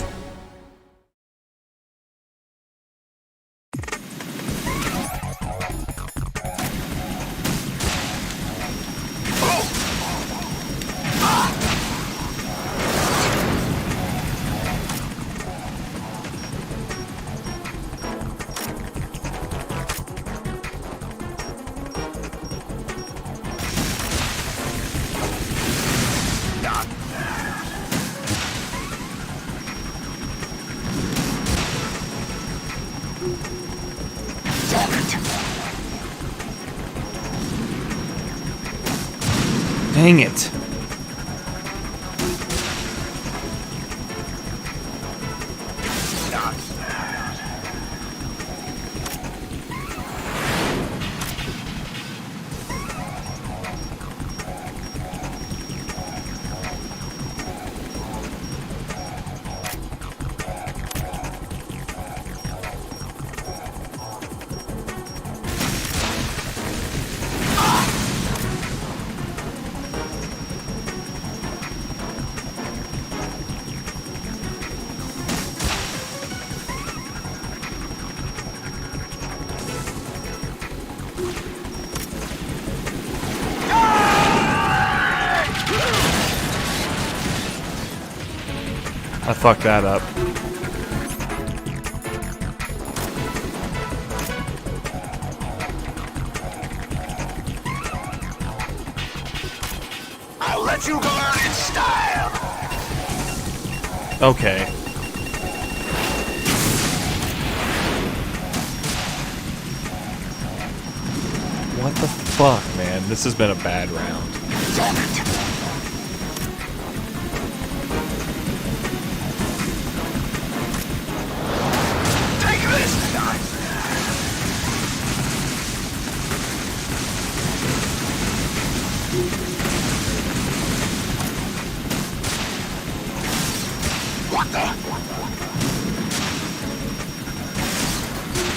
Dang it. I fucked that up. I'll let you go out in style. Okay. What the fuck, man? This has been a bad round. Damn it. What the?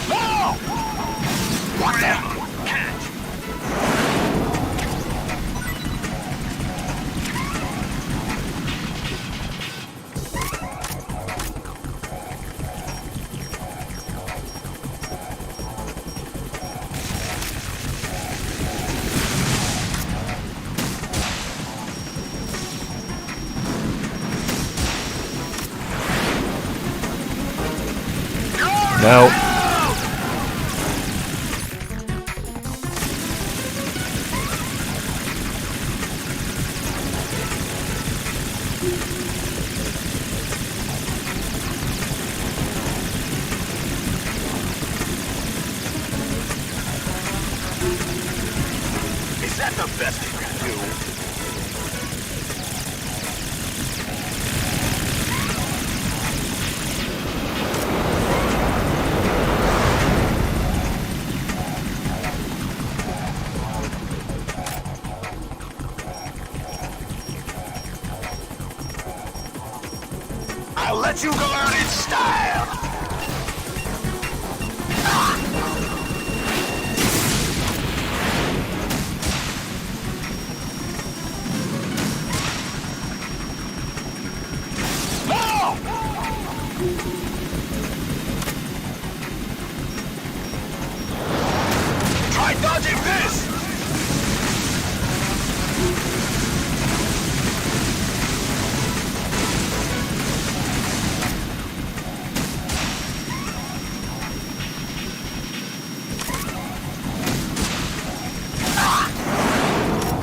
No! What the? Catch! No. Is that the best you can do? I'll let you go out in style! No! Try dodging this!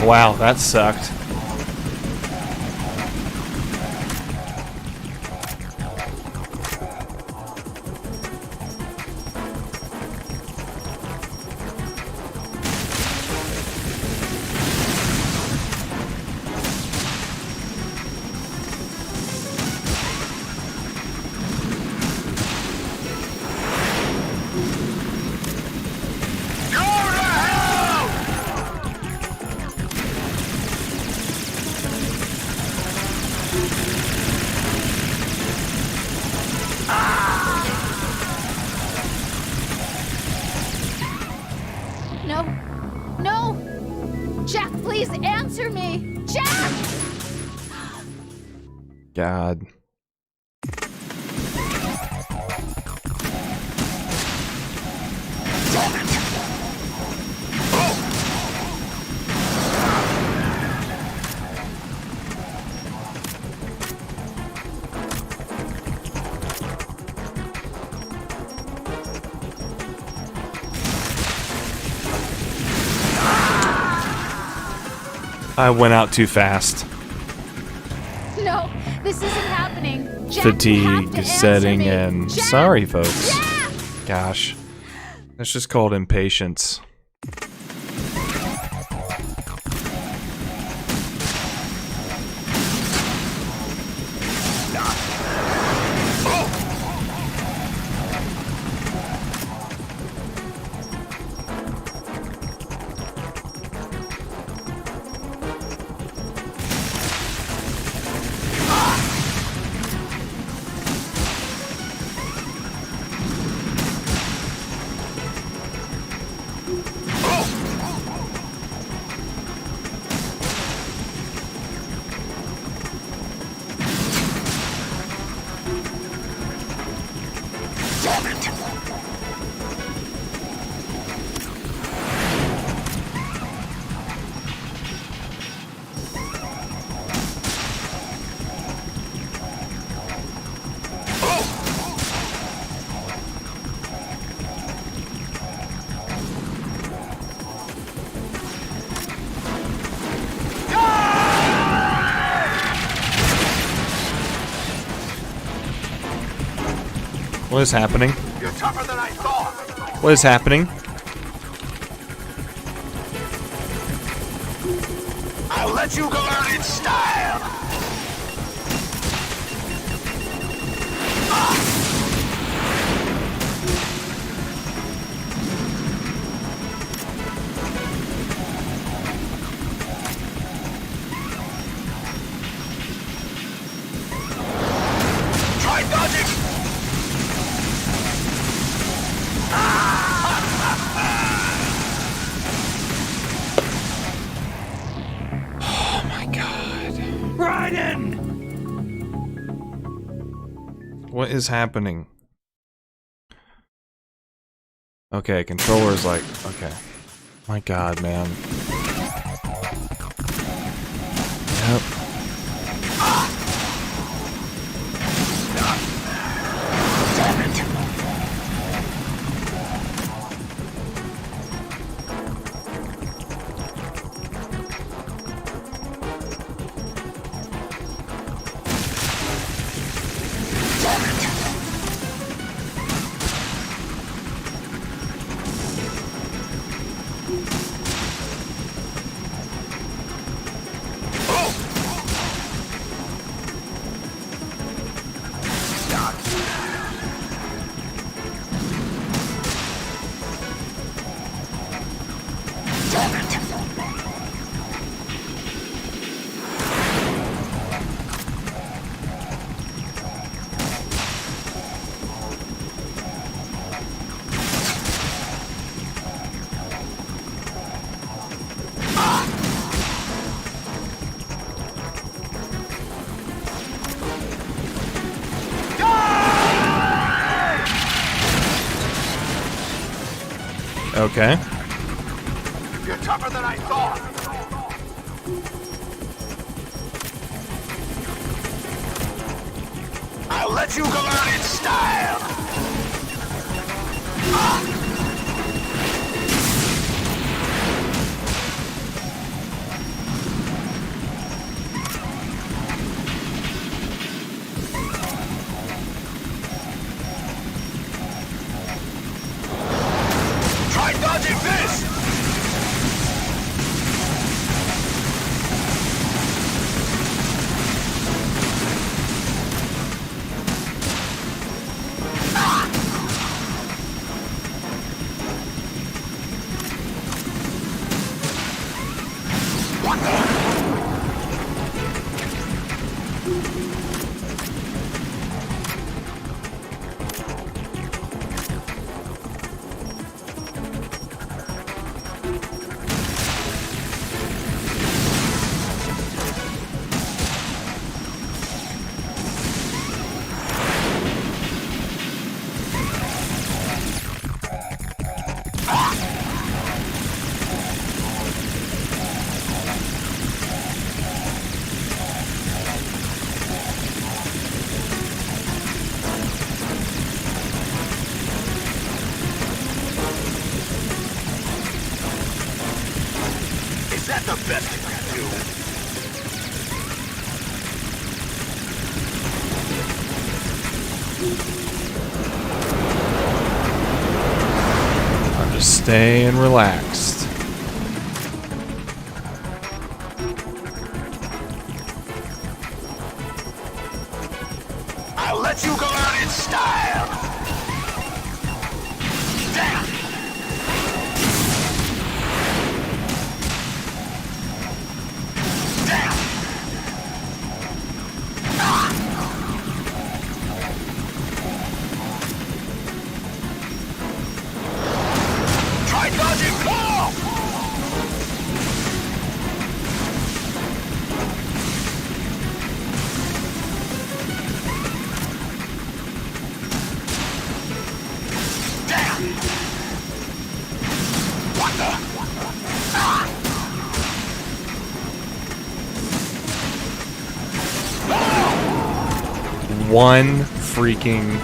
Wow, that sucked. Jack, please answer me! Jack! God. I went out too fast. No, this isn't happening. Jack, you have Fatigue to answer setting me. in. Jack! Sorry, folks. Jack! Gosh. That's just called impatience. What is happening? You're tougher than I thought. What is happening? I'll let you go out in style. Try dodging. Oh my god. Right in. What is happening? Okay, controller's like, okay. My god, man. Yep. Okay. You're tougher than I thought. I'll let you go out in style. Try dodging this. that the best you can do? I'm just staying relaxed. I'll let you go out in style! Damn! Damn! Ah! Try dodging claw! Damn! What the? Ah! One freaking...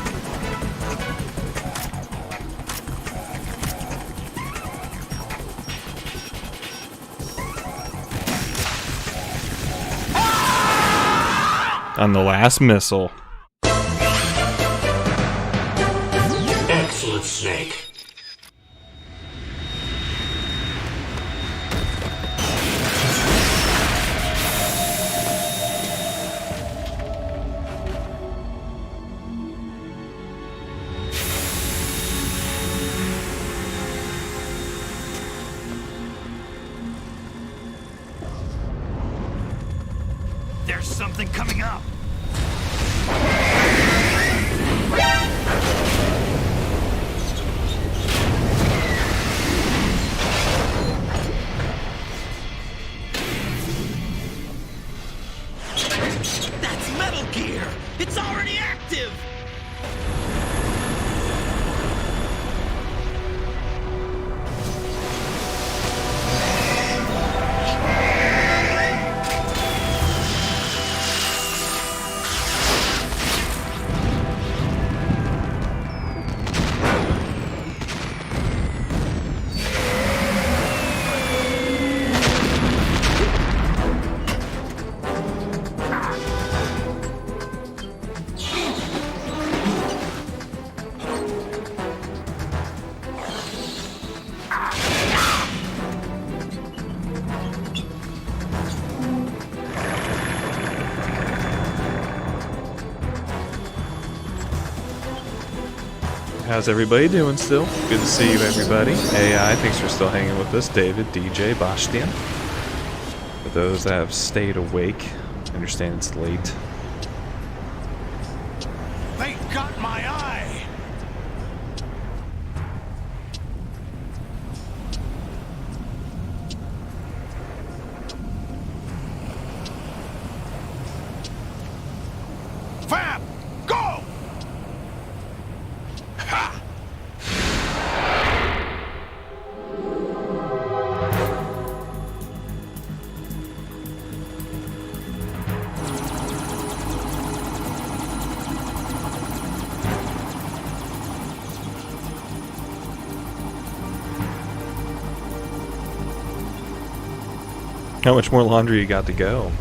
on the last missile. Excellent, Snake. There's something coming up. That's Metal Gear! It's already active! How's everybody doing still? Good to see you, everybody. AI, thanks for still hanging with us. David, DJ, Bastian. For those that have stayed awake, I understand it's late. They got my eye! Fab! Go! Ha! How much more laundry you got to go?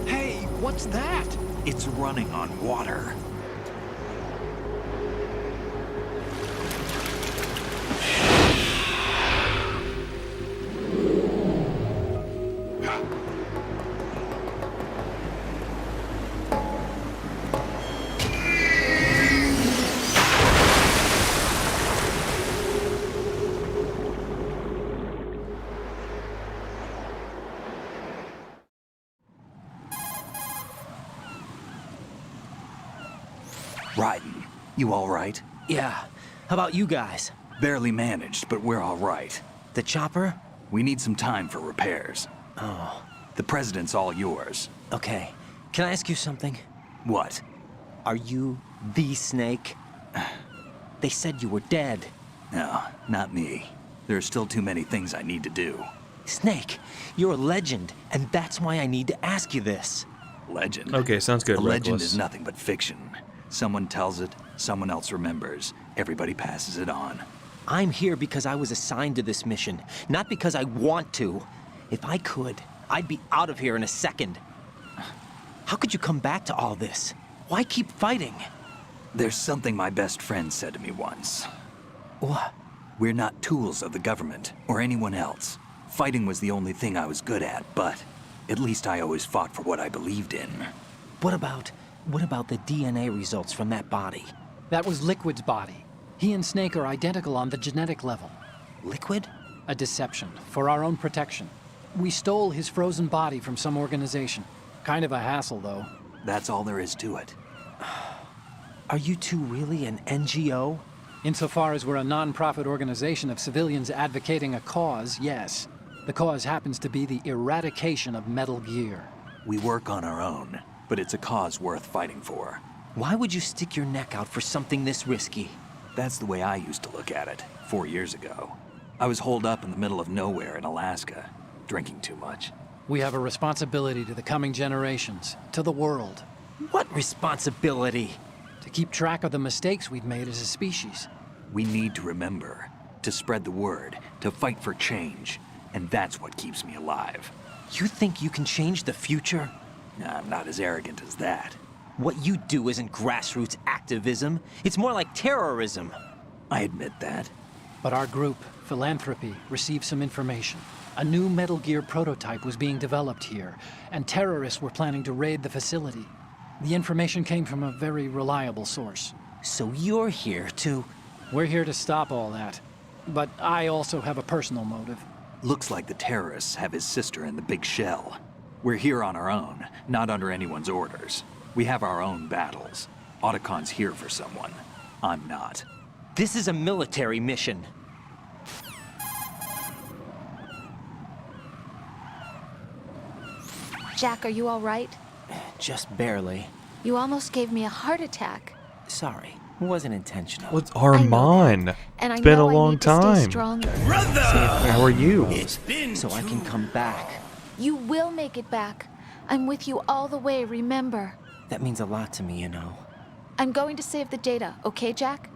Hey, what's that? It's running on water. Raiden, you all right? Yeah. How about you guys? Barely managed, but we're all right. The chopper? We need some time for repairs. Oh. The president's all yours. Okay. Can I ask you something? What? Are you the Snake? They said you were dead. No, not me. There are still too many things I need to do. Snake, you're a legend, and that's why I need to ask you this. Legend? Okay, sounds good. A legend Reckless. is nothing but fiction. Someone tells it, someone else remembers. Everybody passes it on. I'm here because I was assigned to this mission, not because I want to. If I could, I'd be out of here in a second. How could you come back to all this? Why keep fighting? There's something my best friend said to me once. What? We're not tools of the government or anyone else. Fighting was the only thing I was good at, but at least I always fought for what I believed in. What about the DNA results from that body? That was Liquid's body. He and Snake are identical on the genetic level. Liquid? A deception, for our own protection. We stole his frozen body from some organization. Kind of a hassle, though. That's all there is to it. Are you two really an NGO? Insofar as we're a non-profit organization of civilians advocating a cause, yes. The cause happens to be the eradication of Metal Gear. We work on our own, but it's a cause worth fighting for. Why would you stick your neck out for something this risky? That's the way I used to look at it, 4 years ago. I was holed up in the middle of nowhere in Alaska, drinking too much. We have a responsibility to the coming generations, to the world. What responsibility? To keep track of the mistakes we've made as a species. We need to remember, to spread the word, to fight for change, and that's what keeps me alive. You think you can change the future? Nah, I'm not as arrogant as that. What you do isn't grassroots activism. It's more like terrorism. I admit that. But our group, Philanthropy, received some information. A new Metal Gear prototype was being developed here, and terrorists were planning to raid the facility. The information came from a very reliable source. So you're here to... We're here to stop all that. But I also have a personal motive. Looks like the terrorists have his sister in the big shell. We're here on our own, not under anyone's orders. We have our own battles. Otacon's here for someone. I'm not. This is a military mission. Jack, are you all right? Just barely. You almost gave me a heart attack. Sorry, it wasn't intentional. What's Armand? And It's I been a know I long need to stay time. stronger. How are you? So I can come back. You will make it back. I'm with you all the way, remember. That means a lot to me, you know. I'm going to save the data, okay, Jack?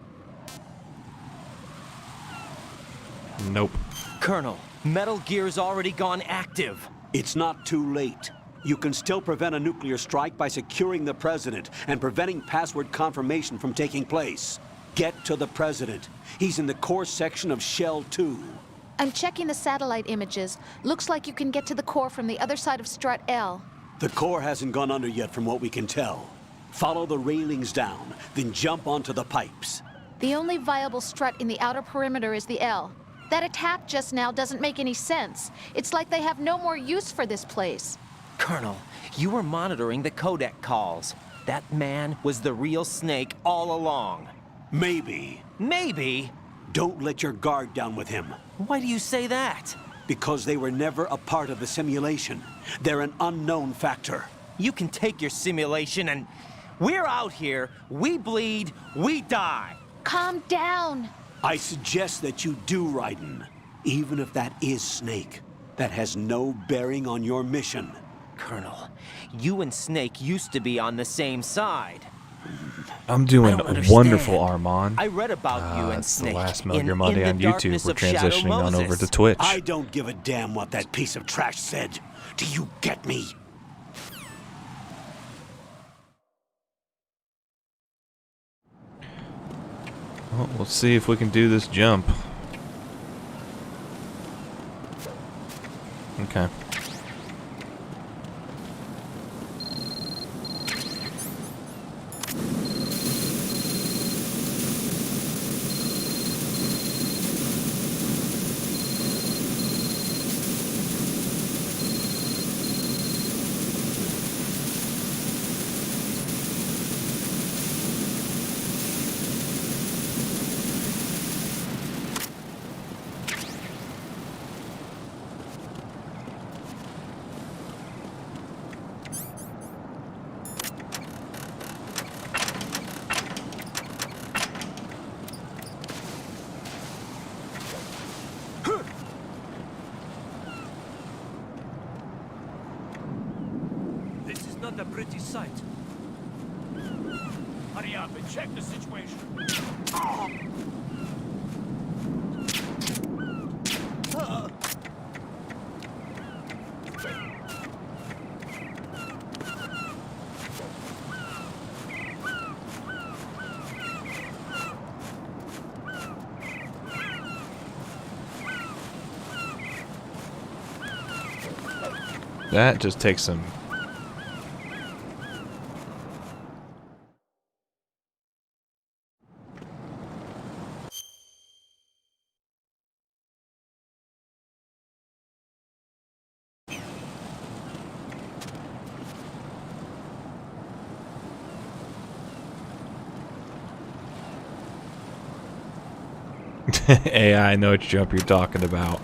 Nope. Colonel, Metal Gear's already gone active. It's not too late. You can still prevent a nuclear strike by securing the President and preventing password confirmation from taking place. Get to the President. He's in the core section of Shell 2. I'm checking the satellite images. Looks like you can get to the core from the other side of Strut L. The core hasn't gone under yet from what we can tell. Follow the railings down, then jump onto the pipes. The only viable strut in the outer perimeter is the L. That attack just now doesn't make any sense. It's like they have no more use for this place. Colonel, you were monitoring the codec calls. That man was the real Snake all along. Maybe. Maybe? Don't let your guard down with him. Why do you say that? Because they were never a part of the simulation. They're an unknown factor. You can take your simulation and... We're out here, we bleed, we die. Calm down. I suggest that you do, Raiden. Even if that is Snake. That has no bearing on your mission. Colonel, you and Snake used to be on the same side. I'm doing wonderful, Armand. I read about you and It's Snake the last Metal Gear Monday on YouTube. We're transitioning on over to Twitch. I don't give a damn what that piece of trash said. Do you get me? Well, we'll see if we can do this jump. Okay. Not a pretty sight. I Hurry up and check the situation. That just takes some. AI, I know what jump you're talking about.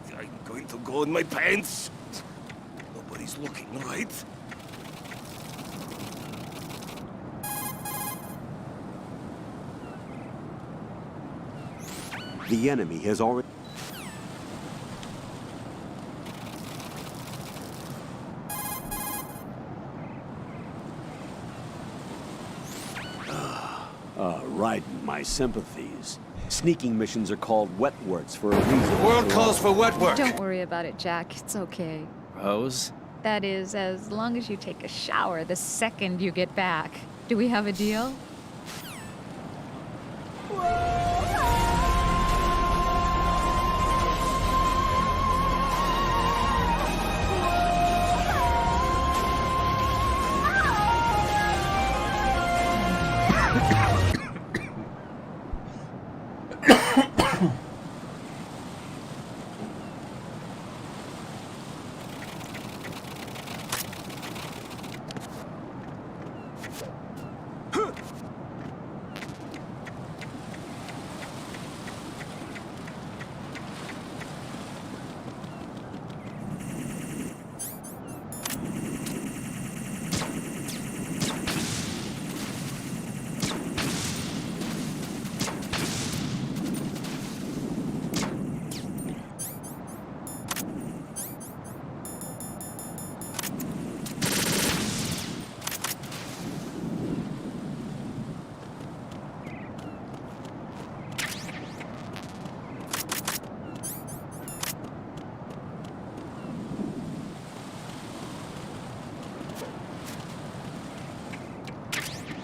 I'm going to go in my pants. Nobody's looking, right? The enemy has already... right, my sympathies. Sneaking missions are called wet works for a reason. The world calls for wet work. Don't worry about it, Jack. It's okay. Rose? That is, as long as you take a shower the second you get back. Do we have a deal?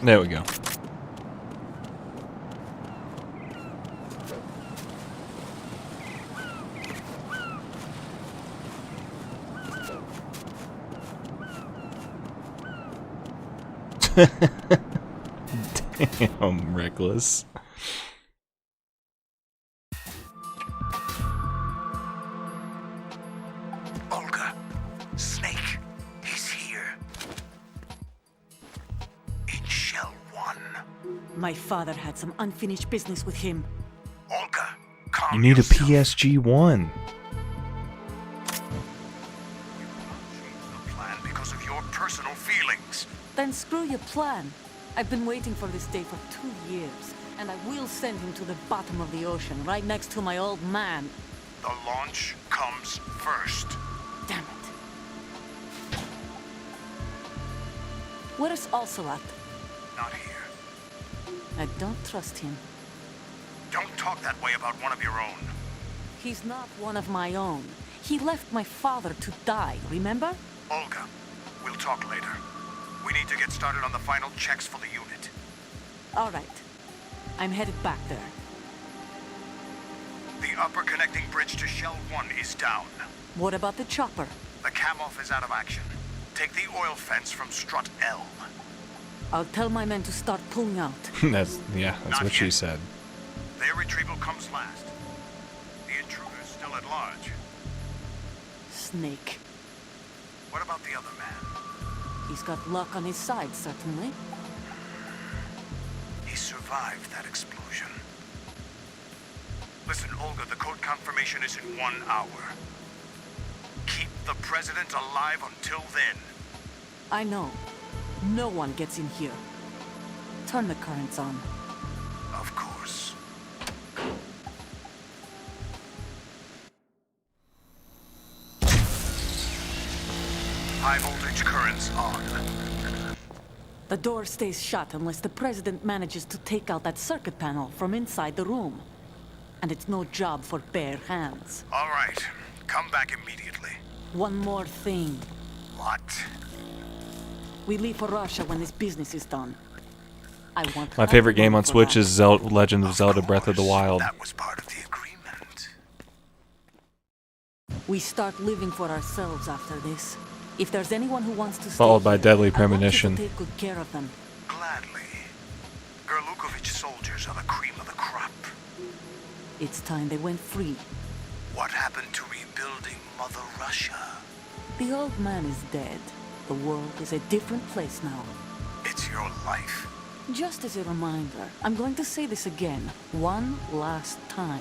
There we go. Damn, reckless. Olga, Snake, he's here. In Shell 1. My father had some unfinished business with him. Olga, You need a PSG-1. plan because of your personal feelings. Then screw your plan. I've been waiting for this day for 2 years, and I will send him to the bottom of the ocean, right next to my old man. The launch comes first. Damn it. Where's Ocelot? Not here. I don't trust him. Don't talk that way about one of your own. He's not one of my own. He left my father to die, remember? Olga, we'll talk later. We need to get started on the final checks for the unit. All right. I'm headed back there. The upper connecting bridge to Shell 1 is down. What about the chopper? The cam-off is out of action. Take the oil fence from strut L. I'll tell my men to start pulling out. That's what she said. Their retrieval comes last. The intruder's still at large. snake. What about the other man? He's got luck on his side, certainly. He survived that explosion. Listen, Olga, the code confirmation is in 1 hour. Keep the president alive until then. I know. No one gets in here. Turn the currents on. Of course. High voltage currents on. The door stays shut unless the president manages to take out that circuit panel from inside the room. And it's no job for bare hands. All right. Come back immediately. One more thing. What? We leave for Russia when this business is done. I want My favorite game on for Switch that. is Legend of Zelda Breath of the Wild. That was part of the agreement. We start living for ourselves after this. If there's anyone who wants to stay Followed by here, Deadly I want you Premonition. to take good care of them. Gladly. Gerlukovich soldiers are the cream of the crop. It's time they went free. What happened to rebuilding Mother Russia? The old man is dead. The world is a different place now. It's your life. Just as a reminder, I'm going to say this again, one last time.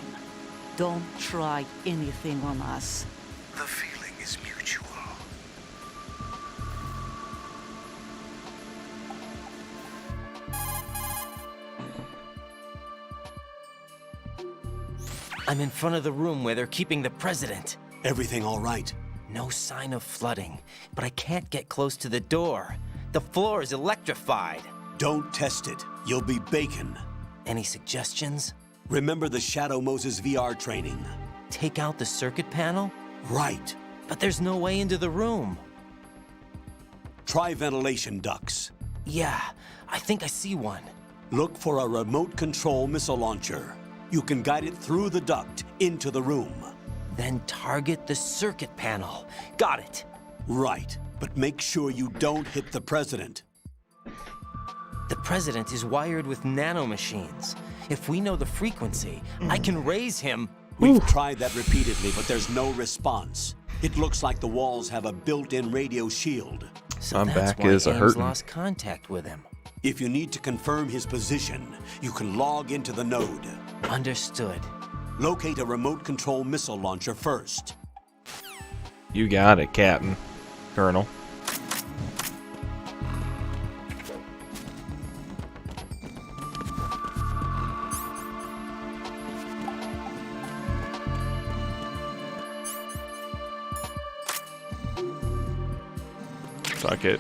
Don't try anything on us. The feeling is mutual. I'm in front of the room where they're keeping the president. Everything all right? No sign of flooding, but I can't get close to the door. The floor is electrified. Don't test it. You'll be bacon. Any suggestions? Remember the Shadow Moses VR training. Take out the circuit panel? Right. But there's no way into the room. Try ventilation ducts. Yeah, I think I see one. Look for a remote control missile launcher. You can guide it through the duct into the room. Then target the circuit panel. Got it. Right, but make sure you don't hit the president. The president is wired with nanomachines. If we know the frequency, I can raise him. We've tried that repeatedly, but there's no response. It looks like the walls have a built-in radio shield. So My that's back why is Ames hurting. lost contact with him. If you need to confirm his position, you can log into the node. Understood. Locate a remote control missile launcher first. You got it, Captain. Colonel. Fuck it.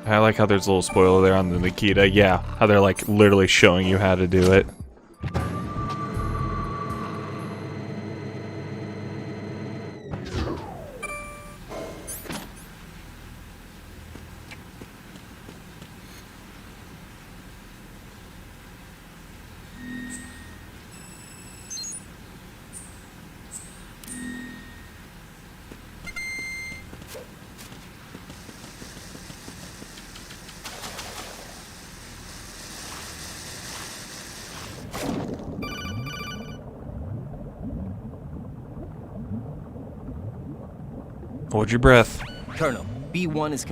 I like how there's a little spoiler there on the Nikita. Yeah, how they're like literally showing you how to do it. Hold your breath. Colonel, B1 is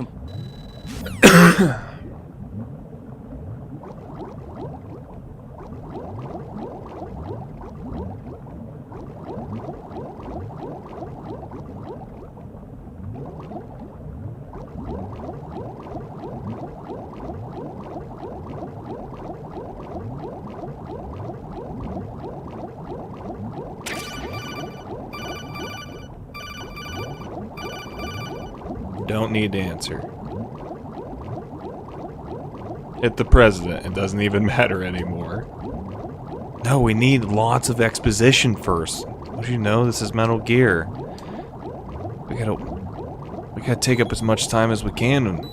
Don't need to answer. Hit the president. It doesn't even matter anymore. No, we need lots of exposition first. Don't you know this is Metal Gear? We gotta take up as much time as we can. And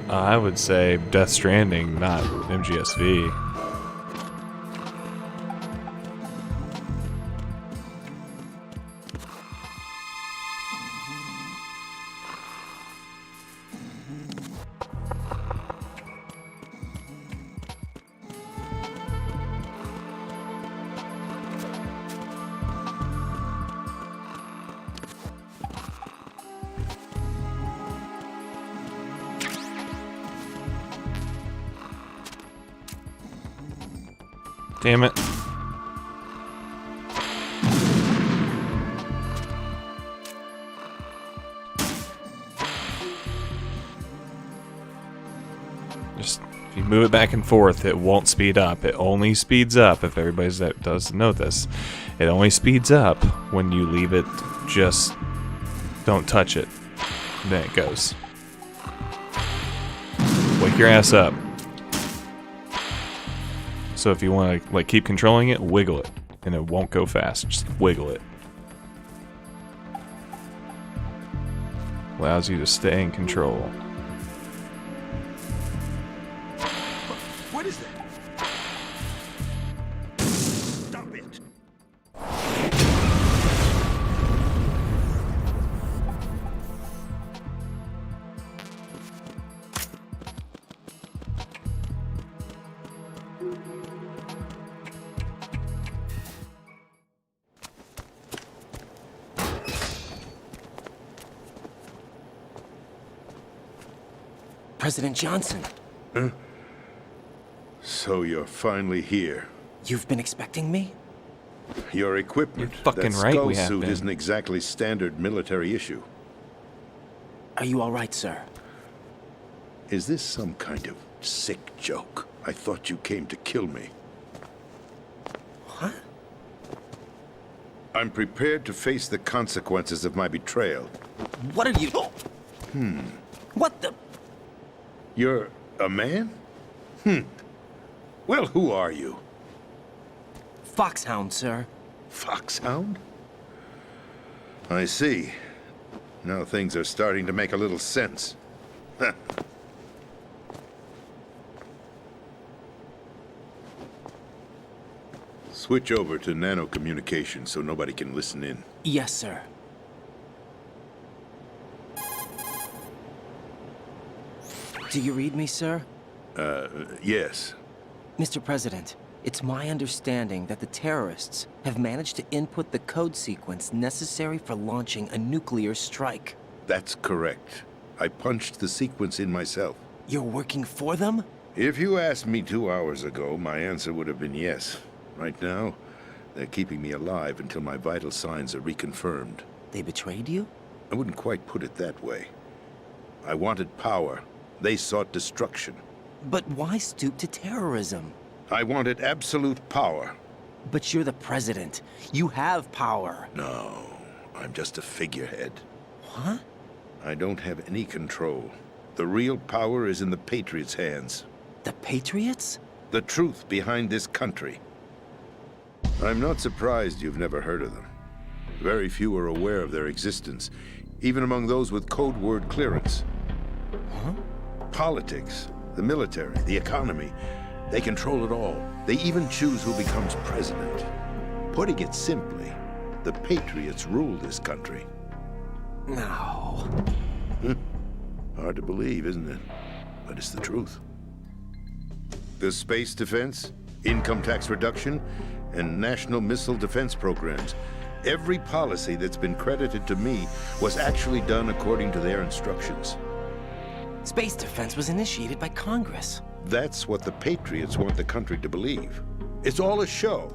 I would say Death Stranding, not MGSV. Damn it. Just, if you move it back and forth, it won't speed up. It only speeds up, if everybody doesn't know this, it only speeds up when you leave it, just don't touch it. Then it goes. Wake your ass up. So if you want to keep controlling it, wiggle it, and it won't go fast. Just wiggle it. Allows you to stay in control. What is that? Stop it! President Johnson. Huh? So you're finally here. You've been expecting me? Your equipment, You're fucking that right, skull we have suit been. isn't exactly standard military issue. Are you all right, sir? Is this some kind of sick joke? I thought you came to kill me. What? I'm prepared to face the consequences of my betrayal. What are you... What the... You're a man? Well, who are you? Foxhound, sir. Foxhound? I see. Now things are starting to make a little sense. Switch over to nano-communication so nobody can listen in. Yes, sir. Do you read me, sir? Yes. Mr. President, it's my understanding that the terrorists have managed to input the code sequence necessary for launching a nuclear strike. That's correct. I punched the sequence in myself. You're working for them? If you asked me 2 hours ago, my answer would have been yes. Right now, they're keeping me alive until my vital signs are reconfirmed. They betrayed you? I wouldn't quite put it that way. I wanted power. They sought destruction. But why stoop to terrorism? I wanted absolute power. But you're the president. You have power. No, I'm just a figurehead. What? I don't have any control. The real power is in the Patriots' hands. The Patriots? The truth behind this country. I'm not surprised you've never heard of them. Very few are aware of their existence, even among those with code word clearance. Huh? Politics, the military, the economy, they control it all. They even choose who becomes president. Putting it simply, the Patriots rule this country. No. Hard to believe, isn't it? But it's the truth. The space defense, income tax reduction, and national missile defense programs. Every policy that's been credited to me was actually done according to their instructions. Space defense was initiated by Congress. That's what the Patriots want the country to believe. It's all a show.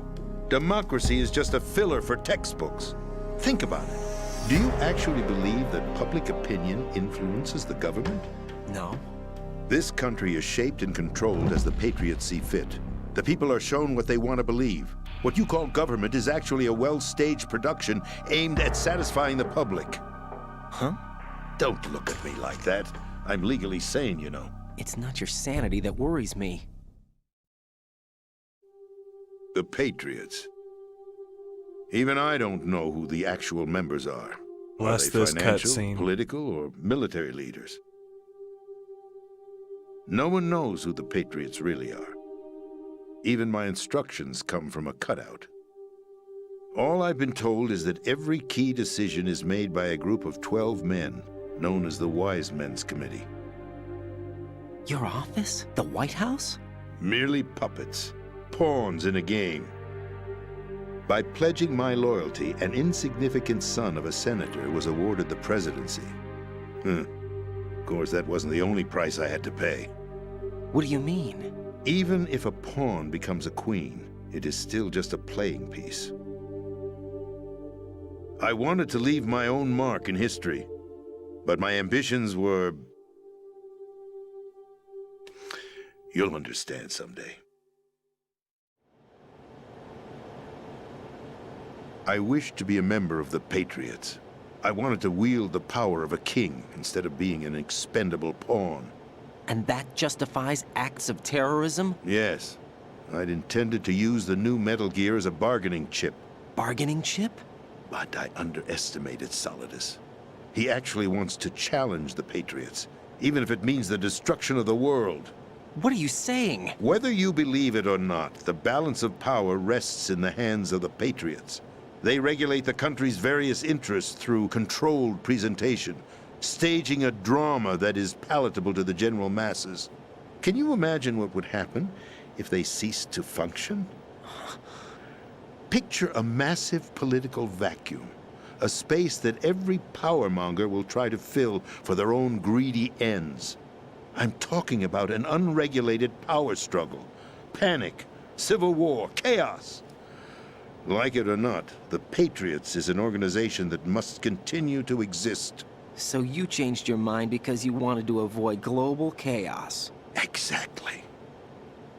Democracy is just a filler for textbooks. Think about it. Do you actually believe that public opinion influences the government? No. This country is shaped and controlled as the patriots see fit. The people are shown what they want to believe. What you call government is actually a well-staged production aimed at satisfying the public. Huh? Don't look at me like that. I'm legally sane, you know. It's not your sanity that worries me. The Patriots. Even I don't know who the actual members are. Bless Are they this financial, cutscene. political, or military leaders? No one knows who the Patriots really are. Even my instructions come from a cutout. All I've been told is that every key decision is made by a group of 12 men, known as the Wise Men's Committee. Your office? The White House? Merely puppets, pawns in a game. By pledging my loyalty, an insignificant son of a senator was awarded the presidency. Of course, that wasn't the only price I had to pay. What do you mean? Even if a pawn becomes a queen, it is still just a playing piece. I wanted to leave my own mark in history, but my ambitions were... You'll understand someday. I wished to be a member of the Patriots. I wanted to wield the power of a king instead of being an expendable pawn. And that justifies acts of terrorism? Yes. I'd intended to use the new Metal Gear as a bargaining chip. Bargaining chip? But I underestimated Solidus. He actually wants to challenge the Patriots, even if it means the destruction of the world. What are you saying? Whether you believe it or not, the balance of power rests in the hands of the Patriots. They regulate the country's various interests through controlled presentation, staging a drama that is palatable to the general masses. Can you imagine what would happen if they ceased to function? Picture a massive political vacuum, a space that every powermonger will try to fill for their own greedy ends. I'm talking about an unregulated power struggle, panic, civil war, chaos. Like it or not, the Patriots is an organization that must continue to exist. So you changed your mind because you wanted to avoid global chaos. Exactly.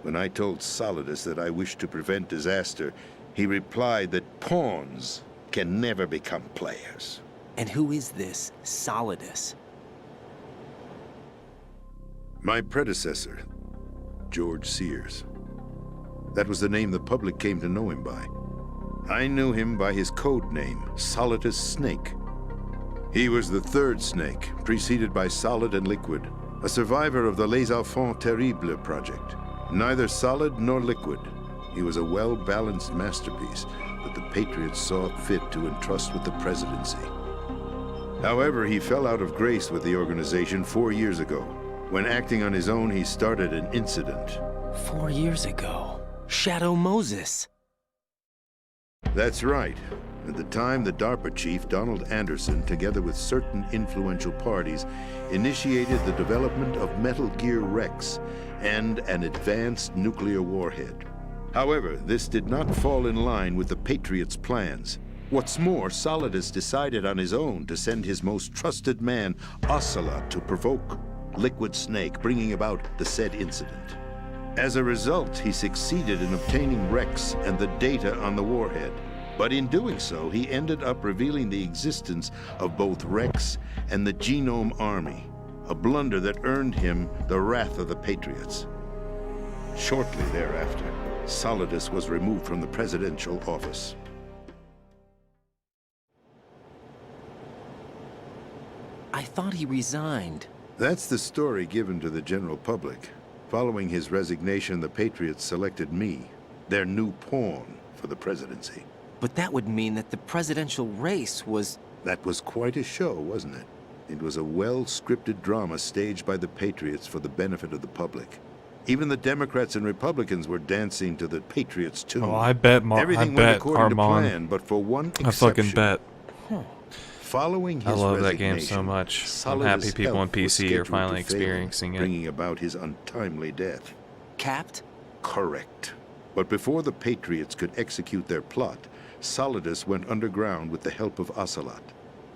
When I told Solidus that I wished to prevent disaster, he replied that pawns can never become players. And who is this Solidus? My predecessor, George Sears. That was the name the public came to know him by. I knew him by his code name, Solidus Snake. He was the third snake, preceded by Solid and Liquid, a survivor of the Les Enfants Terribles project. Neither solid nor liquid, he was a well-balanced masterpiece that the Patriots saw fit to entrust with the presidency. However, he fell out of grace with the organization 4 years ago. When acting on his own, he started an incident. 4 years ago? Shadow Moses. That's right. At the time, the DARPA chief, Donald Anderson, together with certain influential parties, initiated the development of Metal Gear Rex and an advanced nuclear warhead. However, this did not fall in line with the Patriots' plans. What's more, Solidus decided on his own to send his most trusted man, Ocelot, to provoke Liquid Snake, bringing about the said incident. As a result, he succeeded in obtaining Rex and the data on the warhead. But in doing so, he ended up revealing the existence of both Rex and the Genome Army, a blunder that earned him the wrath of the Patriots. Shortly thereafter, Solidus was removed from the presidential office. I thought he resigned. That's the story given to the general public. Following his resignation, the Patriots selected me, their new pawn, for the presidency. But that would mean that the presidential race was... That was quite a show, wasn't it? It was a well-scripted drama staged by the Patriots for the benefit of the public. Even the Democrats and Republicans were dancing to the Patriots' tune. Oh, I bet Everything went according to plan, but for one exception. I fucking bet. Following his I love that resignation, game so much. I'm Solidus' happy people on health was PC are scheduled finally to fail, experiencing it. bringing about his untimely death. Capped? Correct. But before the Patriots could execute their plot, Solidus went underground with the help of Ocelot.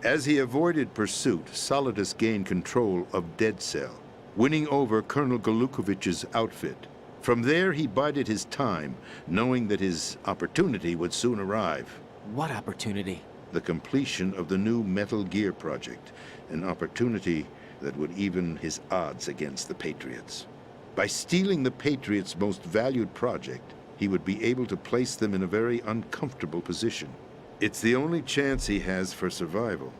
As he avoided pursuit, Solidus gained control of Dead Cell, winning over Colonel Golukovich's outfit. From there, he bided his time, knowing that his opportunity would soon arrive. What opportunity? The completion of the new Metal Gear project, an opportunity that would even his odds against the Patriots. By stealing the Patriots' most valued project, he would be able to place them in a very uncomfortable position. It's the only chance he has for survival.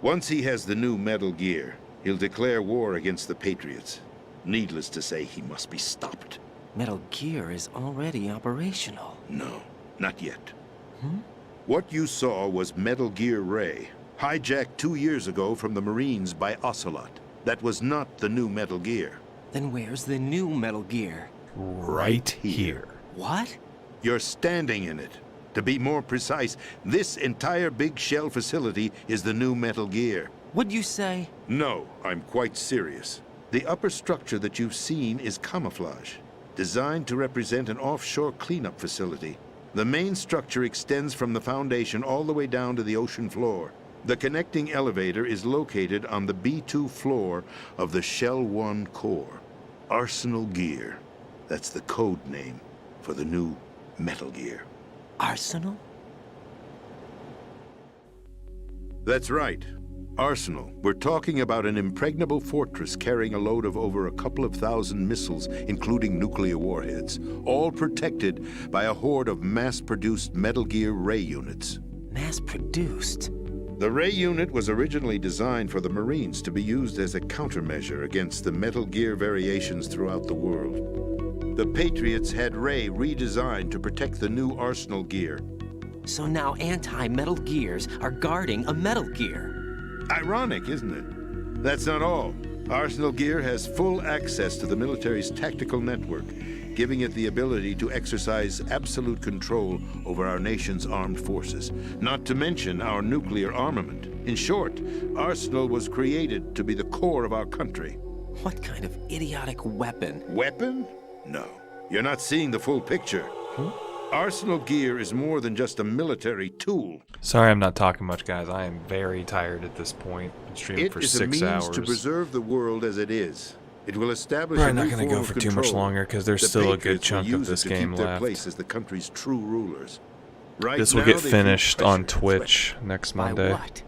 Once he has the new Metal Gear, he'll declare war against the Patriots. Needless to say, he must be stopped. Metal Gear is already operational. No, not yet. Hmm? What you saw was Metal Gear Ray, hijacked 2 years ago from the Marines by Ocelot. That was not the new Metal Gear. Then where's the new Metal Gear? Right here. What? You're standing in it. To be more precise, this entire big shell facility is the new Metal Gear. What'd you say? No, I'm quite serious. The upper structure that you've seen is camouflage, designed to represent an offshore cleanup facility. The main structure extends from the foundation all the way down to the ocean floor. The connecting elevator is located on the B2 floor of the Shell 1 core. Arsenal Gear. That's the code name for the new Metal Gear. Arsenal? That's right. Arsenal. We're talking about an impregnable fortress carrying a load of over a couple of thousand missiles, including nuclear warheads, all protected by a horde of mass-produced Metal Gear Ray units. Mass-produced? The Ray unit was originally designed for the Marines to be used as a countermeasure against the Metal Gear variations throughout the world. The Patriots had Ray redesigned to protect the new Arsenal Gear. So now anti-Metal Gears are guarding a Metal Gear. Ironic, isn't it? That's not all. Arsenal Gear has full access to the military's tactical network, giving it the ability to exercise absolute control over our nation's armed forces, not to mention our nuclear armament. In short, Arsenal was created to be the core of our country. What kind of idiotic weapon? Weapon? No. You're not seeing the full picture. Arsenal Gear is more than just a military tool. Sorry I'm not talking much, guys. I am very tired at this point. Been streaming for 6 hours. It is a means to preserve the world as it is. It will establish We're a not new going to form go of for too much control. longer because there's The still a good Patriots will chunk of use this it to game keep their left. place as the country's true rulers. Right This will now, get they feel finished on pressure. Twitch next Monday. What?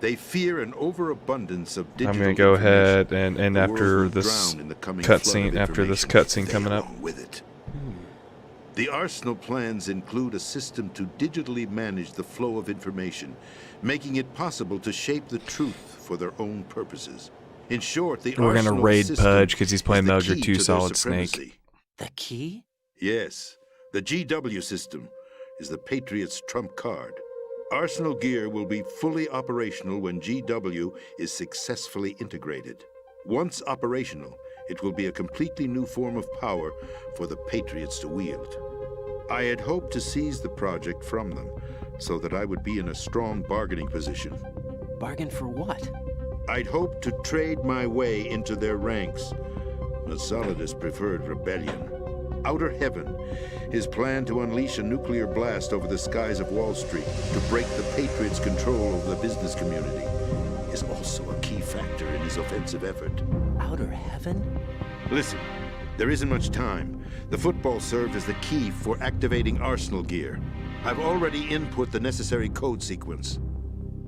They fear an overabundance of digital I'm going to go information. ahead and The after world will this drown in the coming flood of cutscene coming up. with it. The Arsenal plans include a system to digitally manage the flow of information, making it possible to shape the truth for their own purposes. In short, the We're going to Arsenal raid system Pudge because he's playing is the Metal Gear key 2 to their Solid supremacy. Snake. The key? Yes, the GW system is the Patriots' trump card. Arsenal Gear will be fully operational when GW is successfully integrated. Once operational, it will be a completely new form of power for the Patriots to wield. I had hoped to seize the project from them, so that I would be in a strong bargaining position. Bargain for what? I'd hoped to trade my way into their ranks, but Solidus preferred rebellion. Outer Heaven, his plan to unleash a nuclear blast over the skies of Wall Street to break the Patriots' control over the business community, is also a key factor in his offensive effort. Outer Heaven? Listen, there isn't much time. The football served as the key for activating Arsenal Gear. I've already input the necessary code sequence.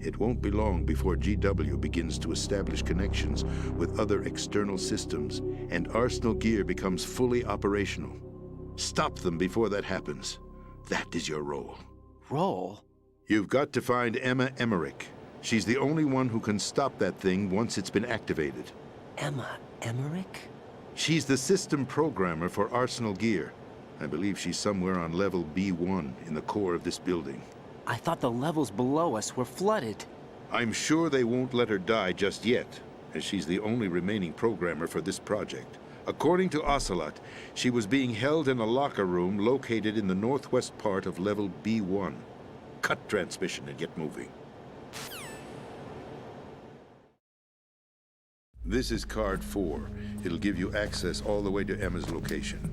It won't be long before GW begins to establish connections with other external systems, and Arsenal Gear becomes fully operational. Stop them before that happens. That is your role. Role? You've got to find Emma Emmerich. She's the only one who can stop that thing once it's been activated. Emma Emmerich? She's the system programmer for Arsenal Gear. I believe she's somewhere on level B1 in the core of this building. I thought the levels below us were flooded. I'm sure they won't let her die just yet, as she's the only remaining programmer for this project. According to Ocelot, she was being held in a locker room located in the northwest part of level B1. Cut transmission and get moving. This is card 4. It'll give you access all the way to Emma's location.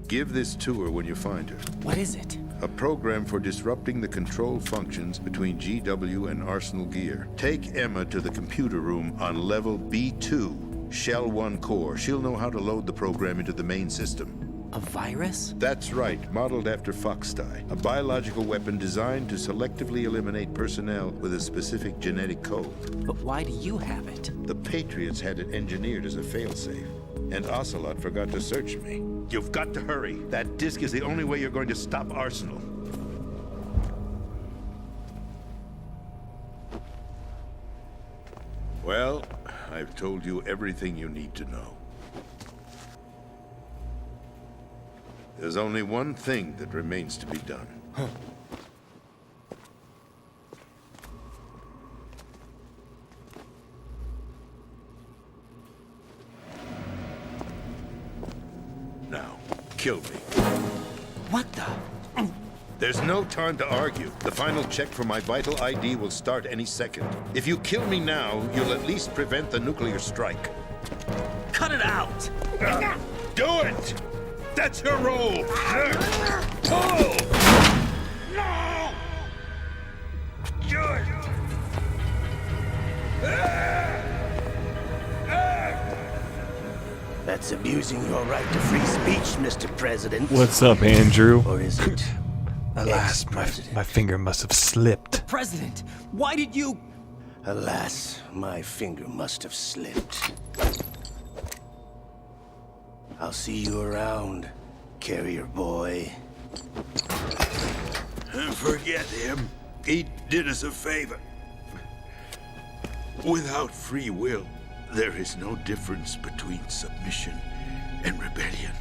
Give this to her when you find her. What is it? A program for disrupting the control functions between GW and Arsenal Gear. Take Emma to the computer room on level B2, Shell 1 core. She'll know how to load the program into the main system. A virus? That's right, modeled after Foxdie. A biological weapon designed to selectively eliminate personnel with a specific genetic code. But why do you have it? The Patriots had it engineered as a failsafe. And Ocelot forgot to search me. You've got to hurry. That disk is the only way you're going to stop Arsenal. Well, I've told you everything you need to know. There's only one thing that remains to be done. Now, kill me. What the? There's no time to argue. The final check for my vital ID will start any second. If you kill me now, you'll at least prevent the nuclear strike. Cut it out! Do it! That's your role! Pull! No! Good! That's abusing your right to free speech, Mr. President. What's up, Andrew? Or is it? Alas, my finger must have slipped. President, why did you... Alas, my finger must have slipped. I'll see you around, carrier boy. Forget him. He did us a favor. Without free will, there is no difference between submission and rebellion.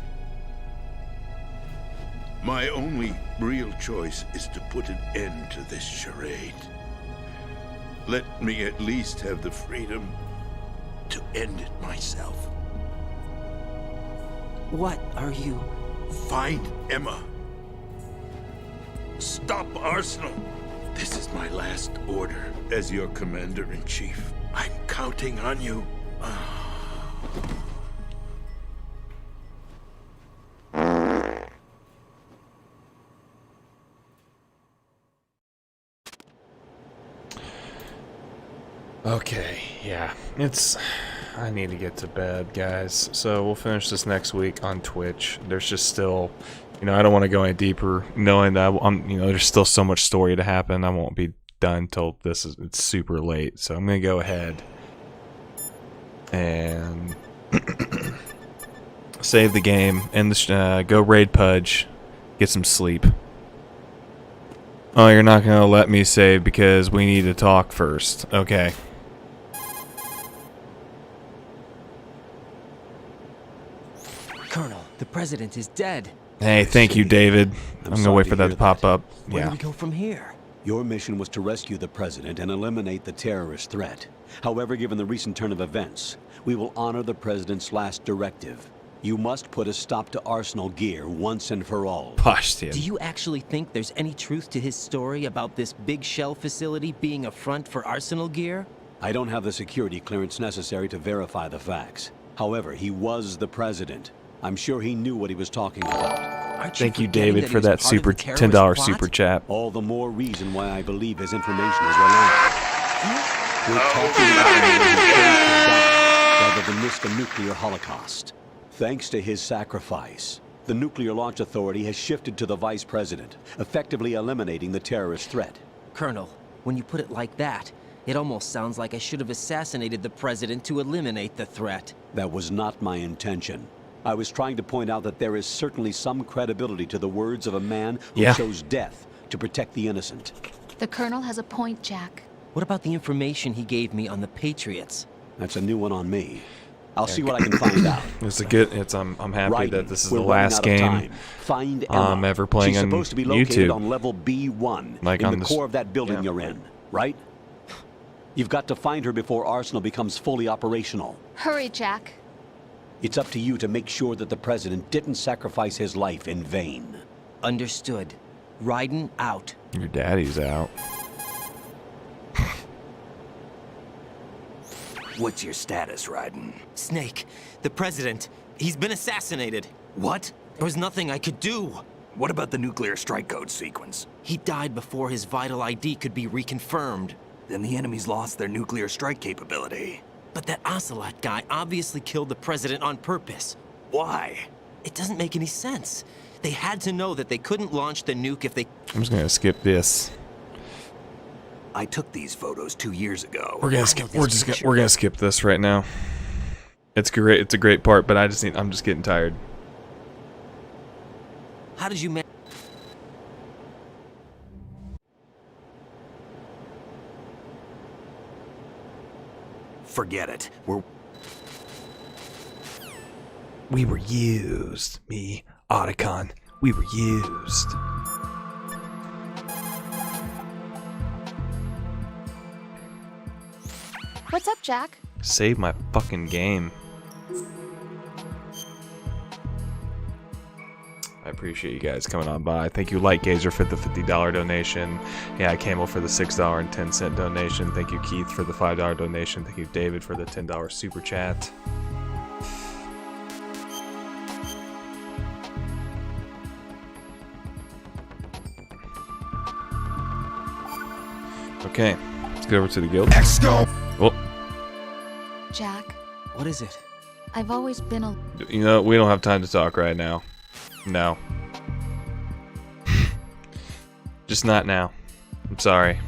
My only real choice is to put an end to this charade. Let me at least have the freedom to end it myself. What are you... Find Emma. Stop Arsenal. This is my last order as your commander-in-chief. I'm counting on you. Okay, yeah. I need to get to bed, guys. So we'll finish this next week on Twitch. There's just still, I don't want to go any deeper, knowing that there's still so much story to happen. I won't be done till it's super late. So I'm gonna go ahead and save the game and go raid Pudge, get some sleep. Oh, you're not gonna let me save because we need to talk first. Okay. Colonel, the president is dead. Hey, thank you, David. I'm gonna wait for that to pop up. Where do Yeah. we go from here? Your mission was to rescue the president and eliminate the terrorist threat. However, given the recent turn of events, we will honor the president's last directive. You must put a stop to Arsenal Gear once and for all. Poshed Do you actually think there's any truth to his story about this big shell facility being a front for Arsenal Gear? I don't have the security clearance necessary to verify the facts. However, he was the president. I'm sure he knew what he was talking about. Thank you, David, for that super $10 super chat. All the more reason why I believe his information is reliable. We're talking about a man who chose to die rather than risk a nuclear holocaust. Thanks to his sacrifice, the Nuclear Launch Authority has shifted to the vice president, effectively eliminating the terrorist threat. Colonel, when you put it like that, it almost sounds like I should have assassinated the president to eliminate the threat. That was not my intention. I was trying to point out that there is certainly some credibility to the words of a man who chose death to protect the innocent. The Colonel has a point, Jack. What about the information he gave me on the Patriots? That's a new one on me. I'll see what I can find out. It's a good. I'm happy Right. that this is We're the running last out of game time. Find Emma. I'm ever playing She's on supposed to be located YouTube. on level B1, Like in on the this- core of that building you're in, right? You've got to find her before Arsenal becomes fully operational. Hurry, Jack. It's up to you to make sure that the president didn't sacrifice his life in vain. Understood. Raiden out. Your daddy's out. What's your status, Raiden? Snake, the president, he's been assassinated. What? There was nothing I could do. What about the nuclear strike code sequence? He died before his vital ID could be reconfirmed. Then the enemy's lost their nuclear strike capability. But that Ocelot guy obviously killed the president on purpose. Why? It doesn't make any sense. They had to know that they couldn't launch the nuke if they... I'm just gonna skip this. I took these photos 2 years ago. We're gonna skip this right now. It's great. It's a great part, but I'm just getting tired. How did you Forget it. We were used. Me, Otacon. We were used. What's up, Jack? Save my fucking game. I appreciate you guys coming on by. Thank you, Light Gazer, for the $50 donation. Yeah, Camel for the $6.10 donation. Thank you, Keith, for the $5 donation. Thank you, David, for the $10 super chat. Okay, let's get over to the guild. Let's go. Oh, Jack, What is it? I've always been a... you know, we don't have time to talk right now. No. Just not now. I'm sorry.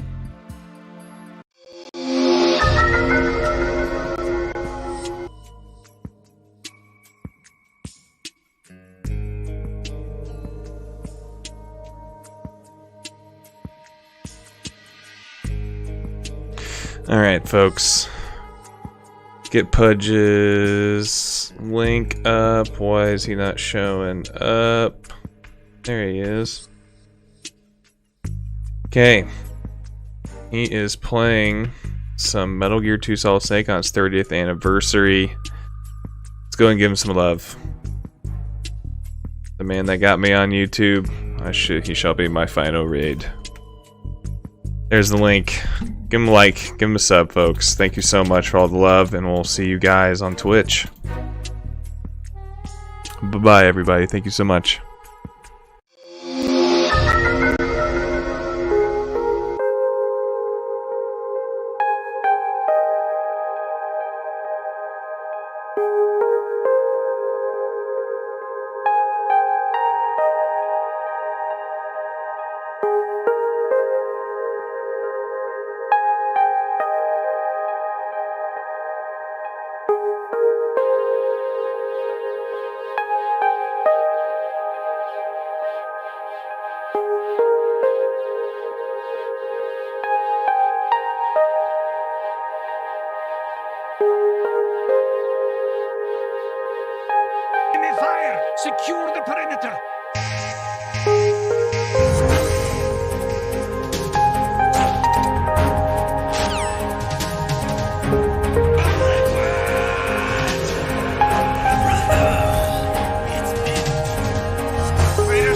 Alright, folks. Get Pudge's link up. Why is he not showing up? There he is. Okay. He is playing some Metal Gear 2 Solid Snake on its 30th anniversary. Let's go and give him some love. The man that got me on YouTube. He shall be my final raid. There's the link. Give him a like, give him a sub, folks. Thank you so much for all the love, and we'll see you guys on Twitch. Bye-bye, everybody. Thank you so much. Enemy fire! Secure the perimeter!